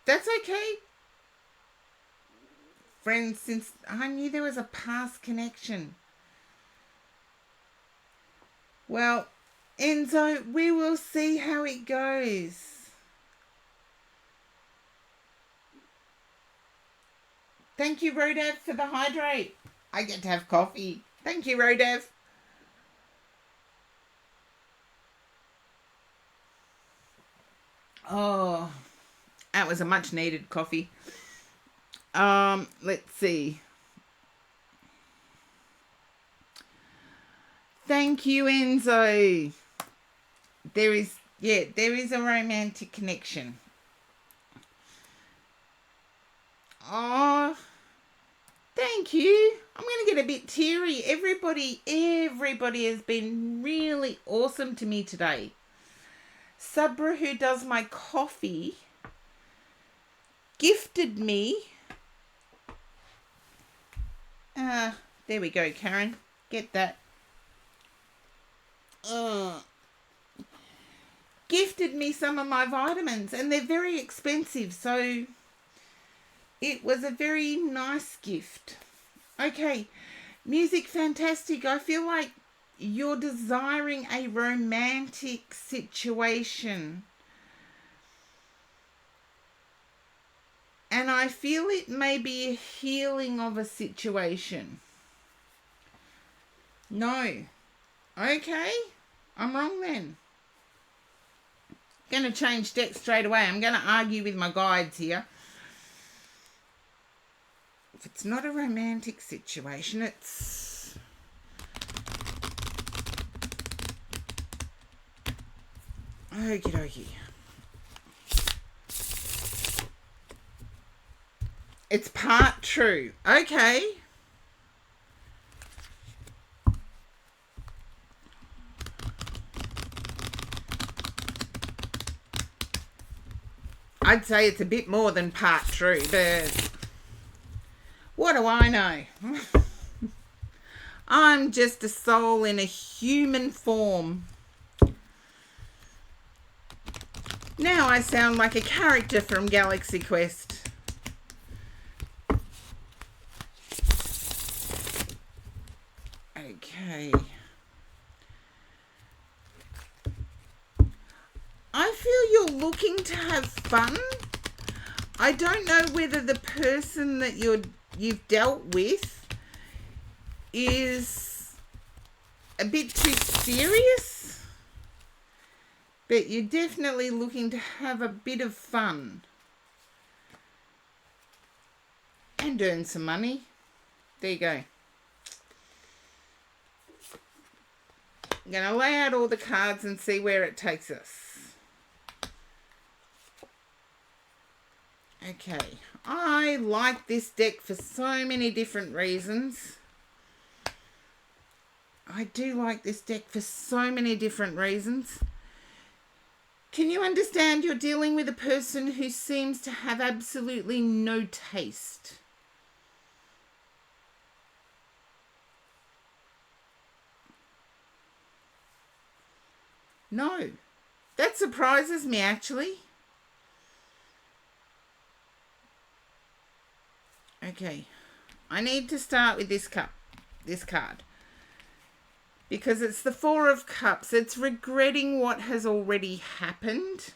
That's okay. Friends, since I knew there was a past connection. Well, Enzo, we will see how it goes. Thank you, Rodev, for the hydrate. I get to have coffee. Thank you, Rodev. Oh, that was a much needed coffee. Let's see. Thank you, Enzo. There is a romantic connection. Oh, thank you. I'm going to get a bit teary. Everybody has been really awesome to me today. Sabra, who does my coffee, gifted me. There we go, Karen. Get that. Gifted me some of my vitamins, and they're very expensive, so it was a very nice gift. Okay, music fantastic. I feel like you're desiring a romantic situation. And I feel it may be a healing of a situation. No. Okay. I'm wrong then. Going to change deck straight away. I'm going to argue with my guides here. If it's not a romantic situation, it's... Okie dokie. It's part true. Okay. I'd say it's a bit more than part true, but what do I know? I'm just a soul in a human form. Now I sound like a character from Galaxy Quest. Okay. I feel you're looking to have fun. I don't know whether the person that you've dealt with is a bit too serious, but you're definitely looking to have a bit of fun and earn some money. There you go. I'm going to lay out all the cards and see where it takes us. Okay, I like this deck for so many different reasons. I do like this deck for so many different reasons. Can you understand you're dealing with a person who seems to have absolutely no taste? No. That surprises me, actually. Okay. I need to start with this card. Because it's the Four of Cups. It's regretting what has already happened.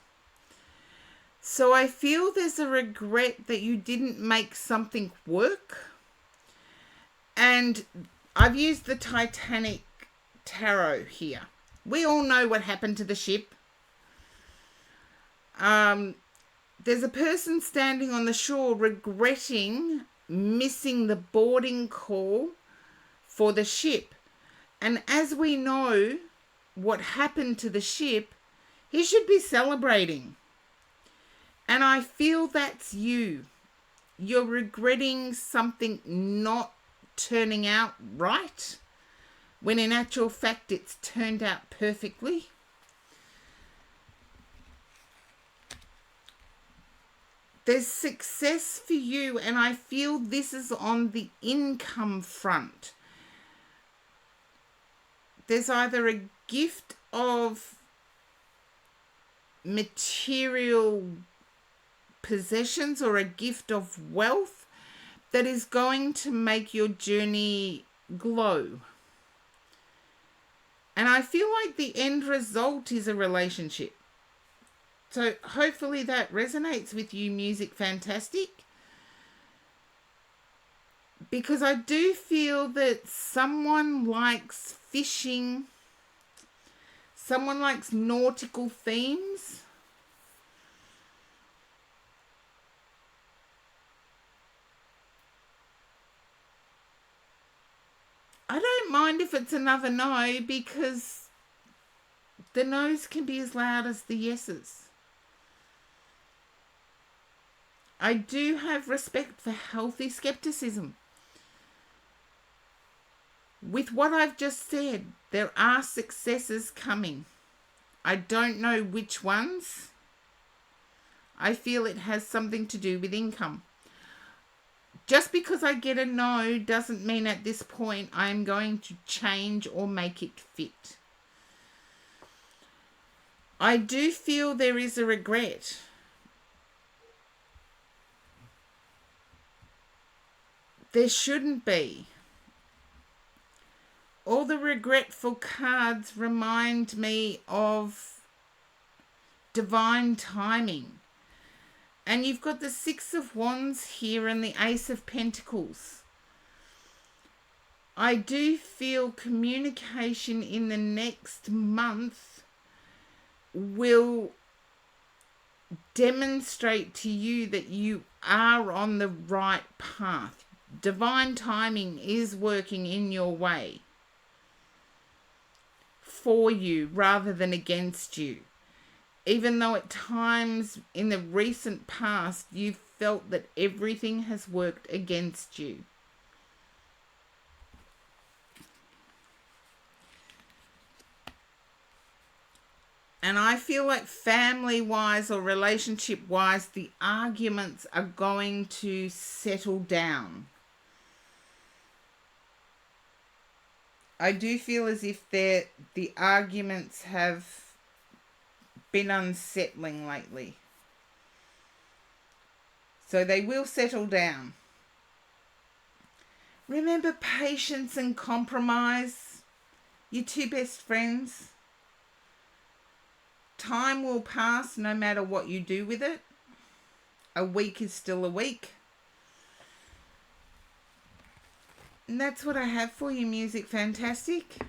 So I feel there's a regret that you didn't make something work. And I've used the Titanic Tarot here. We all know what happened to the ship. There's a person standing on the shore regretting missing the boarding call for the ship. And as we know what happened to the ship, he should be celebrating. And I feel that's you. You're regretting something not turning out right, when in actual fact it's turned out perfectly. There's success for you, and I feel this is on the income front. There's either a gift of material possessions or a gift of wealth that is going to make your journey glow. And I feel like the end result is a relationship. So hopefully that resonates with you, Music Fantastic. Because I do feel that someone likes fishing, someone likes nautical themes. I don't mind if it's another no, because the no's can be as loud as the yeses. I do have respect for healthy skepticism. With what I've just said, there are successes coming. I don't know which ones. I feel it has something to do with income. Just because I get a no doesn't mean at this point I'm going to change or make it fit. I do feel there is a regret. There shouldn't be. All the regretful cards remind me of divine timing. And you've got the Six of Wands here and the Ace of Pentacles. I do feel communication in the next month will demonstrate to you that you are on the right path. Divine timing is working in your way for you rather than against you. Even though at times in the recent past you felt that everything has worked against you. And I feel like family-wise or relationship-wise, the arguments are going to settle down. I do feel as if the arguments have been unsettling lately. So they will settle down. Remember patience and compromise, your two best friends. Time will pass no matter what you do with it. A week is still a week. And that's what I have for you, Music Fantastic.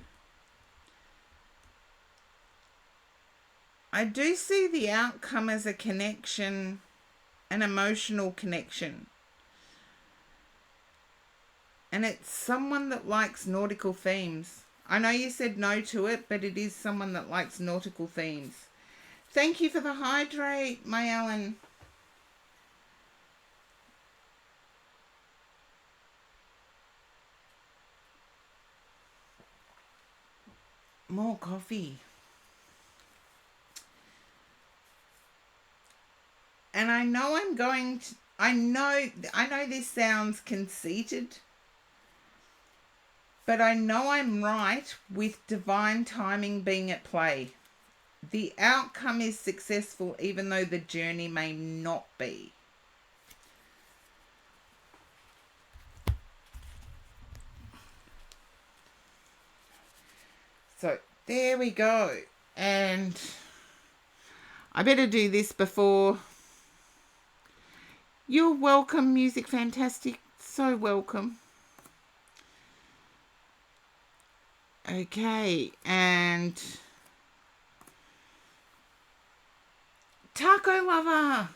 I do see the outcome as a connection, an emotional connection. And it's someone that likes nautical themes. I know you said no to it, but it is someone that likes nautical themes. Thank you for the hydrate, my Ellen. More coffee. And I know I know this sounds conceited, but I know I'm right with divine timing being at play. The outcome is successful even though the journey may not be. So there we go. And I better do this before. You're welcome, Music Fantastic. So welcome. Okay, and Taco Lover.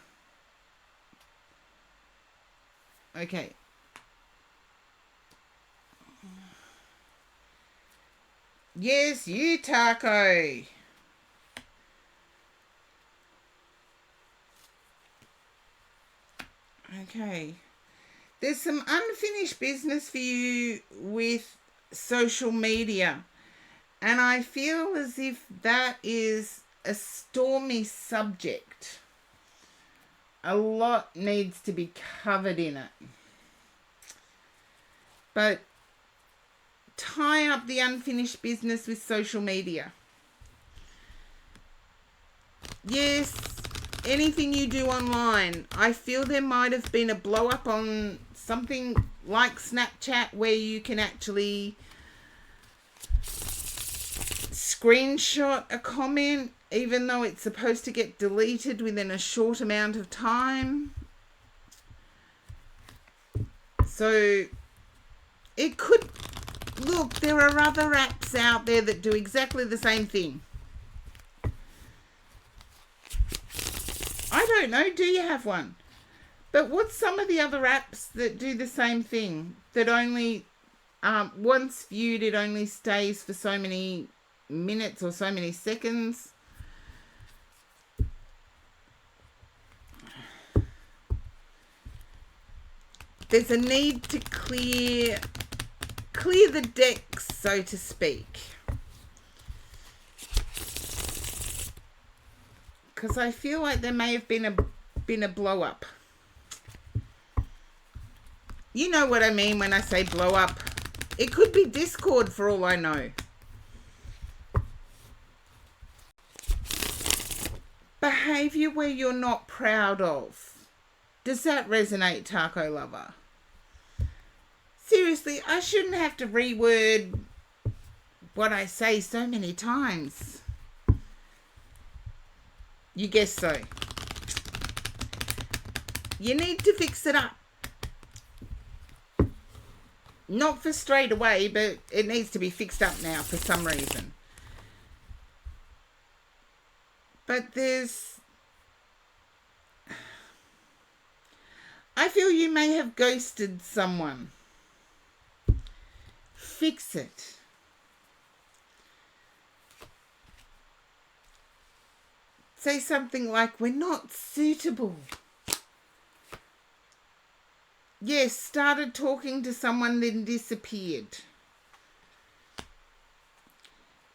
Okay. Yes, you, Taco. Okay. There's some unfinished business for you with social media. And I feel as if that is a stormy subject. A lot needs to be covered in it. But tie up the unfinished business with social media. Yes, anything you do online. I feel there might have been a blow up on something like Snapchat where you can actually screenshot a comment even though it's supposed to get deleted within a short amount of time. So it could, look, there are other apps out there that do exactly the same thing. I don't know, do you have one? But what's some of the other apps that do the same thing? That only, once viewed, it only stays for so many minutes or so many seconds. There's a need to clear the decks, so to speak. Because I feel like there may have been a blow up. You know what I mean when I say blow up. It could be Discord for all I know. Behavior where you're not proud of. Does that resonate, Taco Lover? Seriously, I shouldn't have to reword what I say so many times. You guess so. You need to fix it up. Not for straight away, but it needs to be fixed up now for some reason. But I feel you may have ghosted someone. Fix it. Say something like, we're not suitable. Yes, started talking to someone, then disappeared.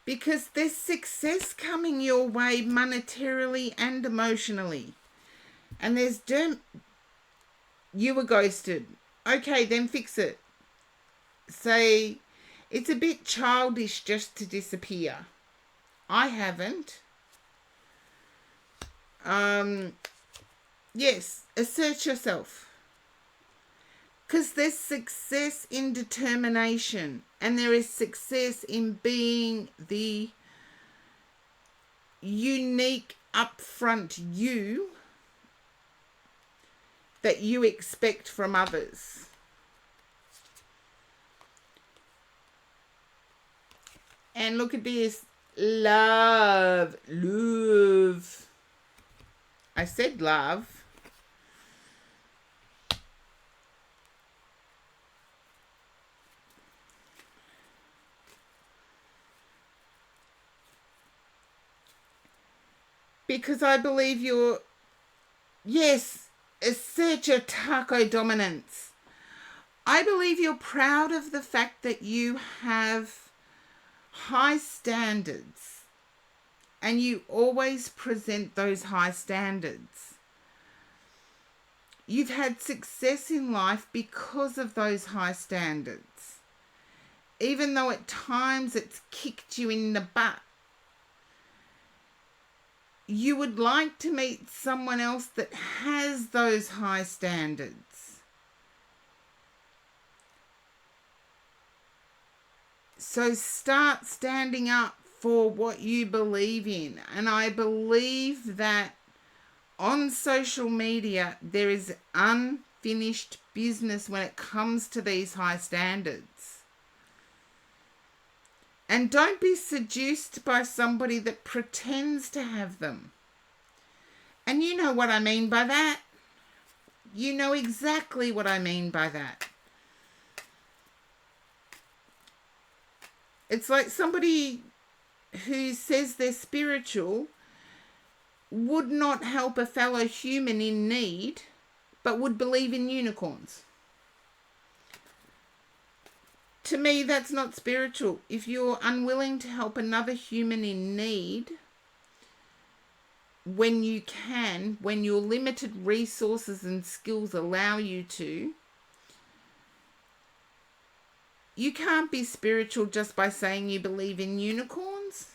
Because there's success coming your way monetarily and emotionally. And you were ghosted. Okay, then fix it. Say, it's a bit childish just to disappear. I haven't. Yes, assert yourself. Because there's success in determination, and there is success in being the unique, upfront you that you expect from others. And look at this. Love. I said love. Because I believe assert your taco dominance. I believe you're proud of the fact that you have high standards and you always present those high standards. You've had success in life because of those high standards. Even though at times it's kicked you in the butt. You would like to meet someone else that has those high standards. So start standing up for what you believe in. And I believe that on social media, there is unfinished business when it comes to these high standards. And don't be seduced by somebody that pretends to have them. And you know what I mean by that. You know exactly what I mean by that. It's like somebody who says they're spiritual would not help a fellow human in need, but would believe in unicorns. To me, that's not spiritual. If you're unwilling to help another human in need, when you can, when your limited resources and skills allow you to, you can't be spiritual just by saying you believe in unicorns.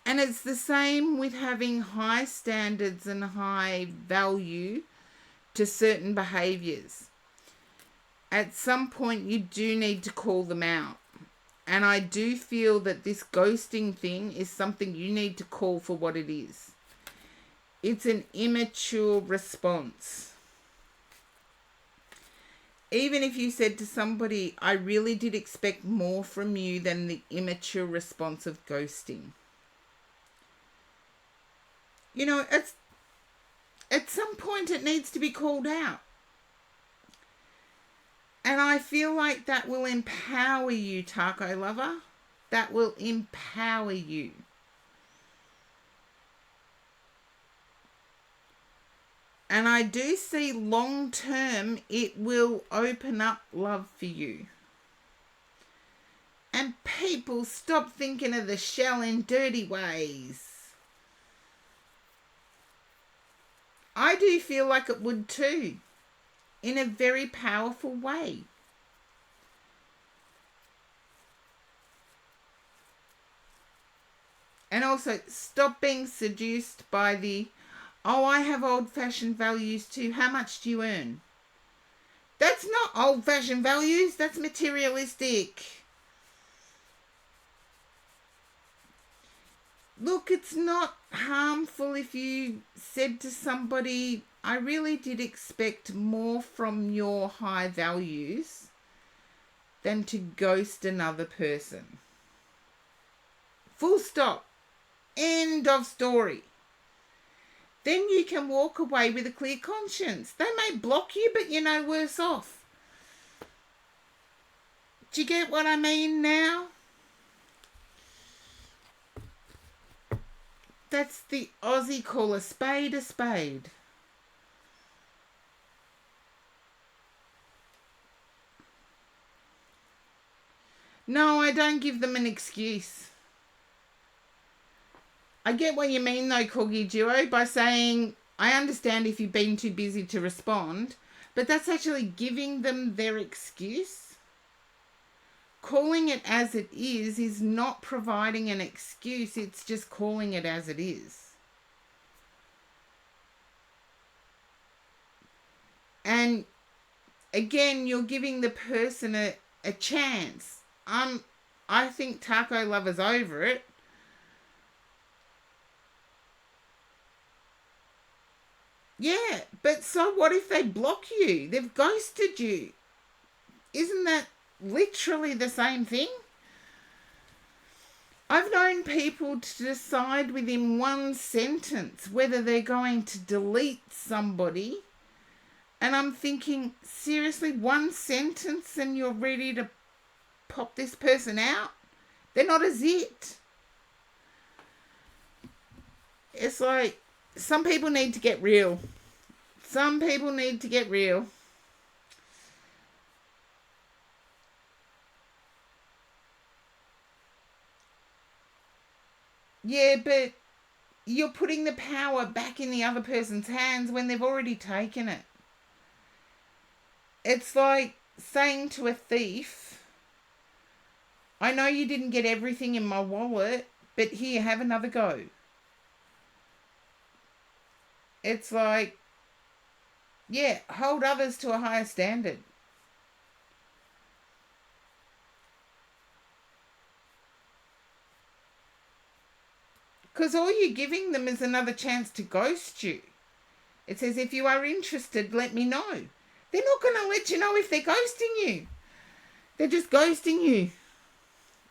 And it's the same with having high standards and high value to certain behaviours. At some point, you do need to call them out. And I do feel that this ghosting thing is something you need to call for what it is. It's an immature response. Even if you said to somebody, I really did expect more from you than the immature response of ghosting. You know, at some point it needs to be called out. And I feel like that will empower you, taco lover. That will empower you. And I do see long term it will open up love for you. And people, stop thinking of the shell in dirty ways. I do feel like it would too, in a very powerful way. And also, stop being seduced by I have old-fashioned values too. How much do you earn? That's not old-fashioned values. That's materialistic. Look, it's not harmful if you said to somebody, I really did expect more from your high values than to ghost another person. Full stop. End of story. Then you can walk away with a clear conscience. They may block you, but you're no worse off. Do you get what I mean now? That's the Aussie call a spade a spade. No, I don't give them an excuse. I get what you mean though, Corgi Duo, by saying, I understand if you've been too busy to respond, but that's actually giving them their excuse. Calling it as it is not providing an excuse, it's just calling it as it is. And again, you're giving the person a chance. I think Taco Lover's over it. Yeah, but so what if they block you? They've ghosted you. Isn't that literally the same thing? I've known people to decide within one sentence whether they're going to delete somebody. And I'm thinking, seriously, one sentence and you're ready to pop this person out? They're not a zit. It's like, some people need to get real. Some people need to get real. Yeah, but you're putting the power back in the other person's hands when they've already taken it. It's like saying to a thief, I know you didn't get everything in my wallet, but here, have another go. It's like, yeah, hold others to a higher standard. Because all you're giving them is another chance to ghost you. It says, if you are interested, let me know. They're not going to let you know if they're ghosting you. They're just ghosting you.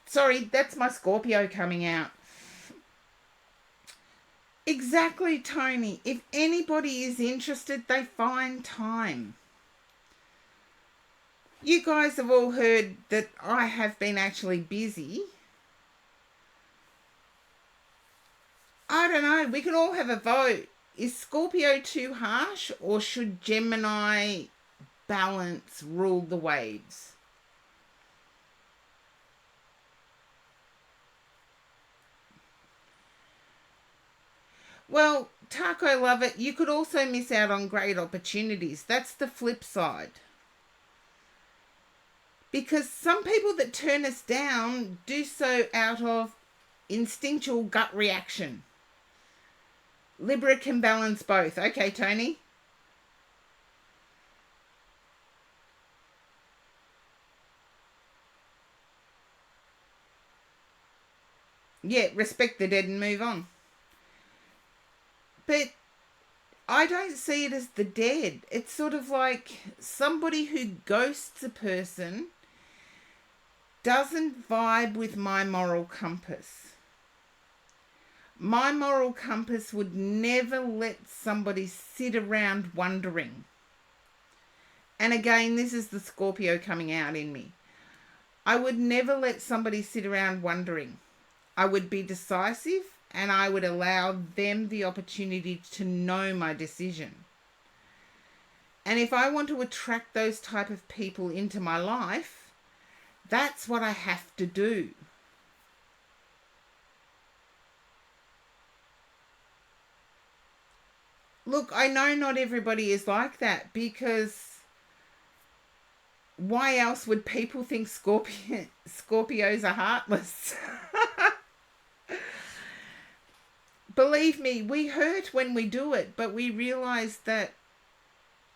Sorry, that's my Scorpio coming out. Exactly, Tony. If anybody is interested, they find time. You guys have all heard that I have been actually busy. I don't know. We can all have a vote. Is Scorpio too harsh, or should Gemini balance rule the waves? Well, Taco Lover, you could also miss out on great opportunities. That's the flip side. Because some people that turn us down do so out of instinctual gut reaction. Libra can balance both. Okay, Tony. Yeah, respect the dead and move on. But I don't see it as the dead. It's sort of like somebody who ghosts a person doesn't vibe with my moral compass. My moral compass would never let somebody sit around wondering. And again, this is the Scorpio coming out in me. I would never let somebody sit around wondering. I would be decisive and I would allow them the opportunity to know my decision. And if I want to attract those type of people into my life, that's what I have to do. Look, I know not everybody is like that, because why else would people think Scorpios are heartless? Believe me, we hurt when we do it, but we realize that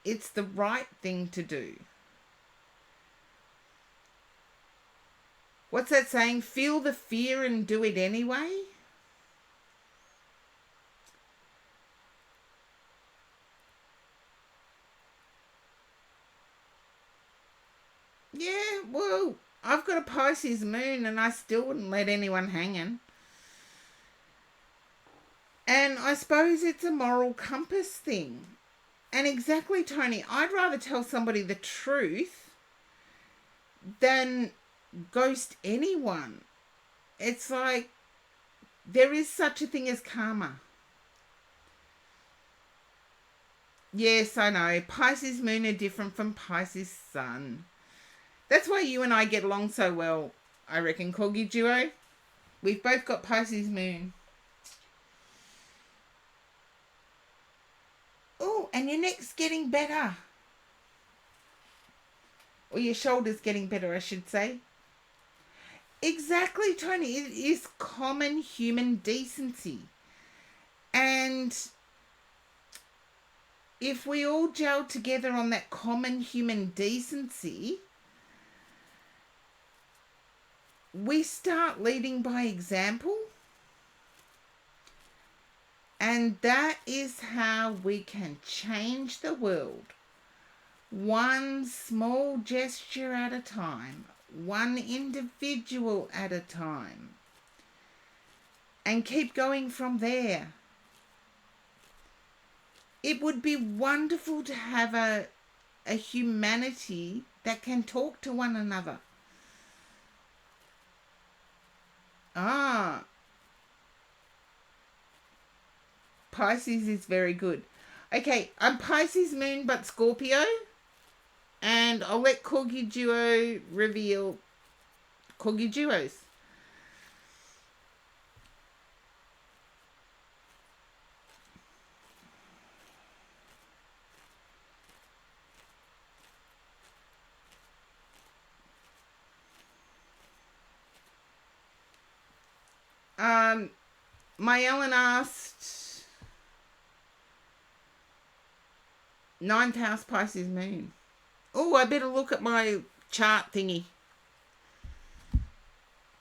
it's the right thing to do. What's that saying? Feel the fear and do it anyway? Yeah, well, I've got a Pisces moon and I still wouldn't let anyone hanging. And I suppose it's a moral compass thing. And exactly, Tony, I'd rather tell somebody the truth than ghost anyone. It's like there is such a thing as karma. Yes, I know. Pisces moon are different from Pisces sun. That's why you and I get along so well, I reckon, Corgi Duo. We've both got Pisces moon. Oh, and your neck's getting better. Or your shoulder's getting better, I should say. Exactly, Tony. It is common human decency. And if we all gel together on that common human decency, we start leading by example. And that is how we can change the world. One small gesture at a time. One individual at a time. And keep going from there. It would be wonderful to have a humanity that can talk to one another. Pisces is very good. Okay, I'm Pisces moon but Scorpio. And I'll let Corgi Duo reveal Corgi Duos. My Ellen asked 9th house Pisces moon. Oh, I better look at my chart thingy.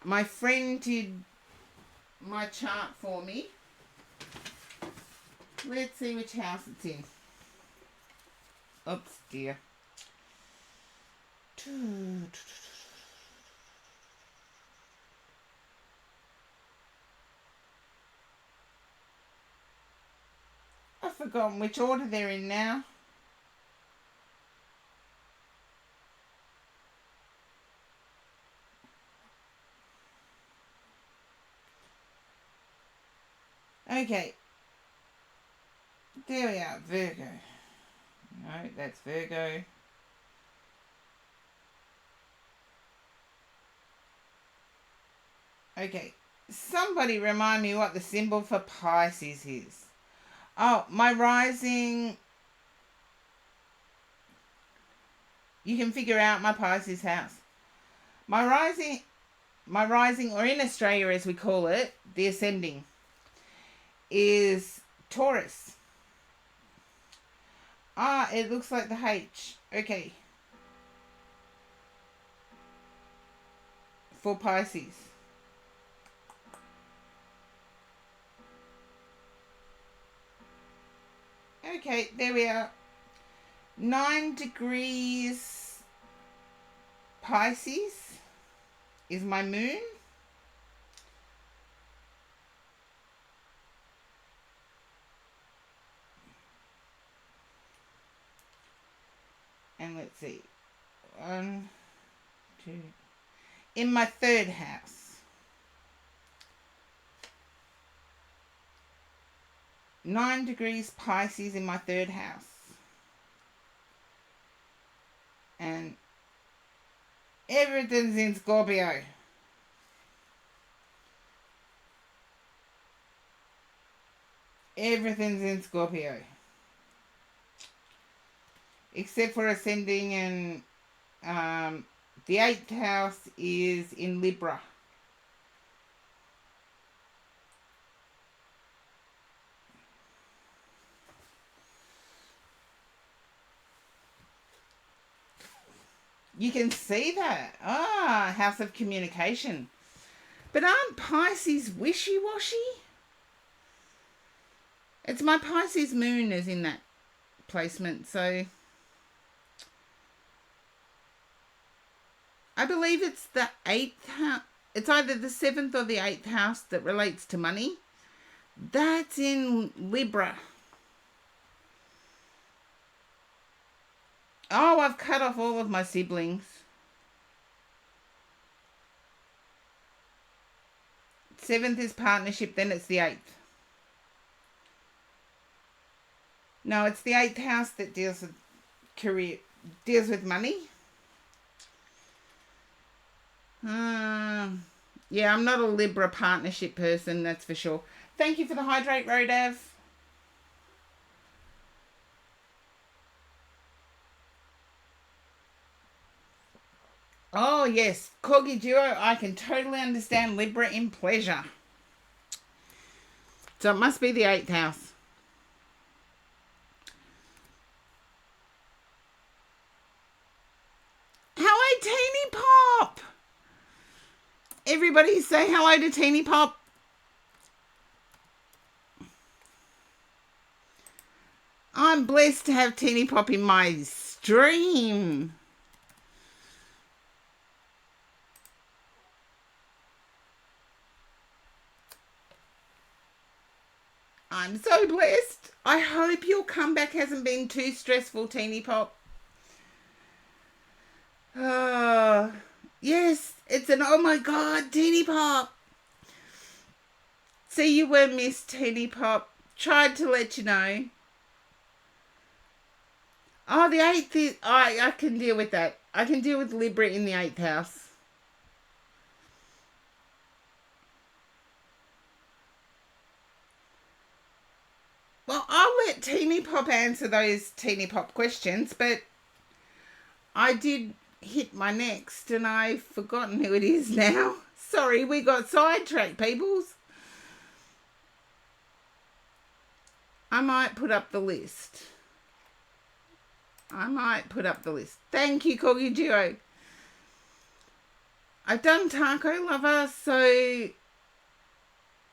My friend did my chart for me. Let's see which house it's in. Oops, dear. I've forgotten which order they're in now. Okay. There we are, Virgo. No, that's Virgo. Okay. Somebody remind me what the symbol for Pisces is. Oh, my rising. You can figure out my Pisces house. My rising, or in Australia as we call it, the ascending, is Taurus. It looks like the H. Okay. For Pisces. Okay, there we are. 9 degrees Pisces is my moon. And let's see. 1, 2. In my 3rd house. Nine degrees Pisces in my 3rd house. And everything's in Scorpio. Everything's in Scorpio. Except for ascending, and the 8th house is in Libra. You can see that. House of communication. But aren't Pisces wishy-washy? It's my Pisces moon is in that placement, so I believe it's the 8th house. It's either the 7th or the 8th house that relates to money. That's in Libra. Oh, I've cut off all of my siblings. 7th is partnership, then it's the 8th. No, it's the 8th house that deals with career, deals with money. Yeah, I'm not a Libra partnership person, that's for sure. Thank you for the hydrate, Rodav. Oh, yes. Corgi Duo, I can totally understand Libra in pleasure. So it must be the 8th house. Hello, Teeny Pop. Everybody say hello to Teeny Pop. I'm blessed to have Teeny Pop in my stream. I'm so blessed. I hope your comeback hasn't been too stressful, Teeny Pop. Yes, it's an oh my god, Teeny Pop. See, you were missed, Teeny Pop. Tried to let you know. Oh, the 8th is... I can deal with that. I can deal with Libra in the 8th house. Well, I'll let Teeny Pop answer those Teeny Pop questions, but I did hit my next and I've forgotten who it is now. Sorry, we got sidetracked, peoples. I might put up the list. Thank you, Corgi Duo. I've done Taco Lover, so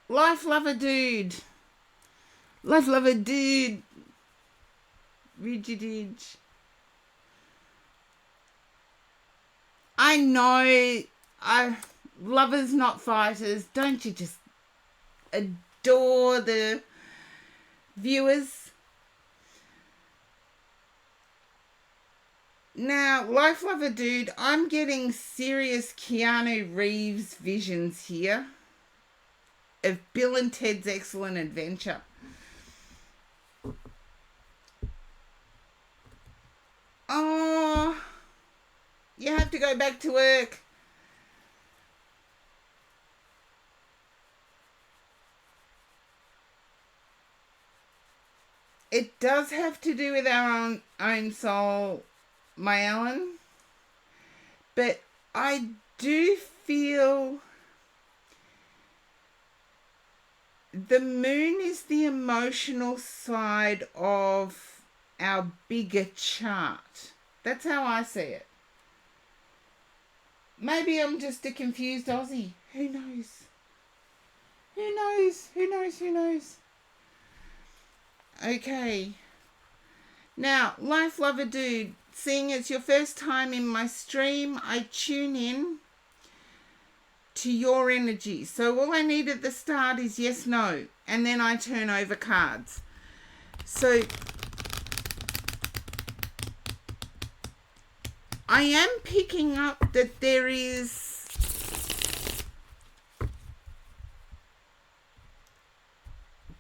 Life Lover Dude. Life Lover Dude. Rigidage. I know. Lovers not fighters. Don't you just adore the viewers? Now, Life Lover Dude, I'm getting serious Keanu Reeves visions here of Bill and Ted's Excellent Adventure. Oh, you have to go back to work. It does have to do with our own soul, my Ellen. But I do feel the moon is the emotional side of our bigger chart. That's how I see it. Maybe I'm just a confused Aussie. Who knows? Who knows? Who knows? Who knows? Okay. Now, Life Lover Dude, seeing it's your first time in my stream, I tune in to your energy. So all I need at the start is yes, no, and then I turn over cards. So I am picking up that there is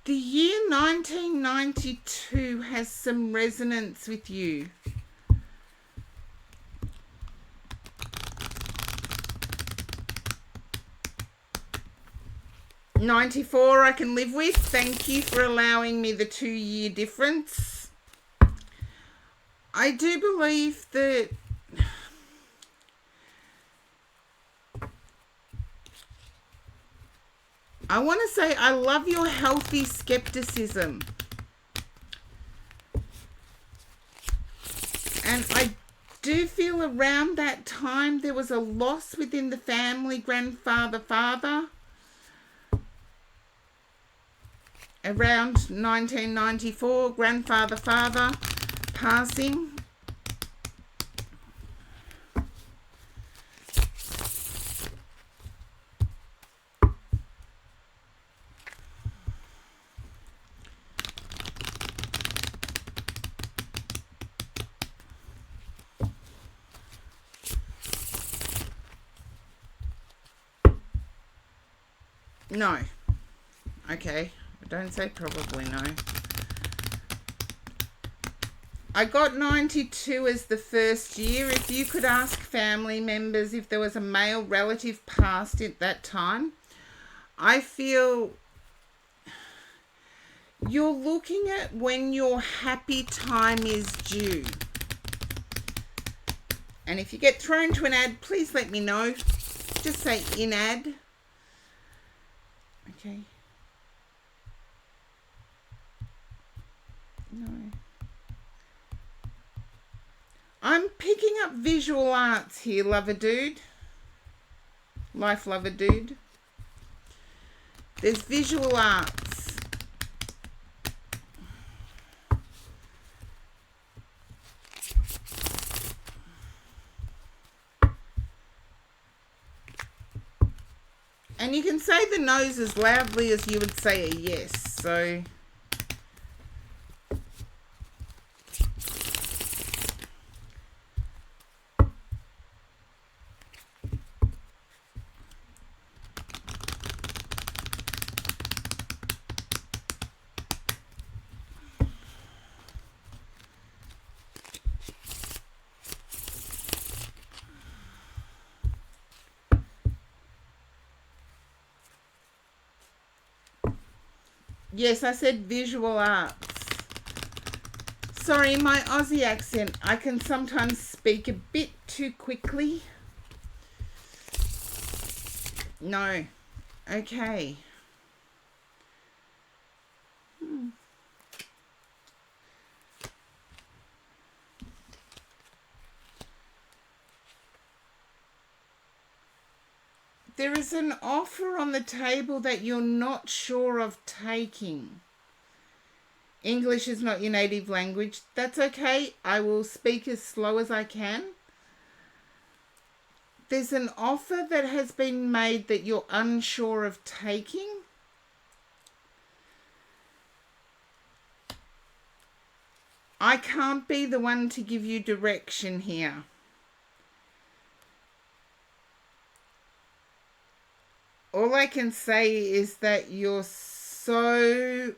the year 1992 has some resonance with you. '94 I can live with. Thank you for allowing me the 2-year difference. I do believe that I want to say I love your healthy skepticism. And I do feel around that time there was a loss within the family, grandfather, father. Around 1994, grandfather, father passing. No. Okay. Don't say probably no. I got 92 as the first year. If you could ask family members if there was a male relative passed at that time, I feel you're looking at when your happy time is due. And if you get thrown to an ad, please let me know. Just say in ad. Okay. No. I'm picking up visual arts here, lover dude. Life lover dude. There's visual arts. And you can say the no's as loudly as you would say a yes. So yes, I said visual arts. Sorry, my Aussie accent. I can sometimes speak a bit too quickly. No. Okay. There is an offer on the table that you're not sure of taking. English is not your native language. That's okay. I will speak as slow as I can. There's an offer that has been made that you're unsure of taking. I can't be the one to give you direction here. All I can say is that you're so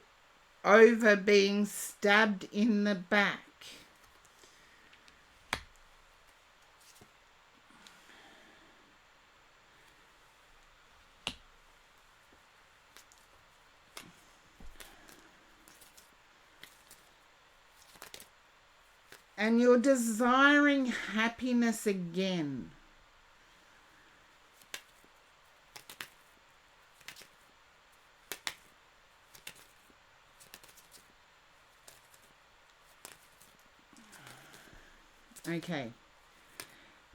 over being stabbed in the back. And you're desiring happiness again. Okay.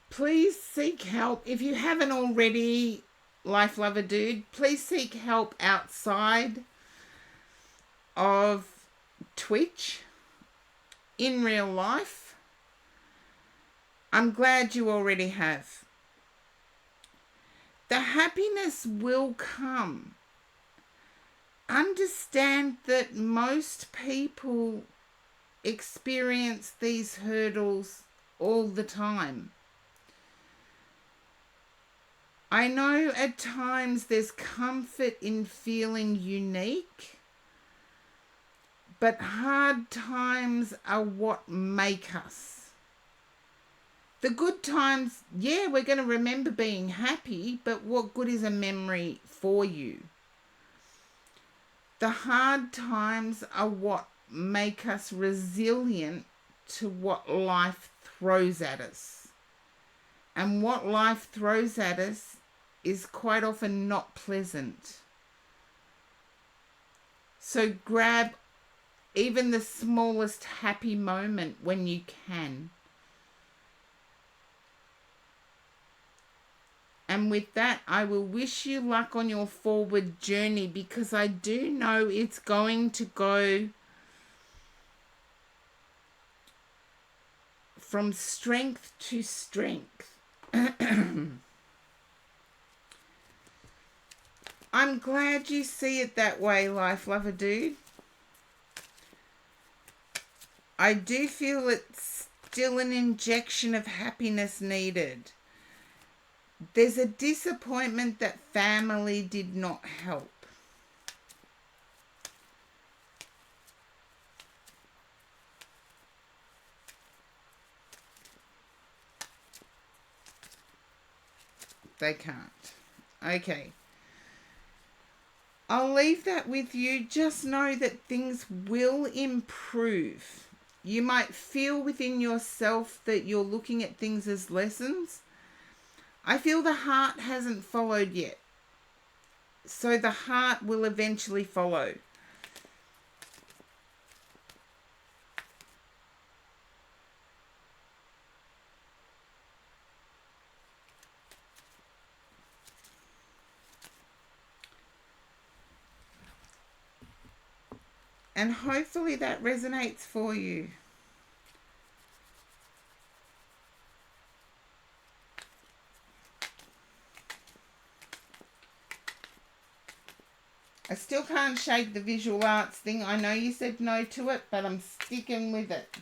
Please seek help. If you haven't already, life lover dude, please seek help outside of Twitch in real life. I'm glad you already have. The happiness will come. Understand that most people experience these hurdles all the time. I know at times there's comfort in feeling unique, but hard times are what make us. The good times, yeah, we're going to remember being happy, but what good is a memory for you? The hard times are what make us resilient to what life throws at us. And what life throws at us is quite often not pleasant. So grab even the smallest happy moment when you can. And with that, I will wish you luck on your forward journey, because I do know it's going to go from strength to strength. I'm glad you see it that way, life lover dude. I do feel it's still an injection of happiness needed. There's a disappointment that family did not help. They can't. Okay. I'll leave that with you. Just know that things will improve. You might feel within yourself that you're looking at things as lessons. I feel the heart hasn't followed yet. So the heart will eventually follow. And hopefully that resonates for you. I still can't shake the visual arts thing. I know you said no to it, but I'm sticking with it.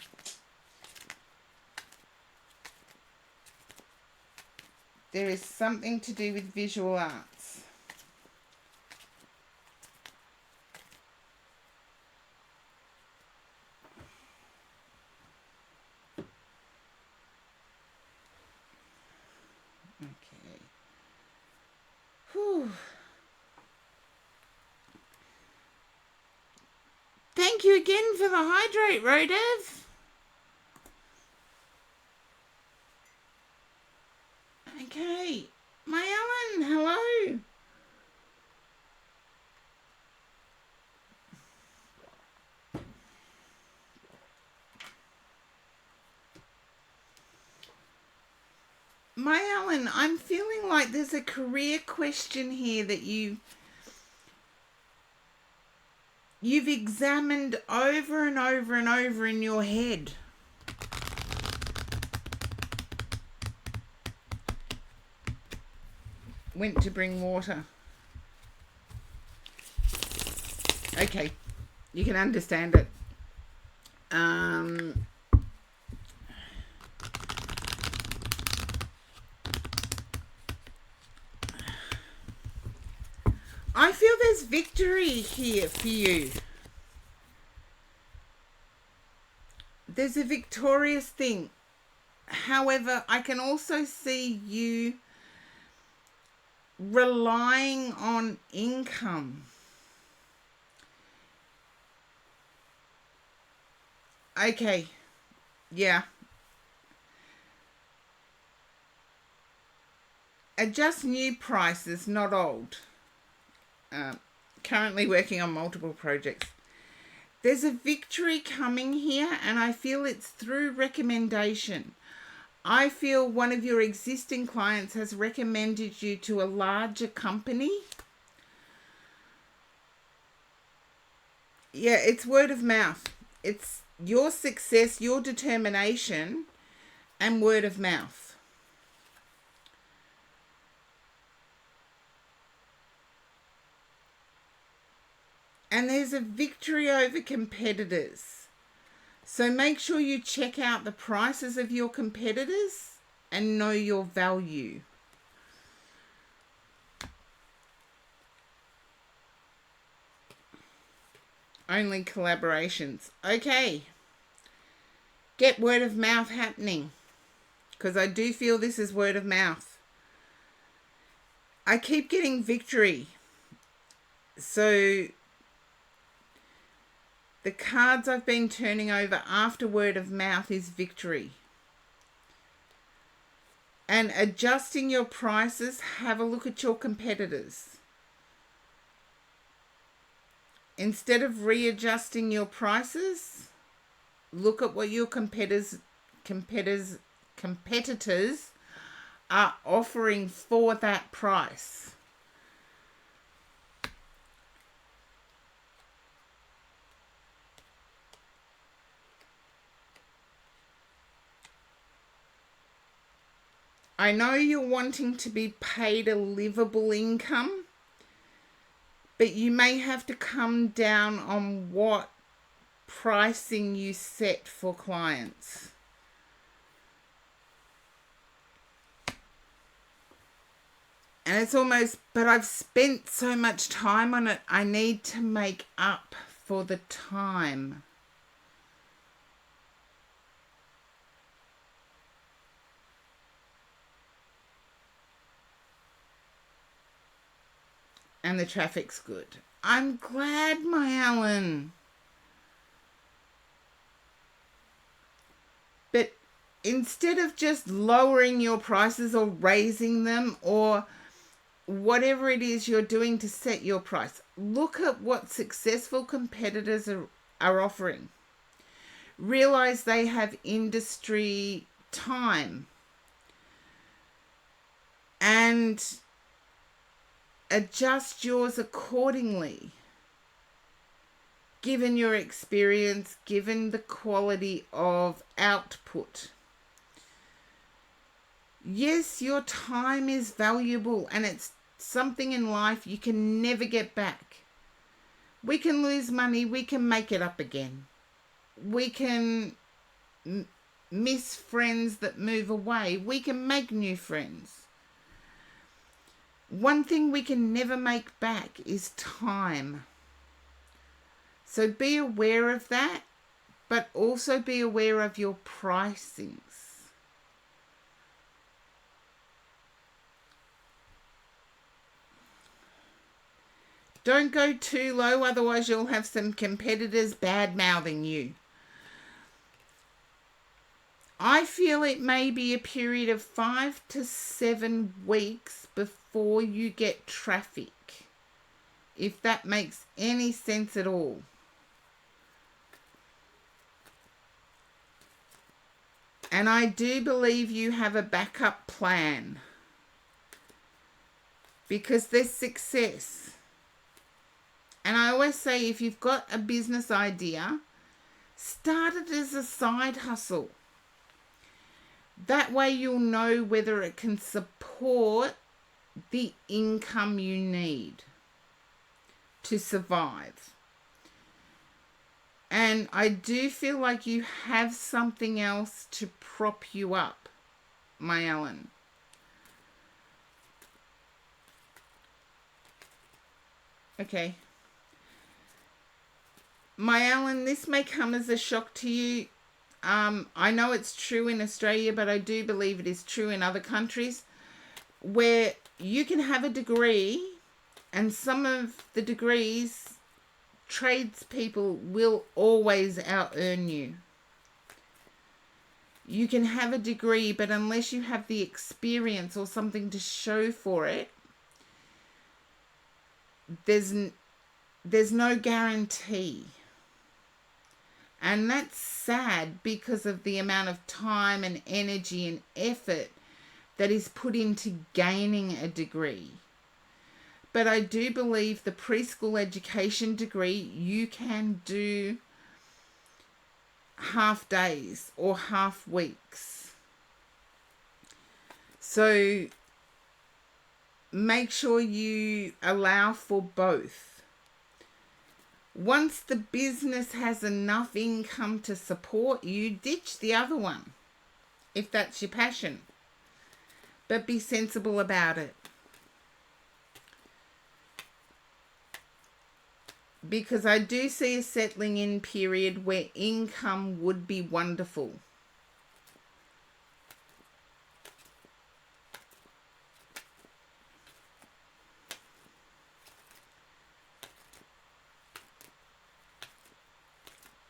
There is something to do with visual arts. Okay. Whew. Thank you again for the hydrate, Rodev. Okay. My Ellen, hello. My Ellen, I'm feeling like there's a career question here that you've examined over and over and over in your head. Went to bring water. Okay, you can understand it. I feel there's victory here for you. There's a victorious thing. However, I can also see you relying on income. Okay, yeah. Adjust new prices, not old. Currently working on multiple projects. There's a victory coming here, and I feel it's through recommendation. I feel one of your existing clients has recommended you to a larger company. Yeah, it's word of mouth. It's your success, your determination, and word of mouth. And there's a victory over competitors. So make sure you check out the prices of your competitors and know your value. Only collaborations. Okay. Get word of mouth happening. Because I do feel this is word of mouth. I keep getting victory. So the cards I've been turning over after word of mouth is victory. And adjusting your prices, have a look at your competitors. Instead of readjusting your prices, look at what your competitors are offering for that price. I know you're wanting to be paid a livable income, but you may have to come down on what pricing you set for clients. And it's almost, but I've spent so much time on it, I need to make up for the time. And the traffic's good. I'm glad, my Alan. But instead of just lowering your prices or raising them or whatever it is you're doing to set your price, look at what successful competitors are offering. Realize they have industry time and adjust yours accordingly, given your experience, given the quality of output. Yes, your time is valuable and it's something in life you can never get back. We can lose money, we can make it up again. We can miss friends that move away. We can make new friends. One thing we can never make back is time. So be aware of that, but also be aware of your pricings. Don't go too low, otherwise you'll have some competitors bad-mouthing you. I feel it may be a period of 5 to 7 weeks before you get traffic, if that makes any sense at all. And I do believe you have a backup plan because there's success. And I always say, if you've got a business idea, start it as a side hustle. That way you'll know whether it can support the income you need to survive. And I do feel like you have something else to prop you up, my Alan. Okay. My Alan, this may come as a shock to you. I know it's true in Australia, but I do believe it is true in other countries where you can have a degree and some of the degrees, tradespeople will always out-earn you. You can have a degree, but unless you have the experience or something to show for it, there's no guarantee. And that's sad because of the amount of time and energy and effort that is put into gaining a degree. But I do believe the preschool education degree, you can do half days or half weeks. So make sure you allow for both. Once the business has enough income to support you, ditch the other one, if that's your passion. But be sensible about it. Because I do see a settling in period where income would be wonderful.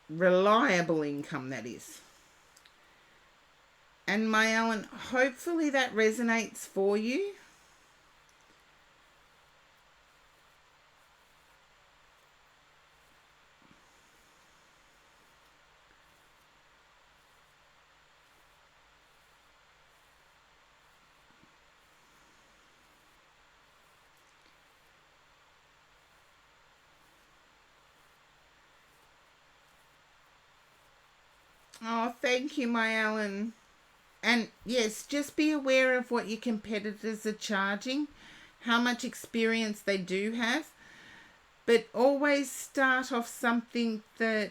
Reliable income, that is. And my Alan, hopefully that resonates for you. Oh, thank you, my Alan. And yes, just be aware of what your competitors are charging, how much experience they do have, but always start off something that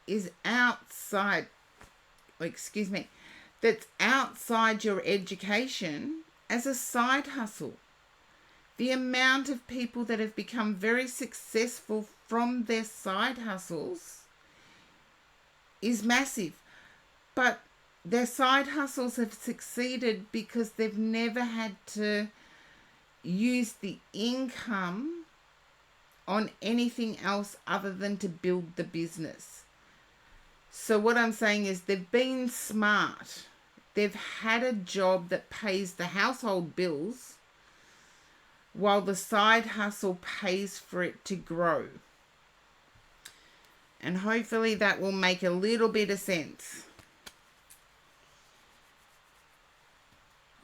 is outside, that's outside your education as a side hustle. the amount of people that have become very successful from their side hustles is massive. But their side hustles have succeeded because they've never had to use the income on anything else other than to build the business. So what I'm saying is they've been smart. They've had a job that pays the household bills while the side hustle pays for it to grow. And hopefully that will make a little bit of sense.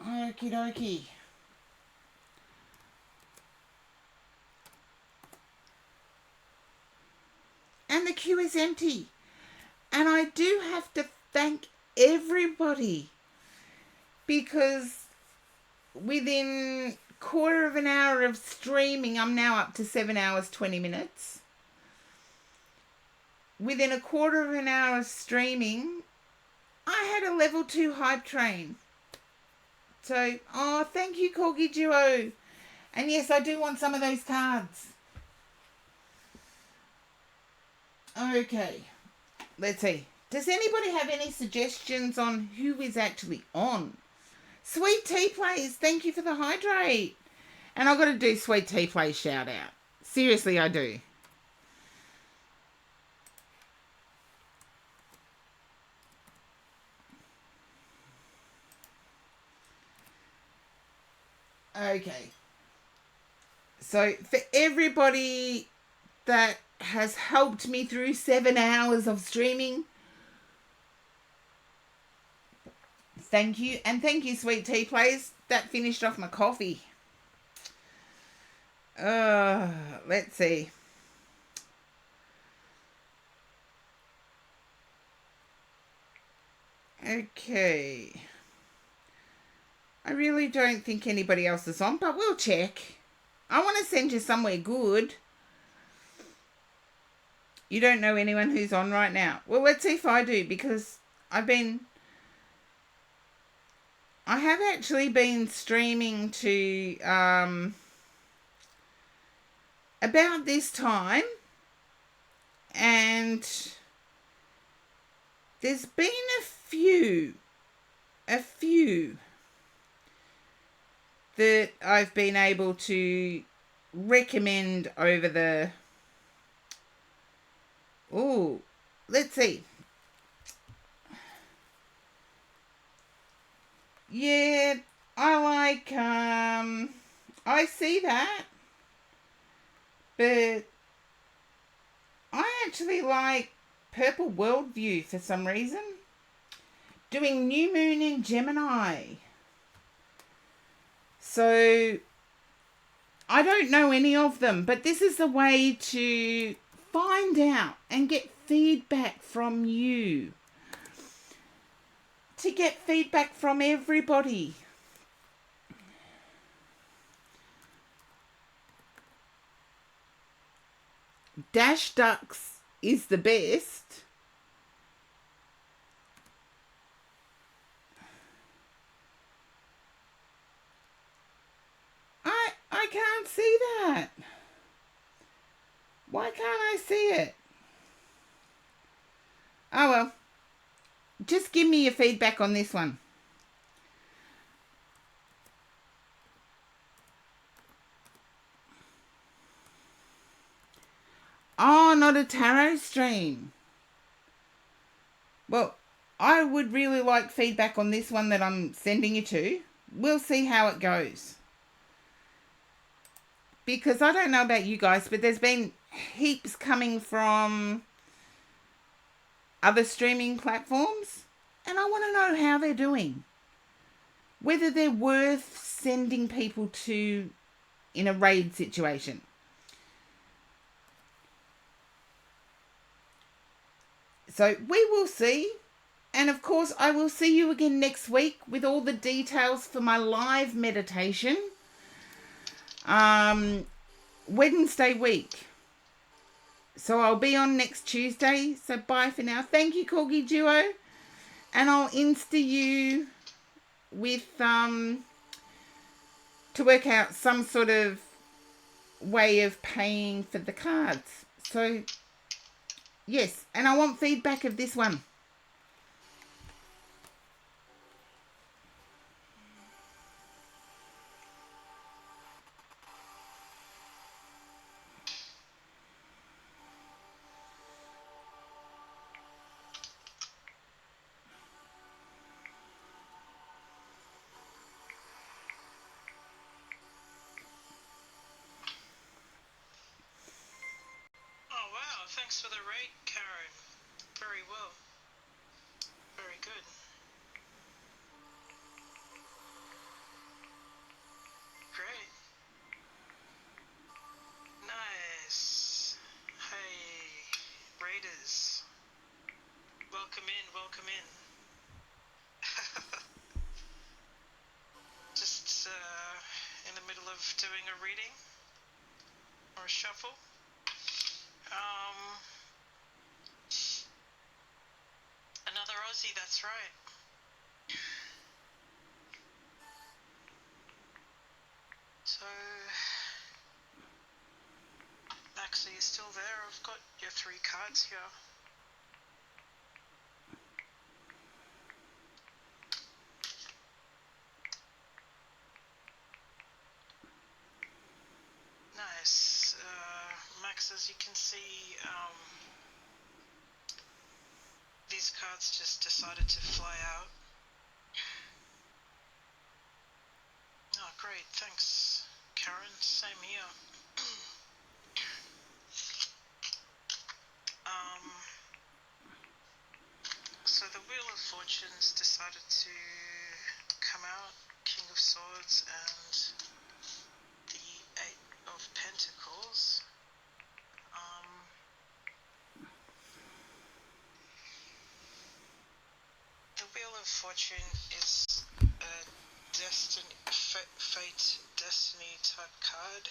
Okie dokie. And the queue is empty. And I do have to thank everybody, because within quarter of an hour of streaming, I'm now up to 7 hours 20 minutes. Within a quarter of an hour of streaming, I had a level 2 hype train. So, thank you, Corgi Duo. And yes, I do want some of those cards. Okay, let's see. Does anybody have any suggestions on who is actually on? Sweet Tea Plays, thank you for the hydrate. And I've got to do Sweet Tea Plays shout out. Seriously, I do. Okay. So for everybody that has helped me through 7 hours of streaming, thank you. And thank you, Sweet Tea Plays. That finished off my coffee. Let's see. Okay. I really don't think anybody else is on, but we'll check. I want to send you somewhere good. You don't know anyone who's on right now. Well, let's see if I do, because I have actually been streaming to about this time, and there's been a few that I've been able to recommend over the... Oh, let's see. Yeah, I like, I see that, but I actually like Purple Worldview for some reason. Doing New Moon in Gemini. So, I don't know any of them, but this is a way to find out and get feedback from you. To get feedback from everybody. Dash Ducks is the best. I can't see that. Why can't I see it? Oh well. Just give me your feedback on this one. Oh, not a tarot stream. Well, I would really like feedback on this one that I'm sending you to. We'll see how it goes. Because I don't know about you guys, but there's been heaps coming from other streaming platforms, and I want to know how they're doing. Whether they're worth sending people to in a raid situation. So we will see. And of course, I will see you again next week with all the details for my live meditation. Wednesday week. So I'll be on next Tuesday. So bye for now. Thank you, Corgi Duo. And I'll insta you with to work out some sort of way of paying for the cards. So, yes, and I want feedback of this one. Oh, wow. Thanks for the rate, Karen. Very well. Very good. Great. Nice. Hey, Raiders. Welcome in, welcome in. Just in the middle of doing a reading or a shuffle. Another Aussie, that's right. So, Max, are you still there? I've got your 3 cards here. Nice. Max, as you can see, these cards just decided to fly out. Oh, great. Thanks, Karen. Same here. So the Wheel of Fortunes decided to come out, King of Swords and the 8 of Pentacles. The Wheel of Fortune is a fate, destiny type card.